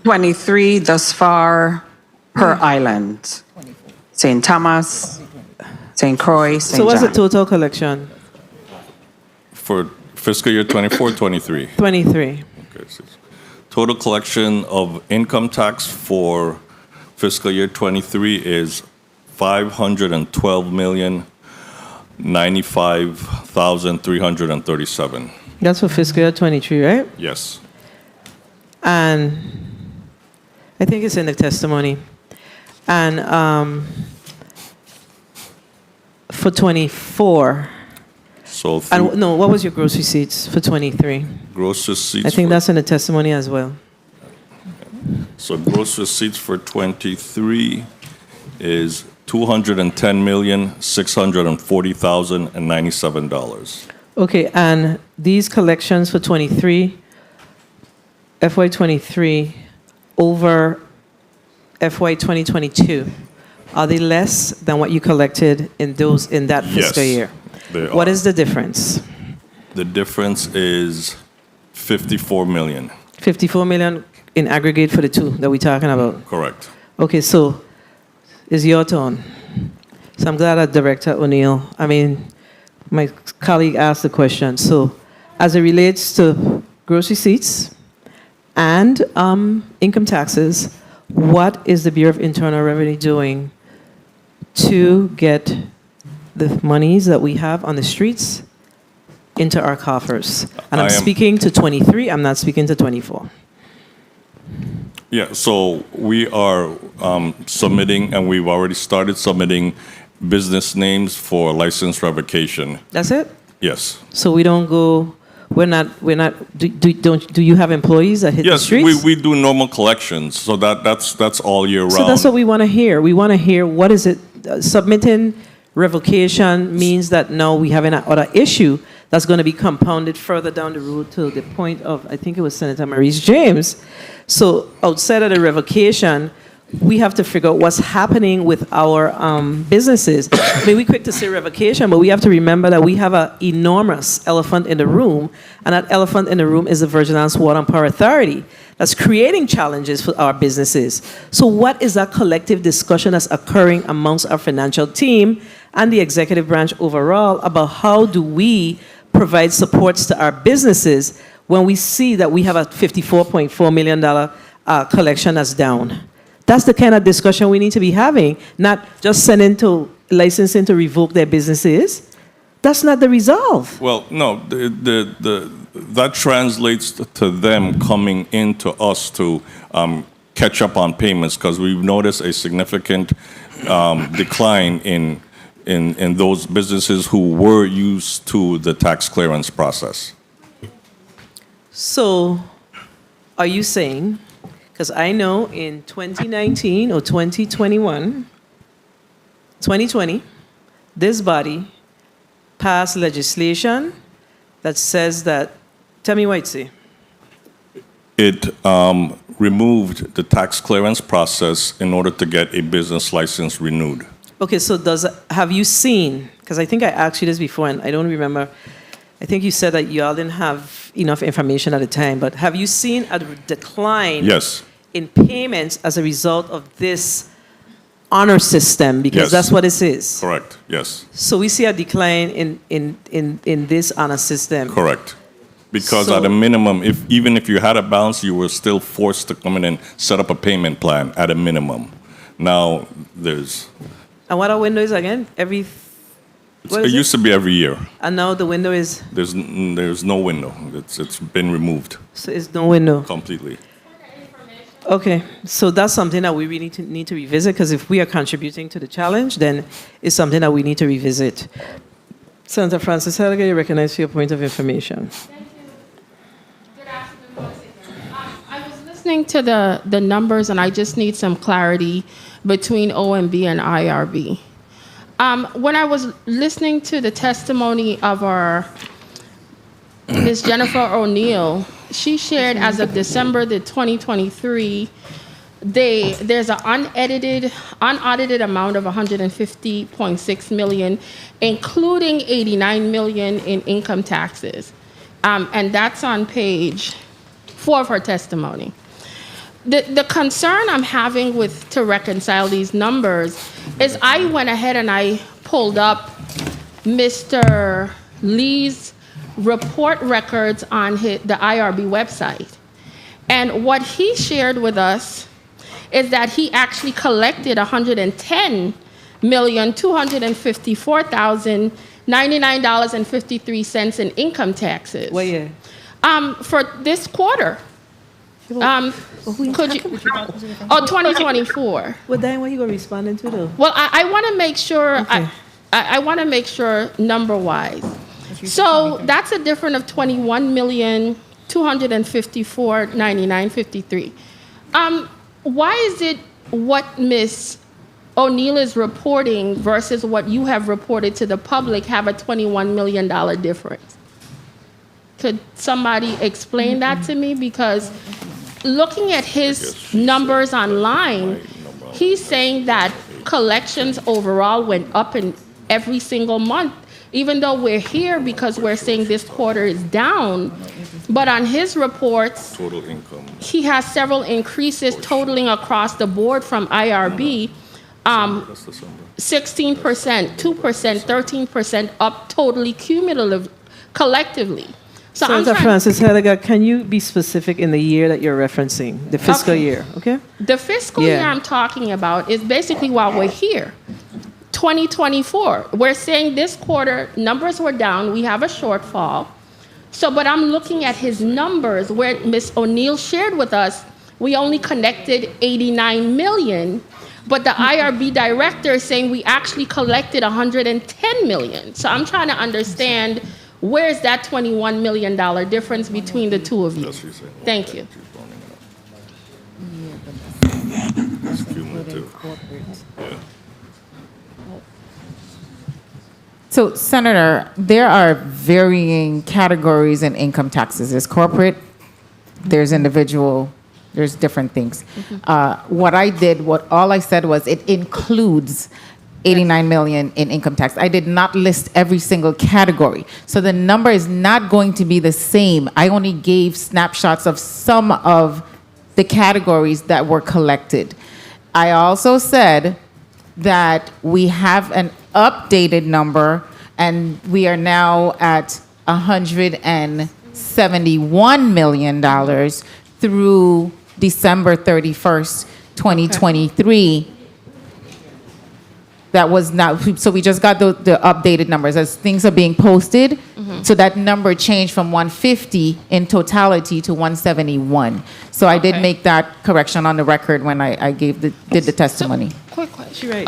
23 thus far per island. St. Thomas, St. Croix, St. So what's the John. total collection? For fiscal year 24, 23. 23. Okay, total collection of income tax for fiscal year 23 is $512,095,337. That's for fiscal year 23, right? Yes. And I think it's in the testimony. And for 24. So No, what was your gross receipts for 23? gross receipts. I think that's in the testimony as well. So gross receipts for 23 is $210,640,097. Okay, and these collections for 23, FY 23 over FY 2022, are they less than what you collected in that fiscal Yes, year? they What are. is the difference? The difference is 54 million. 54 million in aggregate for the two that we're talking about. Correct. Okay, so it's your turn. So I'm glad that Director O'Neill, my colleague asked the question. So as it relates to gross receipts and income taxes, what is the Bureau of Internal Revenue doing to get the monies that we have on the streets into our coffers? And I'm speaking to 23, I'm not speaking to 24. Yeah, so we are submitting, and we've already started submitting business names for license revocation. That's it? Yes. So we don't go, do you have employees that hit the Yes, streets? we do normal collections, so that's all year round. So that's what we want to hear. We want to hear what is it, submitting revocation means that no, we have another issue that's going to be compounded further down the road to the point of, I think it was Senator Maurice James. So outside of the revocation, we have to figure out what's happening with our businesses. I mean, we're quick to say revocation, but we have to remember that we have an enormous elephant in the room, and that elephant in the room is the Virgin Islands Water and Power Authority that's creating challenges for our businesses. So what is that collective discussion that's occurring amongst our financial team and the executive branch overall about how do we provide supports to our businesses when we see that we have a $54.4 million collection that's down? That's the kind of discussion we need to be having, not just sending to licensing to revoke their businesses. That's not the resolve. Well, no, that translates to them coming into us to catch up on payments, because we've noticed a significant decline in those businesses who were used to the tax clearance process. So, are you saying, because I know in 2019 or 2020, this body passed legislation that says that, tell me what it say. It removed the tax clearance process in order to get a business license renewed. Okay, so have you seen, because I think I asked you this before and I don't remember, I think you said that you all didn't have enough information at the time, but have you seen a decline Yes. in payments as a result of this honor system? Because Yes. that's what this is. Correct, yes. So we see a decline in this honor system. Correct. Because So- at a minimum, even if you had a balance, you were still forced to come in and set up a payment plan at a minimum. Now, And what our window is again? What it is used to be every year. And now the window is, There's no window. It's been removed so it's no window. completely. Okay, so that's something that we really need to revisit, because if we are contributing to the challenge, then it's something that we need to revisit. Senator Francis Helga, you recognize for your point of information. I was listening to the numbers, and I just need some clarity between OMB and IRB. When I was listening to the testimony of our Ms. Jennifer O'Neill, she shared as of December the 2023, there's an unaudited amount of 150.6 million, including 89 million in income taxes. And that's on page 4 of her testimony. The concern I'm having to reconcile these numbers is I went ahead and I pulled up Mr. Lee's report records on the IRB website. And what he shared with us is that he actually collected $110,254,099.53 in income taxes. What year? For this quarter. Could you? 2024. Well, then what are you going to respond to though? Well, I want to make sure. Okay. I want to make sure number-wise. So that's a difference of 21,254,9953. Why is it what Ms. O'Neill is reporting versus what you have reported to the public have a $21 million difference? Could somebody explain that to me? Because looking at his numbers online, he's saying that collections overall went up in every single month, even though we're here because we're saying this quarter is down. But on his reports, Total income. he has several increases totaling across the board from IRB. 16%, 2%, 13% up totally cumulative, collectively. So Senator Francis Helga, can you be specific in the year that you're referencing, the fiscal year, okay? The fiscal year I'm talking about is basically while we're here, 2024. We're saying this quarter, numbers were down, we have a shortfall. So, but I'm looking at his numbers where Ms. O'Neill shared with us, we only connected 89 million, but the IRB director is saying we actually collected 110 million. So I'm trying to understand where's that $21 million difference between the two of you? Thank you. So, Senator, there are varying categories in income taxes. There's corporate, there's individual, There's different things. All I said was it includes 89 million in income tax. I did not list every single category. So the number is not going to be the same. I only gave snapshots of some of the categories that were collected. I also said that we have an updated number, and we are now at $171 million through December 31st, 2023. That was not, so we just got the updated numbers as things are being posted. So that number changed from 150 in totality to 171. So I did make that correction on the record when I did the testimony. Quick question.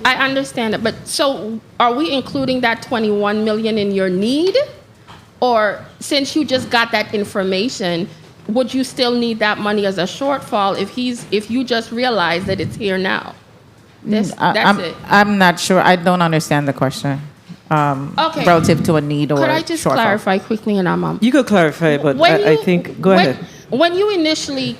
I understand it, but so are we including that 21 million in your need? Or since you just got that information, would you still need that money as a shortfall if you just realize that it's here now? That's it. I'm not sure. I don't understand the question. Okay. Relative to a need or Could I just shortfall. clarify quickly, and I'm You could clarify, but I think go ahead. When you initially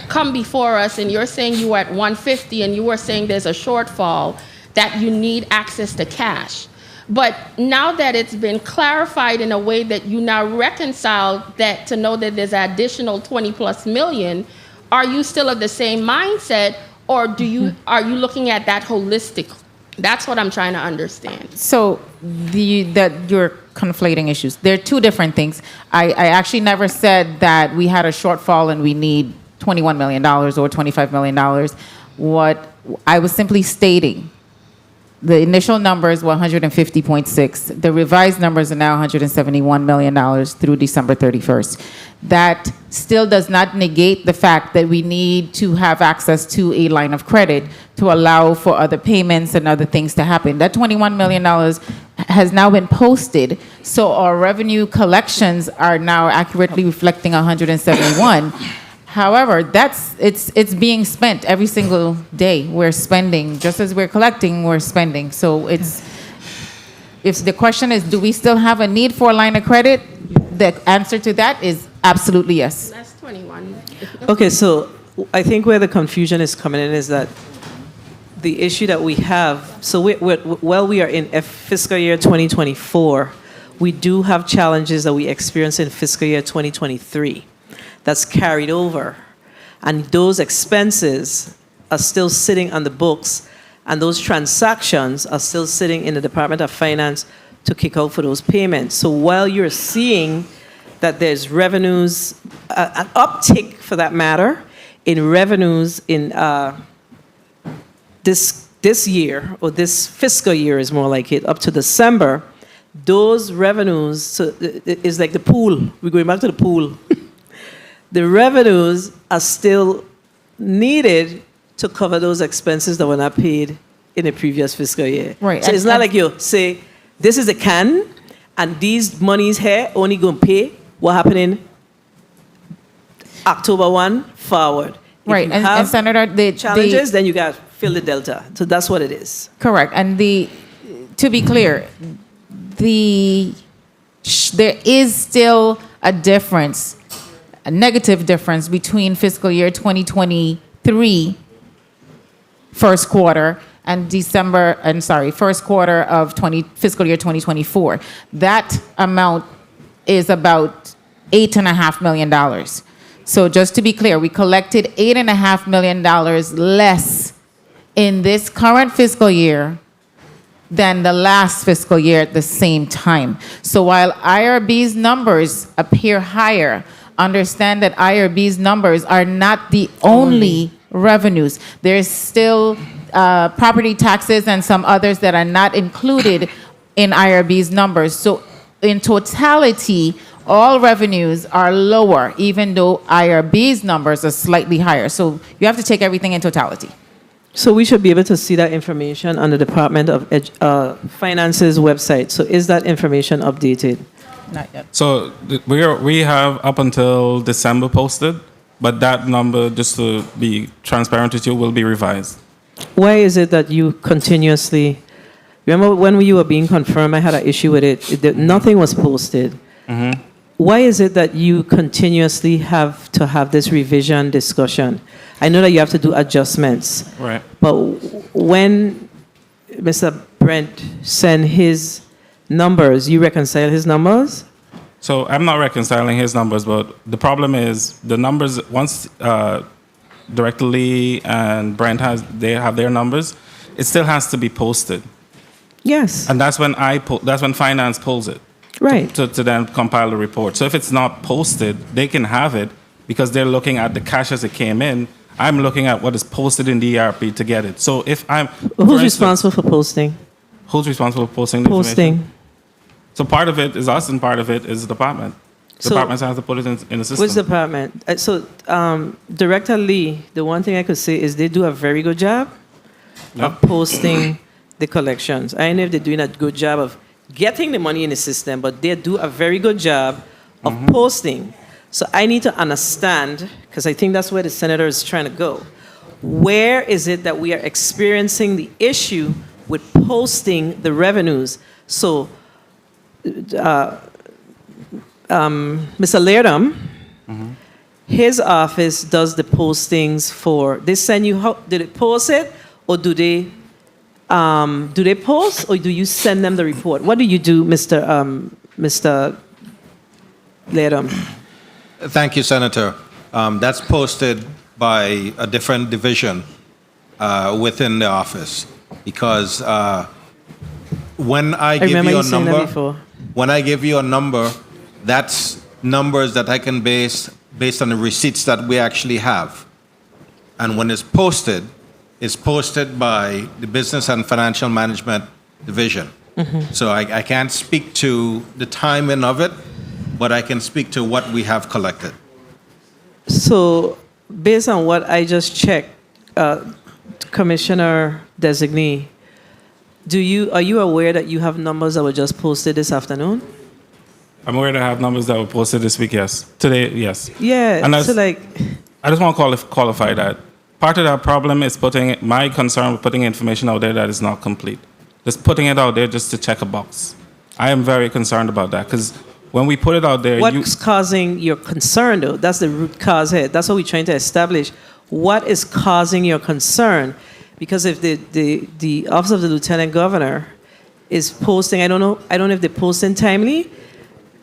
come before us and you're saying you were at 150 and you were saying there's a shortfall that you need access to cash, but now that it's been clarified in a way that you now reconcile that to know that there's an additional 20 plus million, are you still of the same mindset, or are you looking at that holistically? That's what I'm trying to understand. So that you're conflating issues. They're two different things. I actually never said that we had a shortfall and we need $21 million or $25 million. What I was simply stating, the initial numbers were 150.6. The revised numbers are now $171 million through December 31st. That still does not negate the fact that we need to have access to a line of credit to allow for other payments and other things to happen. That $21 million has now been posted, so our revenue collections are now accurately reflecting 171. However, it's being spent every single day. We're spending, just as we're collecting, we're spending. So if the question is, do we still have a need for a line of credit? The answer to that is absolutely yes. That's 21. Okay, so I think where the confusion is coming in is that the issue that we have, so while we are in fiscal year 2024, we do have challenges that we experienced in fiscal year 2023 that's carried over. And those expenses are still sitting on the books, and those transactions are still sitting in the Department of Finance to kick out for those payments. So while you're seeing that there's revenues, an uptick for that matter, in revenues in this year, or this fiscal year is more like it, up to December, those revenues, so it's like the pool. We're going back to the pool. The revenues are still needed to cover those expenses that were not paid in the previous fiscal year. Right. So it's not like you say, this is a can, and these monies here only going to pay what happened in October 1 forward. If Right, you and have Senator, challenges, then you got to fill the delta. So that's what it is. Correct. And to be clear, there is still a difference, a negative difference between fiscal year 2023 first quarter and first quarter of fiscal year 2024. That amount is about $8.5 million. So just to be clear, we collected $8.5 million less in this current fiscal year than the last fiscal year at the same time. So while IRB's numbers appear higher, understand that IRB's numbers are not the only revenues. There's still property taxes and some others that are not included in IRB's numbers. So in totality, all revenues are lower, even though IRB's numbers are slightly higher. So you have to take everything in totality. So we should be able to see that information on the Department of Finance's website. So is that information updated? Not yet. So we have up until December posted, but that number, just to be transparent with you, will be revised. Why is it that you continuously, remember when you were being confirmed, I had an issue with it, nothing was posted. Mm-hmm. why is it that you continuously have to have this revision discussion? I know that you have to do adjustments. Right. But when Mr. Brent sent his numbers, you reconcile his numbers? So I'm not reconciling his numbers, but the problem is the numbers, once Director Lee and Brent they have their numbers, it still has to be posted. Yes. And that's when that's when finance pulls it. Right. To then compile the report. So if it's not posted, they can have it because they're looking at the cash as it came in. I'm looking at what is posted in the ERP to get it. So if I'm... Who's responsible for posting? Who's responsible for posting the Posting. information? So part of it is us and part of it is the department. Departments have to put it in the system. Which department? Director Lee, the one thing I could say is they do a very good job of posting the collections. I don't know if they're doing a good job of getting the money in the system, but they do a very good job of posting. So I need to understand, because I think that's where the senator is trying to go. Where is it that we are experiencing the issue with posting the revenues? So, Mr. Laird, his office does the postings for. They send you. Do they post it, or do they post, or do you send them the report? What do you do, Mr. Laird? Thank you, Senator. That's posted by a different division within the office because when I give you a number, when I give you a number, that's numbers that I can base based on the receipts that we actually have. And when it's posted by the Business and Financial Management Division. So I can't speak to the timing of it, but I can speak to what we have collected. So, based on what I just checked, Commissioner Designee, are you aware that you have numbers that were just posted this afternoon? I'm aware that I have numbers that were posted this week, yes. Today, yes. Yeah, and I just want to qualify that. Part of that problem is my concern with putting information out there that is not complete. Just putting it out there just to check a box. I am very concerned about that because when we put it out there... What's causing your concern, though? That's the root cause here. That's what we're trying to establish. What is causing your concern? Because if the Office of the Lieutenant Governor is posting, I don't know if they're posting timely.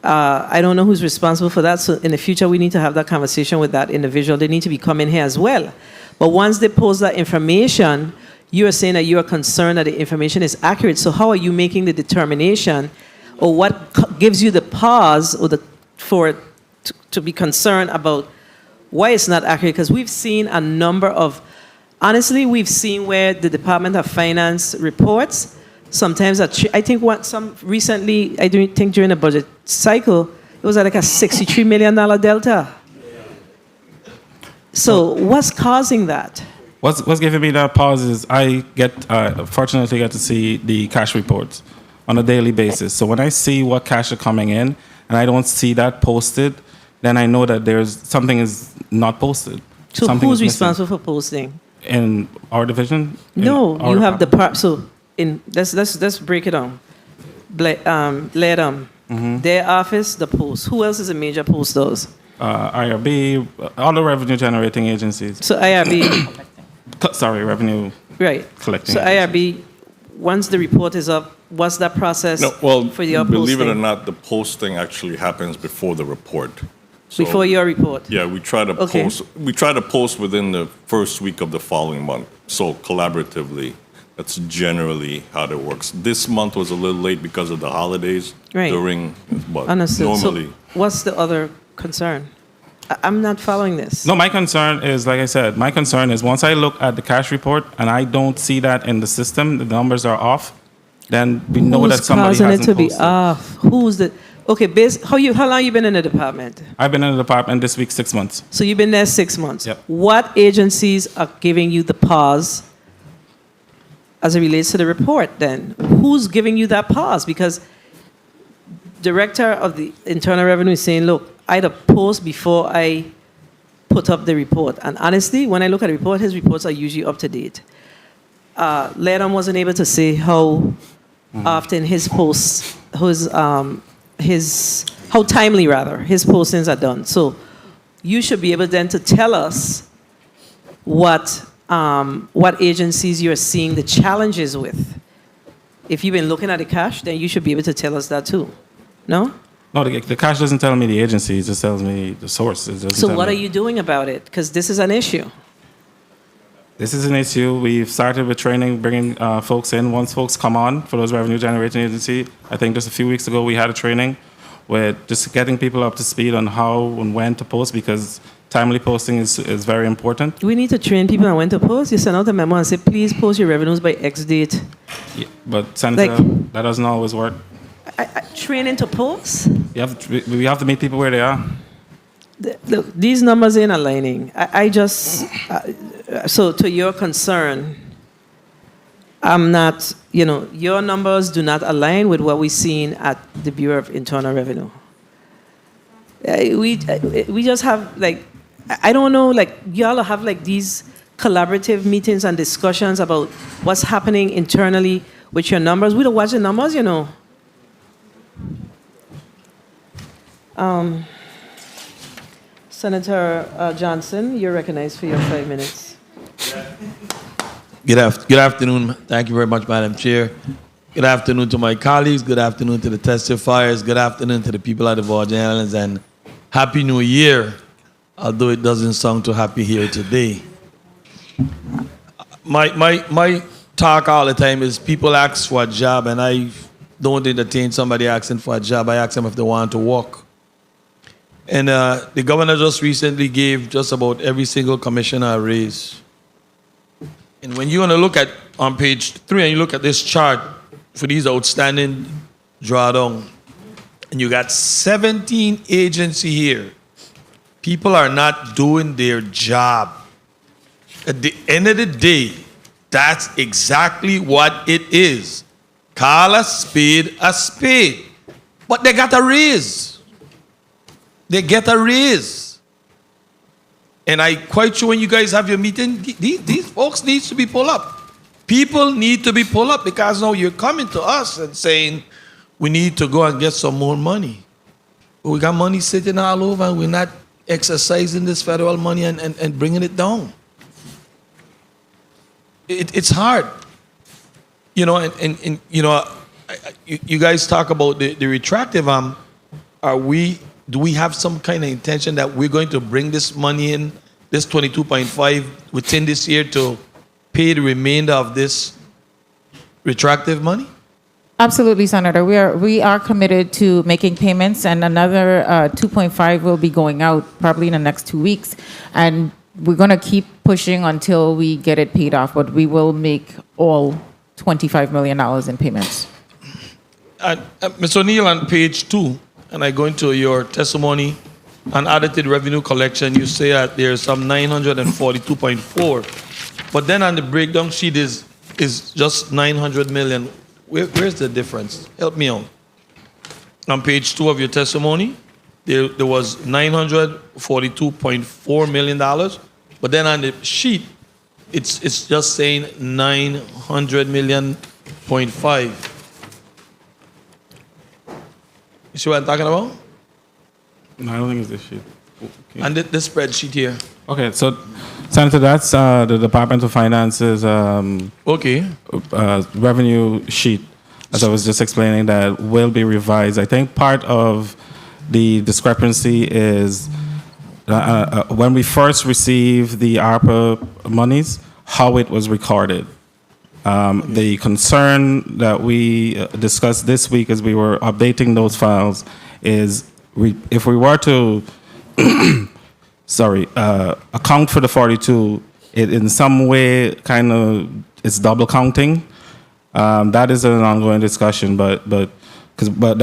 I don't know who's responsible for that. So in the future, we need to have that conversation with that individual. They need to be coming here as well. But once they post that information, you are saying that you are concerned that the information is accurate. So how are you making the determination, or what gives you the pause or to be concerned about why it's not accurate? Because we've seen a number of, honestly, we've seen where the Department of Finance reports. Sometimes, I think recently, I think during the budget cycle, it was like a $63 million delta. So what's causing that? What's giving me that pause is I fortunately get to see the cash reports on a daily basis. So when I see what cash are coming in and I don't see that posted, then I know that something is not posted. So who's responsible for posting? In our division? No, you have the part. So let's break it down. Their office, the post. Who else is a major post those? IRB, all the revenue generating agencies. So IRB. Revenue collecting. So IRB, once the report is up, what's that process for your posting? Believe it or not, the posting actually happens before the report. So, before your report? Yeah, we try to post. We try to post within the first week of the following month. So collaboratively, that's generally how that works. This month was a little late because of the holidays. Right. But understood. normally. So what's the other concern? I'm not following this. No, my concern is, like I said, once I look at the cash report and I don't see that in the system, the numbers are off, then we know that somebody hasn't posted. Who's causing it to posted. be off? Who's the... Okay, how long you been in the department? I've been in the department this week 6 months. So you've been there 6 months. Yep. What agencies are giving you the pause as it relates to the report then? Who's giving you that pause? Because Director of the Internal Revenue is saying, look, I'd post before I put up the report. And honestly, when I look at the report, his reports are usually up to date. Laird wasn't able to say how often his posts, how how timely rather his postings are done. So you should be able then to tell us what agencies you're seeing the challenges with. If you've been looking at the cash, then you should be able to tell us that too. No? No, the cash doesn't tell me the agency, it just tells me the source. So what are you doing about it? Because this is an issue. This is an issue. We've started with training, bringing folks in. Once folks come on for those revenue generating agency, I think just a few weeks ago we had a training with just getting people up to speed on how and when to post, because timely posting is very important. We need to train people on when to post. You send out a memo and say, please post your revenues by X date. Yeah, but Senator, that doesn't always work. Training to post? We have to meet people where they are. Look, these numbers ain't aligning. I just, so to your concern, I'm not, your numbers do not align with what we're seeing at the Bureau of Internal Revenue. We just have, I don't know, y'all have these collaborative meetings and discussions about what's happening internally with your numbers. We don't watch the numbers, Senator Johnson, you're recognized for your 5 minutes. Good afternoon. Thank you very much, Madam Chair. Good afternoon to my colleagues. Good afternoon to the testifiers. Good afternoon to the people at the Virgin Islands. And Happy New Year, although it doesn't sound too happy here today. My talk all the time is people ask for a job, and I don't entertain somebody asking for a job. I ask them if they want to work. And the governor just recently gave just about every single commissioner a raise. And when you're going to look at on page 3 and you look at this chart for these outstanding drawdown, and you got 17 agencies here, people are not doing their job. At the end of the day, that's exactly what it is. Call a spade a spade. But they got a raise. They get a raise. And I quite sure when you guys have your meeting, these folks need to be pulled up. People need to be pulled up, because now you're coming to us and saying, we need to go and get some more money. We got money sitting all over and we're not exercising this federal money and bringing it down. It's hard. You guys talk about the retractive arm. Do we have some kind of intention that we're going to bring this money in, this 22.5 within this year, to pay the remainder of this retractive money? Absolutely, Senator. We are committed to making payments, and another 2.5 will be going out probably in the next 2 weeks. And we're going to keep pushing until we get it paid off, but we will make all $25 million in payments. Ms. O'Neill, on page 2, and I go into your testimony on audited revenue collection, you say that there's some 942.4, but then on the breakdown sheet is just 900 million. Where's the difference? Help me out. On page 2 of your testimony, there was $942.4 million, but then on the sheet, it's just saying 900 million point 5. You see what I'm talking about? No, I don't think it's this sheet. Okay. And this spreadsheet here. Okay, so Senator, that's the Department of Finance's revenue sheet, as I was just explaining, that will be revised. I think part of the discrepancy is when we first received the ARPA monies, how it was recorded. The concern that we discussed this week as we were updating those files is if we were to account for the 42, it in some way kind of it's double counting. That is an ongoing discussion, but that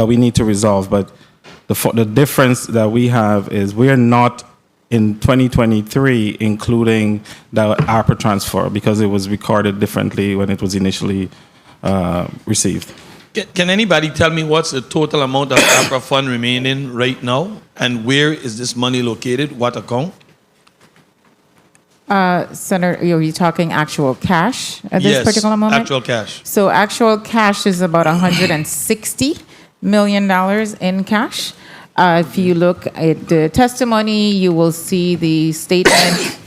we need to resolve. But the difference that we have is we are not in 2023 including the ARPA transfer because it was recorded differently when it was initially received. Can anybody tell me what's the total amount of ARPA fund remaining right now, and where is this money located? What account? Senator, are you talking actual cash at this particular moment? Yes, actual cash. So actual cash is about $160 million in cash. If you look at the testimony, you will see the statement.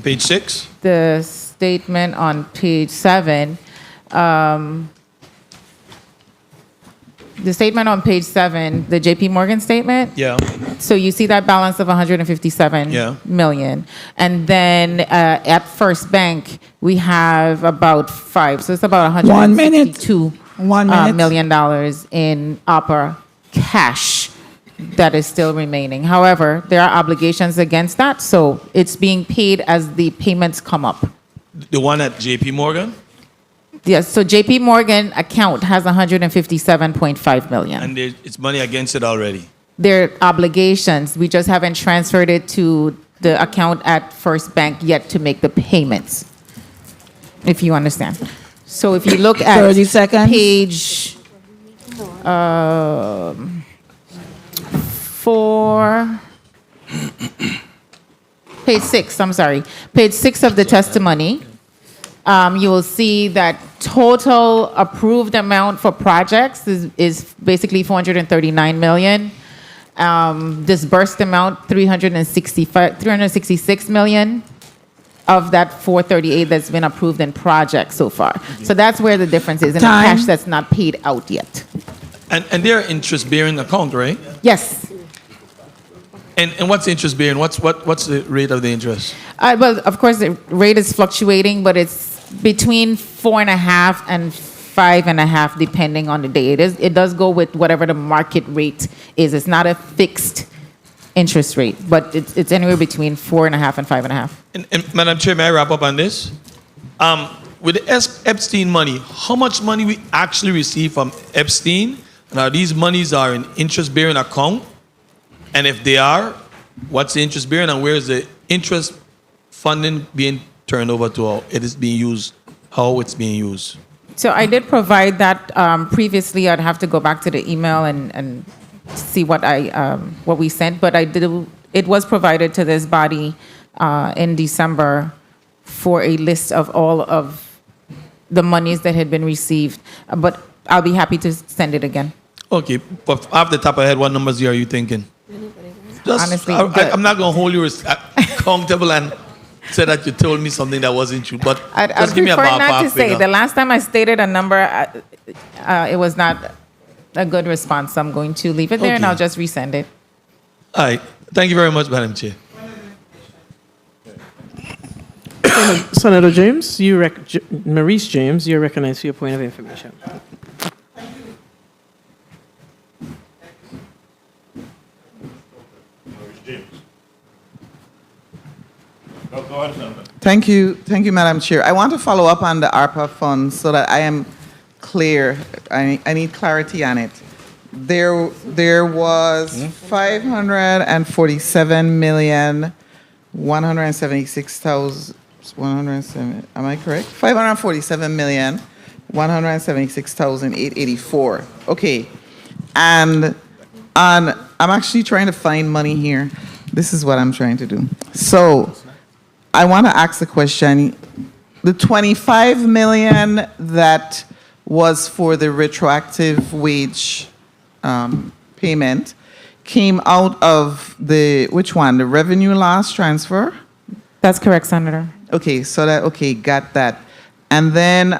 Page 6. The statement on page 7. The statement on page 7, the JP Morgan statement. Yeah. So you see that balance of 157 million. And then at First Bank, we have about 5. So it's about 162 million dollars in opera cash that is still remaining. However, there are obligations against that, so it's being paid as the payments come up. The one at JP Morgan? Yes, so JP Morgan account has 157.5 million. And it's money against it already. Their obligations, we just haven't transferred it to the account at First Bank yet to make the payments, if you understand. So if you look at 30 seconds. Page 4, page 6, I'm sorry, page 6 of the testimony, you will see that total approved amount for projects is basically 439 million. Disbursed amount 366 million of that 438 that's been approved in projects so far. So that's where the difference is in the cash that's not paid out yet. And they're interest bearing account, right? Yes. And what's interest bearing? What's the rate of the interest? Well, of course, the rate is fluctuating, but it's between 4.5 and 5.5, depending on the day. It does go with whatever the market rate is. It's not a fixed interest rate, but it's anywhere between 4.5 and 5.5. And Madam Chair, may I wrap up on this? With the Epstein money, how much money we actually receive from Epstein? And are these monies are in interest bearing account? And if they are, what's the interest bearing and where is the interest funding being turned over to? How it is being used, how it's being used? So I did provide that previously. I'd have to go back to the email and see what we sent, but it was provided to this body in December for a list of all of the monies that had been received. But I'll be happy to send it again. Okay, but off the top of your head, what numbers are you thinking? Honestly, I'm not going to hold you accountable and say that you told me something that wasn't true, but just give me a prefer not ballpark to say. figure. The last time I stated a number, it was not a good response. So I'm going to leave it there and Okay. I'll just resend it. All right. Thank you very much, Madam Chair. Senator James, Maurice James, you're recognized for your point of information. Thank you, Madam Chair. I want to follow up on the ARPA funds so that I am clear. I need clarity on it. There was 547,176,000. 107. Am I correct? 547,176,884. Okay, and I'm actually trying to find money here. This is what I'm trying to do. So I want to ask the question. The 25 million that was for the retroactive wage payment came out of which one? The revenue loss transfer? That's correct, Senator. Okay, got that. And then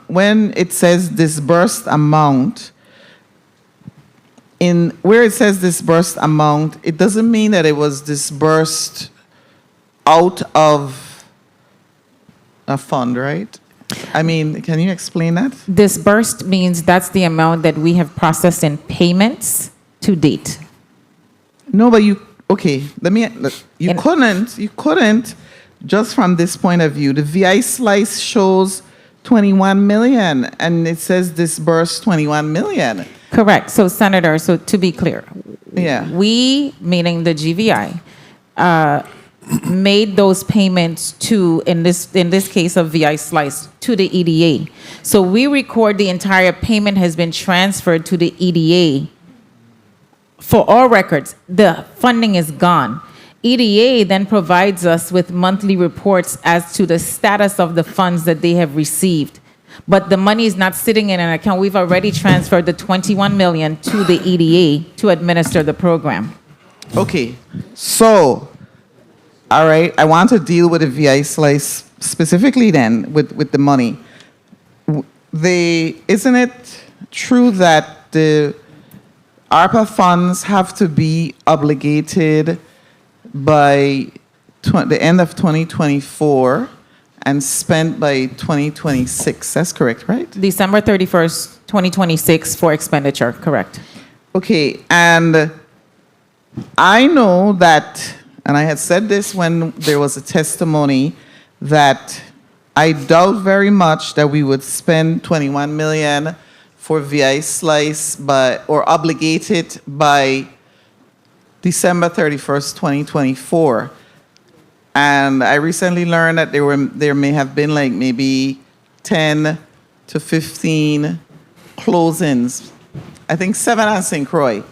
when it says disbursed amount, where it says disbursed amount, it doesn't mean that it was disbursed out of a fund, right? I mean, can you explain that? Disbursed means that's the amount that we have processed in payments to date. No, but you couldn't, just from this point of view. The VI slice shows 21 million and it says disbursed 21 million. Correct. So, Senator, to be clear, we, meaning the GVI, made those payments to, in this case of VI Slice, to the EDA. So we record the entire payment has been transferred to the EDA. For all records, the funding is gone. EDA then provides us with monthly reports as to the status of the funds that they have received. but the money is not sitting in an account. We've already transferred the 21 million to the EDA to administer the program. Okay, so, all right, I want to deal with the VI slice specifically then with the money. Isn't it true that the ARPA funds have to be obligated by the end of 2024 and spent by 2026? That's correct, right? December 31st, 2026 for expenditure, correct. Okay, and I know that, and I had said this when there was a testimony, that I doubt very much that we would spend 21 million for VI slice or obligate it by December 31st, 2024. And I recently learned that there may have been like maybe 10 to 15 closings. I think 7 on St. Croix.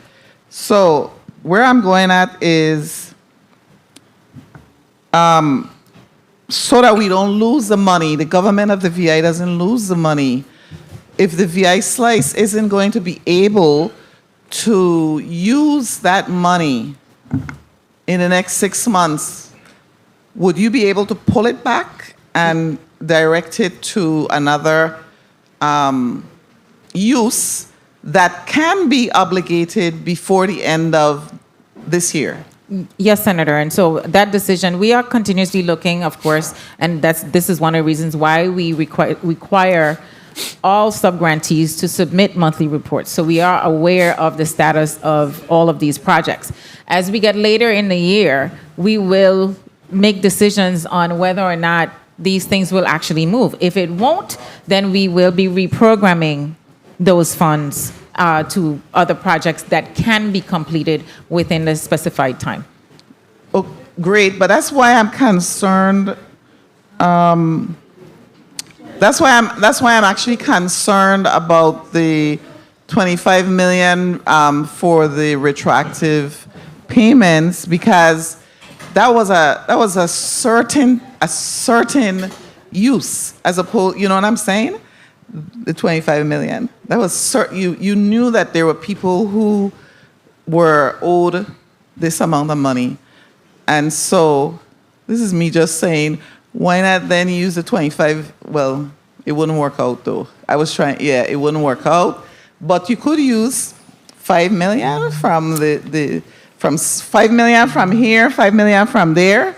So where I'm going at is so that we don't lose the money, the government of the VI doesn't lose the money. If the VI slice isn't going to be able to use that money in the next 6 months, would you be able to pull it back and direct it to another use that can be obligated before the end of this year? Yes, Senator. And so that decision, we are continuously looking, of course, and this is one of the reasons why we require all subgrantees to submit monthly reports. So we are aware of the status of all of these projects. As we get later in the year, we will make decisions on whether or not these things will actually move. If it won't, then we will be reprogramming those funds to other projects that can be completed within the specified time. Oh, great, but that's why I'm concerned. That's why I'm actually concerned about the 25 million for the retroactive payments, because that was a certain use, as opposed, you know what I'm saying? The 25 million. That was you knew that there were people who were owed this amount of money. And so this is me just saying, why not then use the 25? Well, it wouldn't work out though. I was trying, it wouldn't work out. But you could use 5 million from from 5 million from here, 5 million from there.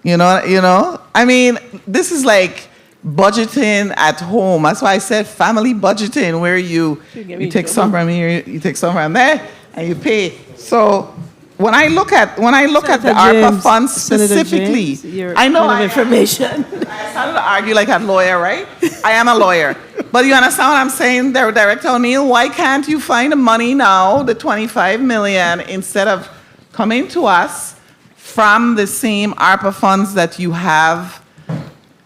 You know. I mean, this is like budgeting at home. That's why I said family budgeting, where you take some from here, you take some from there, and you pay. So when I look at the ARPA funds specifically, I know information. I started to argue like a lawyer, right? I am a lawyer, but you understand what I'm saying, there, Director O'Neill? Why can't you find the money now, the 25 million, instead of coming to us from the same ARPA funds that you have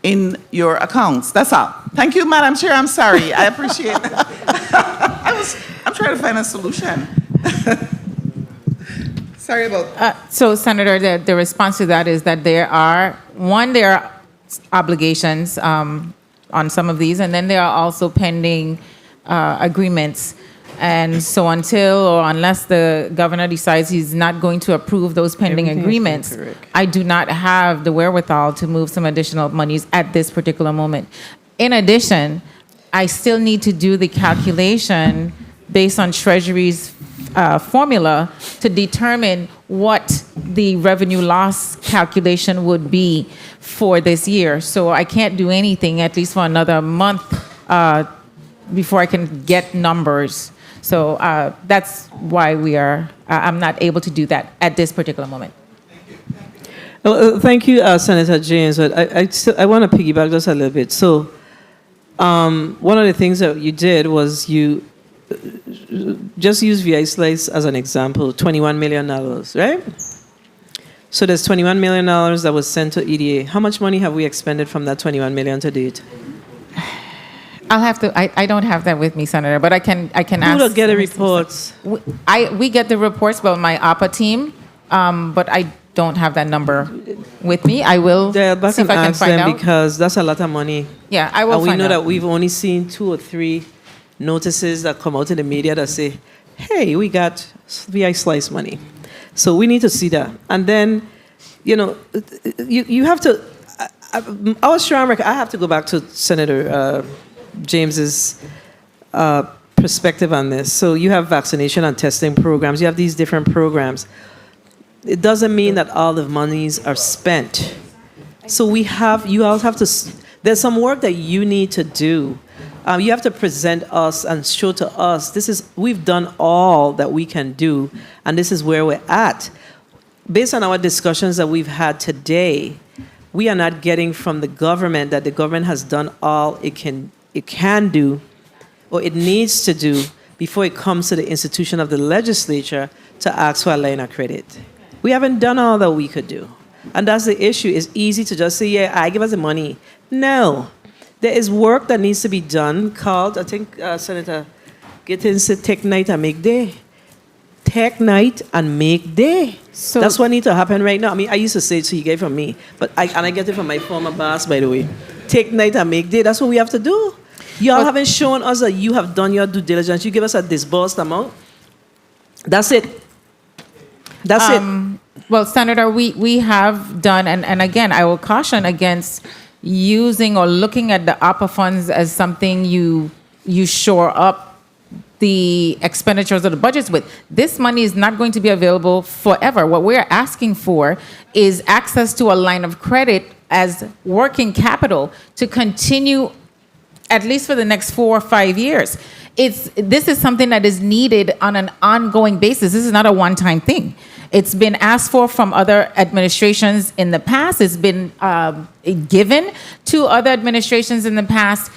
in your accounts? That's all. Thank you, Madam Chair. I'm sorry. I appreciate it. I'm trying to find a solution. Sorry about So, Senator, the response to that is that there are obligations on some of these, and then there are also pending agreements. And so until or unless the governor decides he's not going to approve those pending agreements, I do not have the wherewithal to move some additional monies at this particular moment. In addition, I still need to do the calculation based on Treasury's formula to determine what the revenue loss calculation would be for this year. So I can't do anything at least for another month before I can get numbers. So that's why I'm not able to do that at this particular moment. Thank you, Senator James. But I want to piggyback just a little bit. So one of the things that you did was you just use VI Slice as an example, $21 million, right? So there's $21 million that was sent to EDA. How much money have we expended from that $21 million to date? I'll have to. I don't have that with me, Senator, but I can ask. Who will get the reports? We get the reports by my APA team, but I don't have that number with me. I will see if I can find out. Because that's a lot of money. Yeah, I will And we find know out. that we've only seen 2 or 3 notices that come out in the media that say, hey, we got VI slice money. So we need to see that. And then, you have to, our strong record, I have to go back to Senator James's perspective on this. So you have vaccination and testing programs. You have these different programs. It doesn't mean that all the monies are spent. So you all have to, there's some work that you need to do. You have to present us and show to us, we've done all that we can do, and this is where we're at. Based on our discussions that we've had today, we are not getting from the government that the government has done all it can do, or it needs to do, before it comes to the institution of the legislature to ask for a line of credit. We haven't done all that we could do. And that's the issue. It's easy to just say, yeah, I give us the money. No. There is work that needs to be done called, I think Senator Gittins said, take night and make day. Take night and make day. So that's what needs to happen right now. I mean, I used to say it, so you get it from me. But I get it from my former boss, by the way. Take night and make day. That's what we have to do. Y'all haven't shown us that you have done your due diligence. You give us a disbursed amount. That's it. That's it. Well, Senator, we have done, and again, I will caution against using or looking at the ARPA funds as something you shore up the expenditures of the budgets with. This money is not going to be available forever. What we're asking for is access to a line of credit as working capital to continue at least for the next 4 or 5 years. This is something that is needed on an ongoing basis. This is not a one-time thing. It's been asked for from other administrations in the past. It's been given to other administrations in the past.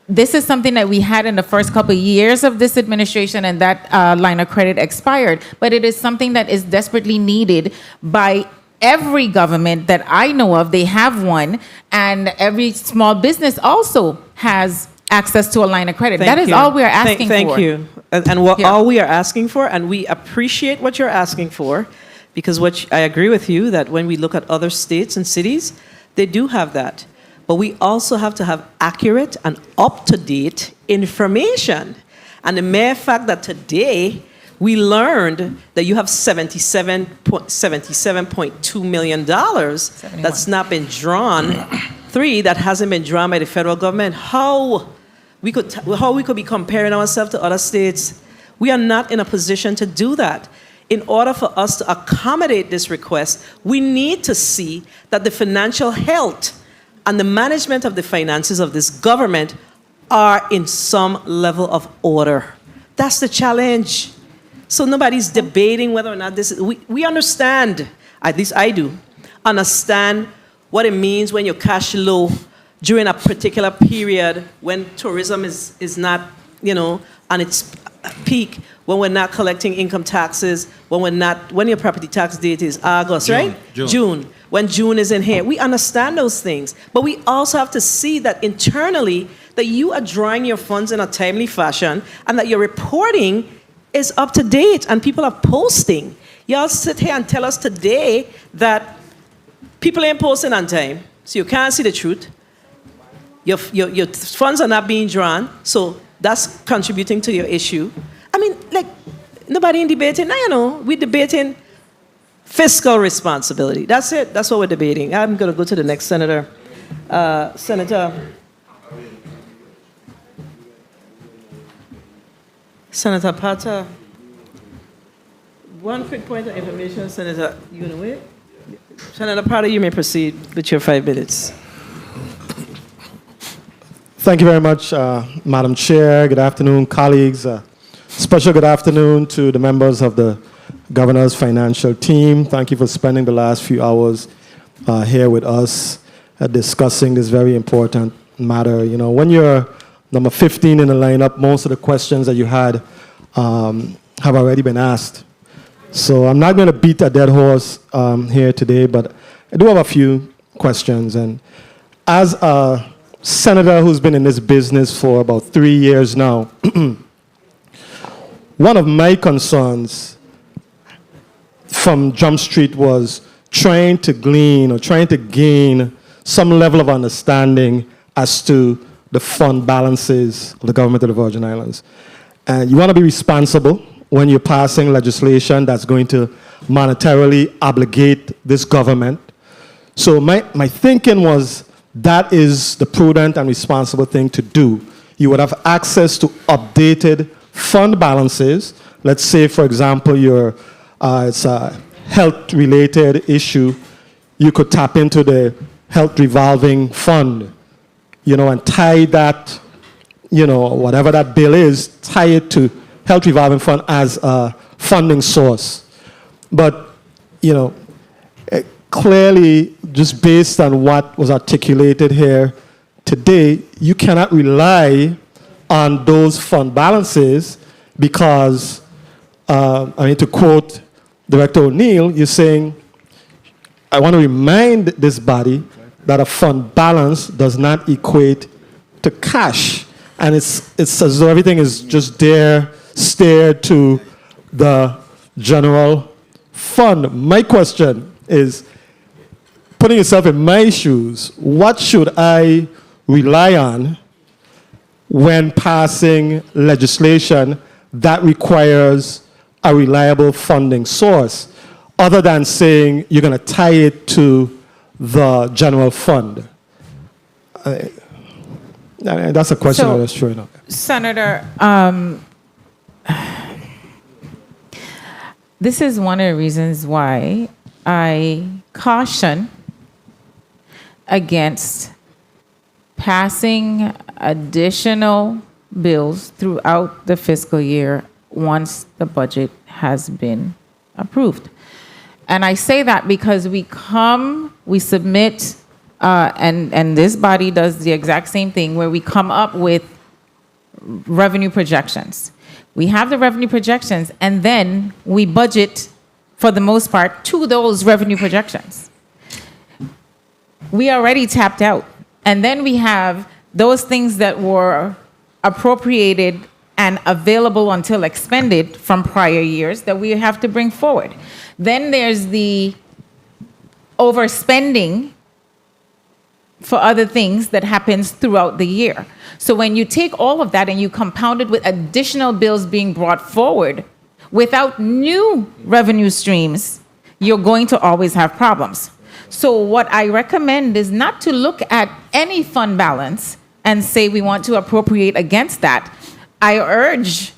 This is something that we had in the first couple of years of this administration, and that line of credit expired. But it is something that is desperately needed by every government that I know of. They have one, and every small business also has access to a line of credit. That is all we are asking for. Thank you. And all we are asking for, and we appreciate what you're asking for, because I agree with you that when we look at other states and cities, they do have that. But we also have to have accurate and up-to-date information. And the mere fact that today we learned that you have $77.2 million that's not been drawn, 3 that hasn't been drawn by the federal government. How we could be comparing ourselves to other states? We are not in a position to do that. In order for us to accommodate this request, we need to see that the financial health and the management of the finances of this government are in some level of order. That's the challenge. So nobody's debating whether or not this is, we understand, at least I do, understand what it means when you're cash low during a particular period when tourism is not, on its peak, when we're not collecting income taxes, when your property tax date is August, right? June. When June is in here. We understand those things. But we also have to see that internally that you are drawing your funds in a timely fashion and that your reporting is up to date and people are posting. Y'all sit here and tell us today that people ain't posting on time, so you can't see the truth. Your funds are not being drawn, so that's contributing to your issue. I mean, nobody in debating. Now, we're debating fiscal responsibility. That's it. That's what we're debating. I'm going to go to the next senator. Senator Pata. One quick point of information, Senator. You going to wait? Senator Pata, you may proceed with your 5 minutes. Thank you very much, Madam Chair. Good afternoon, colleagues. Special good afternoon to the members of the Governor's financial team. Thank you for spending the last few hours here with us discussing this very important matter. When you're number 15 in the lineup, most of the questions that you had have already been asked. So I'm not going to beat a dead horse here today, but I do have a few questions. And as a senator who's been in this business for about 3 years now, one of my concerns from Jump Street was trying to glean or trying to gain some level of understanding as to the fund balances of the government of the Virgin Islands. And you want to be responsible when you're passing legislation that's going to monetarily obligate this government. So my thinking was that is the prudent and responsible thing to do. You would have access to updated fund balances. Let's say, for example, it's a health-related issue. You could tap into the health revolving fund, and tie that, whatever that bill is, tie it to health revolving fund as a funding source. But, clearly, just based on what was articulated here today, you cannot rely on those fund balances because, to quote Director O'Neill, you're saying, I want to remind this body that a fund balance does not equate to cash. And it's as though everything is just there, steered to the general fund. My question is, putting yourself in my shoes, what should I rely on when passing legislation that requires a reliable funding source, other than saying you're going to tie it to the general fund? That's a question I was throwing out. Senator, this is one of the reasons why I caution against passing additional bills throughout the fiscal year once the budget has been approved. And I say that because we submit, and this body does the exact same thing, where we come up with revenue projections. We have the revenue projections, and then we budget, for the most part, to those revenue projections. We already tapped out. And then we have those things that were appropriated and available until expended from prior years that we have to bring forward. Then there's the overspending for other things that happens throughout the year. So when you take all of that and you compound it with additional bills being brought forward without new revenue streams, you're going to always have problems. So what I recommend is not to look at any fund balance and say we want to appropriate against that. I urge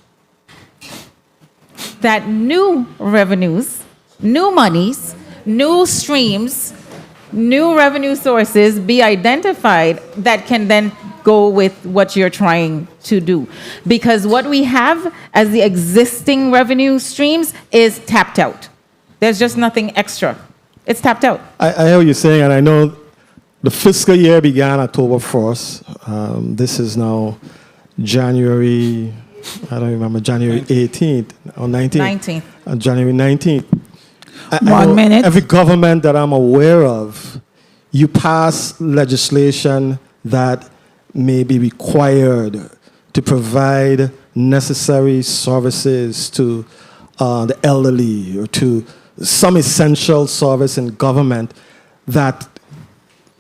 that new revenues, new monies, new streams, new revenue sources be identified that can then go with what you're trying to do. Because what we have as the existing revenue streams is tapped out. There's just nothing extra. It's tapped out. I hear what you're saying, and I know the fiscal year began October 1st. This is now January, I don't remember, January 18th or 19th. 19th. January 19th. 1 minute. Every government that I'm aware of, you pass legislation that may be required to provide necessary services to the elderly or to some essential service in government that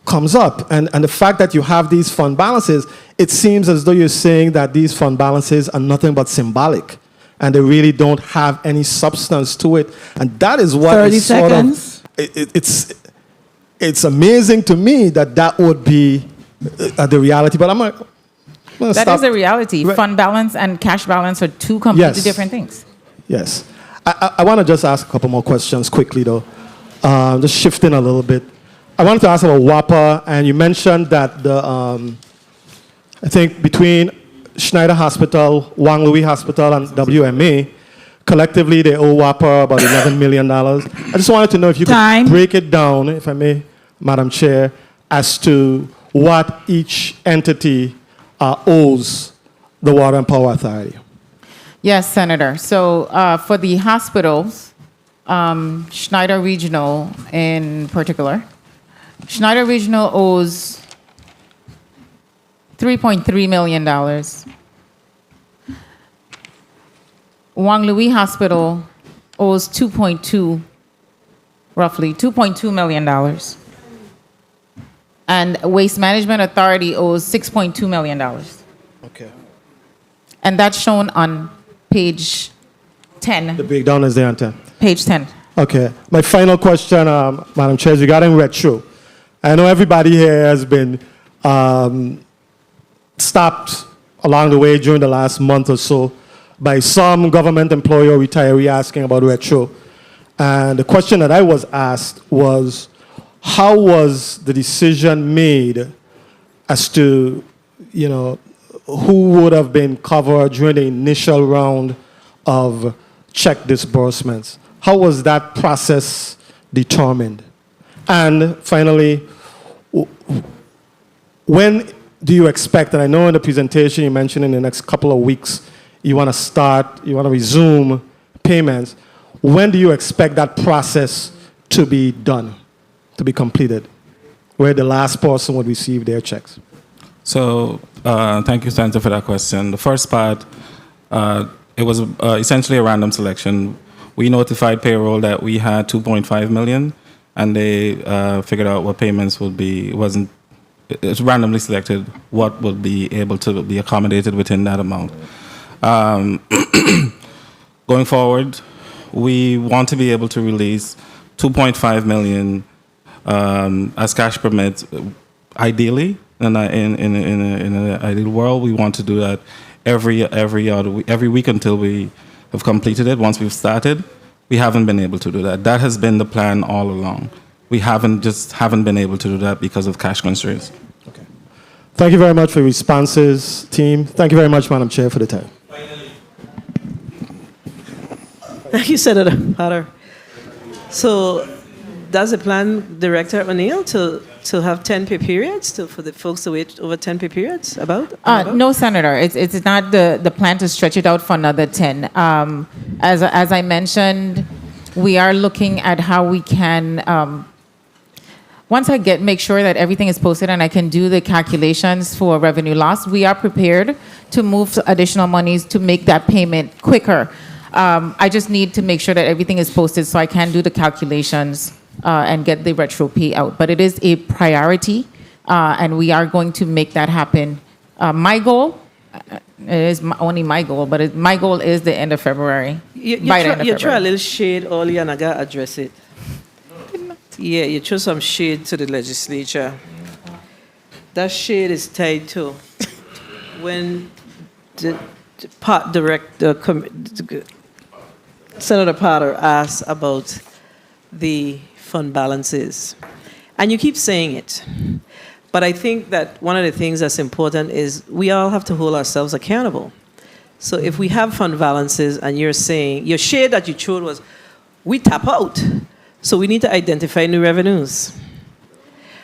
comes up. And the fact that you have these fund balances, it seems as though you're saying that these fund balances are nothing but symbolic and they really don't have any substance to it. And that is what 30 is sort seconds. of, it's amazing to me that would be the reality. But I'm going to stop. That is a reality. Right. Fund balance and cash balance are two completely Yes. different things. Yes. I want to just ask a couple more questions quickly, though. Just shifting a little bit. I wanted to ask about WAPA, and you mentioned that I think between Schneider Hospital, Wang Louis Hospital, and WMA, collectively they owe WAPA about $11 million. I just wanted to know if you could break it down, if I may, Madam Chair, as to what each entity owes the Water and Power Authority. Yes, Senator. So for the hospitals, Schneider Regional in particular, Schneider Regional owes $3.3 million. Wang Louis Hospital owes roughly $2.2 million. And Waste Management Authority owes $6.2 million. Okay. And that's shown on page 10. The breakdown is there on 10. Page 10. Okay. My final question, Madam Chair, is regarding retro. I know everybody here has been stopped along the way during the last month or so by some government employee or retiree asking about retro. And the question that I was asked was, how was the decision made as to, who would have been covered during the initial round of check disbursements? How was that process determined? And finally, when do you expect, and I know in the presentation you mentioned in the next couple of weeks, you want to resume payments. When do you expect that process to be done, to be completed, where the last person would receive their checks? So thank you, Senator, for that question. The first part, it was essentially a random selection. We notified payroll that we had 2.5 million, and they figured out what payments would be. It's randomly selected what would be able to be accommodated within that amount. Going forward, we want to be able to release 2.5 million as cash permits, ideally. In an ideal world, we want to do that every week until we have completed it. Once we've started, we haven't been able to do that. That has been the plan all along. We haven't been able to do that because of cash constraints. Okay. Thank you very much for your responses, team. Thank you very much, Madam Chair, for the time. Thank you, Senator Potter. So, does the plan, Director O'Neill, to have 10 pay periods, for the folks to wait over 10 pay periods? No, Senator. It's not the plan to stretch it out for another 10. As I mentioned, we are looking at how we can. Once I make sure that everything is posted and I can do the calculations for revenue loss, we are prepared to move additional monies to make that payment quicker. I just need to make sure that everything is posted so I can do the calculations and get the retro pay out. But it is a priority, and we are going to make that happen. My goal, it is only my goal, but my goal is the end of February. You try a little shade earlier and I got to address it. Yeah, you threw some shade to the legislature. That shade is tied to when Senator Potter asked about the fund balances. And you keep saying it. But I think that one of the things that's important is we all have to hold ourselves accountable. So if we have fund balances and you're saying, your shade that you showed was, we tap out. So we need to identify new revenues.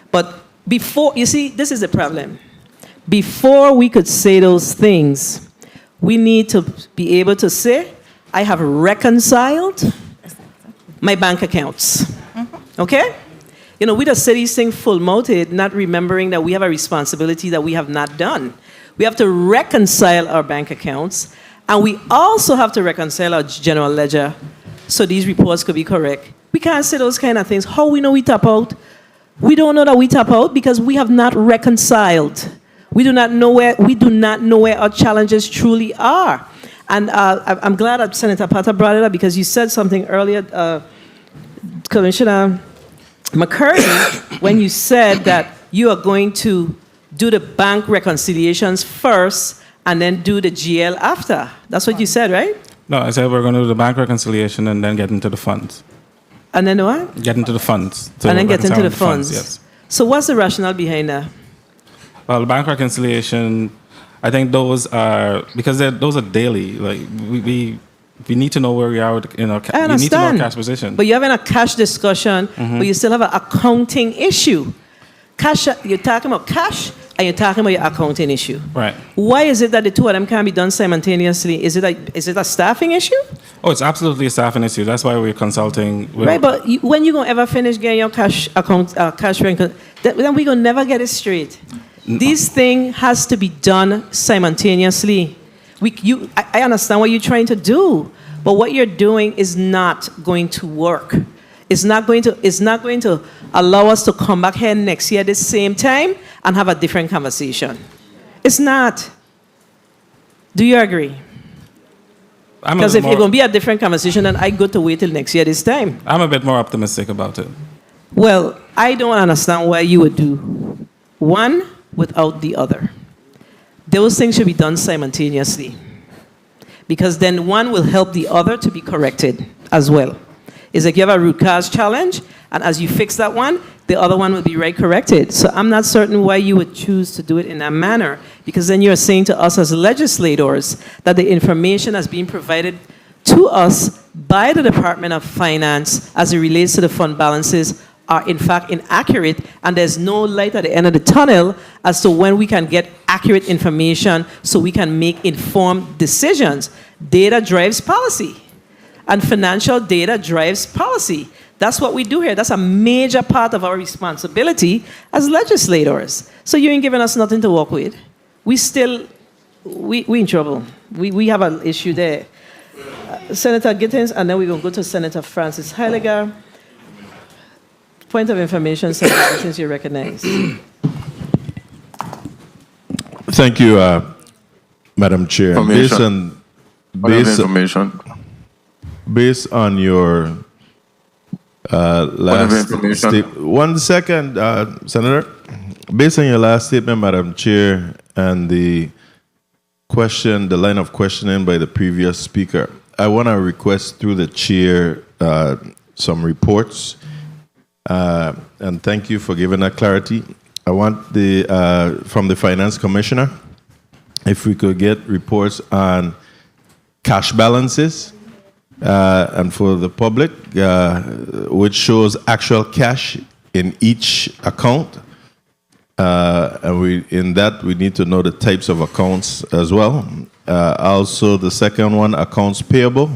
But before, you see, this is the problem. Before we could say those things, we need to be able to say, I have reconciled my bank accounts. Okay? We just say these things full-mouthed, not remembering that we have a responsibility that we have not done. We have to reconcile our bank accounts, and we also have to reconcile our general ledger so these reports could be correct. We can't say those kind of things. How we know we tap out? We don't know that we tap out because we have not reconciled. We do not know where our challenges truly are. And I'm glad that Senator Potter brought it up because you said something earlier, Commissioner McCurdy, when you said that you are going to do the bank reconciliations first and then do the GL after. That's what you said, right? No, I said we're going to do the bank reconciliation and then get into the funds. And then what? Get into the funds. And then get into the funds. Yes. So what's the rationale behind that? Well, the bank reconciliation, I think those are, because those are daily. Like we need to know where we are in our I understand. We need to know our cash position. But you're having a cash discussion, but you still have an accounting issue. Cash, you're talking about cash and you're talking about your accounting issue. Right. Why is it that the two of them can't be done simultaneously? Is it a staffing issue? Oh, it's absolutely a staffing issue. That's why we're consulting. Right, but when you gonna ever finish getting your cash account, cash rank, then we gonna never get it straight. This thing has to be done simultaneously. I understand what you're trying to do, but what you're doing is not going to work. It's not going to allow us to come back here next year at the same time and have a different conversation. It's not. Do you agree? Because if it's going to be a different conversation, then I go to wait till next year this time. I'm a bit more optimistic about it. Well, I don't understand why you would do one without the other. Those things should be done simultaneously, because then one will help the other to be corrected as well. It's like you have a root cause challenge, and as you fix that one, the other one will be right corrected. So I'm not certain why you would choose to do it in that manner, because then you're saying to us as legislators that the information that's being provided to us by the Department of Finance as it relates to the fund balances are in fact inaccurate, and there's no light at the end of the tunnel as to when we can get accurate information so we can make informed decisions. Data drives policy, and financial data drives policy. That's what we do here. That's a major part of our responsibility as legislators. So you ain't giving us nothing to work with. We in trouble. We have an issue there. Senator Gittins, and then we're going to go to Senator Francis Heiliger. Point of information, Senator Gittins, you're recognized. Thank you, Madam Chair. Based on your last statement, 1 second, Senator. Based on your last statement, Madam Chair, and the line of questioning by the previous speaker, I want to request through the chair some reports, and thank you for giving that clarity. I want from the Finance Commissioner, if we could get reports on cash balances, and for the public, which shows actual cash in each account. And we need to know the types of accounts as well. Also, the second one, accounts payable,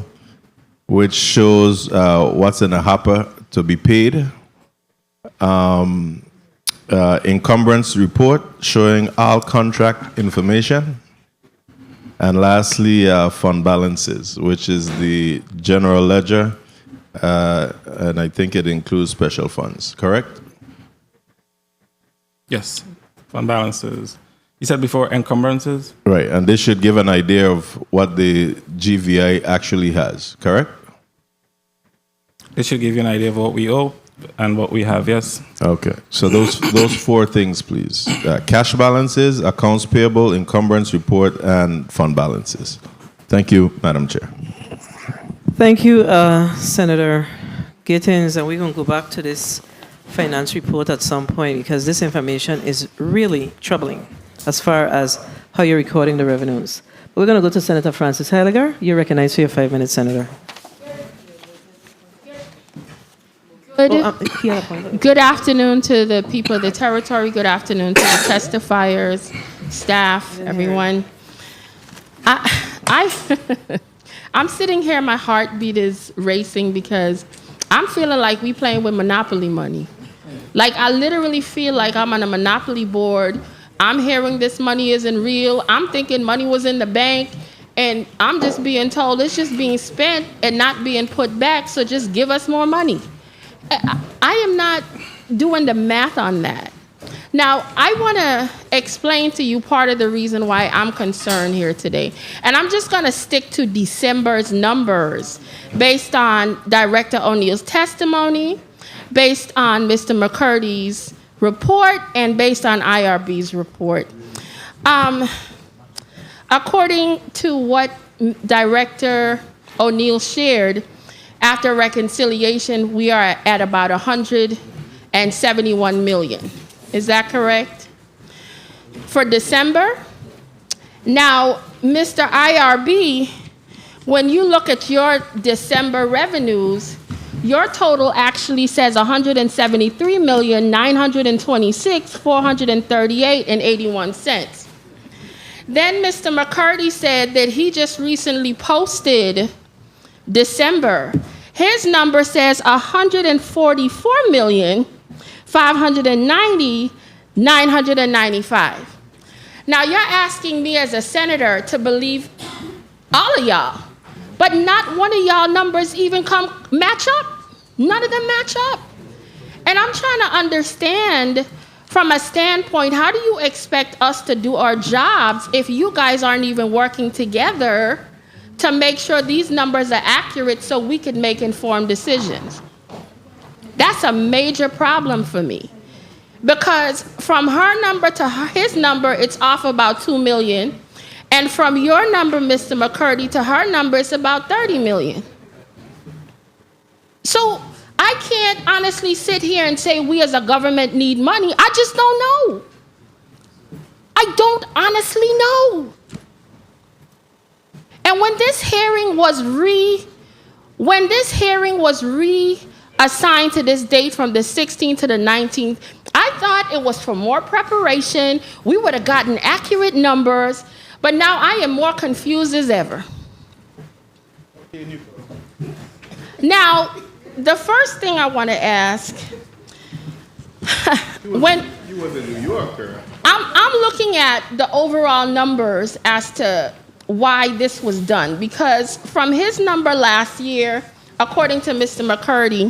which shows what's in the hopper to be paid. Encumbrance report showing all contract information. And lastly, fund balances, which is the general ledger, and I think it includes special funds, correct? Yes, fund balances. You said before encumbrances? Right, and this should give an idea of what the GVI actually has, correct? It should give you an idea of what we owe and what we have, yes. Okay, so those four things, please. Cash balances, accounts payable, encumbrance report, and fund balances. Thank you, Madam Chair. Thank you, Senator Gittins, and we're going to go back to this finance report at some point, because this information is really troubling as far as how you're recording the revenues. We're going to go to Senator Francis Heiliger. You're recognized for your 5 minutes, Senator. Good afternoon to the people of the territory. Good afternoon to the testifiers, staff, everyone. I'm sitting here, my heartbeat is racing because I'm feeling like we playing with Monopoly money. Like, I literally feel like I'm on a Monopoly board. I'm hearing this money isn't real. I'm thinking money was in the bank, and I'm just being told it's just being spent and not being put back, so just give us more money. I am not doing the math on that. Now, I want to explain to you part of the reason why I'm concerned here today. And I'm just going to stick to December's numbers based on Director O'Neill's testimony, based on Mr. McCurdy's report, and based on IRB's report. According to what Director O'Neill shared, after reconciliation, we are at about 171 million. Is that correct? For December? Now, Mr. IRB, when you look at your December revenues, your total actually says 173,926,438.81 cents. Then Mr. McCurdy said that he just recently posted December. His number says 144,590,995. Now you're asking me as a senator to believe all of y'all, but not one of y'all numbers even match up. None of them match up. And I'm trying to understand from a standpoint, how do you expect us to do our jobs if you guys aren't even working together to make sure these numbers are accurate so we could make informed decisions? That's a major problem for me. Because from her number to his number, it's off about $2 million. And from your number, Mr. McCurdy, to her number, it's about $30 million. So I can't honestly sit here and say we as a government need money. I just don't know. I don't honestly know. And when this hearing was reassigned to this date from the 16th to the 19th, I thought it was for more preparation. We would have gotten accurate numbers, but now I am more confused as ever. Now, the first thing I want to ask, when you was in New York, or? I'm looking at the overall numbers as to why this was done, because from his number last year, according to Mr. McCurdy,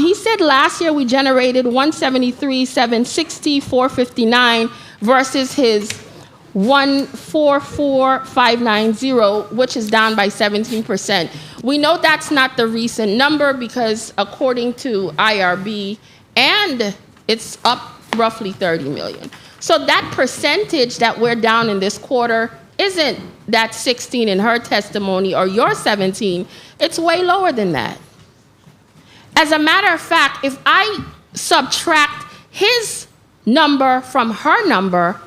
he said last year we generated 173,760, 459 versus his 144,590, which is down by 17%. We know that's not the recent number because according to IRB, and it's up roughly 30 million. So that percentage that we're down in this quarter isn't that 16 in her testimony or your 17, it's way lower than that. As a matter of fact, if I subtract his number from her number,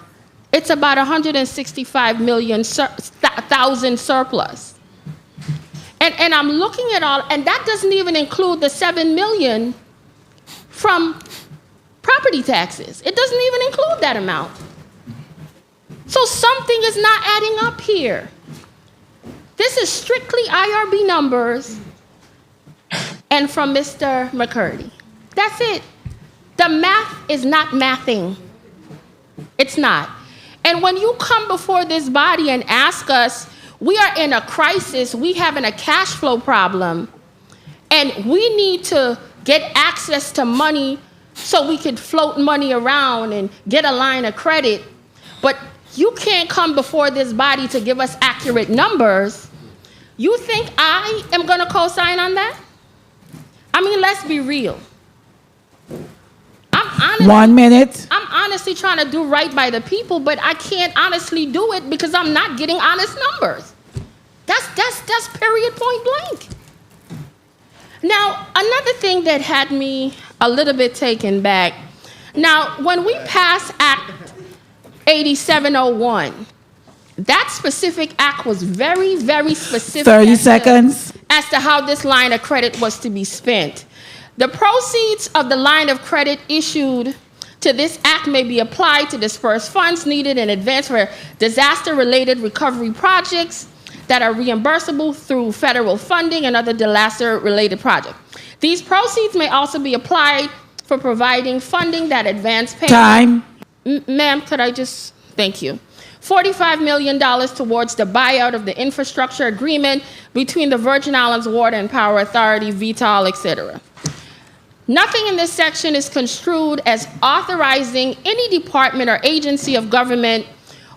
it's about 165 million thousand surplus. And I'm looking at all, and that doesn't even include the 7 million from property taxes. It doesn't even include that amount. So something is not adding up here. This is strictly IRB numbers and from Mr. McCurdy. That's it. The math is not mathing. It's not. And when you come before this body and ask us, we are in a crisis, we having a cash flow problem, and we need to get access to money so we could float money around and get a line of credit, but you can't come before this body to give us accurate numbers. You think I am going to co-sign on that? I mean, let's be real. One minute. I'm honestly trying to do right by the people, but I can't honestly do it because I'm not getting honest numbers. That's period, point blank. Now, another thing that had me a little bit taken back. Now, when we passed Act 8701, that specific act was very, very specific. 30 seconds. As to how this line of credit was to be spent. The proceeds of the line of credit issued to this act may be applied to disperse funds needed in advance for disaster-related recovery projects that are reimbursable through federal funding and other disaster-related projects. These proceeds may also be applied for providing funding that advance payment. Time. Ma'am, could I just, thank you. $45 million towards the buyout of the infrastructure agreement between the Virgin Islands Water and Power Authority, VTOL, etc. Nothing in this section is construed as authorizing any department or agency of government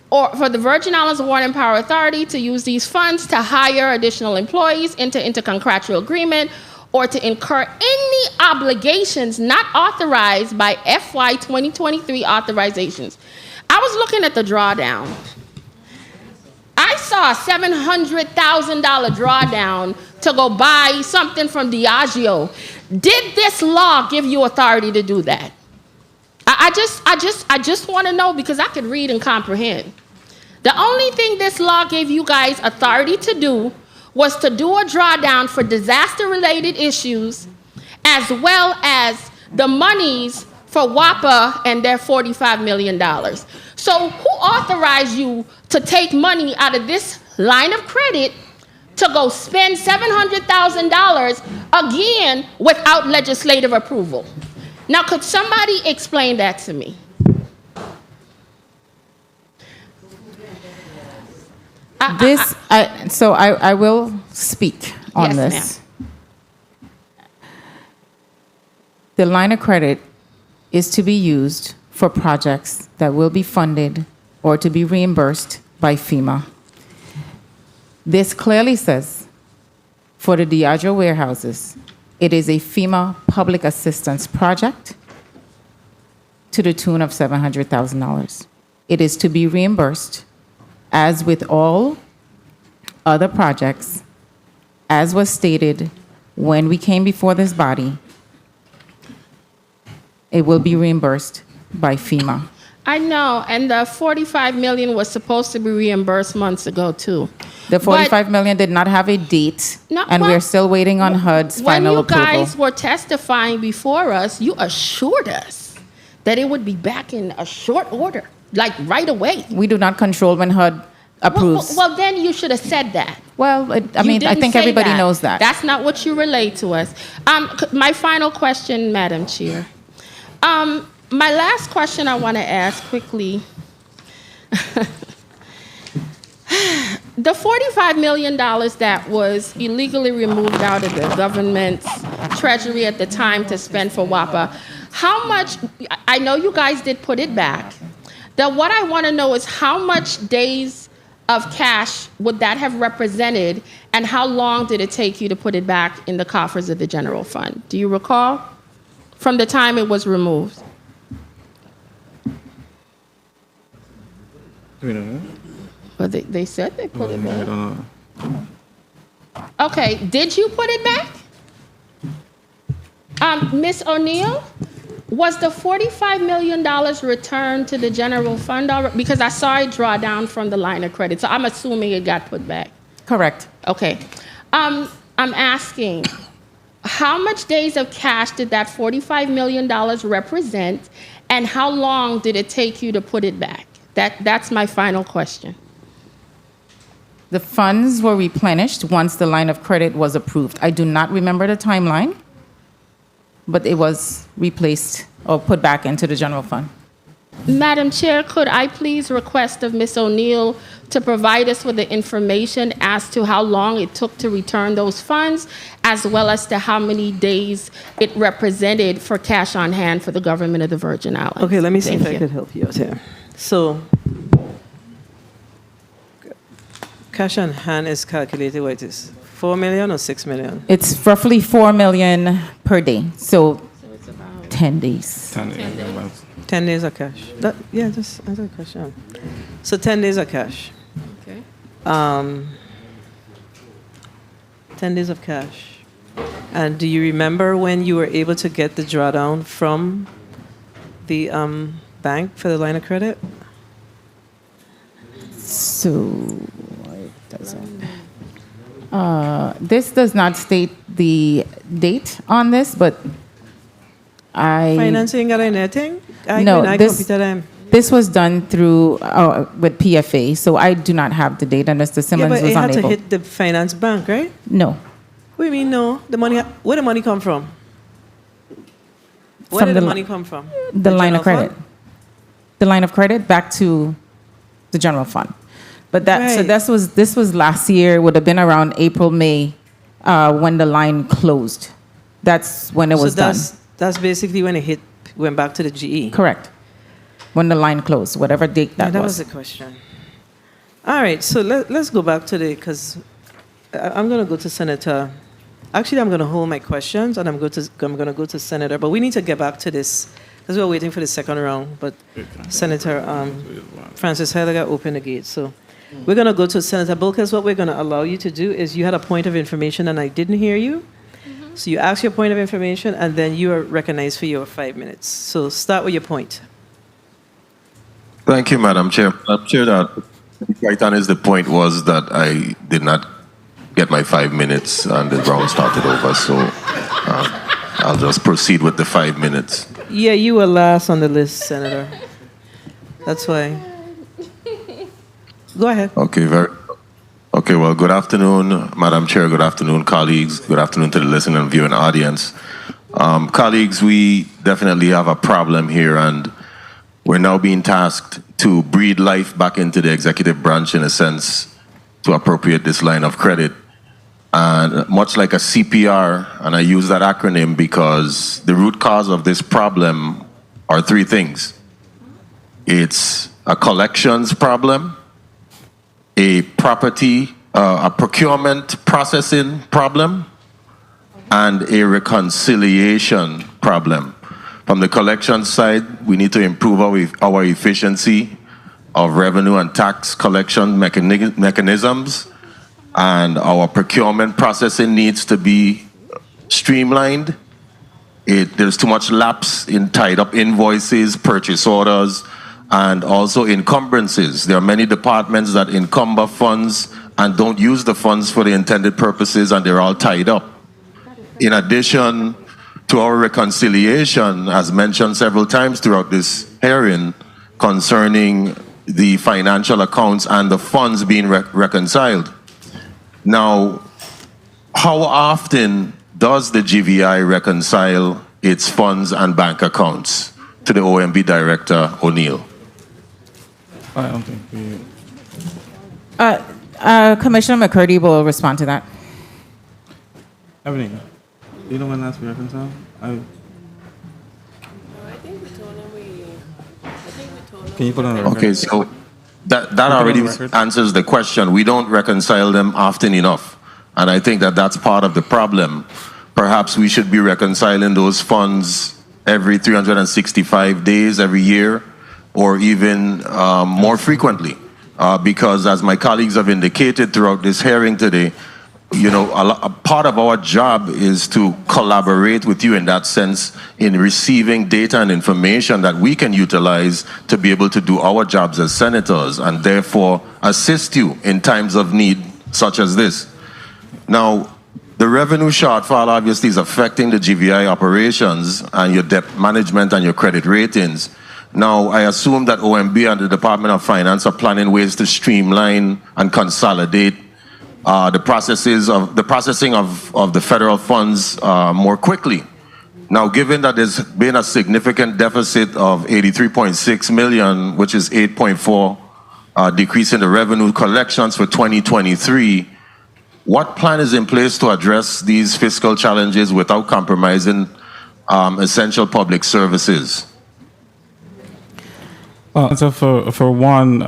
or for the Virgin Islands Water and Power Authority to use these funds to hire additional employees, enter into contractual agreement, or to incur any obligations not authorized by FY 2023 authorizations. I was looking at the drawdown. I saw a $700,000 drawdown to go buy something from Diageo. Did this law give you authority to do that? I just want to know because I could read and comprehend. The only thing this law gave you guys authority to do was to do a drawdown for disaster-related issues as well as the monies for WAPA and their $45 million. So who authorized you to take money out of this line of credit to go spend $700,000 again without legislative approval? Now, could somebody explain that to me? I will speak on Yes, this. The line of credit is to be used for projects that will be funded or to be reimbursed by FEMA. This clearly says for the Diageo warehouses, it is a FEMA public assistance project to the tune of $700,000. It is to be reimbursed, as with all other projects, as was stated when we came before this body. It will be reimbursed by FEMA. I know, and the 45 million was supposed to be reimbursed months ago too. The 45 million did not have a date, No, and well, we're still waiting on HUD's final approval. When you guys were testifying before us, you assured us that it would be back in a short order, like right away. We do not control when HUD approves. Well, then you should have said that. Well, I You mean, I didn't think say everybody that. knows that. That's not what you relayed to us. My final question, Madam Chair. My last question I want to ask quickly. The $45 million that was illegally removed out of the government's treasury at the time to spend for WAPA, how much, I know you guys did put it back. What I want to know is how much days of cash would that have represented, and how long did it take you to put it back in the coffers of the general fund? Do you recall? From the time it was removed. We don't know. But they said they put it I back. don't know. Okay, did you put it back? Ms. O'Neill, was the $45 million returned to the general fund already? Because I saw it draw down from the line of credit, so I'm assuming it got put back. Correct. Okay. I'm asking, how much days of cash did that $45 million represent, and how long did it take you to put it back? That's my final question. The funds were replenished once the line of credit was approved. I do not remember the timeline, but it was replaced or put back into the general fund. Madam Chair, could I please request of Ms. O'Neill to provide us with the information as to how long it took to return those funds, as well as to how many days it represented for cash on hand for the government of the Virgin Islands? Okay, let me see if I Thank could help you out here. So, cash on hand is calculated, what it is, 4 million or 6 million? It's roughly 4 million per day, so 10 days. 10 days. 10 days of cash. Yeah, just answer the question. So 10 days of cash. Okay. 10 days of cash. And do you remember when you were able to get the drawdown from the bank for the line of credit? So, it doesn't. This does not state the date on this, but Financing got anything? This was done through with PFA, so I do not have the date, and Mr. Simmons but was it had unable. to hit the finance bank, right? No. What do you mean no? The money, where the money come from? Where From did the the li- money come from? The line of general fund? credit. The line of credit back to the general fund. But that so Right. this was last year, would have been around April, May, when the line closed. That's when it was done. That's basically when it went back to the GE. Correct. When the line closed, whatever date that That was. was the question. All right, so let's go back to because I'm going to go to Senator. Actually, I'm going to hold my questions, and I'm going to go to Senator. But we need to get back to this because we're waiting for the second round. But Senator Francis Heidegger opened the gate, so we're going to go to Senator Bulkers. What we're going to allow you to do is you had a point of information, and I didn't hear you. So you ask your point of information, and then you are recognized for your 5 minutes. So start with your point. Thank you, Madam Chair. I'm sure that right on is the point was that I did not get my 5 minutes and the round started over. So I'll just proceed with the 5 minutes. Yeah, you were last on the list, Senator. That's why. Go ahead. Okay, well, good afternoon, Madam Chair. Good afternoon, colleagues. Good afternoon to the listening and viewing audience. Colleagues, we definitely have a problem here, and we're now being tasked to breathe life back into the executive branch, in a sense, to appropriate this line of credit. And much like a CPR, and I use that acronym because the root cause of this problem are three things. It's a collections problem, a procurement processing problem, and a reconciliation problem. From the collection side, we need to improve our efficiency of revenue and tax collection mechanisms, and our procurement processing needs to be streamlined. There's too much lapse in tied up invoices, purchase orders, and also encumbrances. There are many departments that encumber funds and don't use the funds for the intended purposes, and they're all tied up. In addition to our reconciliation, as mentioned several times throughout this hearing, concerning the financial accounts and the funds being reconciled. Now, how often does the GVI reconcile its funds and bank accounts? To the OMB Director, O'Neill. I don't think we... Commissioner McCurdy will respond to that. Ebony, you don't want to ask me reconcile? Can you put on the record? Okay, so that already answers the question. We don't reconcile them often enough. And I think that that's part of the problem. Perhaps we should be reconciling those funds every 365 days, every year, or even more frequently. Because as my colleagues have indicated throughout this hearing today, you know, a part of our job is to collaborate with you in that sense in receiving data and information that we can utilize to be able to do our jobs as senators and therefore assist you in times of need such as this. Now, the revenue shortfall obviously is affecting the GVI operations and your debt management and your credit ratings. Now, I assume that OMB and the Department of Finance are planning ways to streamline and consolidate the processing of the federal funds more quickly. Now, given that there's been a significant deficit of 83.6 million, which is 8.4 decrease in the revenue collections for 2023, what plan is in place to address these fiscal challenges without compromising essential public services? So for one,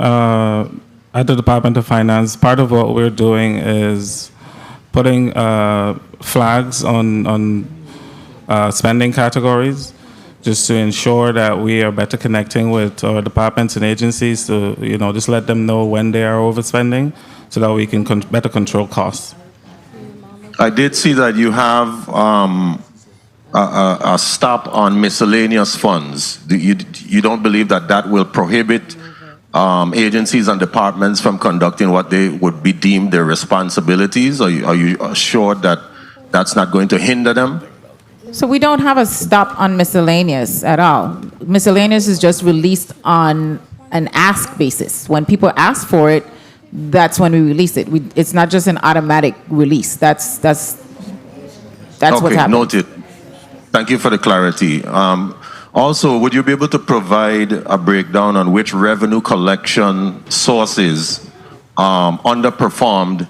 at the Department of Finance, part of what we're doing is putting flags on spending categories, just to ensure that we are better connecting with our departments and agencies to, you know, just let them know when they are overspending, so that we can better control costs. I did see that you have a stop on miscellaneous funds. You don't believe that that will prohibit agencies and departments from conducting what they would be deemed their responsibilities? Are you assured that that's not going to hinder them? So we don't have a stop on miscellaneous at all. Miscellaneous is just released on an ask basis. When people ask for it, that's when we release it. It's not just an automatic release. That's what's happening. Noted. Thank you for the clarity. Also, would you be able to provide a breakdown on which revenue collection sources underperformed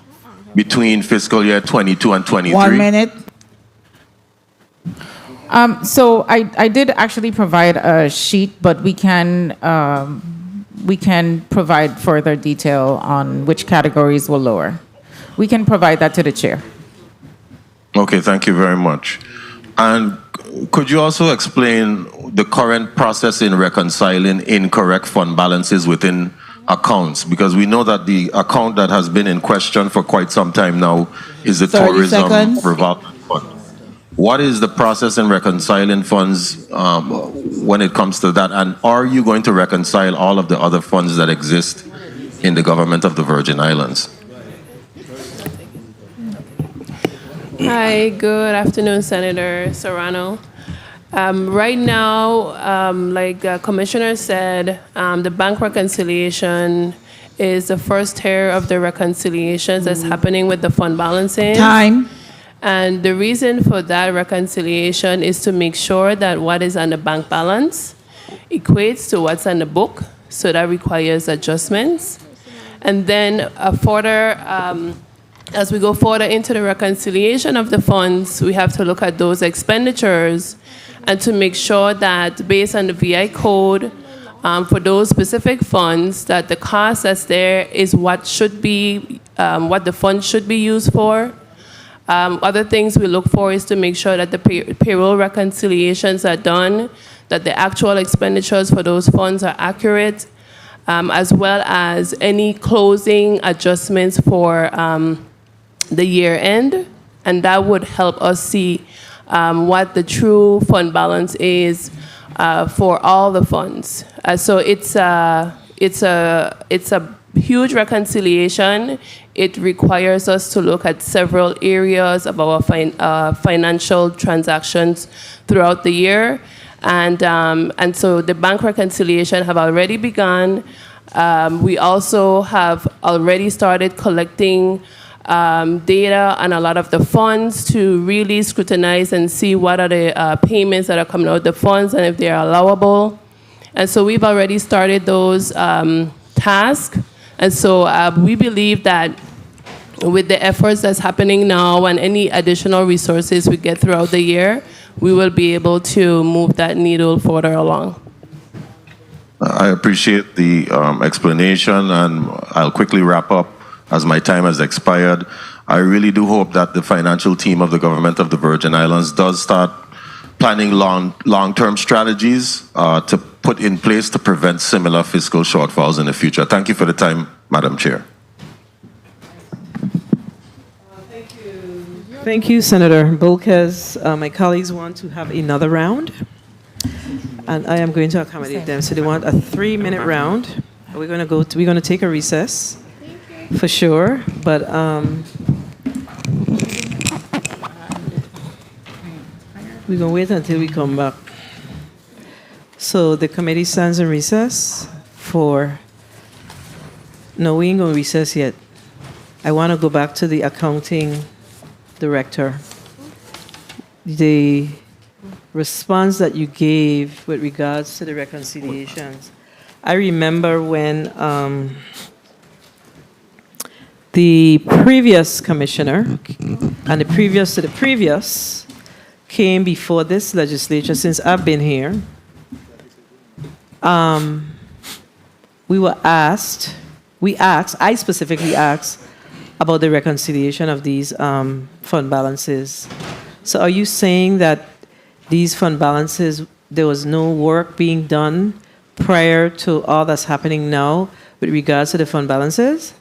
between fiscal year 22 and 23? 1 minute. So I did actually provide a sheet, but we can provide further detail on which categories were lower. We can provide that to the chair. Okay, thank you very much. And could you also explain the current process in reconciling incorrect fund balances within accounts? Because we know that the account that has been in question for quite some time now is the 30 tourism seconds. revolving fund. What is the process in reconciling funds when it comes to that? And are you going to reconcile all of the other funds that exist in the government of the Virgin Islands? Hi, good afternoon, Senator Serrano. Right now, like the Commissioner said, the bank reconciliation is the first tier of the reconciliations that's happening with the fund balancing. Time. And the reason for that reconciliation is to make sure that what is on the bank balance equates to what's on the book, so that requires adjustments. And then a further as we go further into the reconciliation of the funds, we have to look at those expenditures and to make sure that based on the VI code, for those specific funds, that the cost that's there is what should be, what the fund should be used for. Other things we look for is to make sure that the payroll reconciliations are done, that the actual expenditures for those funds are accurate, as well as any closing adjustments for the year end, and that would help us see what the true fund balance is for all the funds. So it's a huge reconciliation. It requires us to look at several areas of our financial transactions throughout the year. And so the bank reconciliation have already begun. We also have already started collecting data on a lot of the funds to really scrutinize and see what are the payments that are coming out of the funds and if they are allowable. And so we've already started those tasks. And so we believe that with the efforts that's happening now and any additional resources we get throughout the year, we will be able to move that needle further along. I appreciate the explanation, and I'll quickly wrap up as my time has expired. I really do hope that the financial team of the government of the Virgin Islands does start planning long-term strategies to put in place to prevent similar fiscal shortfalls in the future. Thank you for the time, Madam Chair. Thank you, Senator Bolkes. My colleagues want to have another round, and I am going to accommodate them. So they want a 3-minute round. We're going to take a recess for sure, but we're going to wait until we come back. So the committee stands in recess for, no, we ain't going to recess yet. I want to go back to the accounting director. The response that you gave with regards to the reconciliations. I remember when the previous commissioner and the previous to the previous came before this legislature, since I've been here, I specifically asked about the reconciliation of these fund balances. So are you saying that these fund balances, there was no work being done prior to all that's happening now with regards to the fund balances?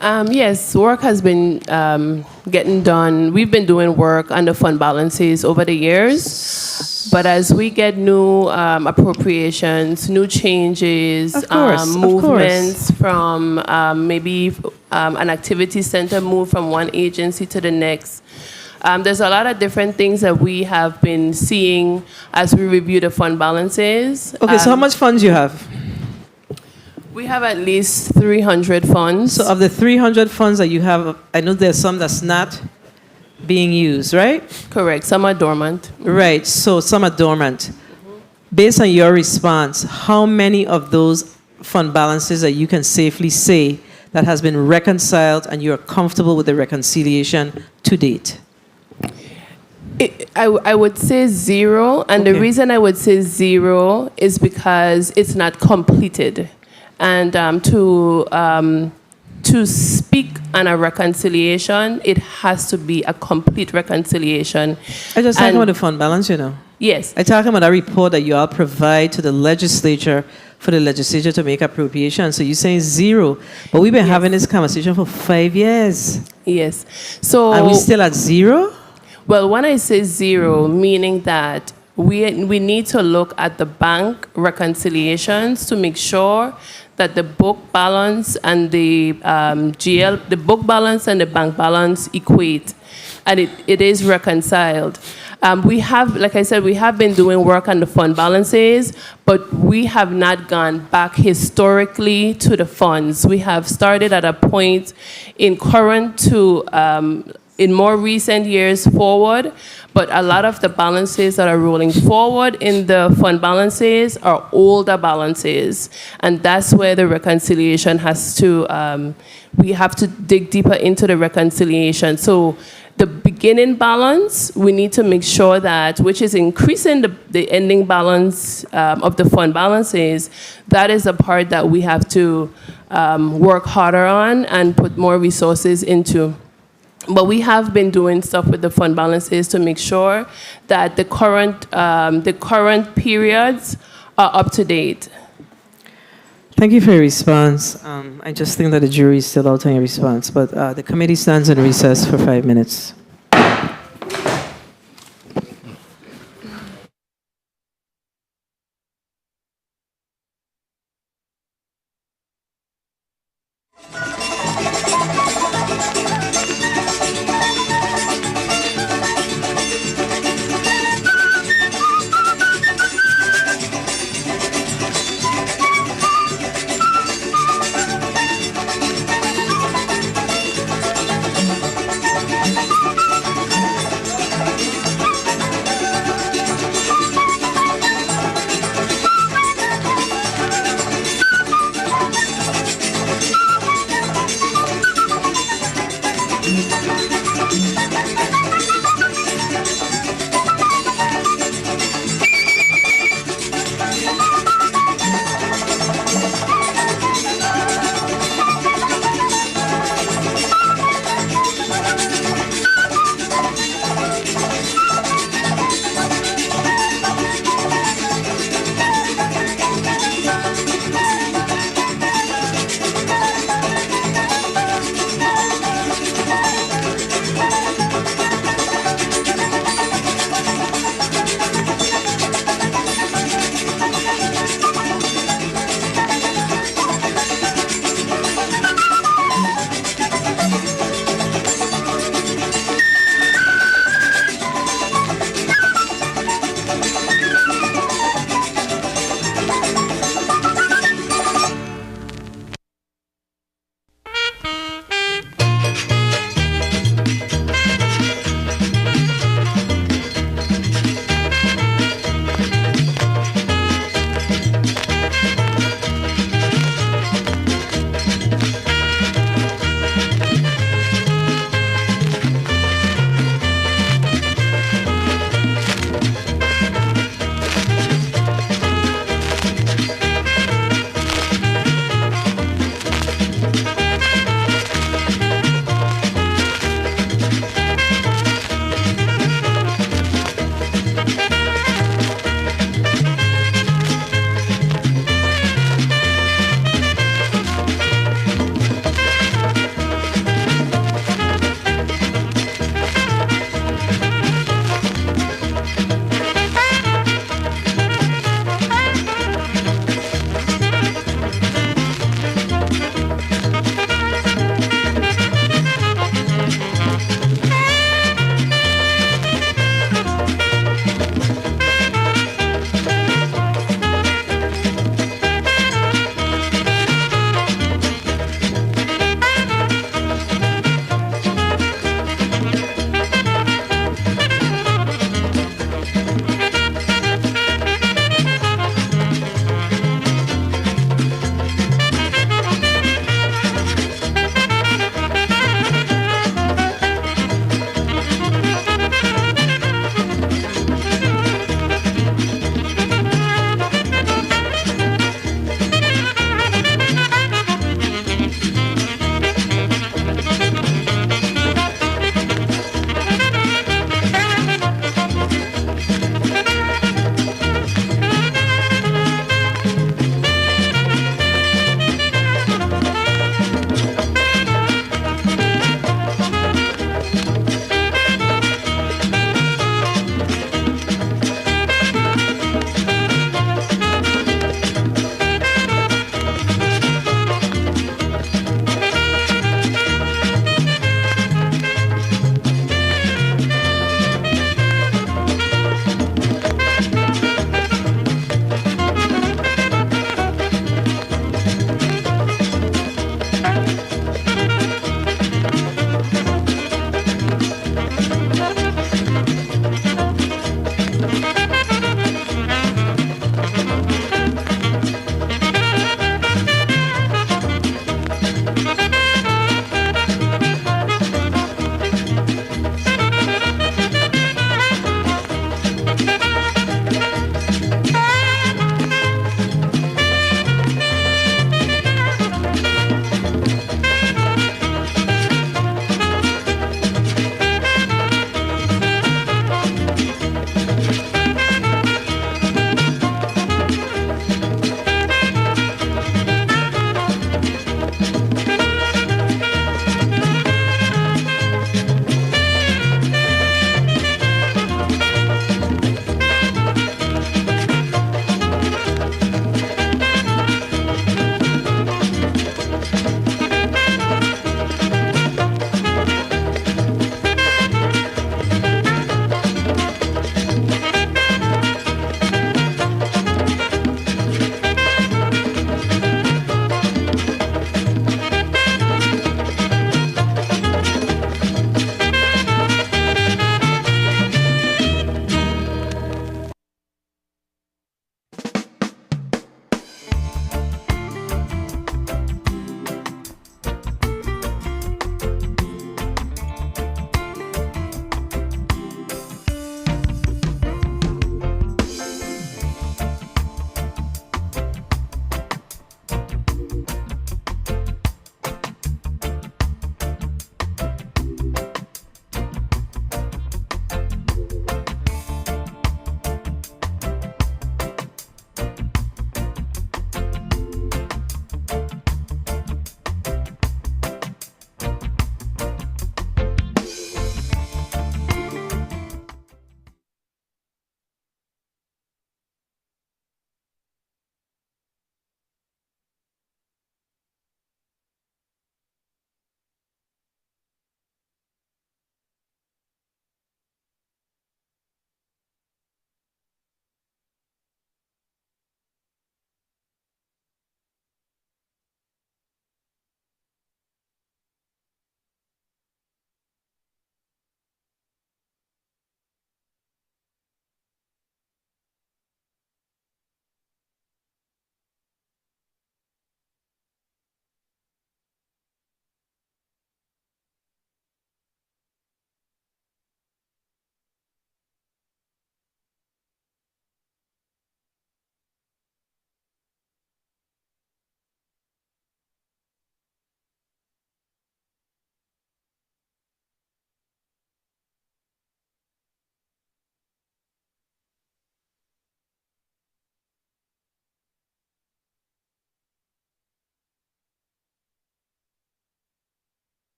Yes, work has been getting done. We've been doing work on the fund balances over the years. But as we get new appropriations, new changes, movements from maybe an activity center move from one agency to the next, there's a lot of different things that we have been seeing as we review the fund balances. Okay, so how much funds you have? We have at least 300 funds. So of the 300 funds that you have, I know there's some that's not being used, right? Correct. Some are dormant. Right. So some are dormant. Based on your response, how many of those fund balances that you can safely say that has been reconciled and you're comfortable with the reconciliation to date? I would say zero. And the reason I would say zero is because it's not completed. And to speak on a reconciliation, it has to be a complete reconciliation. I just talking about the fund balance, you know. Yes. I talking about a report that you all provide to the legislature for the legislature to make appropriations. So you're saying zero, but we've been having this conversation for 5 years. Yes. So are we still at zero? Well, when I say zero, meaning that we need to look at the bank reconciliations to make sure that the book balance and the the book balance and the bank balance equate, and it is reconciled. We have, like I said, we have been doing work on the fund balances, but we have not gone back historically to the funds. We have started at a point in current to in more recent years forward, but a lot of the balances that are rolling forward in the fund balances are older balances. And that's where the reconciliation has to, we have to dig deeper into the reconciliation. So the beginning balance, we need to make sure that, which is increasing the ending balance of the fund balances, that is a part that we have to work harder on and put more resources into. But we have been doing stuff with the fund balances to make sure that the current periods are up to date. Thank you for your response. I just think that the jury is still out on your response, but the committee stands in recess for 5 minutes. Thank you.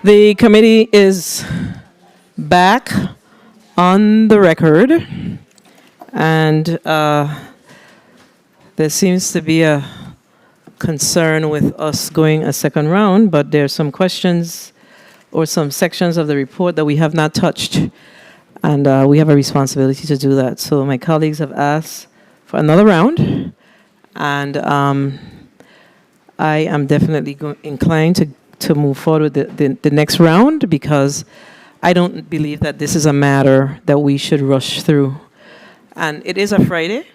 The committee is back on the record, and there seems to be a concern with us going a second round, but there's some questions or some sections of the report that we have not touched, and we have a responsibility to do that. So my colleagues have asked for another round, and I am definitely inclined to move forward with the next round, because I don't believe that this is a matter that we should rush through. And it is a Friday,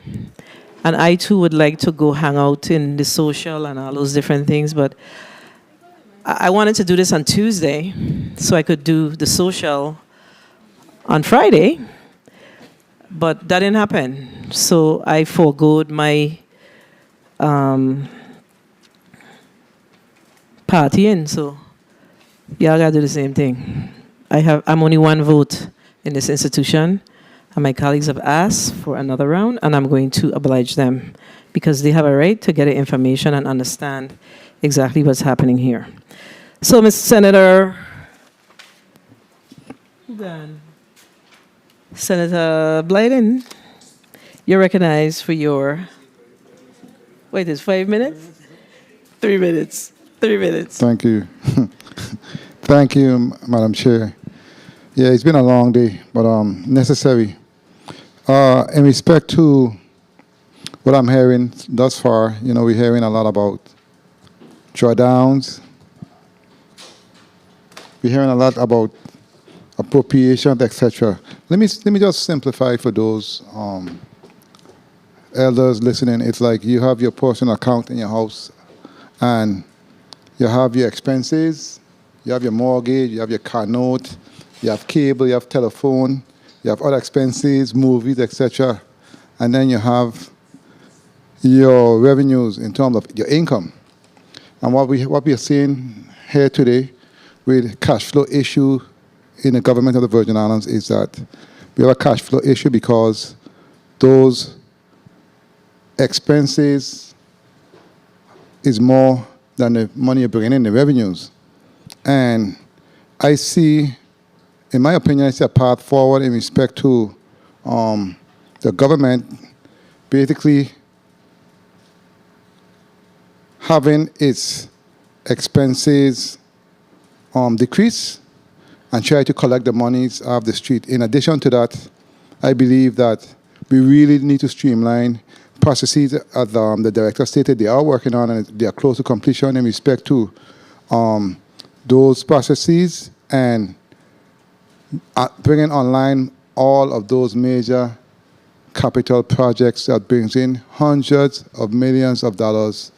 and I too would like to go hang out in the social and all those different things, but I wanted to do this on Tuesday so I could do the social on Friday, but that didn't happen. So I forgoed my partying, so y'all gotta do the same thing. I'm only one vote in this institution, and my colleagues have asked for another round, and I'm going to oblige them because they have a right to get the information and understand exactly what's happening here. So, Mr. Senator, Senator Blyden, you're recognized for your, wait, it's 5 minutes? 3 minutes. 3 minutes. Thank you. Thank you, Madam Chair. Yeah, it's been a long day, but necessary. In respect to what I'm hearing thus far, we're hearing a lot about drawdowns. We're hearing a lot about appropriations, etc. Let me just simplify for those elders listening. It's like you have your personal account in your house, and you have your expenses, you have your mortgage, you have your car note, you have cable, you have telephone, you have other expenses, movies, etc. And then you have your revenues in terms of your income. And what we are seeing here today with cash flow issue in the government of the Virgin Islands is that we have a cash flow issue because those expenses is more than the money you're bringing in, the revenues. And I see, in my opinion, I see a path forward in respect to the government basically having its expenses decrease and try to collect the monies off the street. In addition to that, I believe that we really need to streamline processes, as the director stated, they are working on, and they are close to completion in respect to those processes, and bringing online all of those major capital projects that brings in hundreds of millions of dollars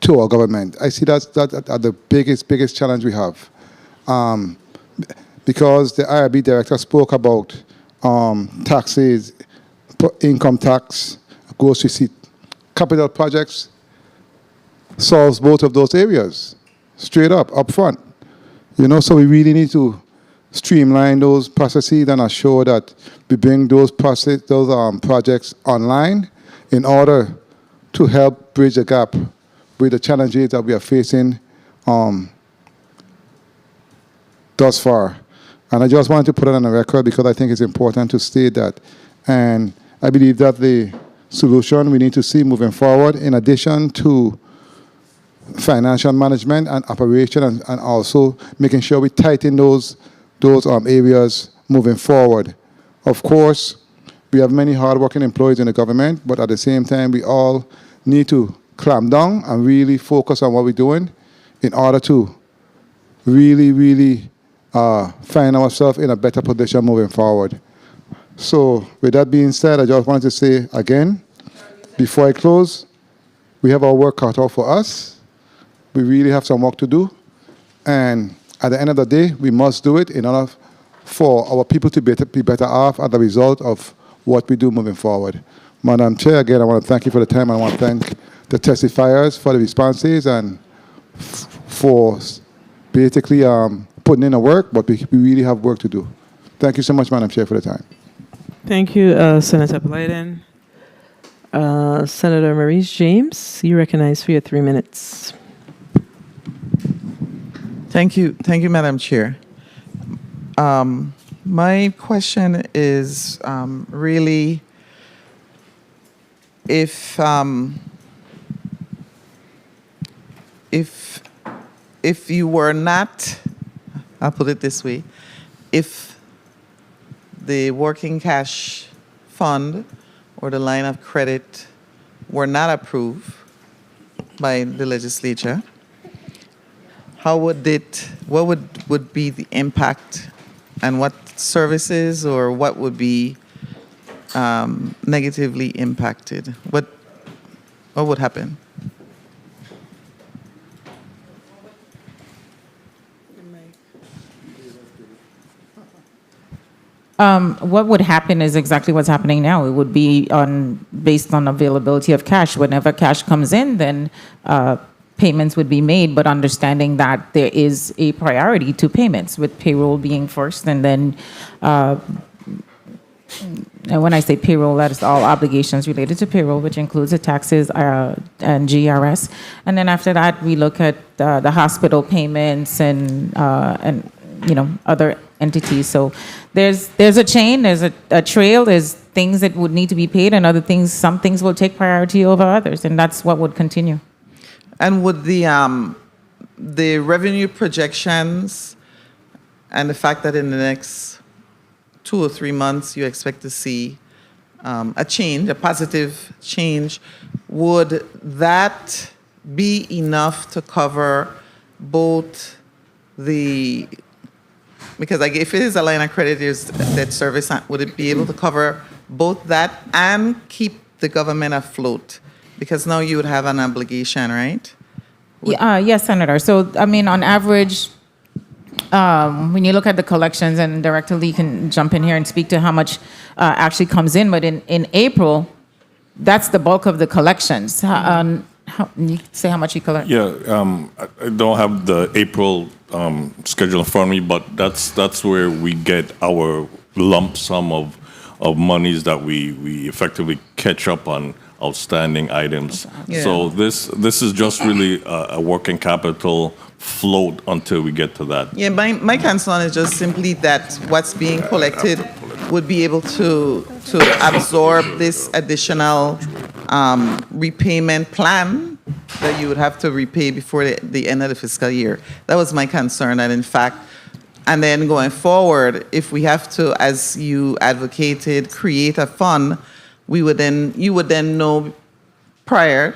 to our government. I see that's the biggest challenge we have. Because the IRB director spoke about taxes, income tax, gross receipt. Capital projects solves both of those areas, straight up front. So we really need to streamline those processes and assure that we bring those projects online in order to help bridge the gap with the challenges that we are facing thus far. And I just wanted to put it on the record because I think it's important to state that. And I believe that the solution we need to see moving forward, in addition to financial management and operation, and also making sure we tighten those areas moving forward. Of course, we have many hardworking employees in the government, but at the same time, we all need to clamp down and really focus on what we're doing in order to really find ourselves in a better position moving forward. So with that being said, I just wanted to say again, before I close, we have our work cut out for us. We really have some work to do. And at the end of the day, we must do it in order for our people to be better off as a result of what we do moving forward. Madam Chair, again, I want to thank you for the time. I want to thank the testifiers for the responses and for basically putting in the work, but we really have work to do. Thank you so much, Madam Chair, for the time. Thank you, Senator Blyden. Senator Maurice James, you recognize for your 3 minutes. Thank you, Madam Chair. My question is really if you were not, I'll put it this way, if the working cash fund or the line of credit were not approved by the legislature, what would be the impact, and what services or what would be negatively impacted? What would happen? What would happen is exactly what's happening now. It would be based on availability of cash. Whenever cash comes in, then payments would be made, but understanding that there is a priority to payments, with payroll being first, and then and when I say payroll, that is all obligations related to payroll, which includes the taxes and GRS. And then after that, we look at the hospital payments and other entities. So there's a chain, there's a trail, there's things that would need to be paid, and other things, some things will take priority over others, and that's what would continue. And would the revenue projections and the fact that in the next 2 or 3 months you expect to see a change, a positive change, would that be enough to cover both the, because like if it is a line of credit, there's debt service, would it be able to cover both that and keep the government afloat? Because now you would have an obligation, right? Yes, Senator. So, I mean, on average, when you look at the collections, and Director Lee can jump in here and speak to how much actually comes in, but in April, that's the bulk of the collections. You say how much you collect? Yeah, I don't have the April schedule in front of me, but that's where we get our lump sum of monies that we effectively catch up on outstanding items. Yeah. So this is just really a working capital float until we get to that. Yeah, my concern is just simply that what's being collected would be able to absorb this additional repayment plan that you would have to repay before the end of the fiscal year. That was my concern, and in fact, and then going forward, if we have to, as you advocated, create a fund, you would then know prior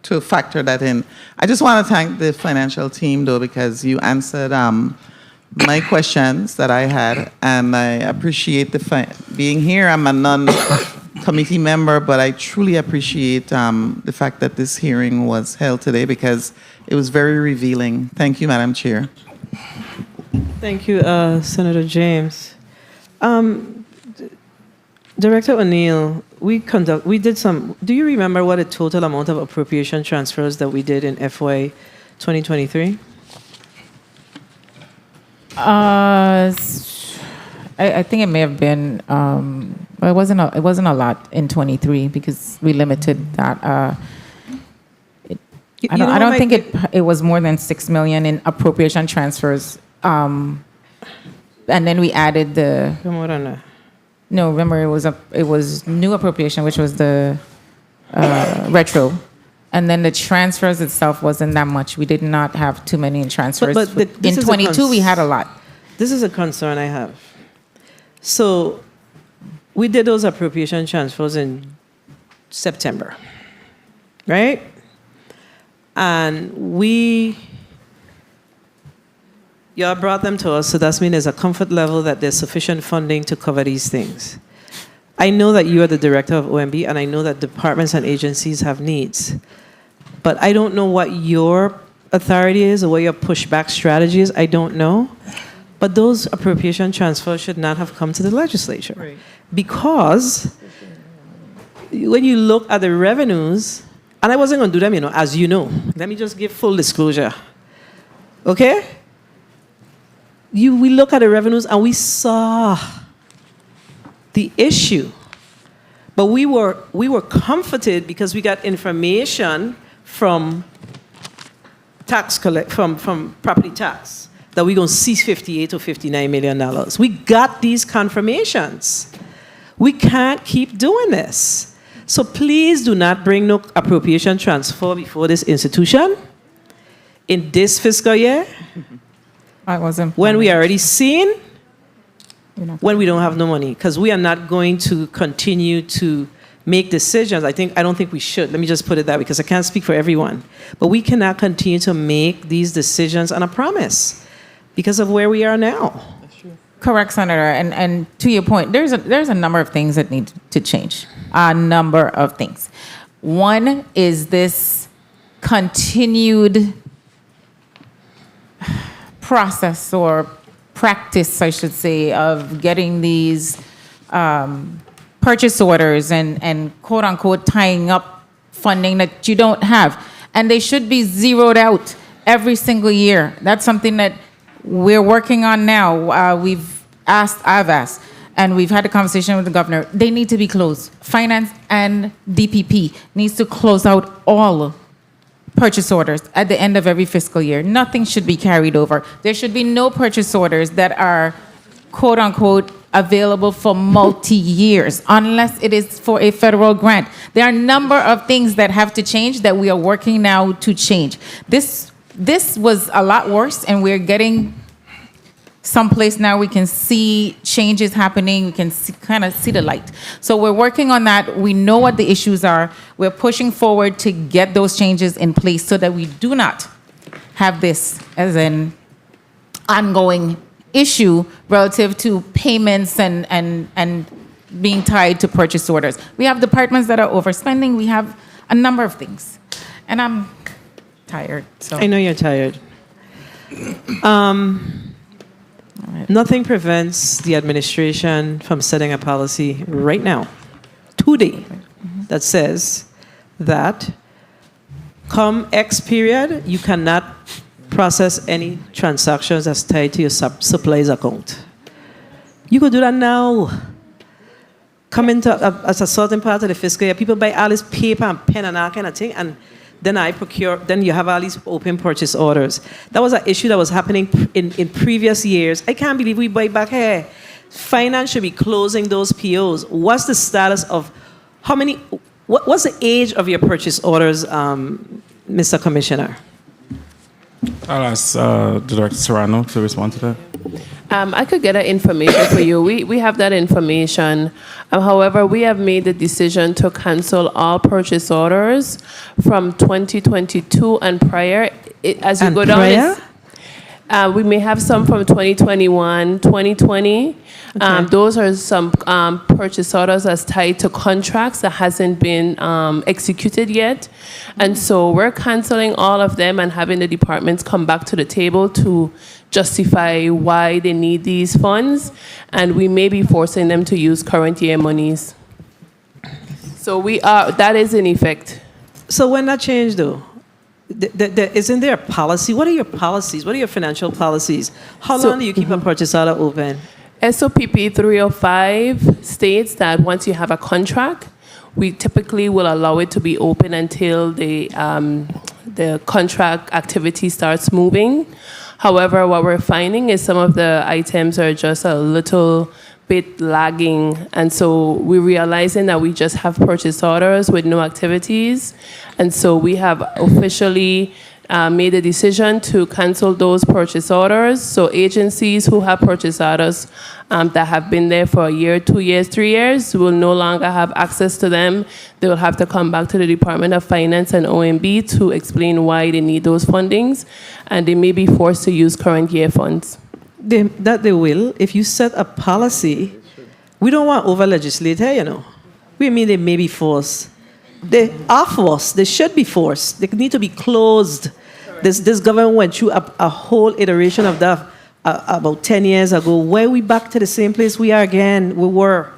to factor that in. I just want to thank the financial team, though, because you answered my questions that I had, and I appreciate being here. I'm a non-committee member, but I truly appreciate the fact that this hearing was held today, because it was very revealing. Thank you, Madam Chair. Thank you, Senator James. Director O'Neill, we did some, do you remember what the total amount of appropriation transfers that we did in FY 2023? I think it may have been, it wasn't a lot in 23 because we limited that. I don't think it was more than 6 million in appropriation transfers. And then we added the. No, remember it was new appropriation, which was the retro, and then the transfers itself wasn't that much. We did not have too many in transfers. But in 22, we had a lot. This is a concern I have. So we did those appropriation transfers in September, right? And y'all brought them to us, so that means there's a comfort level that there's sufficient funding to cover these things. I know that you are the director of OMB, and I know that departments and agencies have needs. But I don't know what your authority is or what your pushback strategy is. I don't know. But those appropriation transfers should not have come to the legislature. Right. Because when you look at the revenues, and I wasn't going to do them, as you know. Let me just give full disclosure. Okay? We look at the revenues and we saw the issue, but we were comforted because we got information from tax collect from property tax that we're going to see $58 or $59 million. We got these confirmations. We can't keep doing this. So please do not bring no appropriation transfer before this institution in this fiscal year. I wasn't. When we already seen when we don't have no money, because we are not going to continue to make decisions. I don't think we should. Let me just put it that way, because I can't speak for everyone. But we cannot continue to make these decisions on a promise because of where we are now. Correct, Senator. And to your point, there's a number of things that need to change. A number of things. One is this continued process or practice, I should say, of getting these purchase orders and quote unquote tying up funding that you don't have. And they should be zeroed out every single year. That's something that we're working on now. I've asked, and we've had a conversation with the governor. They need to be closed. Finance and DPP needs to close out all purchase orders at the end of every fiscal year. Nothing should be carried over. There should be no purchase orders that are quote unquote available for multi-years unless it is for a federal grant. There are a number of things that have to change that we are working now to change. This was a lot worse, and we're getting someplace now we can see changes happening. We can kind of see the light. So we're working on that. We know what the issues are. We're pushing forward to get those changes in place so that we do not have this as an ongoing issue relative to payments and being tied to purchase orders. We have departments that are overspending. We have a number of things. And I'm tired. So I know you're tired. Nothing prevents the administration from setting a policy right now, today, that says that come X period, you cannot process any transactions that's tied to your supplies account. You could do that now. Come into as a certain part of the fiscal year, people buy all this paper and pen and all kind of thing, and then you have all these open purchase orders. That was an issue that was happening in previous years. I can't believe we buy back here. Finance should be closing those POs. What's the status of what's the age of your purchase orders, Mr. Commissioner? I'll ask Director Serrano to respond to that. I could get that information for you. We have that information. However, we have made the decision to cancel all purchase orders from 2022 and prior. As you go down, we may have some from 2021, 2020. Okay. Those are some purchase orders that's tied to contracts that hasn't been executed yet. And so we're canceling all of them and having the departments come back to the table to justify why they need these funds. And we may be forcing them to use current year monies. So that is in effect. So when that changed though? Isn't there a policy? What are your policies? What are your financial policies? How long do you keep a purchase order open? SOPP 305 states that once you have a contract, we typically will allow it to be open until the contract activity starts moving. However, what we're finding is some of the items are just a little bit lagging, and so we're realizing that we just have purchase orders with no activities, and so we have officially made a decision to cancel those purchase orders. So agencies who have purchase orders that have been there for a year, 2 years, 3 years will no longer have access to them. They will have to come back to the Department of Finance and OMB to explain why they need those fundings, and they may be forced to use current year funds. They will. If you set a policy, we don't want over-legislate here, We mean they may be forced. They are forced. They should be forced. They need to be closed. This government went through a whole iteration of that about 10 years ago. Why are we back to the same place we are again? Where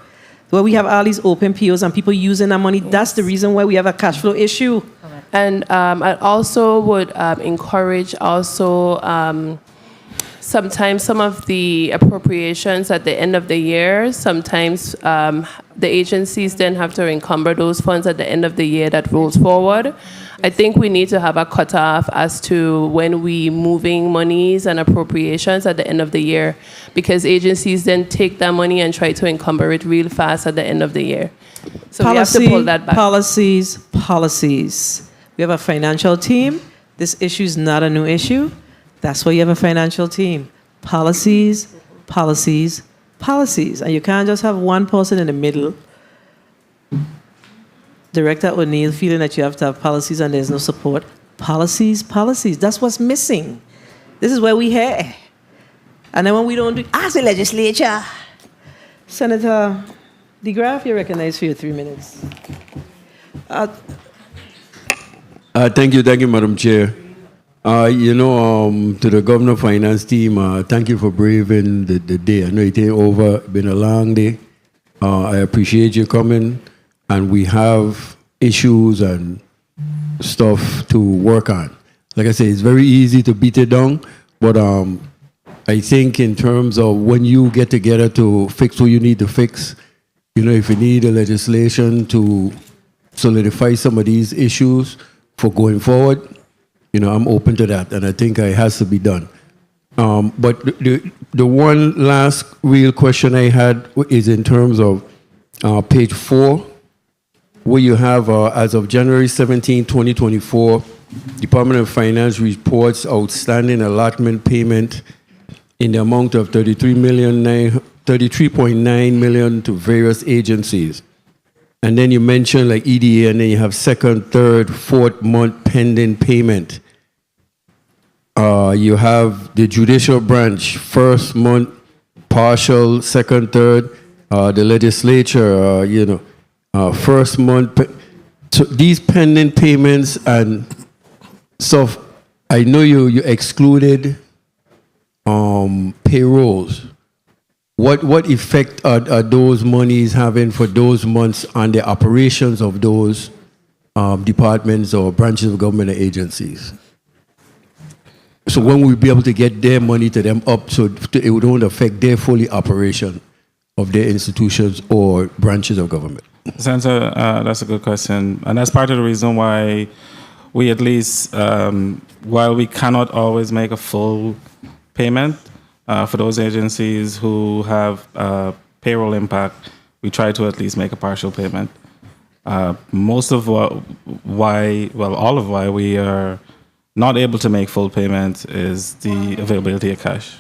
we have all these open POs and people using our money. That's the reason why we have a cash flow issue. And I also would encourage also sometimes some of the appropriations at the end of the year, sometimes the agencies then have to encumber those funds at the end of the year that rolls forward. I think we need to have a cutoff as to when we moving monies and appropriations at the end of the year, because agencies then take that money and try to encumber it real fast at the end of the year. So we have to pull that back. Policies. We have a financial team. This issue is not a new issue. That's why you have a financial team. Policies. And you can't just have one person in the middle. Director O'Neill feeling that you have to have policies and there's no support. Policies. That's what's missing. This is where we hear. And then when we don't do it, as a legislature. Senator DeGraff, you're recognized for your 3 minutes. Thank you, Madam Chair. To the Governor Finance team, thank you for braving the day. I know it ain't over, been a long day. I appreciate you coming, and we have issues and stuff to work on. Like I say, it's very easy to beat it down, but I think in terms of when you get together to fix what you need to fix, if you need a legislation to solidify some of these issues for going forward, I'm open to that, and I think it has to be done. But the one last real question I had is in terms of page 4, where you have, as of January 17, 2024, Department of Finance reports outstanding allotment payment in the amount of $33.9 million to various agencies. And then you mentioned like EDA, and then you have second, third, fourth month pending payment. You have the judicial branch, first month partial, second, third. The legislature, first month. So these pending payments and stuff, I know you excluded payrolls. What effect are those monies having for those months on the operations of those departments or branches of government or agencies? So when will we be able to get their money to them up so it won't affect their fully operation of their institutions or branches of government? Senator, that's a good question. And that's part of the reason why we at least, while we cannot always make a full payment for those agencies who have payroll impact, we try to at least make a partial payment. All of why we are not able to make full payments is the availability of cash.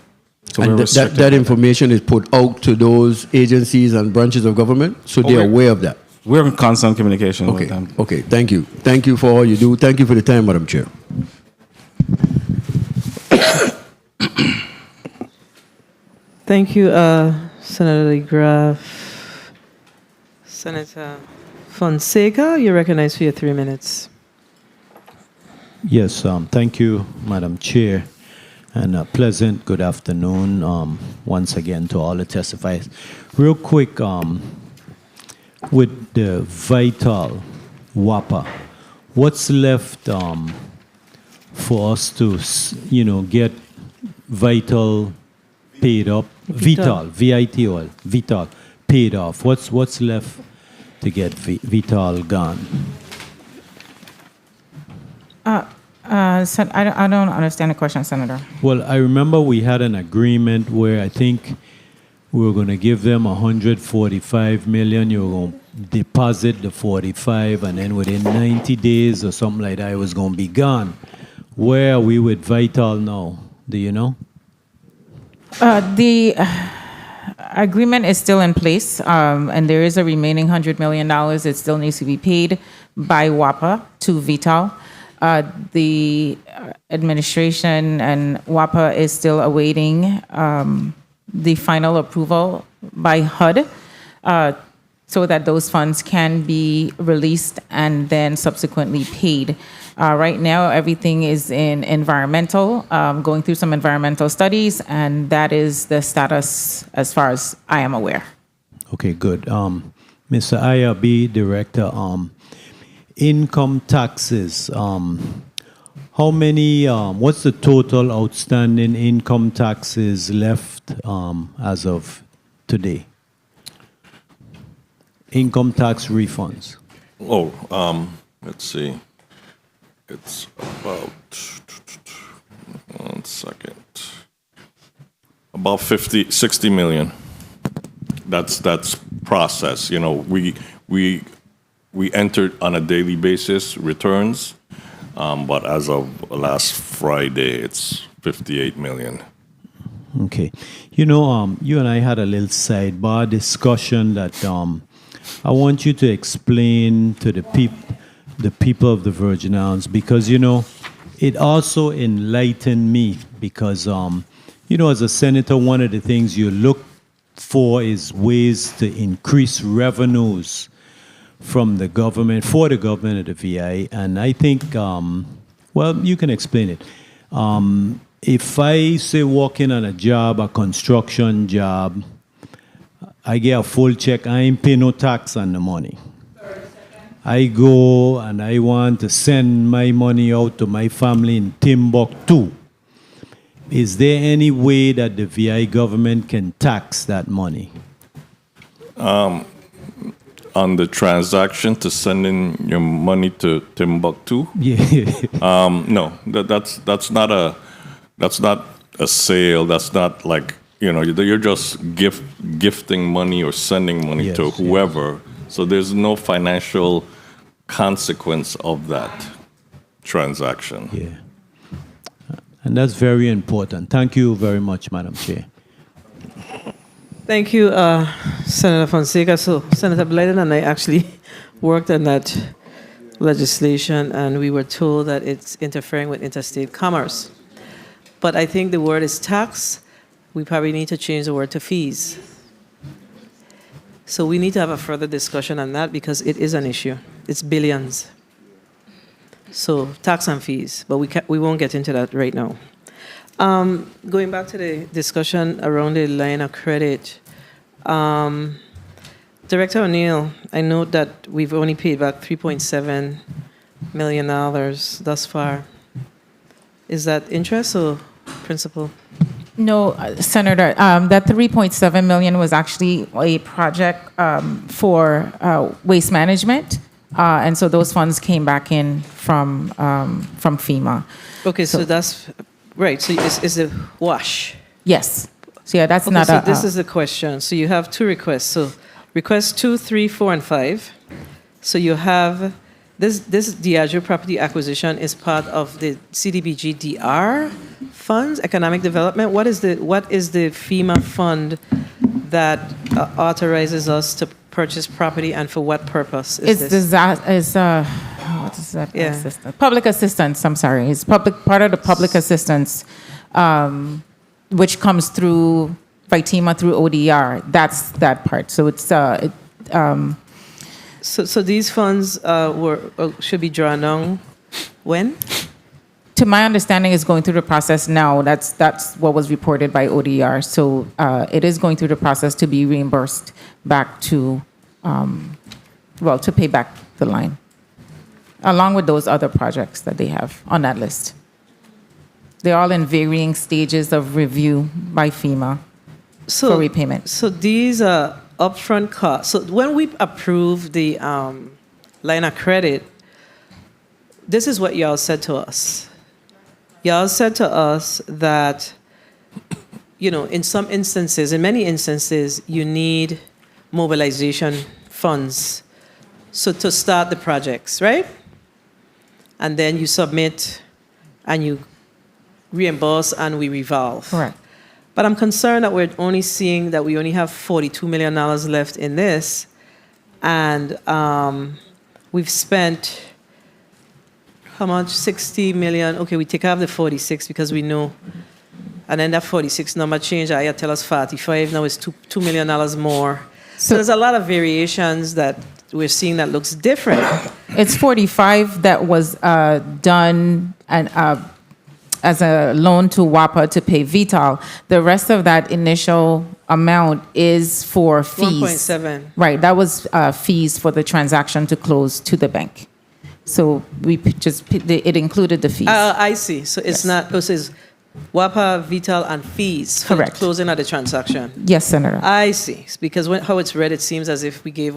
So and that information is put out to those agencies and branches of government, so they're aware of that. We're in constant communication with them. Okay, thank you. Thank you for all you do. Thank you for the time, Madam Chair. Thank you, Senator DeGraff. Senator Fonseca, you're recognized for your 3 minutes. Yes, thank you, Madam Chair, and a pleasant good afternoon once again to all the testifiers. Real quick, with the Vital WAPA, what's left for us to, get Vital paid up? Vital, V-I-T-O-L, Vital paid off. What's left to get Vital gone? I don't understand the question, Senator. Well, I remember we had an agreement where I think we were going to give them $145 million. You were going to deposit the 45, and then within 90 days or something like that, it was going to be gone. Where are we with Vital now? Do you know? The agreement is still in place, and there is a remaining $100 million. It still needs to be paid by WAPA to Vital. The administration and WAPA is still awaiting the final approval by HUD so that those funds can be released and then subsequently paid. Right now, everything is in environmental, going through some environmental studies, and that is the status as far as I am aware. Okay, good. Mr. IRB Director, income taxes, How many, what's the total outstanding income taxes left as of today? Income tax refunds. Oh, let's see. It's about, 1 second, about 60 million. That's process. You know, we entered on a daily basis returns, but as of last Friday, it's 58 million. Okay. You know, you and I had a little sidebar discussion that I want you to explain to the people of the Virgin Islands, because, you know, it also enlightened me because, you know, as a senator, one of the things you look for is ways to increase revenues from the government, for the government of the VI. And I think, well, you can explain it. If I say walk in on a job, a construction job, I get a full check, I ain't pay no tax on the money. I go and I want to send my money out to my family in Timbuktu. Is there any way that the VI government can tax that money? On the transaction to sending your money to Timbuktu? Yeah. No, that's not a sale. That's not like, you know, you're just gifting money or sending money to whoever. So there's no financial consequence of that transaction. Yeah. And that's very important. Thank you very much, Madam Chair. Thank you, Senator Fonseca. So Senator Blyden and I actually worked on that legislation, and we were told that it's interfering with interstate commerce. But I think the word is tax. We probably need to change the word to fees. So we need to have a further discussion on that because it is an issue. It's billions. So tax and fees, but we won't get into that right now. Going back to the discussion around the line of credit, Director O'Neill, I note that we've only paid back $3.7 million thus far. Is that interest or principal? No, Senator, that 3.7 million was actually a project for waste management. And so those funds came back in from FEMA. Okay, so that's right. So is it wash? Yes. So yeah, that's okay, not so a. This is the question. So you have two requests. So request 2, 3, 4, and 5. So you have this Diageo property acquisition is part of the CDBG DR funds, economic development. What is the FEMA fund that authorizes us to purchase property, and for what purpose is this? What is that? Yeah. Assistance. Public assistance. I'm sorry. It's part of the public assistance, which comes through FITEMA through ODR. That's that part. So it's So these funds should be drawn down when? To my understanding, it's going through the process now. That's what was reported by ODR. So it is going through the process to be reimbursed back to, to pay back the line, along with those other projects that they have on that list. They're all in varying stages of review by FEMA for repayment. So these are upfront costs. So when we approve the line of credit, this is what y'all said to us. Y'all said to us that, you know, in many instances, you need mobilization funds to start the projects, right? And then you submit and you reimburse and we revolve. Correct. But I'm concerned that we're only seeing that we only have $42 million left in this. And we've spent, how much? 60 million. Okay, we take out the 46 because we know. And then that 46 number changed. I tell us 45. Now it's $2 million more. So there's a lot of variations that we're seeing that looks different. It's 45 that was done and as a loan to WAPA to pay VTOL. The rest of that initial amount is for fees. 1.7. Right, that was fees for the transaction to close to the bank. So it included the fees. I see. So it's not, it says WAPA, Vital, and fees for the Correct. closing of the transaction. Yes, Senator. I see. Because how it's read, it seems as if we gave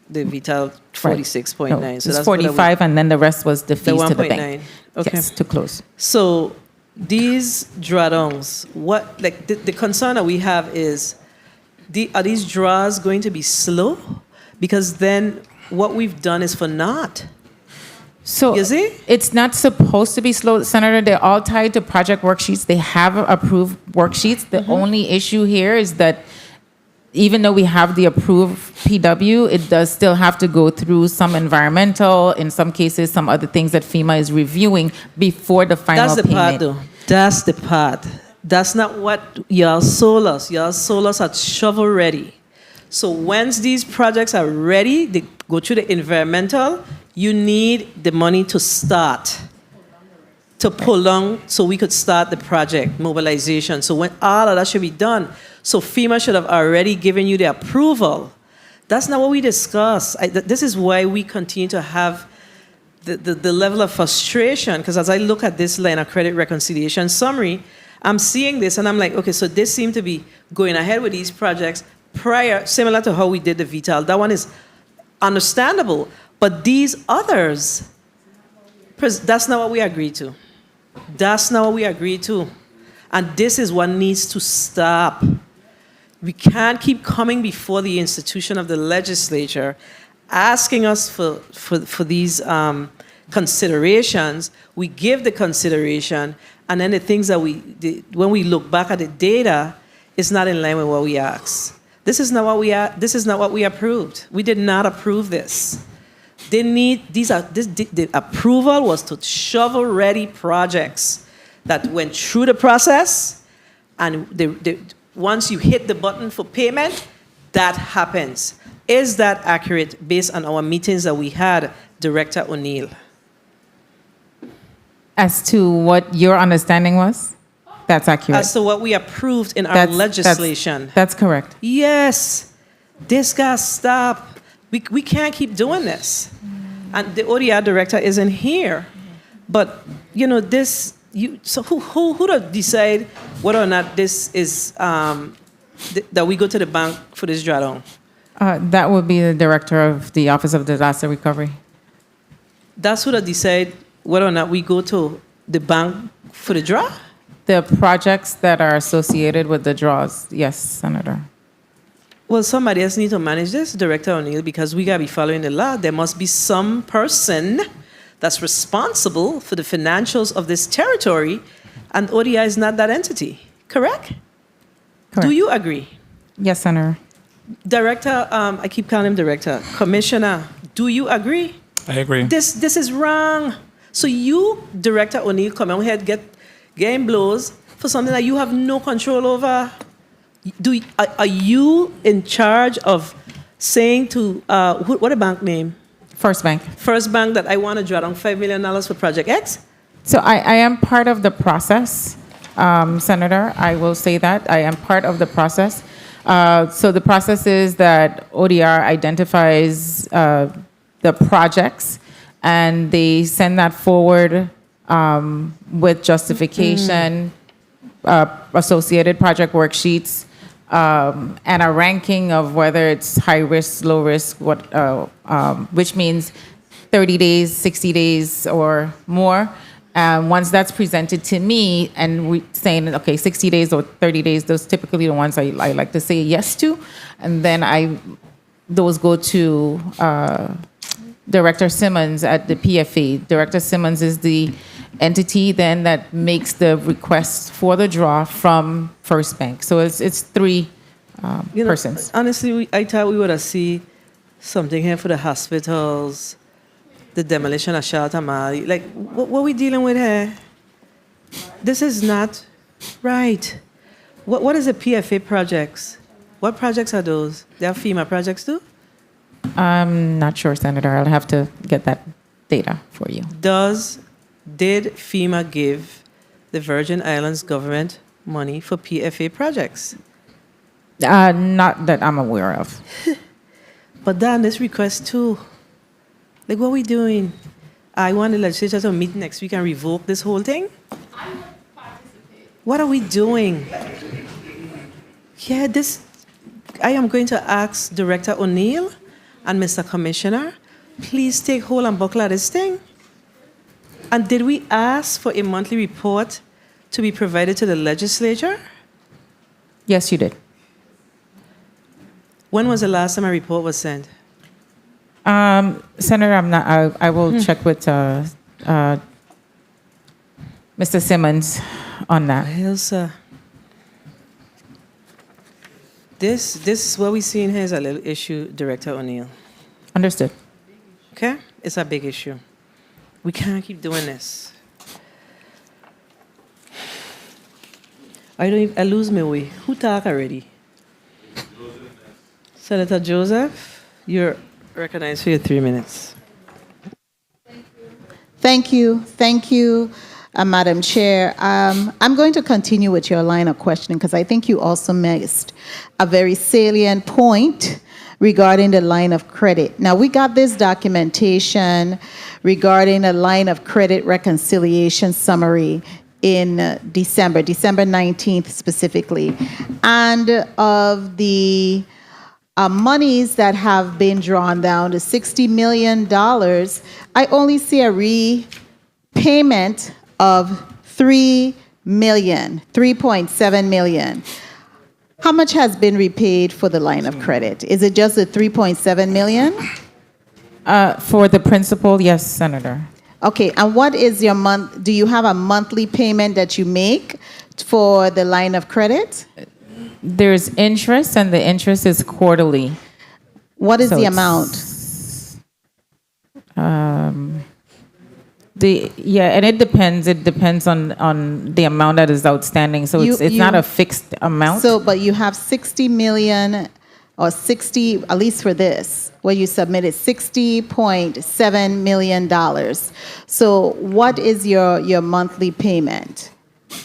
the Vital 46.9. No, So it's that's 45, and then the rest was the the fees to the 1.9. bank. Okay. Yes, to close. So these drawdowns, the concern that we have is, are these draws going to be slow? Because then what we've done is for naught. So You see? it's not supposed to be slow, Senator. They're all tied to project worksheets. They have approved worksheets. The only issue here is that even though we have the approved PW, it does still have to go through some environmental, in some cases, some other things that FEMA is reviewing before the final That's the payment. part, though. That's the part. That's not what y'all sold us. Y'all sold us at shovel ready. So once these projects are ready, they go through the environmental, you need the money to start, to pull on so we could start the project mobilization. So when all of that should be done, so FEMA should have already given you the approval. That's not what we discussed. This is why we continue to have the level of frustration, because as I look at this line of credit reconciliation summary, I'm seeing this and I'm like, okay, so this seemed to be going ahead with these projects prior, similar to how we did the Vital. That one is understandable. But these others, that's not what we agreed to. That's not what we agreed to. And this is what needs to stop. We can't keep coming before the institution of the legislature asking us for these considerations. We give the consideration, and then the things that when we look back at the data, it's not in line with what we asked. This is not what we approved. We did not approve this. The approval was to shovel-ready projects that went through the process, and once you hit the button for payment, that happens. Is that accurate based on our meetings that we had, Director O'Neill? As to what your understanding was? That's accurate. As to what we approved in our legislation. That's correct. Yes. This got to stop. We can't keep doing this. And the ODR director isn't here. But, so who to decide whether or not this is, that we go to the bank for this drawdown? That would be the director of the Office of Disaster Recovery. That's who to decide whether or not we go to the bank for the draw? The projects that are associated with the draws, yes, Senator. Well, somebody else needs to manage this, Director O'Neill, because we got to be following the law. There must be some person that's responsible for the financials of this territory, and ODI is not that entity. Correct? Do you agree? Yes, Senator. Director, I keep calling him Director. Commissioner, do you agree? I agree. This is wrong. So you, Director O'Neill, come on ahead, getting blows for something that you have no control over. Are you in charge of saying to, what a bank name? First Bank. First Bank, that I want to draw down $5 million for Project X? So I am part of the process, Senator. I will say that. I am part of the process. So the process is that ODR identifies the projects, and they send that forward with justification, associated project worksheets, and a ranking of whether it's high risk, low risk, which means 30 days, 60 days, or more. Once that's presented to me, and we saying, okay, 60 days or 30 days, those typically the ones I like to say yes to, and then those go to Director Simmons at the PFA. Director Simmons is the entity then that makes the request for the draw from First Bank. So it's three persons. Honestly, I thought we would have seen something here for the hospitals, the demolition of Shelter Mali. Like, what are we dealing with here? This is not right. What is the PFA projects? What projects are those? They are FEMA projects too? I'm not sure, Senator. I'll have to get that data for you. Did FEMA give the Virgin Islands government money for PFA projects? Not that I'm aware of. But then this request too. Like, what are we doing? I want the legislature to meet next week and revoke this whole thing? What are we doing? Yeah, I am going to ask Director O'Neill and Mr. Commissioner, please take hold and buckle at this thing. And did we ask for a monthly report to be provided to the legislature? Yes, you did. When was the last time a report was sent? Senator, I will check with Mr. Simmons on that. Elsa, this what we see in here is a little issue, Director O'Neill. Understood. Okay? It's a big issue. We can't keep doing this. I lose my way. Who talk already? Senator Joseph, you're recognized for your 3 minutes. Thank you. Thank you, Madam Chair. I'm going to continue with your line of questioning because I think you also missed a very salient point regarding the line of credit. Now, we got this documentation regarding a line of credit reconciliation summary in December 19th specifically. And of the monies that have been drawn down to $60 million, I only see a repayment of $3.7 million. How much has been repaid for the line of credit? Is it just the $3.7 million? For the principal, yes, Senator. Okay, and what is your month? Do you have a monthly payment that you make for the line of credit? There's interest, and the interest is quarterly. What is the amount? And it depends. It depends on the amount that is outstanding. So it's not a fixed amount. So, but you have 60 million or 60, at least for this, where you submitted $60.7 million. So what is your monthly payment?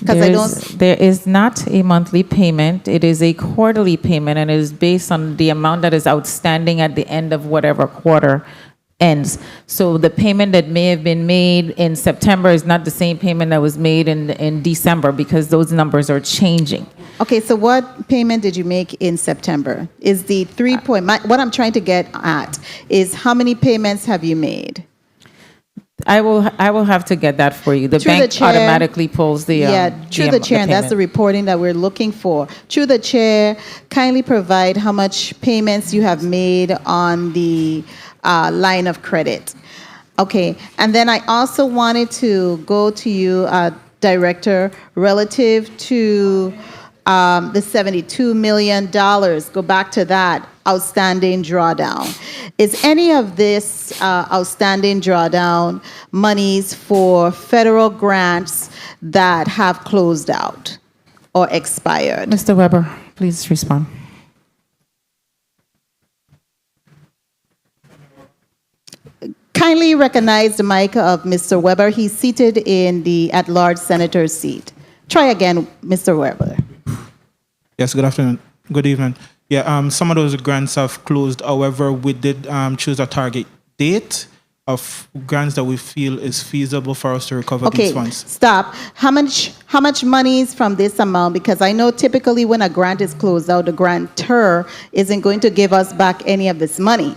Because there is not a monthly payment. It is a quarterly payment, and it is based on the amount that is outstanding at the end of whatever quarter ends. So the payment that may have been made in September is not the same payment that was made in December, because those numbers are changing. Okay, so what payment did you make in September? Is the what I'm trying to get at is how many payments have you made? I will have to get that for you. The bank automatically pulls the through the chair, and that's the reporting that we're looking for. Through the chair, kindly provide how much payments you have made on the line of credit. Okay, and then I also wanted to go to you, Director, relative to the $72 million. Go back to that outstanding drawdown. Is any of this outstanding drawdown monies for federal grants that have closed out or expired? Mr. Weber, please respond. Kindly recognize the mic of Mr. Weber. He's seated in the at-large senator's seat. Try again, Mr. Weber. Yes, good afternoon. Good evening. Yeah, some of those grants have closed. However, we did choose a target date of grants that we feel is feasible for us to recover these funds. Stop. How much money is from this amount? Because I know typically when a grant is closed out, the grantor isn't going to give us back any of this money.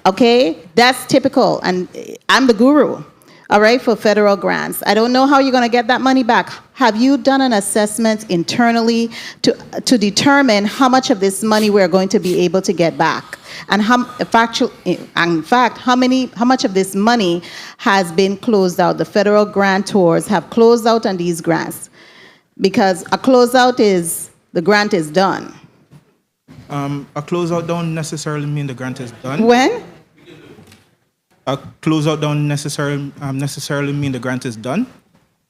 Okay? That's typical, and I'm the guru. All right, for federal grants. I don't know how you're going to get that money back. Have you done an assessment internally to determine how much of this money we're going to be able to get back? And how much of this money has been closed out? The federal grantors have closed out on these grants. Because a closeout is, the grant is done. A closeout don't necessarily mean the grant is done. When? A closeout don't necessarily mean the grant is done.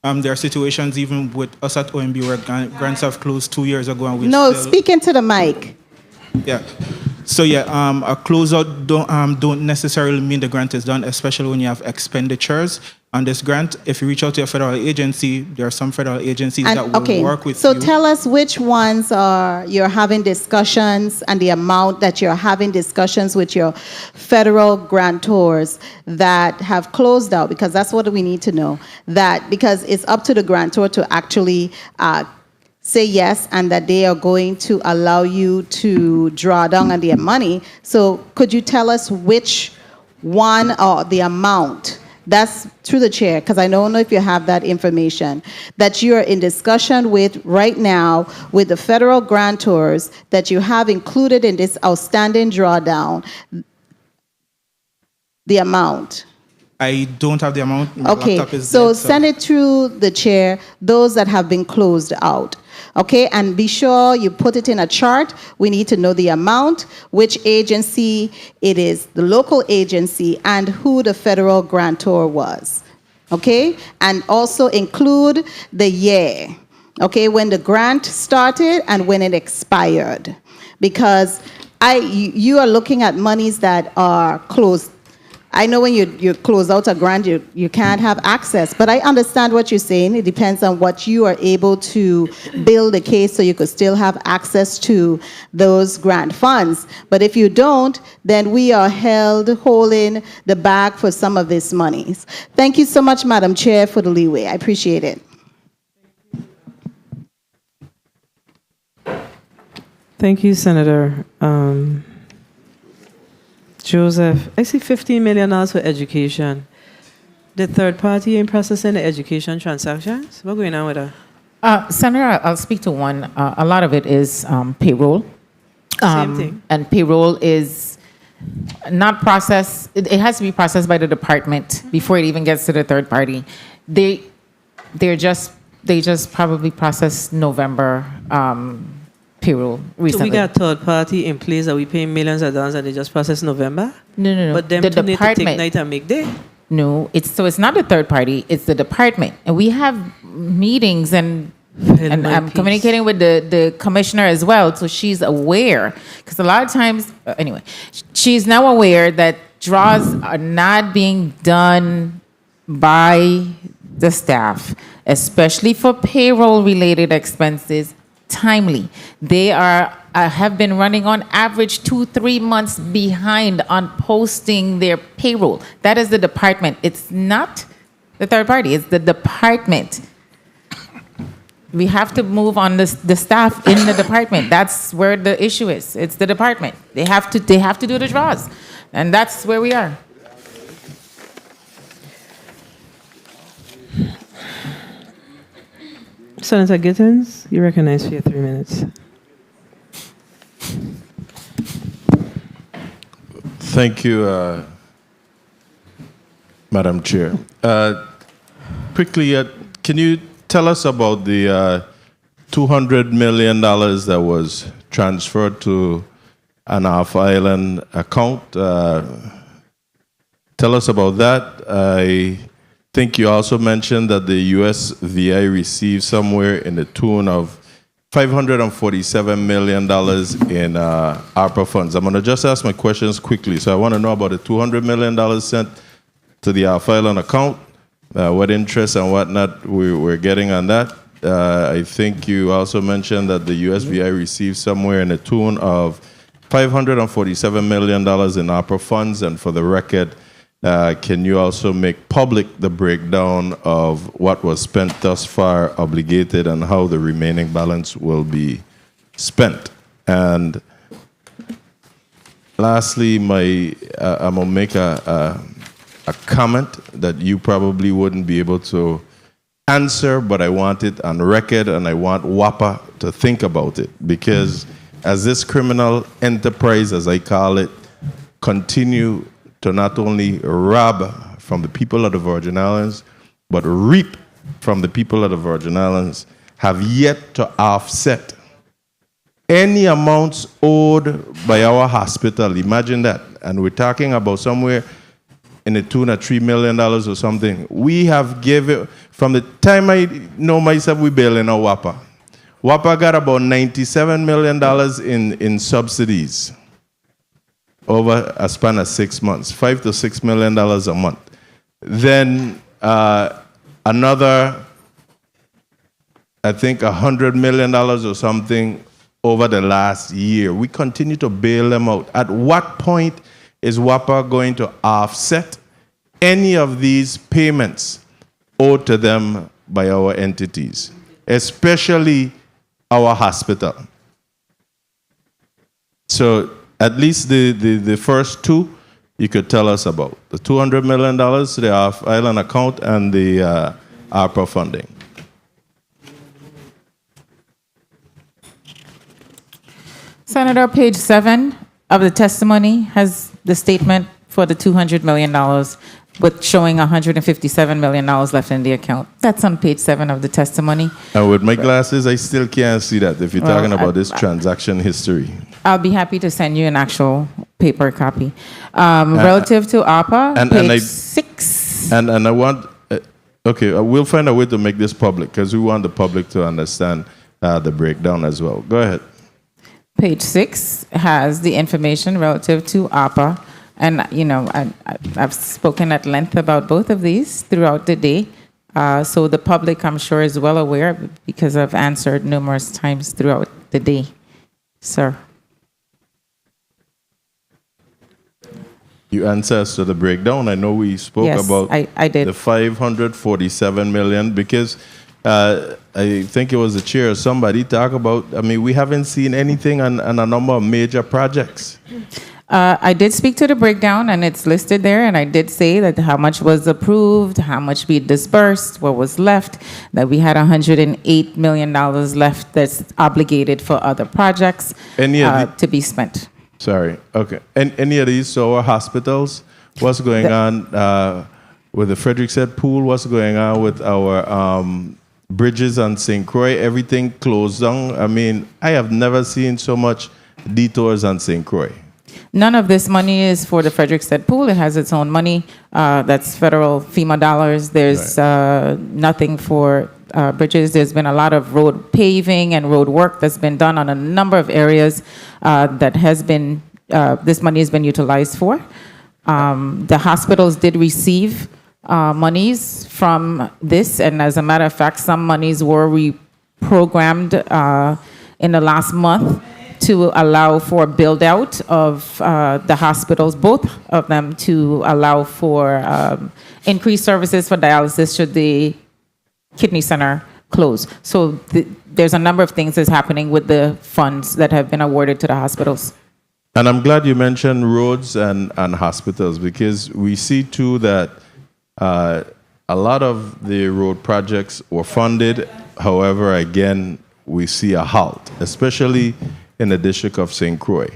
There are situations even with us at OMB where grants have closed 2 years ago, and we speak into the mic. Yeah. So yeah, a closeout don't necessarily mean the grant is done, especially when you have expenditures. on this grant. If you reach out to a federal agency, there are some federal agencies that will work with so you. tell us which ones are you're having discussions and the amount that you're having discussions with your federal grantors that have closed out, because that's what we need to know. That because it's up to the grantor to actually say yes and that they are going to allow you to draw down on their money. So could you tell us which one or the amount? That's through the chair, because I don't know if you have that information, that you're in discussion with right now with the federal grantors that you have included in this outstanding drawdown, the amount. I don't have the amount. My Okay, laptop is so dead, send it through the chair, those that have been closed out. Okay, and be sure you put it in a chart. We need to know the amount, which agency it is, the local agency, and who the federal grantor was. Okay, and also include the year. Okay, when the grant started and when it expired, because you are looking at monies that are closed. I know when you close out a grant, you can't have access, but I understand what you're saying. It depends on what you are able to build a case so you could still have access to those grant funds. But if you don't, then we are holding the bag for some of these monies. Thank you so much, Madam Chair, for the leeway. I appreciate it. Thank you, Senator. Joseph, I see $15 million for education. The third party in processing the education transactions? What's going on with that? Senator, I'll speak to one. A lot of it is payroll. Same thing. And payroll is not processed. It has to be processed by the department before it even gets to the third party. They just probably processed November payroll recently. So we got third party in place that we pay millions of dollars and they just process November? No. But them the two need to take department. night and make day? No, it's not the third party, it's the department. And we have meetings and I'm communicating with the commissioner as well, so she's aware. Because a lot of times, anyway, she's now aware that draws are not being done by the staff, especially for payroll-related expenses, timely. They have been running on average 2-3 months behind on posting their payroll. That is the department. It's not the third party. It's the department. We have to move on the staff in the department. That's where the issue is. It's the department. They have to do the draws, and that's where we are. Senator Gittins, you're recognized for your 3 minutes. Thank you, Madam Chair. Quickly, can you tell us about the $200 million that was transferred to an off-island account? Tell us about that. I think you also mentioned that the U.S. VI received somewhere in the tune of $547 million in ARPA funds. I'm going to just ask my questions quickly. So I want to know about the $200 million sent to the off-island account, what interest and whatnot we're getting on that. I think you also mentioned that the USVI received somewhere in the tune of $547 million in ARPA funds. And for the record, can you also make public the breakdown of what was spent thus far, obligated, and how the remaining balance will be spent? And lastly, I'm going to make a comment that you probably wouldn't be able to answer, but I want it on record, and I want WAPA to think about it, because as this criminal enterprise, as I call it, continue to not only rob from the people of the Virgin Islands, but reap from the people of the Virgin Islands, have yet to offset any amounts owed by our hospital. Imagine that. And we're talking about somewhere in the tune of $3 million or something. We have given, from the time I know myself, we bailing our WAPA. WAPA got about $97 million in subsidies over a span of 6 months, $5 to $6 million a month. Then another, I think, $100 million or something over the last year. We continue to bail them out. At what point is WAPA going to offset any of these payments owed to them by our entities, especially our hospital? So at least the first two you could tell us about. The $200 million to the off-island account and the ARPA funding. Senator, page 7 of the testimony has the statement for the $200 million with showing $157 million left in the account. That's on page 7 of the testimony. And with my glasses, I still can't see that if you're talking about this transaction history. I'll be happy to send you an actual paper copy. Relative to ARPA, page 6. And I want, okay, we'll find a way to make this public because we want the public to understand the breakdown as well. Go ahead. Page 6 has the information relative to ARPA. And, you know, I've spoken at length about both of these throughout the day. So the public, I'm sure, is well aware because I've answered numerous times throughout the day. Sir. You answer us to the breakdown. I know we spoke about I did. The $547 million because I think it was the chair or somebody talk about, I mean, we haven't seen anything on a number of major projects. I did speak to the breakdown, and it's listed there, and I did say that how much was approved, how much we disbursed, what was left, that we had $108 million left that's obligated for other projects to be spent. Sorry. Okay. And any of these, so our hospitals, what's going on with the Frederick said pool, what's going on with our bridges on St. Croix, everything closed down. I mean, I have never seen so much detours on St. Croix. None of this money is for the Frederickstead pool. It has its own money. That's federal FEMA dollars. There's nothing for bridges. There's been a lot of road paving and road work that's been done on a number of areas that has been, this money has been utilized for. The hospitals did receive monies from this, and as a matter of fact, some monies were reprogrammed in the last month to allow for build out of the hospitals, both of them, to allow for increased services for dialysis should the kidney center close. So there's a number of things that's happening with the funds that have been awarded to the hospitals. And I'm glad you mentioned roads and hospitals because we see too that a lot of the road projects were funded. However, again, we see a halt, especially in the District of St. Croix.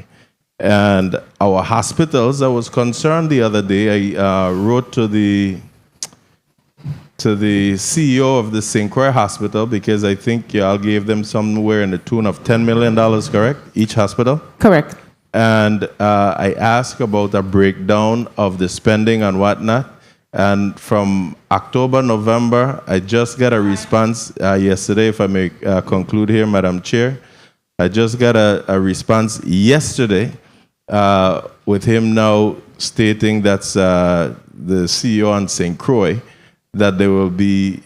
And our hospitals, I was concerned the other day, I wrote to the CEO of the St. Croix Hospital because I think y'all gave them somewhere in the tune of $10 million, correct? Each hospital? Correct. And I asked about a breakdown of the spending and whatnot. And from October, November, I just got a response yesterday, if I may conclude here, Madam Chair. I just got a response yesterday with him now stating that's the CEO on St. Croix, that they will be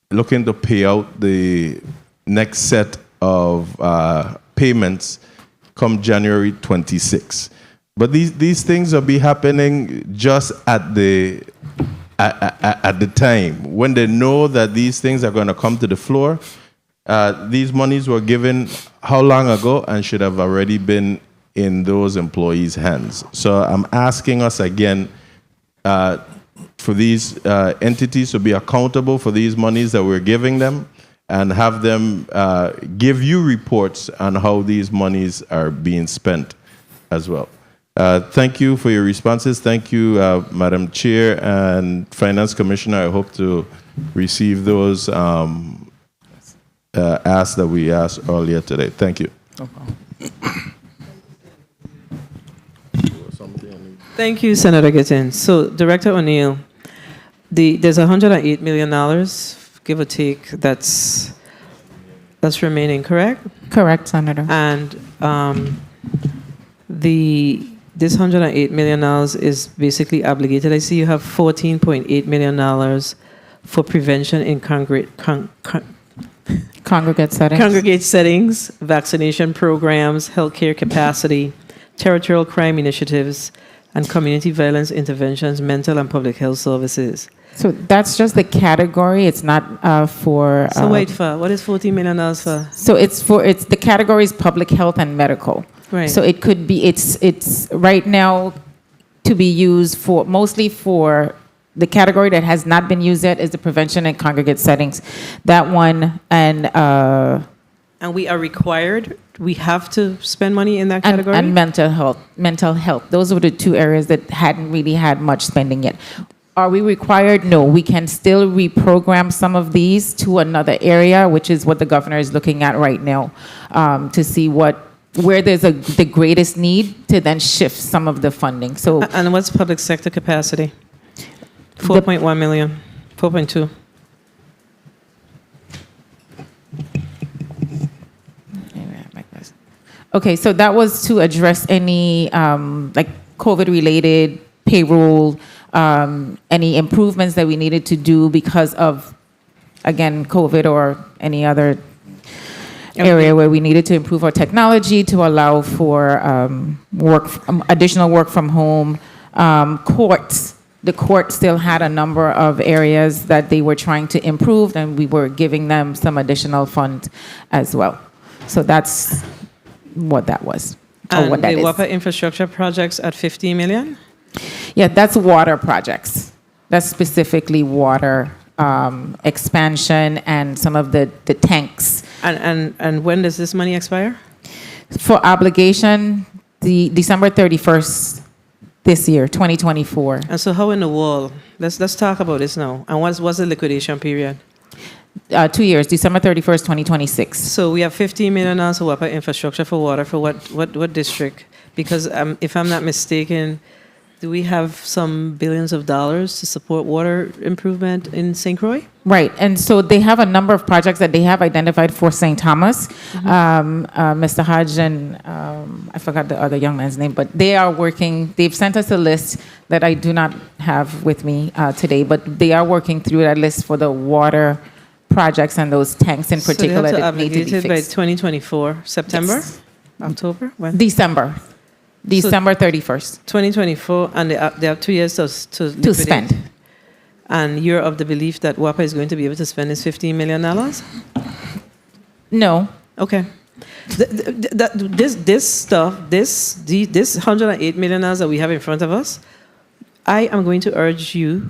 looking to pay out the next set of payments come January 26. But these things will be happening just at the time when they know that these things are going to come to the floor. These monies were given how long ago and should have already been in those employees' hands. So I'm asking us again for these entities to be accountable for these monies that we're giving them and have them give you reports on how these monies are being spent as well. Thank you for your responses. Thank you, Madam Chair and Finance Commissioner. I hope to receive those asks that we asked earlier today. Thank you. No problem. Thank you, Senator Gittins. So, Director O'Neill, there's $108 million, give or take, that's remaining, correct? Correct, Senator. And the this $108 million is basically obligated. I see you have $14.8 million for prevention in congregate settings, vaccination programs, healthcare capacity, territorial crime initiatives, and community violence interventions, mental and public health services. So that's just the category. It's not for. So wait for what is $14 million for? So it's the category is public health and medical. Right. So it could be it's right now to be used for mostly for the category that has not been used yet is the prevention in congregate settings. That one and we are required. We have to spend money in that category. And mental health. Mental health. Those were the two areas that hadn't really had much spending yet. Are we required? No. We can still reprogram some of these to another area, which is what the governor is looking at right now, to see where there's the greatest need to then shift some of the funding. So. And what's public sector capacity? 4.1 million. 4.2. Okay, so that was to address any like COVID-related payroll, any improvements that we needed to do because of, again, COVID or any other area where we needed to improve our technology to allow for additional work from home. Courts, the court still had a number of areas that they were trying to improve, and we were giving them some additional funds as well. So that's what that was, or what that the is. WAPA infrastructure projects at $15 million? Yeah, that's water projects. That's specifically water expansion and some of the tanks. And when does this money expire? For obligation, the December 31st this year, 2024. And so how in the world? Let's talk about this now. And what's the liquidation period? 2 years, December 31st, 2026. So we have $15 million for WAPA infrastructure for water for what district? Because if I'm not mistaken, do we have some billions of dollars to support water improvement in St. Croix? Right, and so they have a number of projects that they have identified for St. Thomas. Mr. Hodge and I forgot the other young man's name, but they are working. They've sent us a list that I do not have with me today, but they are working through that list for the water projects and those tanks in particular so that need to be obligated by fixed. 2024, September? Yes. October? When? December 31st. 2024, and they have 2 years to liquidate. Spend. And you're of the belief that WAPA is going to be able to spend this $15 million? No. Okay. This stuff, this $108 million that we have in front of us, I am going to urge you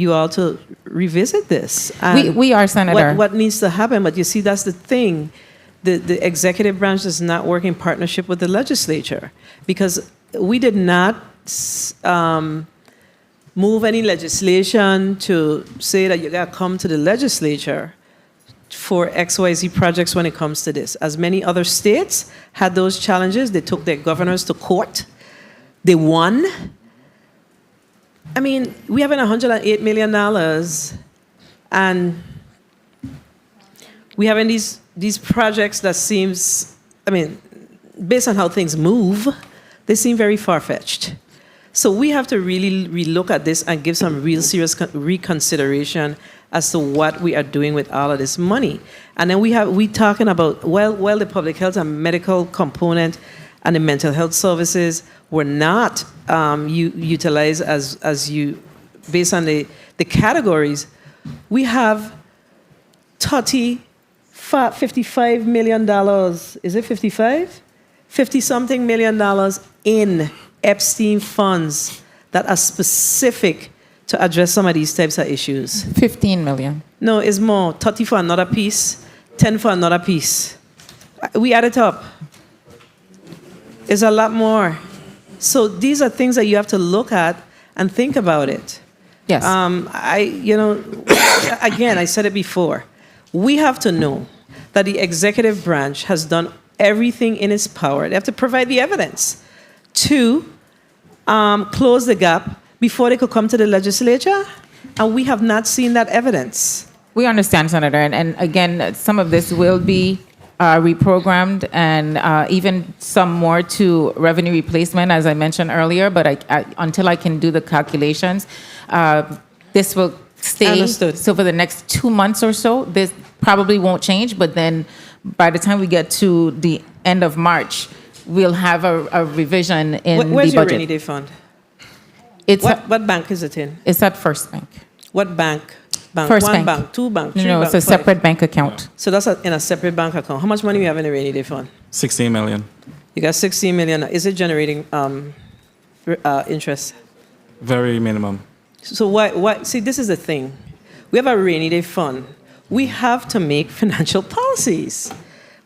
all to revisit this. We are, Senator. What needs to happen? But you see, that's the thing. The executive branch does not work in partnership with the legislature, because we did not move any legislation to say that you got to come to the legislature for XYZ projects when it comes to this. As many other states had those challenges, they took their governors to court. They won. I mean, we have $108 million, and we having these projects that seems, I mean, based on how things move, they seem very far-fetched. So we have to really relook at this and give some real serious reconsideration as to what we are doing with all of this money. And then we talking about, well, the public health and medical component and the mental health services were not utilized as you, based on the categories. We have $55 million. Is it 55? 50-something million dollars in Epstein funds that are specific to address some of these types of issues. 15 million. No, it's more. 30 for another piece, 10 for another piece. We add it up. It's a lot more. So these are things that you have to look at and think about it. Yes. Again, I said it before. We have to know that the executive branch has done everything in its power. They have to provide the evidence to close the gap before they could come to the legislature, and we have not seen that evidence. We understand, Senator, and again, some of this will be reprogrammed, and even some more to revenue replacement, as I mentioned earlier. But until I can do the calculations, this will stay. Understood. So for the next 2 months or so, this probably won't change. But then by the time we get to the end of March, we'll have a revision in Where's the your budget. rainy day fund? It's What bank is it in? It's at First Bank. What bank? First One Bank. bank, two bank, three No, bank, it's a five. separate bank account. So that's in a separate bank account. How much money you have in the rainy day fund? 16 million. You got 16 million. Is it generating interest? Very minimum. So why? See, this is the thing. We have a rainy day fund. We have to make financial policies.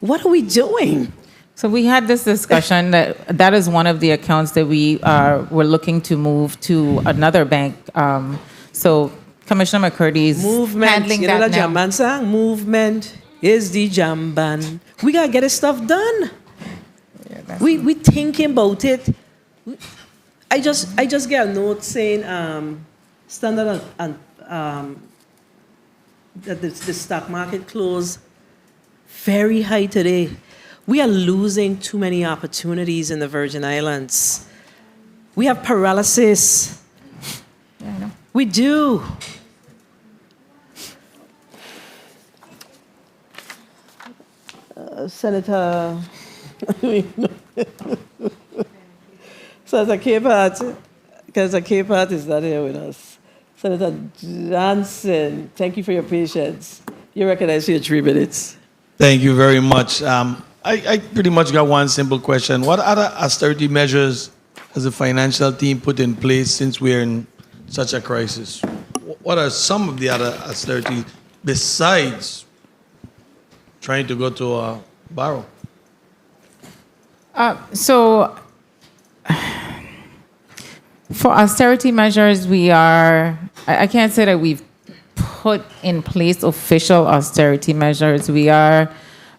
What are we doing? So we had this discussion that is one of the accounts that we were looking to move to another bank. So Commissioner McCurdy's Movement. handling You know that that now. Jamban song? Movement is the Jamban. We gotta get this stuff done. We thinking about it. I just get a note saying Standard and that the stock market closed very high today. We are losing too many opportunities in the Virgin Islands. We have paralysis. Yeah, I know. We do. Senator Senator Capehart is not here with us. Senator Johnson, thank you for your patience. You recognize your 3 minutes. Thank you very much. I pretty much got one simple question. What other austerity measures has the financial team put in place since we're in such a crisis? What are some of the other austerity besides trying to go to a borrow? So for austerity measures, I can't say that we've put in place official austerity measures. We are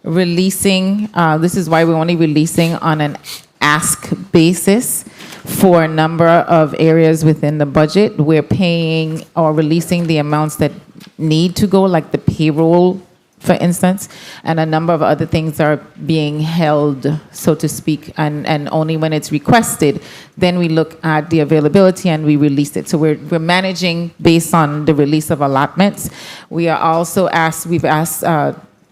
releasing, this is why we're only releasing on an ask basis for a number of areas within the budget. We're paying or releasing the amounts that need to go, like the payroll, for instance, and a number of other things are being held, so to speak, and only when it's requested, then we look at the availability and we release it. So we're managing based on the release of allotments. We've asked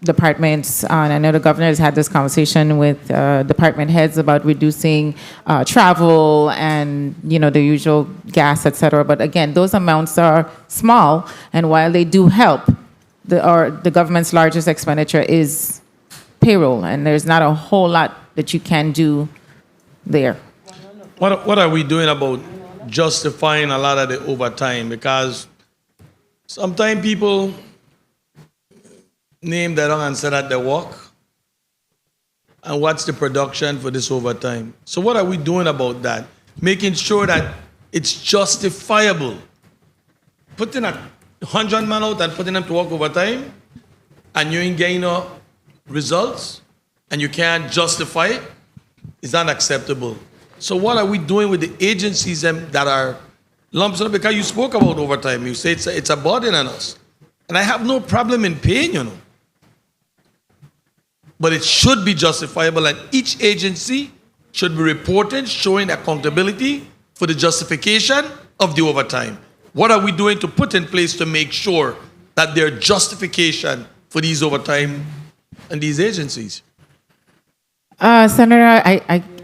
departments, and I know the governor has had this conversation with department heads about reducing travel and, the usual gas, et cetera. But again, those amounts are small, and while they do help, the government's largest expenditure is payroll, and there's not a whole lot that you can do there. What are we doing about justifying a lot of the overtime? Because sometimes people name that and say that they work, and what's the production for this overtime? So what are we doing about that? Making sure that it's justifiable. Putting 100 men out and putting them to work overtime, and you ain't getting no results, and you can't justify it, is unacceptable. So what are we doing with the agencies that are lump sum? Because you spoke about overtime. You say it's a burden on us. And I have no problem in paying, But it should be justifiable, and each agency should be reporting, showing accountability for the justification of the overtime. What are we doing to put in place to make sure that there are justification for these overtime and these agencies? Senator,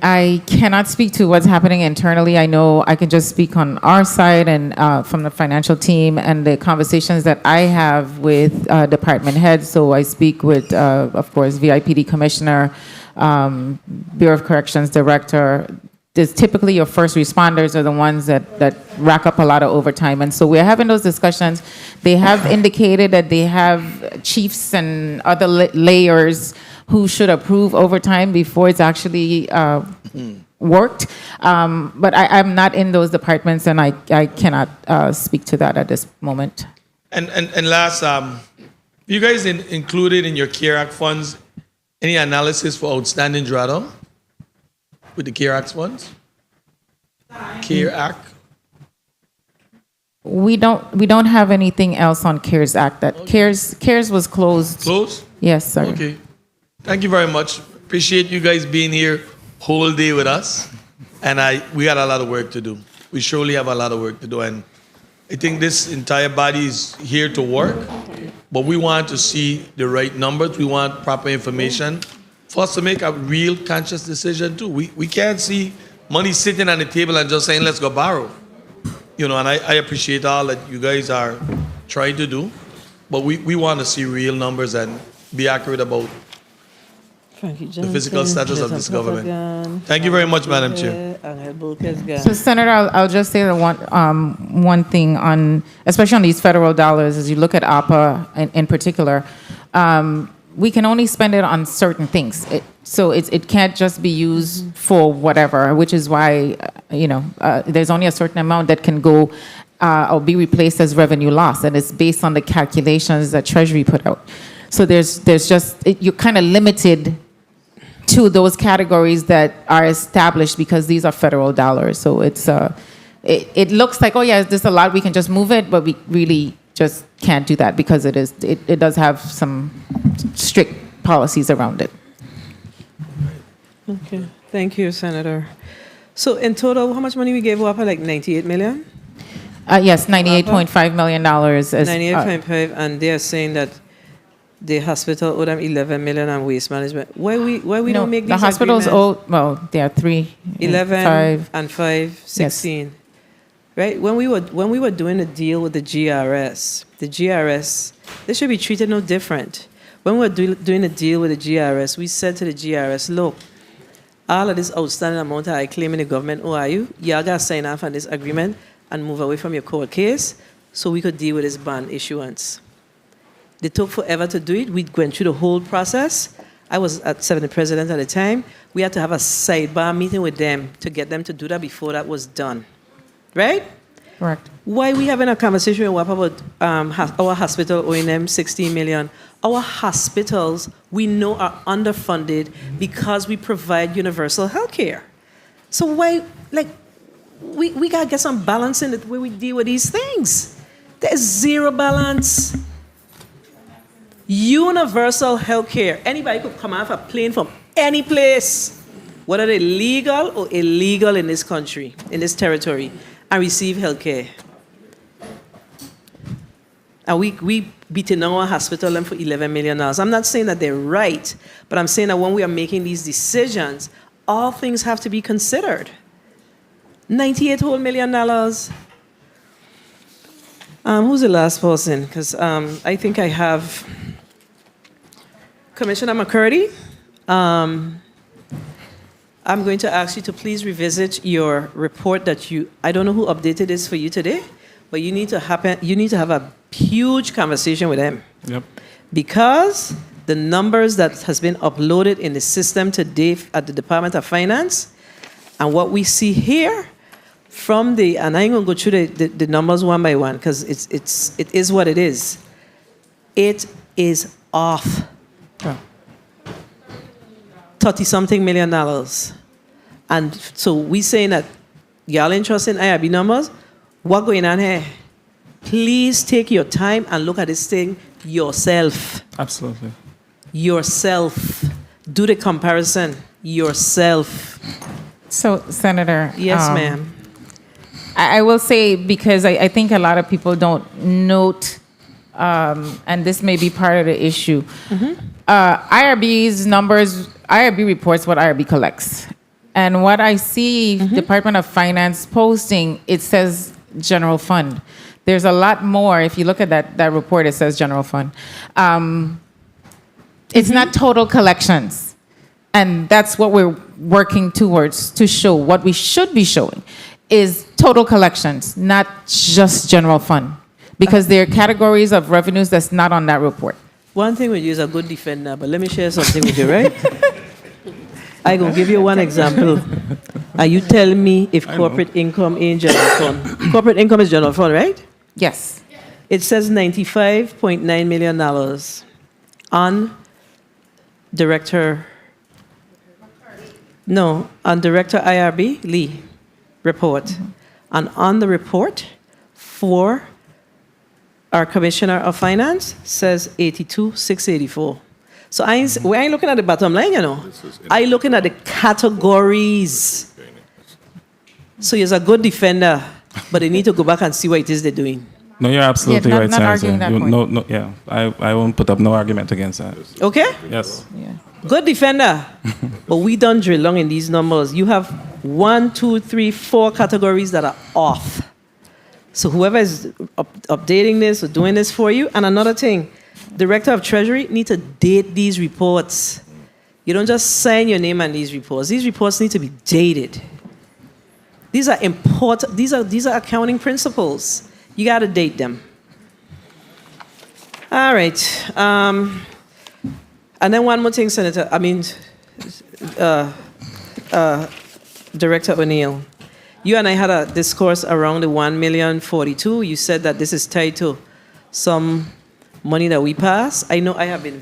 I cannot speak to what's happening internally. I know I can just speak on our side and from the financial team and the conversations that I have with department heads. So I speak with, of course, VIPD Commissioner, Bureau of Corrections Director. There's typically your first responders are the ones that rack up a lot of overtime. And so we're having those discussions. They have indicated that they have chiefs and other layers who should approve overtime before it's actually worked. But I'm not in those departments, and I cannot speak to that at this moment. And last, you guys included in your CARE Act funds any analysis for outstanding drawdown with the CARE Act funds? CARE Act? We don't have anything else on CARES Act. That CARES was closed. Closed? Yes, sir. Okay. Thank you very much. Appreciate you guys being here whole day with us. And we got a lot of work to do. We surely have a lot of work to do. And I think this entire body is here to work, but we want to see the right numbers. We want proper information for us to make a real conscious decision too. We can't see money sitting on the table and just saying, let's go borrow. You know, and I appreciate all that you guys are trying to do, but we want to see real numbers and be accurate about the physical status of this government. Thank you very much, Madam Chair. So, Senator, I'll just say that one thing on, especially on these federal dollars, as you look at APA in particular, we can only spend it on certain things. So it can't just be used for whatever, which is why, there's only a certain amount that can go or be replaced as revenue loss, and it's based on the calculations that Treasury put out. So you're kind of limited to those categories that are established because these are federal dollars. So it looks like, oh yeah, there's a lot, we can just move it, but we really just can't do that because it does have some strict policies around it. Okay, thank you, Senator. So in total, how much money we gave up? Like 98 million? Yes, $98.5 million. 98.5, and they're saying that the hospital owe them 11 million on waste management. Why we don't make these the hospitals agreements? well, there are 3, 11 5. and 5, 16. Yes. Right? When we were doing a deal with the GRS, they should be treated no different. When we were doing a deal with the GRS, we said to the GRS, look, all of this outstanding amount I claim in the government OIU, y'all got to sign off on this agreement and move away from your court case so we could deal with this bond issuance. They took forever to do it. We went through the whole process. I was at Senate President at the time. We had to have a sidebar meeting with them to get them to do that before that was done. Right? Correct. Why are we having a conversation with WAP about our hospital owing them 16 million? Our hospitals, we know, are underfunded because we provide universal health care. So why, we got to get some balance in the way we deal with these things. There's zero balance. Universal health care. Anybody could come off a plane from any place, whether they're legal or illegal in this country, in this territory, and receive health care. And we beating our hospital them for $11 million. I'm not saying that they're right, but I'm saying that when we are making these decisions, all things have to be considered. $98 million. Who's the last person? Because I think I have Commissioner McCurdy. I'm going to ask you to please revisit your report that I don't know who updated this for you today, but you need to have a huge conversation with them. Yep. Because the numbers that has been uploaded in the system today at the Department of Finance and what we see here from and I ain't gonna go through the numbers one by one because it is what it is. It is off. 30-something million dollars. And so we saying that y'all interested in IRB numbers, what going on here? Please take your time and look at this thing yourself. Absolutely. Yourself. Do the comparison yourself. So, Senator. Yes, ma'am. I will say, because I think a lot of people don't note, and this may be part of the issue, IRB's numbers, IRB reports what IRB collects. And what I see Department of Finance posting, it says general fund. There's a lot more. If you look at that report, it says general fund. It's not total collections. And that's what we're working towards to show. What we should be showing is total collections, not just general fund. Because there are categories of revenues that's not on that report. One thing with you is a good defender, but let me share something with you, right? I'm going to give you one example. And you tell me if corporate income ain't general fund. Corporate income is general fund, right? Yes. It says $95.9 million on Director IRB, Lee, report. And on the report for our Commissioner of Finance says 82,684. So we ain't looking at the bottom line, you know. I looking at the categories. So you're a good defender, but they need to go back and see what it is they're doing. No, you're absolutely not right, arguing Senator. that point. No, yeah, I won't put up no argument against that. Okay? Yes. Good defender. But we don't drill long in these numbers. You have 1, 2, 3, 4 categories that are off. So whoever is updating this or doing this for you. And another thing, Director of Treasury need to date these reports. You don't just sign your name on these reports. These reports need to be dated. These are important. These are accounting principles. You got to date them. All right. And then one more thing, Senator. Director O'Neill. You and I had a discourse around the 1,042,000. You said that this is tied to some money that we pass. I know I have been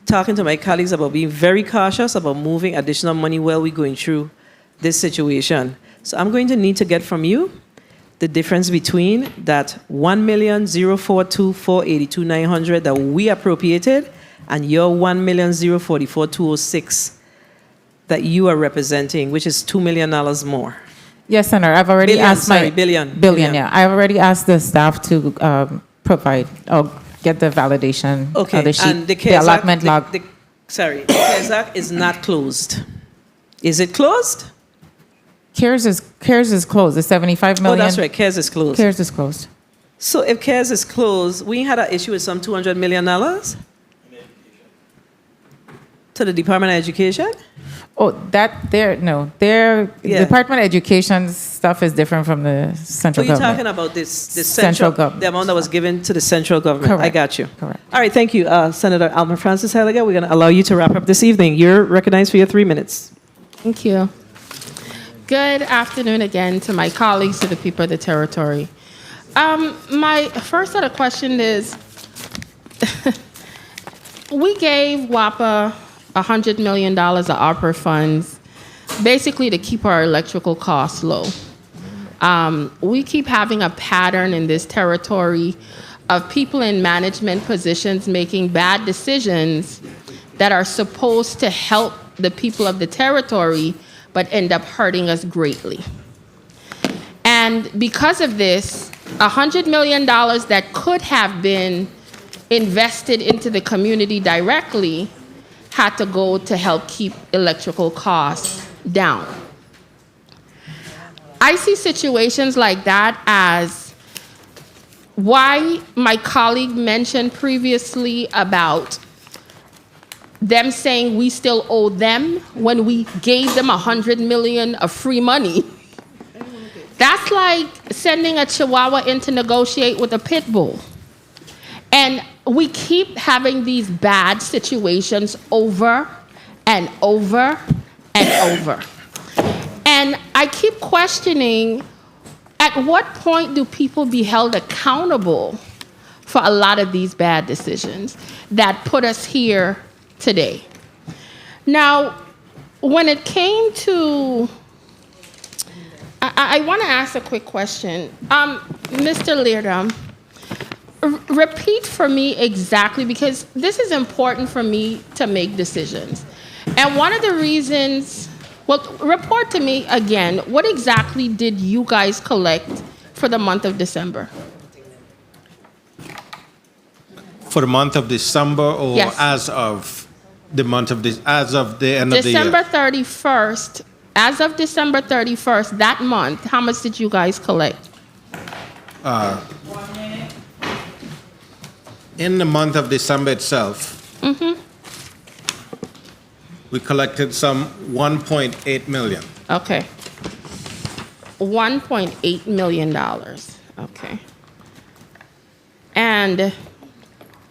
talking to my colleagues about being very cautious about moving additional money while we're going through this situation. So I'm going to need to get from you the difference between that 1,042,482,900 that we appropriated and your 1,044,206 that you are representing, which is $2 million more. Yes, Senator. I've already asked billion. Yeah, I've already asked the staff to provide or get the validation of the sheet, And the allotment log. The CARES Act is not closed. Is it closed? CARES is closed. The 75 million. Oh, that's right. CARES is closed. CARES is closed. So if CARES is closed, we had an issue with some $200 million to the Department of Education. Oh, their Department of Education stuff is different from the central You're government. talking about this Central government. the amount that was given to the central government. I Correct. got you. Correct. All right, thank you, Senator Alma Francis Heiliger. We're going to allow you to wrap up this evening. You're recognized for your 3 minutes. Thank you. Good afternoon again to my colleagues, to the people of the territory. My first set of questions is, we gave WAPA $100 million of opera funds, basically to keep our electrical costs low. We keep having a pattern in this territory of people in management positions making bad decisions that are supposed to help the people of the territory, but end up hurting us greatly. And because of this, $100 million that could have been invested into the community directly had to go to help keep electrical costs down. I see situations like that as why my colleague mentioned previously about them saying we still owe them when we gave them $100 million of free money. That's like sending a Chihuahua in to negotiate with a pit bull. And we keep having these bad situations over and over and over. And I keep questioning, at what point do people be held accountable for a lot of these bad decisions that put us here today? Now, when it came to, I want to ask a quick question. Mr. Leardom, repeat for me exactly, because this is important for me to make decisions. And one of the reasons, well, report to me again, what exactly did you guys collect for the month of December? For the month of December, or Yes. as of the month of as of the end of the year? December 31st, as of December 31st, that month, how much did you guys collect? In the month of December itself, we collected some 1.8 million. Okay. $1.8 million. Okay. And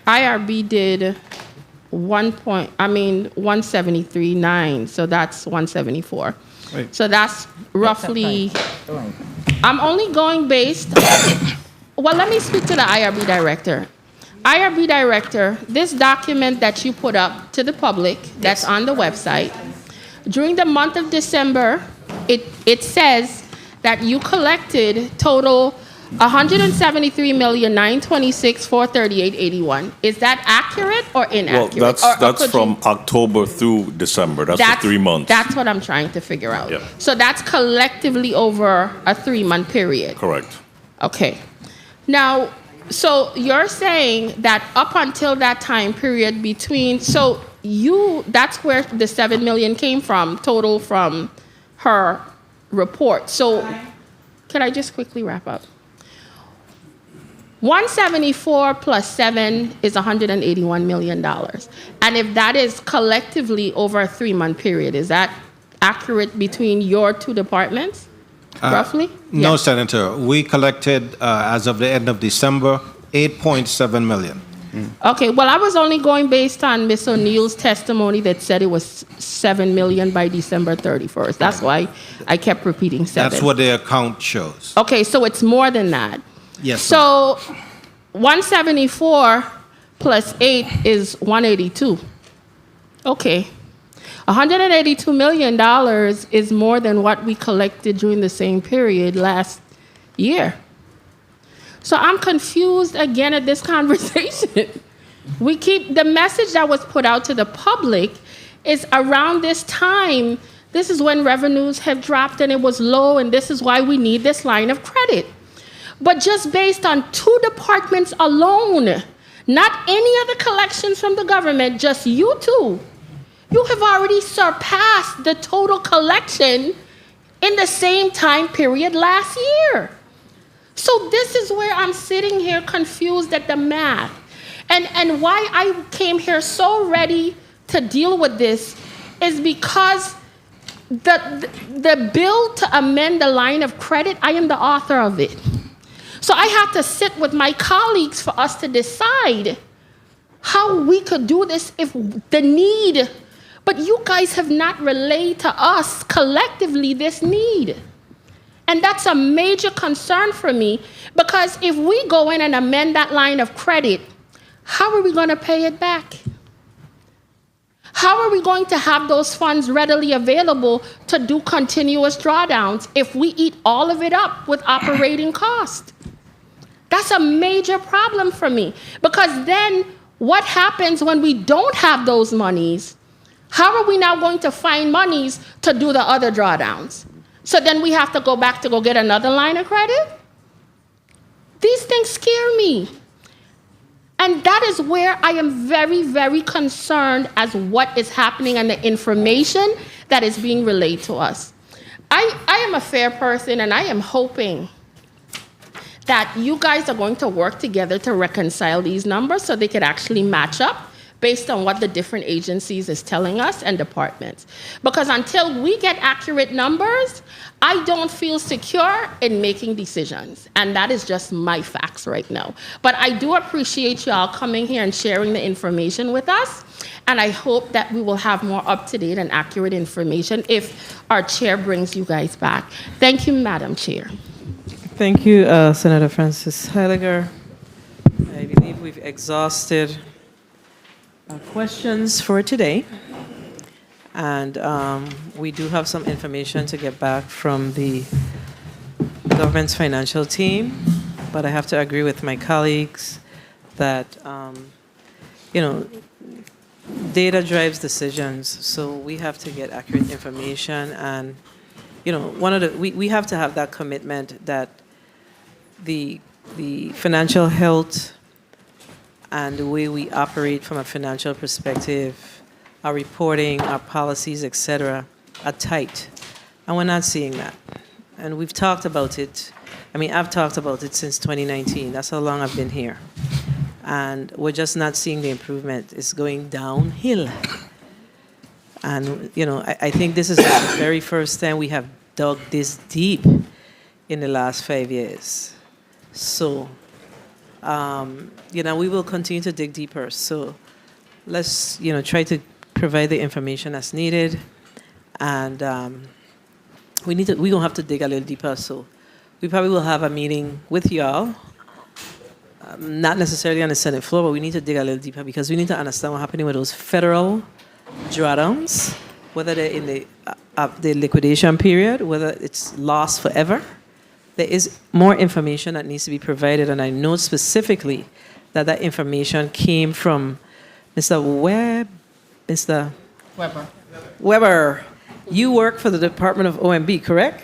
IRB did 173.9, so that's 174. Wait. So that's roughly, I'm only going based, well, let me speak to the IRB director. IRB director, this document that you put up to the public, that's on the website, during the month of December, it says that you collected total $173,926,438.81. Is that accurate or Well, inaccurate? that's from October through December. That's for 3 months. That's what I'm trying to figure out. Yep. So that's collectively over a 3-month period. Correct. Okay. Now, so you're saying that up until that time period between, that's where the 7 million came from, total from her report. So can I just quickly wrap up? 174 plus 7 is $181 million. And if that is collectively over a 3-month period, is that accurate between your two departments, roughly? No, Yes. Senator. We collected, as of the end of December, 8.7 million. Okay, well, I was only going based on Ms. O'Neill's testimony that said it was 7 million by December 31st. That's why I kept repeating 7. That's what the account shows. Okay, so it's more than that. Yes. So 174 plus 8 is 182. Okay. $182 million is more than what we collected during the same period last year. So I'm confused again at this conversation. The message that was put out to the public is around this time, this is when revenues have dropped and it was low, and this is why we need this line of credit. But just based on 2 departments alone, not any other collections from the government, just you two, you have already surpassed the total collection in the same time period last year. So this is where I'm sitting here confused at the math. And why I came here so ready to deal with this is because the bill to amend the line of credit, I am the author of it. So I have to sit with my colleagues for us to decide how we could do this if the need, but you guys have not relayed to us collectively this need. And that's a major concern for me, because if we go in and amend that line of credit, how are we going to pay it back? How are we going to have those funds readily available to do continuous drawdowns if we eat all of it up with operating costs? That's a major problem for me, because then what happens when we don't have those monies? How are we now going to find monies to do the other drawdowns? So then we have to go back to go get another line of credit? These things scare me. And that is where I am very, very concerned as what is happening and the information that is being relayed to us. I am a fair person, and I am hoping that you guys are going to work together to reconcile these numbers so they could actually match up based on what the different agencies is telling us and departments. Because until we get accurate numbers, I don't feel secure in making decisions. And that is just my facts right now. But I do appreciate you all coming here and sharing the information with us. And I hope that we will have more up-to-date and accurate information if our chair brings you guys back. Thank you, Madam Chair. Thank you, Senator Francis Heiliger. I believe we've exhausted our questions for today. And we do have some information to get back from the government's financial team. But I have to agree with my colleagues that, data drives decisions. So we have to get accurate information. And, we have to have that commitment that the financial health and the way we operate from a financial perspective, our reporting, our policies, etc., are tight. And we're not seeing that. And we've talked about it. I mean, I've talked about it since 2019. That's how long I've been here. And we're just not seeing the improvement. It's going downhill. And, I think this is the very first time we have dug this deep in the last 5 years. So, we will continue to dig deeper. So let's, try to provide the information that's needed. And we're going to have to dig a little deeper. So we probably will have a meeting with y'all, not necessarily on the Senate floor, but we need to dig a little deeper because we need to understand what's happening with those federal drawdowns, whether they're in the liquidation period, whether it's lost forever, there is more information that needs to be provided, and I know specifically that that information came from Mr. Weber. You work for the Department of OMB, correct?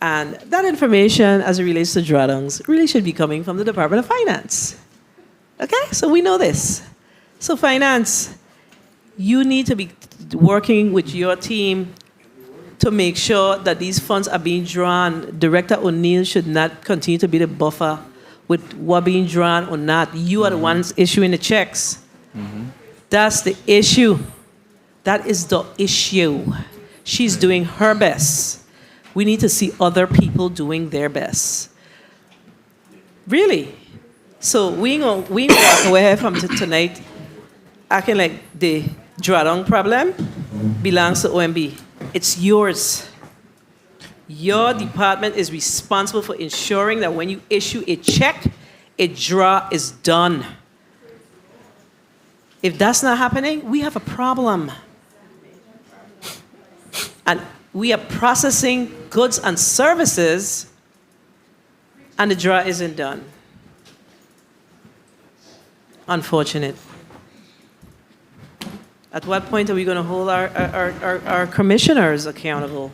And that information, as it relates to drawdowns, really should be coming from the Department of Finance. Okay, so we know this. So finance, you need to be working with your team to make sure that these funds are being drawn. Director O'Neill should not continue to be the buffer with what being drawn or not. You are the ones issuing the checks. That's the issue. That is the issue. She's doing her best. We need to see other people doing their best. Really. So we ain't gonna walk away from tonight acting like the drawdown problem belongs to OMB. It's yours. Your department is responsible for ensuring that when you issue a check, a draw is done. If that's not happening, we have a problem. And we are processing goods and services, and the draw isn't done. Unfortunate. At what point are we going to hold our commissioners accountable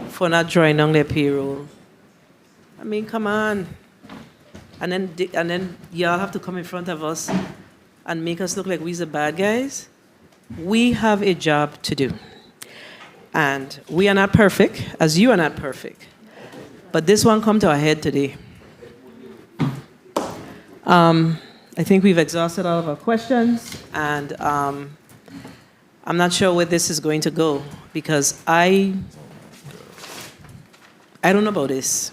for not drawing down their payroll? I mean, come on. And then y'all have to come in front of us and make us look like we're the bad guys? We have a job to do. And we are not perfect, as you are not perfect. But this one come to our head today. I think we've exhausted all of our questions, and I'm not sure where this is going to go, because I don't know about this.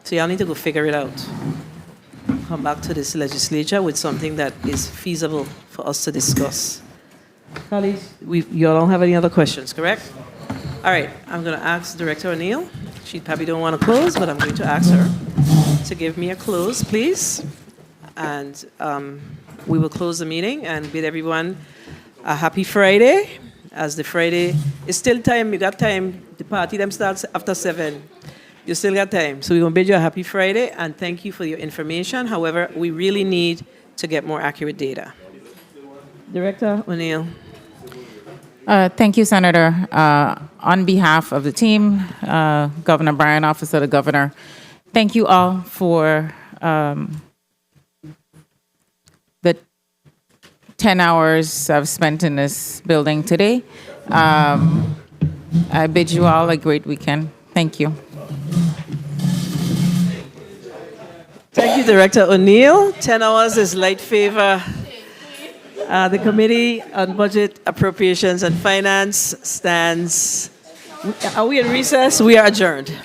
So y'all need to go figure it out. Come back to this legislature with something that is feasible for us to discuss. Colleagues, you all don't have any other questions, correct? All right, I'm going to ask Director O'Neill. She probably don't want to close, but I'm going to ask her to give me a close, please. And we will close the meeting and bid everyone a happy Friday. As the Friday is still time, you got time. The party them starts after 7. You still got time. So we're going to bid you a happy Friday, and thank you for your information. However, we really need to get more accurate data. Director O'Neill. Thank you, Senator. On behalf of the team, Governor Bryan, Office of the Governor, thank you all for the 10 hours I've spent in this building today. I bid you all a great weekend. Thank you. Thank you, Director O'Neill. 10 hours is light favor. The Committee on Budget, Appropriations, and Finance stands. Are we in recess? We are adjourned.